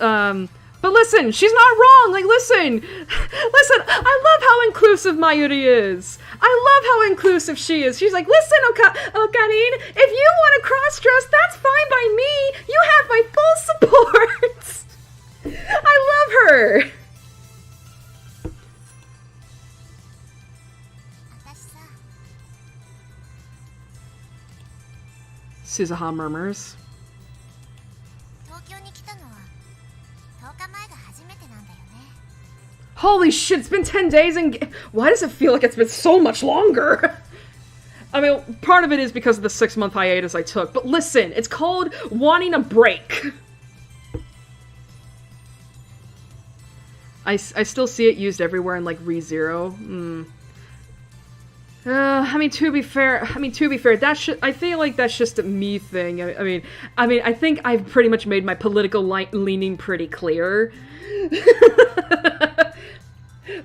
But listen, she's not wrong. Like, listen, listen. I love how inclusive Mayuri is. I love how inclusive she is. She's like, listen, Okarin, if you want to cross-dress, that's fine by me. You have my full support. I love her. 私さ Suzuha murmurs. 東京に来たのは10日前が初めてなんだよね。 Holy shit, it's been 10 days and... Why does it feel like it's been so much longer? I mean, part of it is because of the 6-month hiatus I took, but listen, it's called wanting a break. I still see it used everywhere in, like, ReZero. I mean, to be fair, that I feel like that's just a me thing. I mean, I think I've pretty much made my political leaning pretty clear.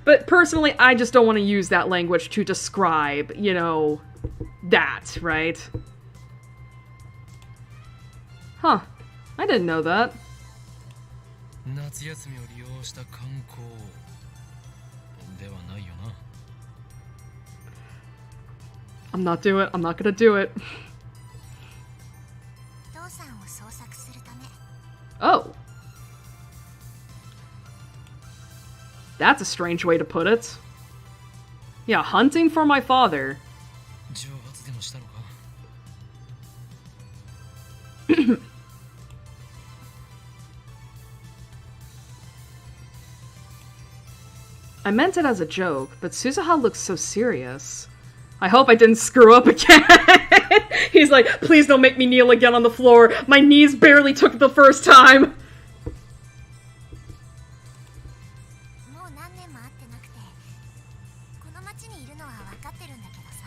But personally, I just don't want to use that language to describe, you know, that, right? Huh. I didn't know that. 夏休みを利用した観光ではないよな。I'm not gonna do it. 父さんを捜索するため。 Oh. That's a strange way to put it. Yeah, hunting for my father. 蒸発でもしたのか。I meant it as a joke, but Suzuha looks so serious. I hope I didn't screw up again. He's like, please don't make me kneel again on the floor. My knees barely took it the first time. もう何年も会ってなくて、この町にいるのは分かってるんだけどさ。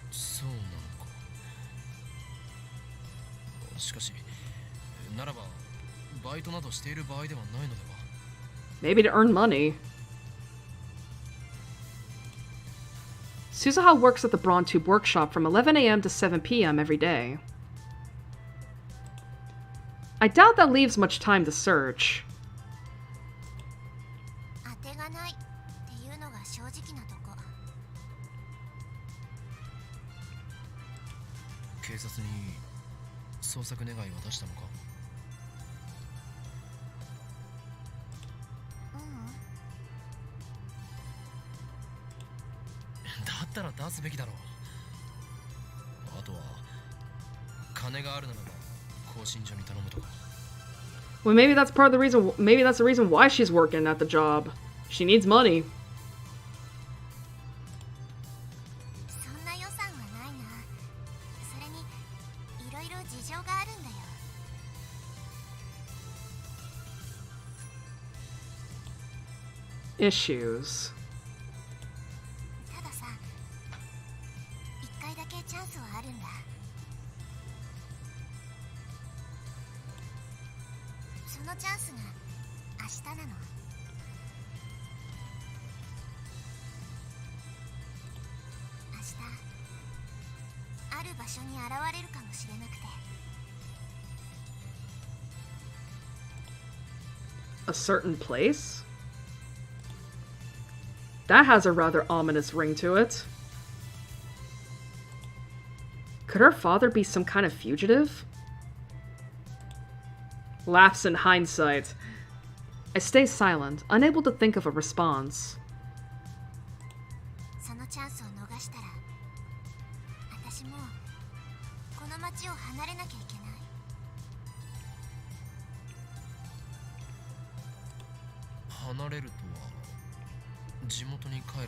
そうなのか。しかし、ならばバイトなどしている場合ではないのでは。 Maybe to earn money. Suzuha works at the Brontube workshop from 11 a.m. to 7 p.m. every day. I doubt that leaves much time to search. 当てがないっていうのが正直なとこ。警察に捜索願いは出したのか。だったら出すべきだろう。あとは金があるならば更新所に頼むとか。 Well, maybe that's part of the reason. Maybe that's the reason why she's working at the job. She needs money. そんな予算はないな。それにいろいろ事情があるんだよ。 Issues. たださ、一回だけチャンスはあるんだ。そのチャンスが明日なの。明日、ある場所に現れるかもしれなくて。 A certain place? That has a rather ominous ring to it. Could her father be some kind of fugitive? Laughs in hindsight. I stay silent, unable to think of a response. そのチャンスを逃したら、私もこの町を離れなきゃいけない。 離れるとは地元に帰るのか。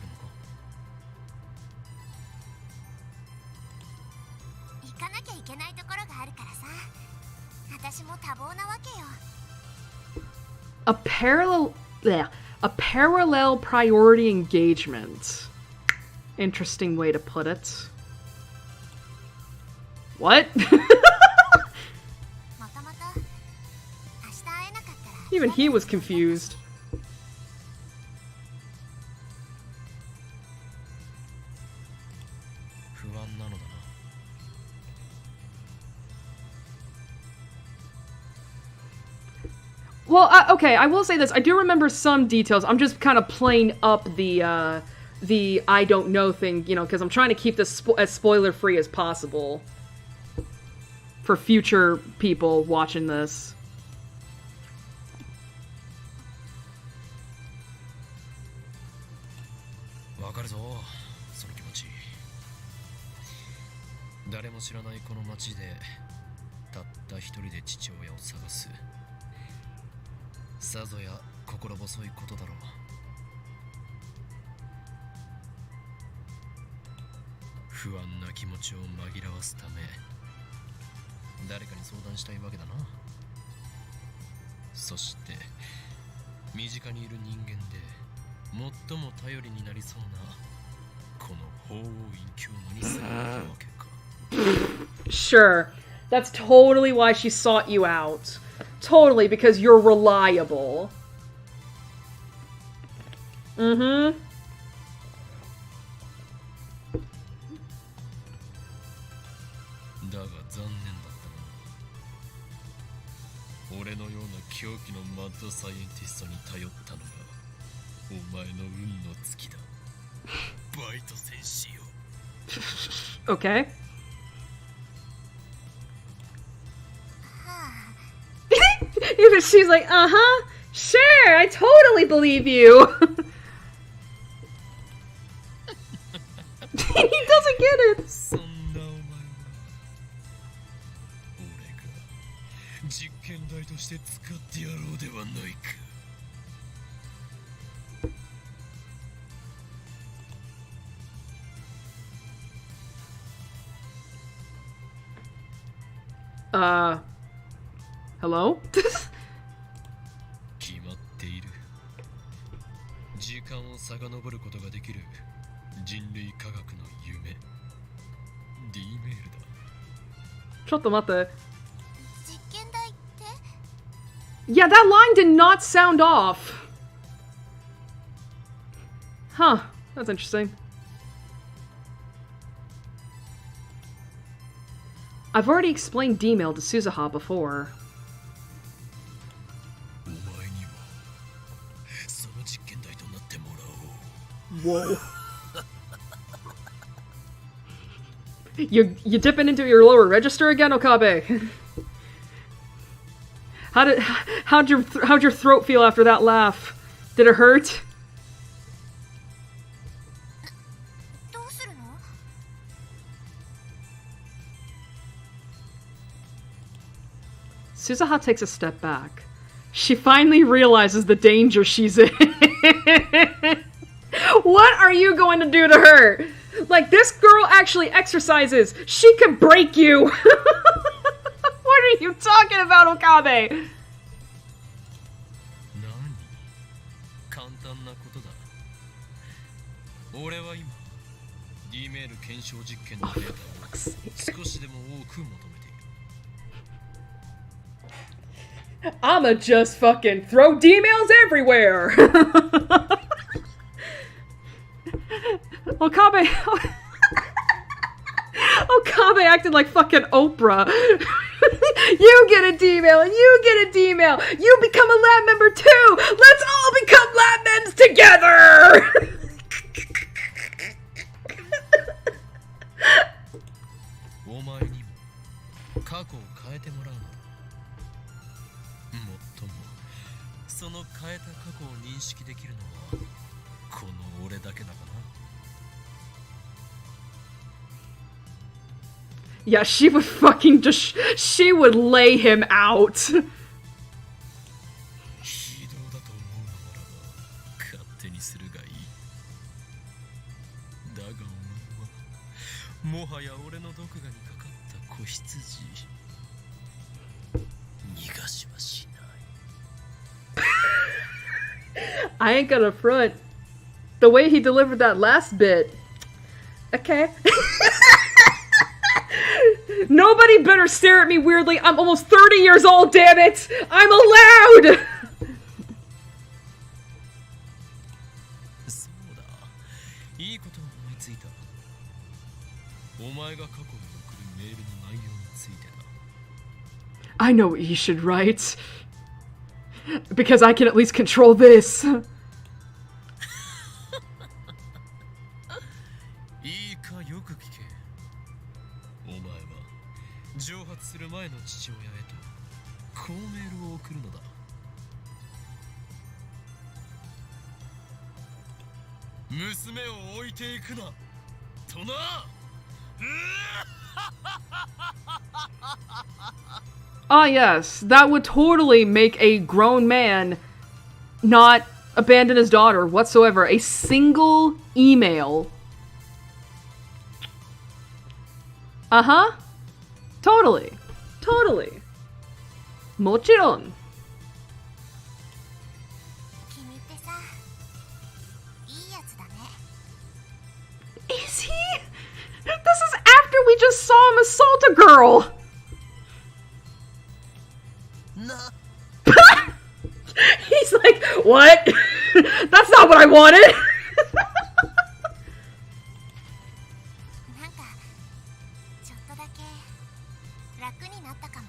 行かなきゃいけないところがあるからさ。私も多忙なわけよ。 A parallel priority engagement. Interesting way to put it. What? もともと明日会えなかったら Even he was confused. 不安なのだな。Well, okay, I will say this. I do remember some details. I'm just kind of playing up the I don't know thing, you know, because I'm trying to keep this as spoiler-free as possible for future people watching this. Sure. That's totally why she sought you out. Totally, because you're reliable. Mm-hmm. Okay. Even she's like, uh-huh, sure, I totally believe you. He doesn't get it. Hello? Yeah, that line did not sound off. Huh, that's interesting. I've already explained D-mail to Suzuha before. Whoa. You dipping into your lower register again, Okabe? How'd your throat feel after that laugh? Did it hurt? Suzuha takes a step back. She finally realizes the danger she's in. What are you going to do to her? Like, this girl actually exercises. She could break you. What are you talking about, Okabe? Oh, for fuck's sake. I'ma just fucking throw D-mails everywhere! Okabe... Okabe acted like fucking Oprah. You get a D-mail and you get a D-mail! You become a lab member too! Let's all become lab members together! Yeah, she would fucking just... She would lay him out. I ain't gonna front. The way he delivered that last bit. Okay. Nobody better stare at me weirdly. I'm almost 30 years old, damn it! I'm allowed! I know what you should write. Because I can at least control this. いいかよく聞け。お前は蒸発する前の父親へとこうメールを送るのだ。娘を置いていくなとな。Ah, yes, that would totally make a grown man not abandon his daughter whatsoever. A single email. Uh-huh. Totally. Totally. もちろん。君ってさ、いいやつだね。 Is he? This is after we just saw him assault a girl. な He's like, what? That's not what I wanted. なんかちょっとだけ楽になったかも。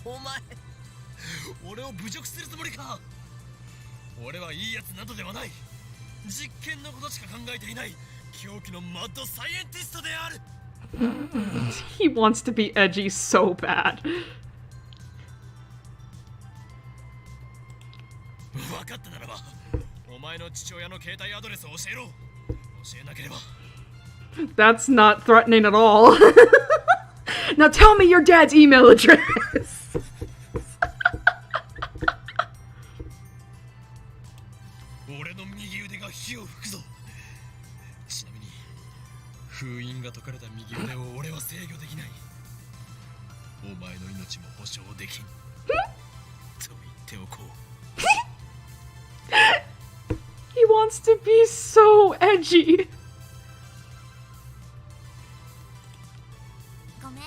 お前俺を侮辱するつもりか。俺はいいやつなどではない。実験のことしか考えていない狂気のマッドサイエンティストである。He wants to be edgy so bad. 分かったならばお前の父親の携帯アドレスを教えろ。教えなければ。 That's not threatening at all. Now tell me your dad's email address. 俺の右腕が火を吹くぞ。ちなみに封印が解かれた右腕を俺は制御できない。お前の命も保証できんと言っておこう。 He wants to be so edgy. ごめん、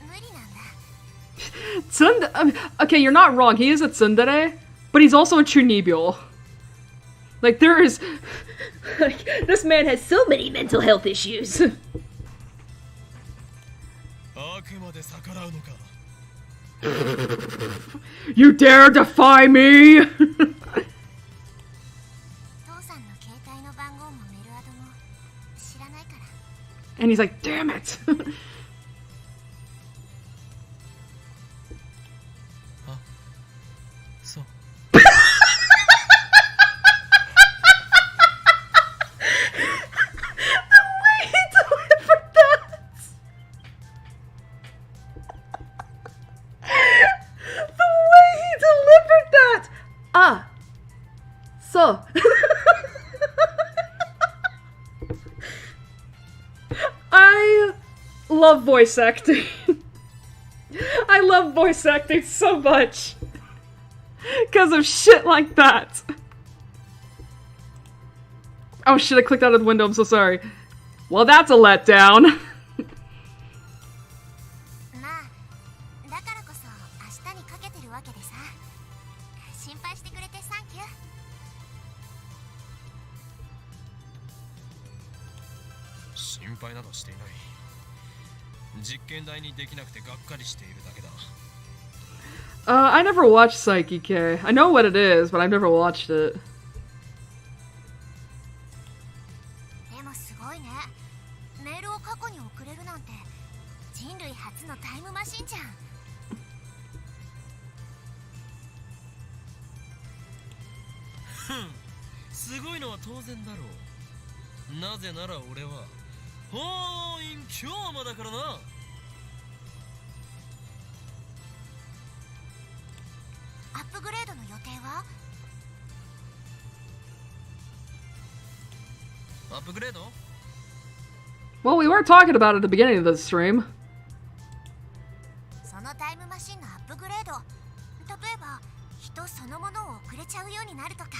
無理なんだ。 Okay, you're not wrong. He is a tsundere, but he's also a chunibyo. Like, there is... Like, this man has so many mental health issues. あくまで逆らうのか。 You dare defy me! 父さんの携帯の番号もメルアドも知らないから。 And he's like, damn it! そう。 So. I love voice acting. I love voice acting so much. Because of shit like that. Oh shit, I clicked out of the window, I'm so sorry. Well, that's a letdown. まあ、だからこそ明日にかけてるわけでさ。心配してくれてサンキュー。 心配などしていない。実験台にできなくてがっかりしているだけだ。 I never watched Psyche K. I know what it is, but I've never watched it. でもすごいね。メールを過去に送れるなんて人類初のタイムマシンじゃん。すごいのは当然だろう。なぜなら俺は封印強魔だからな。アップグレードの予定は？アップグレード？ Well, we were talking about it at the beginning of the stream. そのタイムマシンのアップグレード、例えば人そのものを送れちゃうようになるとか。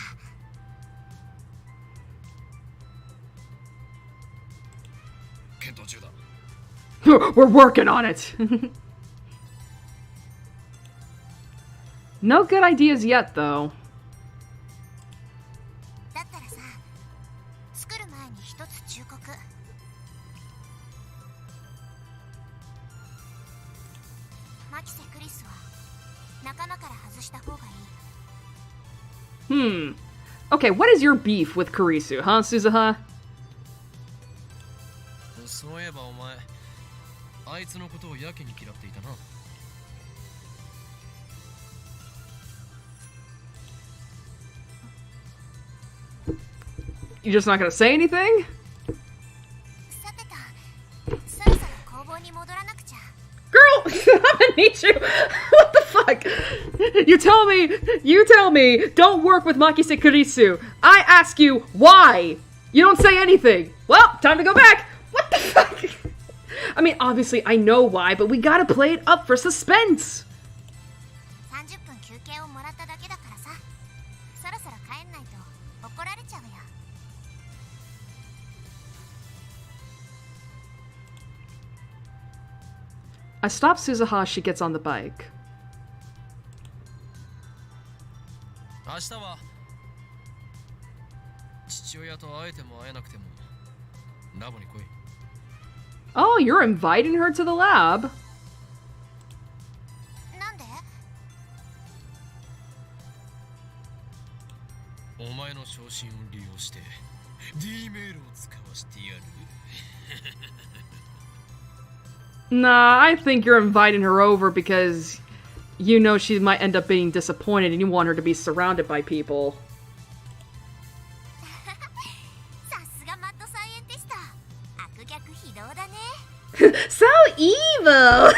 検討中だ。 We're working on it. No good ideas yet, though. だったらさ、作る前に一つ忠告。Okay, what is your beef with Kurisu, huh, Suzuha? そういえばお前あいつのことをやけに嫌っていたな。 You just not gonna say anything? さてと、そろそろ工房に戻らなくちゃ。 Girl, I'm gonna need you. What the fuck? You tell me, don't work with Makise Kurisu. I ask you why. You don't say anything. Well, time to go back. What the fuck? I mean, obviously I know why, but we gotta play it up for suspense. 30分休憩をもらっただけだからさ。そろそろ帰んないと怒られちゃうよ。 I stop Suzuha as she gets on the bike. 明日は父親と会えても会えなくてもラボに来い。 Oh, you're inviting her to the lab. なんで？お前の昇進を利用して D メールを使わせてやる。 Nah, I think you're inviting her over because you know she might end up being disappointed and you want her to be surrounded by people. さすがマッドサイエンティスト。悪逆非道だね。So evil!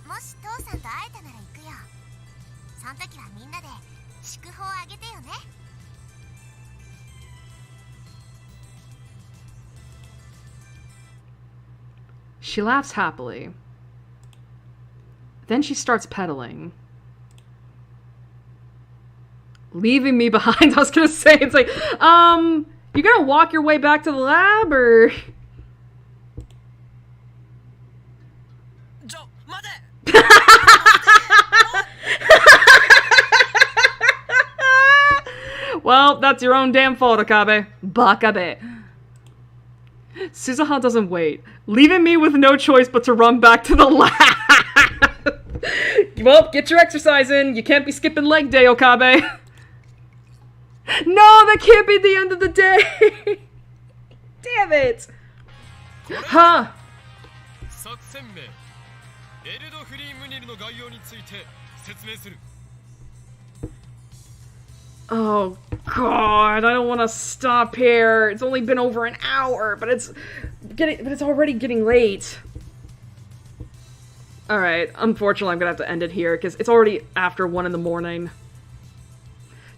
もし父さんと会えたなら行くよ。その時はみんなで祝福をあげてよね。 She laughs happily. Then she starts pedaling. Leaving me behind, I was gonna say, it's like, you gonna walk your way back to the lab, or...? ちょ、待て! Well, that's your own damn fault, Okabe. Bakabe. Suzuha doesn't wait, leaving me with no choice but to run back to the lab. Well, get your exercise in. You can't be skipping leg day, Okabe. No, that can't be the end of the day. Damn it. Huh. 作戦名エルドフリームニルの概要について説明する。 Oh god, I don't want to stop here. It's only been over an hour, but it's already getting late. All right, unfortunately I'm going to have to end it here cuz it's already after 1 in the morning.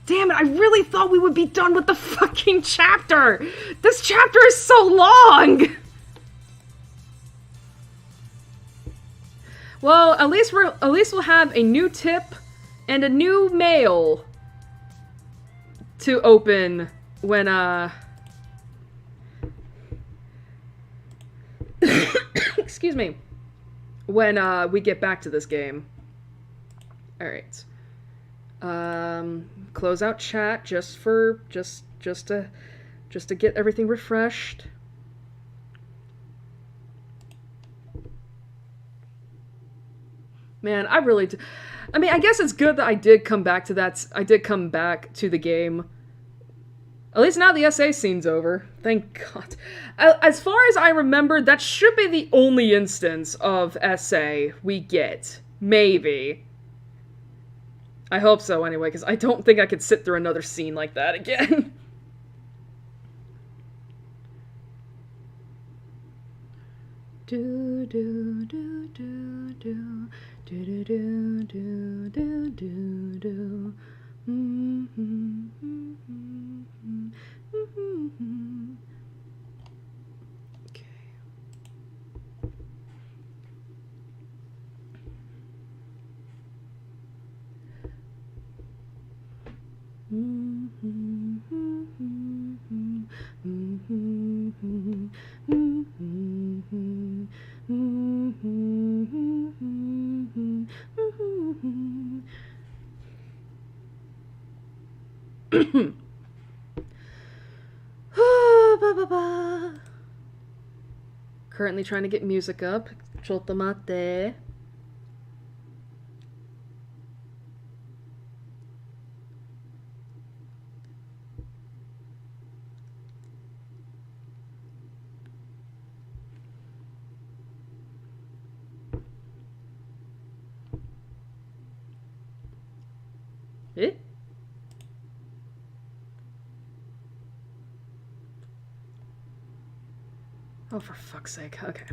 Damn it, I really thought we would be done with the fucking chapter. This chapter is so long. Well, at least we'll have a new tip and a new mail to open when excuse me, when we get back to this game. All right, close out chat just to get everything refreshed. Man, I really do. I mean, I guess it's good that I did come back to that. I did come back to the game. At least now the SA scene's over. Thank God. As far as I remember, that should be the only instance of SA we get. Maybe. I hope so anyway, because I don't think I could sit through another scene like that again. Do do do do do do do do do do do do. Okay. Currently trying to get music up. Chotomate. Eh? Oh, for fuck's sake. Okay.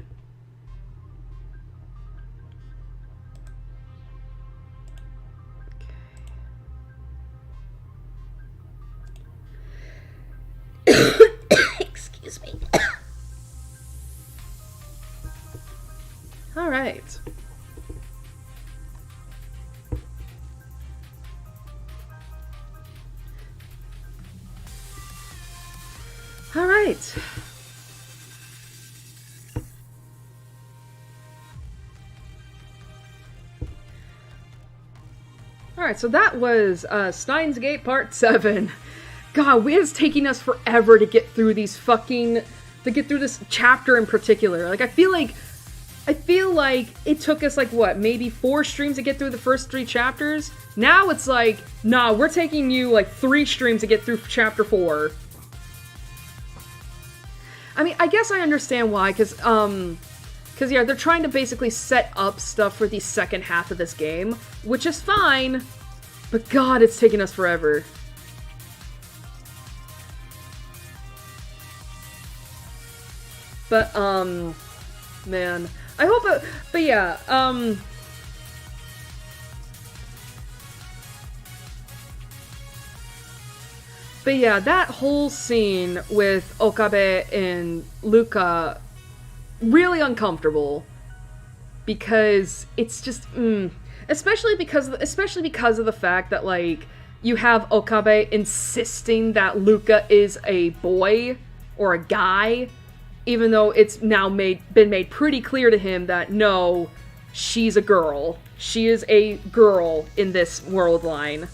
Excuse me. All right. All right. Alright, so that was Steins Gate Part 7. God, it's taking us forever to get through these fucking... to get through this chapter in particular. Like, I feel like it took us, like, what, maybe 4 streams to get through the first 3 chapters? Now it's like, nah, we're taking you, like, 3 streams to get through Chapter 4. I mean, I guess I understand why, because, yeah, they're trying to basically set up stuff for the second half of this game, which is fine, but God, it's taking us forever. But, man, I hope it, but yeah, but yeah, that whole scene with Okabe and Luca, really uncomfortable, because it's just, especially because of the fact that, like, you have Okabe insisting that Luca is a boy, or a guy, even though it's now been made pretty clear to him that, no, she's a girl. She is a girl in this world line.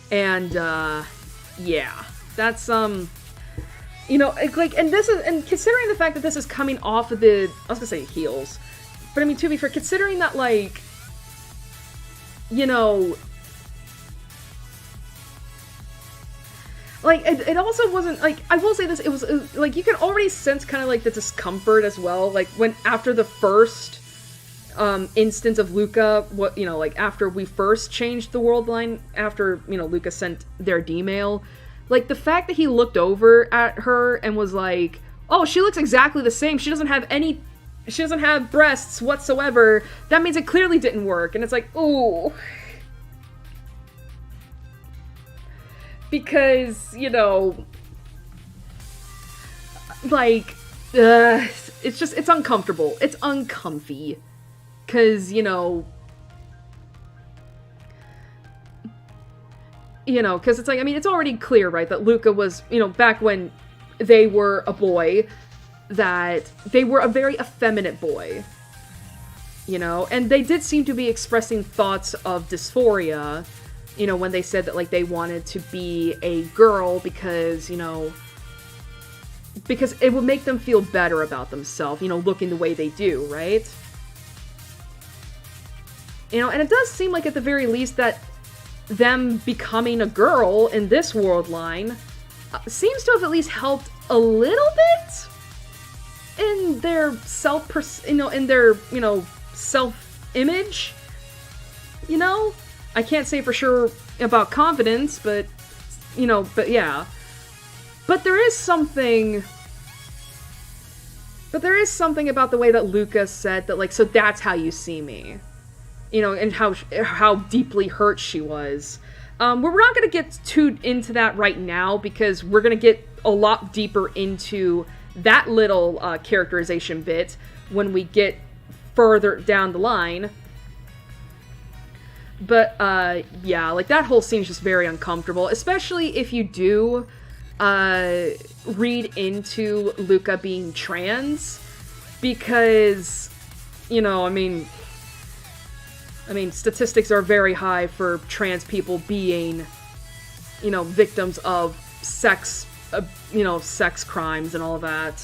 And, yeah. That's, you know, like, and considering the fact that this is coming off of I was gonna say heels, but I mean, to be fair, considering that, like, you know, like, it also wasn't, like, I will say this, it was, like, you can already sense kind of, like, the discomfort as well, like, when, after the first, instance of Luca, what, you know, like, after we first changed the world line, after, you know, Luca sent their D-mail, like, the fact that he looked over at her and was like, oh, she looks exactly the same, she doesn't have breasts whatsoever, that means it clearly didn't work, and it's like, ooh. Because, you know, like, it's uncomfortable. It's uncomfy. Because, you know, because it's like, I mean, it's already clear, right, that Luca was, you know, back when they were a boy, that they were a very effeminate boy, you know, and they did seem to be expressing thoughts of dysphoria, you know, when they said that, like, they wanted to be a girl because, you know, because it would make them feel better about themselves, you know, looking the way they do, right? You know, and it does seem like at the very least that them becoming a girl in this world line seems to have at least helped a little bit in their self-image, you know? I can't say for sure about confidence, but, you know, but yeah. But there is something about the way that Luca said that, like, so that's how you see me. You know, and how deeply hurt she was. We're not going to get too into that right now, because we're going to get a lot deeper into that little characterization bit when we get further down the line. But, yeah, like, that whole scene is just very uncomfortable, especially if you do read into Luca being trans, because, you know, I mean, statistics are very high for trans people being, you know, victims of sex, sex crimes and all of that.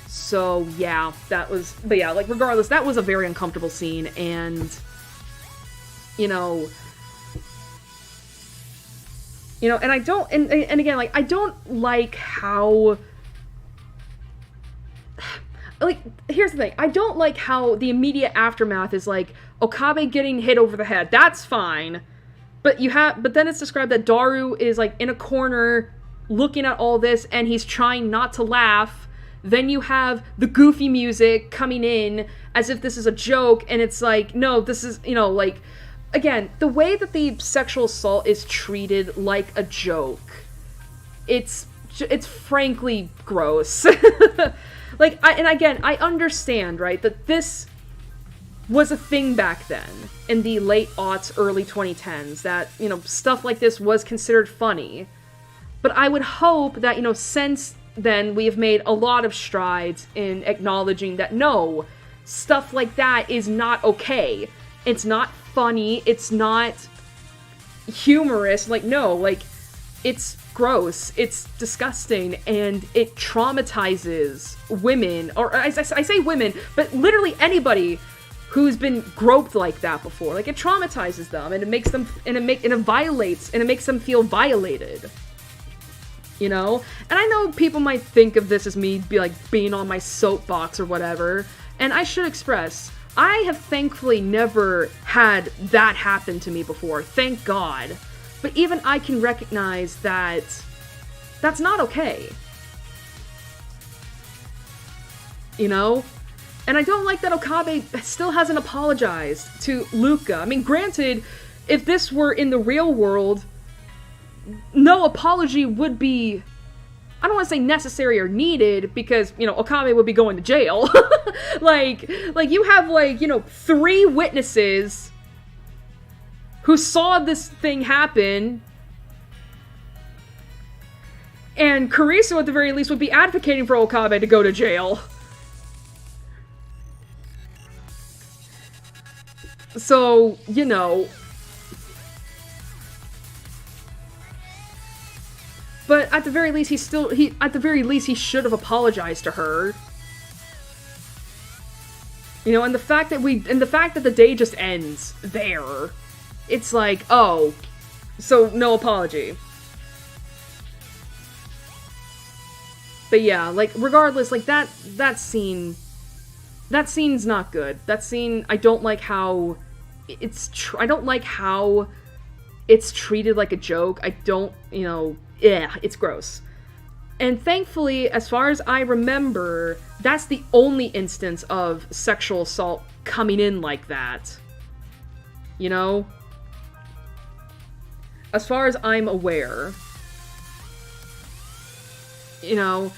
So, yeah, but yeah, like, regardless, that was a very uncomfortable scene, and, you know, and I don't, and again, like, I don't like how, like, here's the thing. I don't like how the immediate aftermath is, like, Okabe getting hit over the head. That's fine. But then it's described that Daru is, like, in a corner looking at all this, and he's trying not to laugh. Then you have the goofy music coming in as if this is a joke, and it's like, no, this is, you know, like, again, the way that the sexual assault is treated like a joke, it's frankly gross. Like, I understand, right, that this was a thing back then, in the late aughts, early 2010s, that, you know, stuff like this was considered funny. But I would hope that, you know, since then, we have made a lot of strides in acknowledging that, no, stuff like that is not okay. It's not funny, it's not humorous, like, no, like, it's gross, it's disgusting, and it traumatizes women, or I say women, but literally anybody who's been groped like that before. Like, it traumatizes them, and it makes them, and it makes them feel violated. You know? And I know people might think of this as me being on my soapbox or whatever, and I should express, I have thankfully never had that happen to me before, thank God. But even I can recognize that that's not okay. You know? And I don't like that Okabe still hasn't apologized to Luca. I mean, granted, if this were in the real world, no apology would be, I don't want to say necessary or needed, because, you know, Okabe would be going to jail. like you have, like, you know, 3 witnesses who saw this thing happen, and Karisu, at the very least, would be advocating for Okabe to go to jail. So, you know. But at the very least, he should have apologized to her. You know, and the fact that the day just ends there, it's like, oh, so no apology. But yeah, like, regardless, like, that scene's not good. That scene, I don't like how it's treated like a joke. I don't, you know, yeah, it's gross. And thankfully, as far as I remember, that's the only instance of sexual assault coming in like that. You know? As far as I'm aware. You know?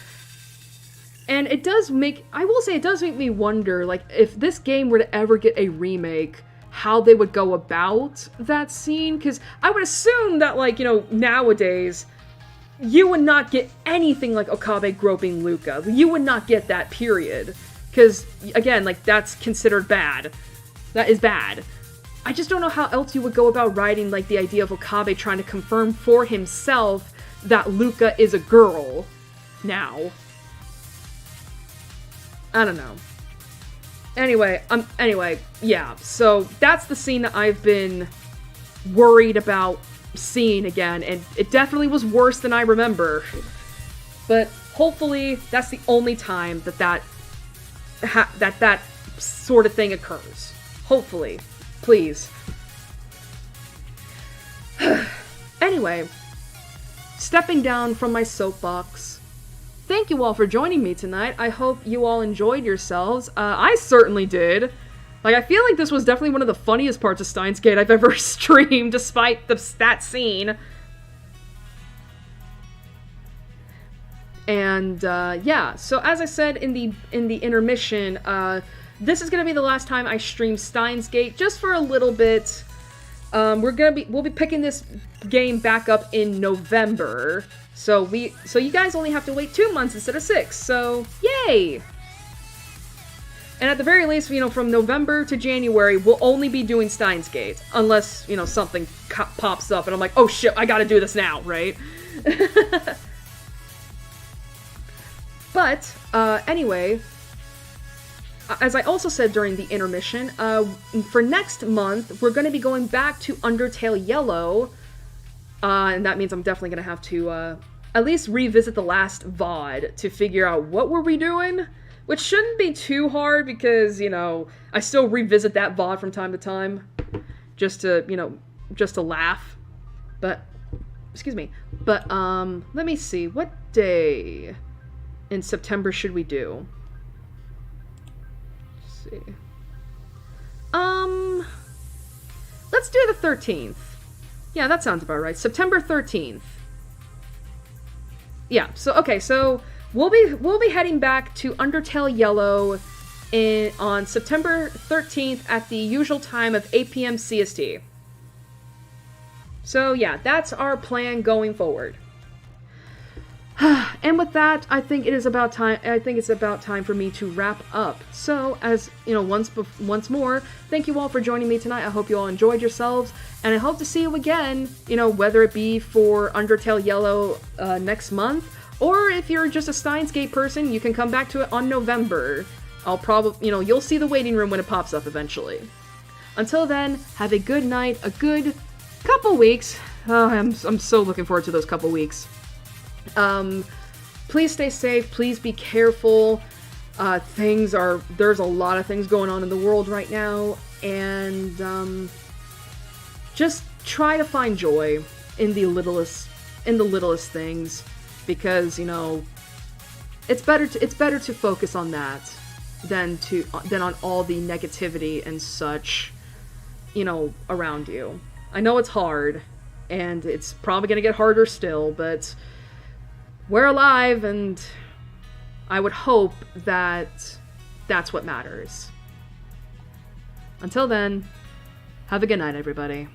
And it does make me wonder, like, if this game were to ever get a remake, how they would go about that scene. Because I would assume that, like, you know, nowadays, you would not get anything like Okabe groping Luca. You would not get that, period. Because, again, like, that's considered bad. That is bad. I just don't know how else you would go about writing, like, the idea of Okabe trying to confirm for himself that Luca is a girl now. I don't know. Anyway, yeah, so that's the scene that I've been worried about seeing again, and it definitely was worse than I remember. But hopefully that's the only time that sort of thing occurs. Hopefully. Please. Anyway, stepping down from my soapbox, thank you all for joining me tonight. I hope you all enjoyed yourselves. I certainly did. Like, I feel like this was definitely one of the funniest parts of Steins Gate I've ever streamed, despite that scene. And, yeah, so as I said in the intermission, this is gonna be the last time I stream Steins Gate, just for a little bit. We'll be picking this game back up in November. So you guys only have to wait 2 months instead of 6, so yay! And at the very least, you know, from November to January, we'll only be doing Steins Gate, unless, you know, something pops up and I'm like, oh shit, I gotta do this now, right? But, anyway, as I also said during the intermission, for next month, we're gonna be going back to Undertale Yellow, and that means I'm definitely gonna have to, at least revisit the last VOD to figure out what were we doing Which shouldn't be too hard because, you know, I still revisit that VOD from time to time. Just to, you know, just to laugh. But, excuse me. But, let me see. What day in September should we do? Let's see. Let's do the 13th. Yeah, that sounds about right. September 13th. Yeah, so, okay, so we'll be heading back to Undertale Yellow on September 13th at the usual time of 8 p.m. CST. So, yeah, that's our plan going forward. And with that, I think it's about time for me to wrap up. So, as you know, once more, thank you all for joining me tonight. I hope you all enjoyed yourselves, and I hope to see you again. You know, whether it be for Undertale Yellow next month, or if you're just a Steins Gate person, you can come back to it on November. I'll probably, you know, you'll see the waiting room when it pops up eventually. Until then, have a good night, a good couple weeks. I'm so looking forward to those couple weeks. Please stay safe, please be careful. There's a lot of things going on in the world right now, and just try to find joy in the littlest things, because, you know, it's better to focus on that than on all the negativity and such, you know, around you. I know it's hard, and it's probably gonna get harder still, but we're alive, and I would hope that that's what matters. Until then, have a good night, everybody.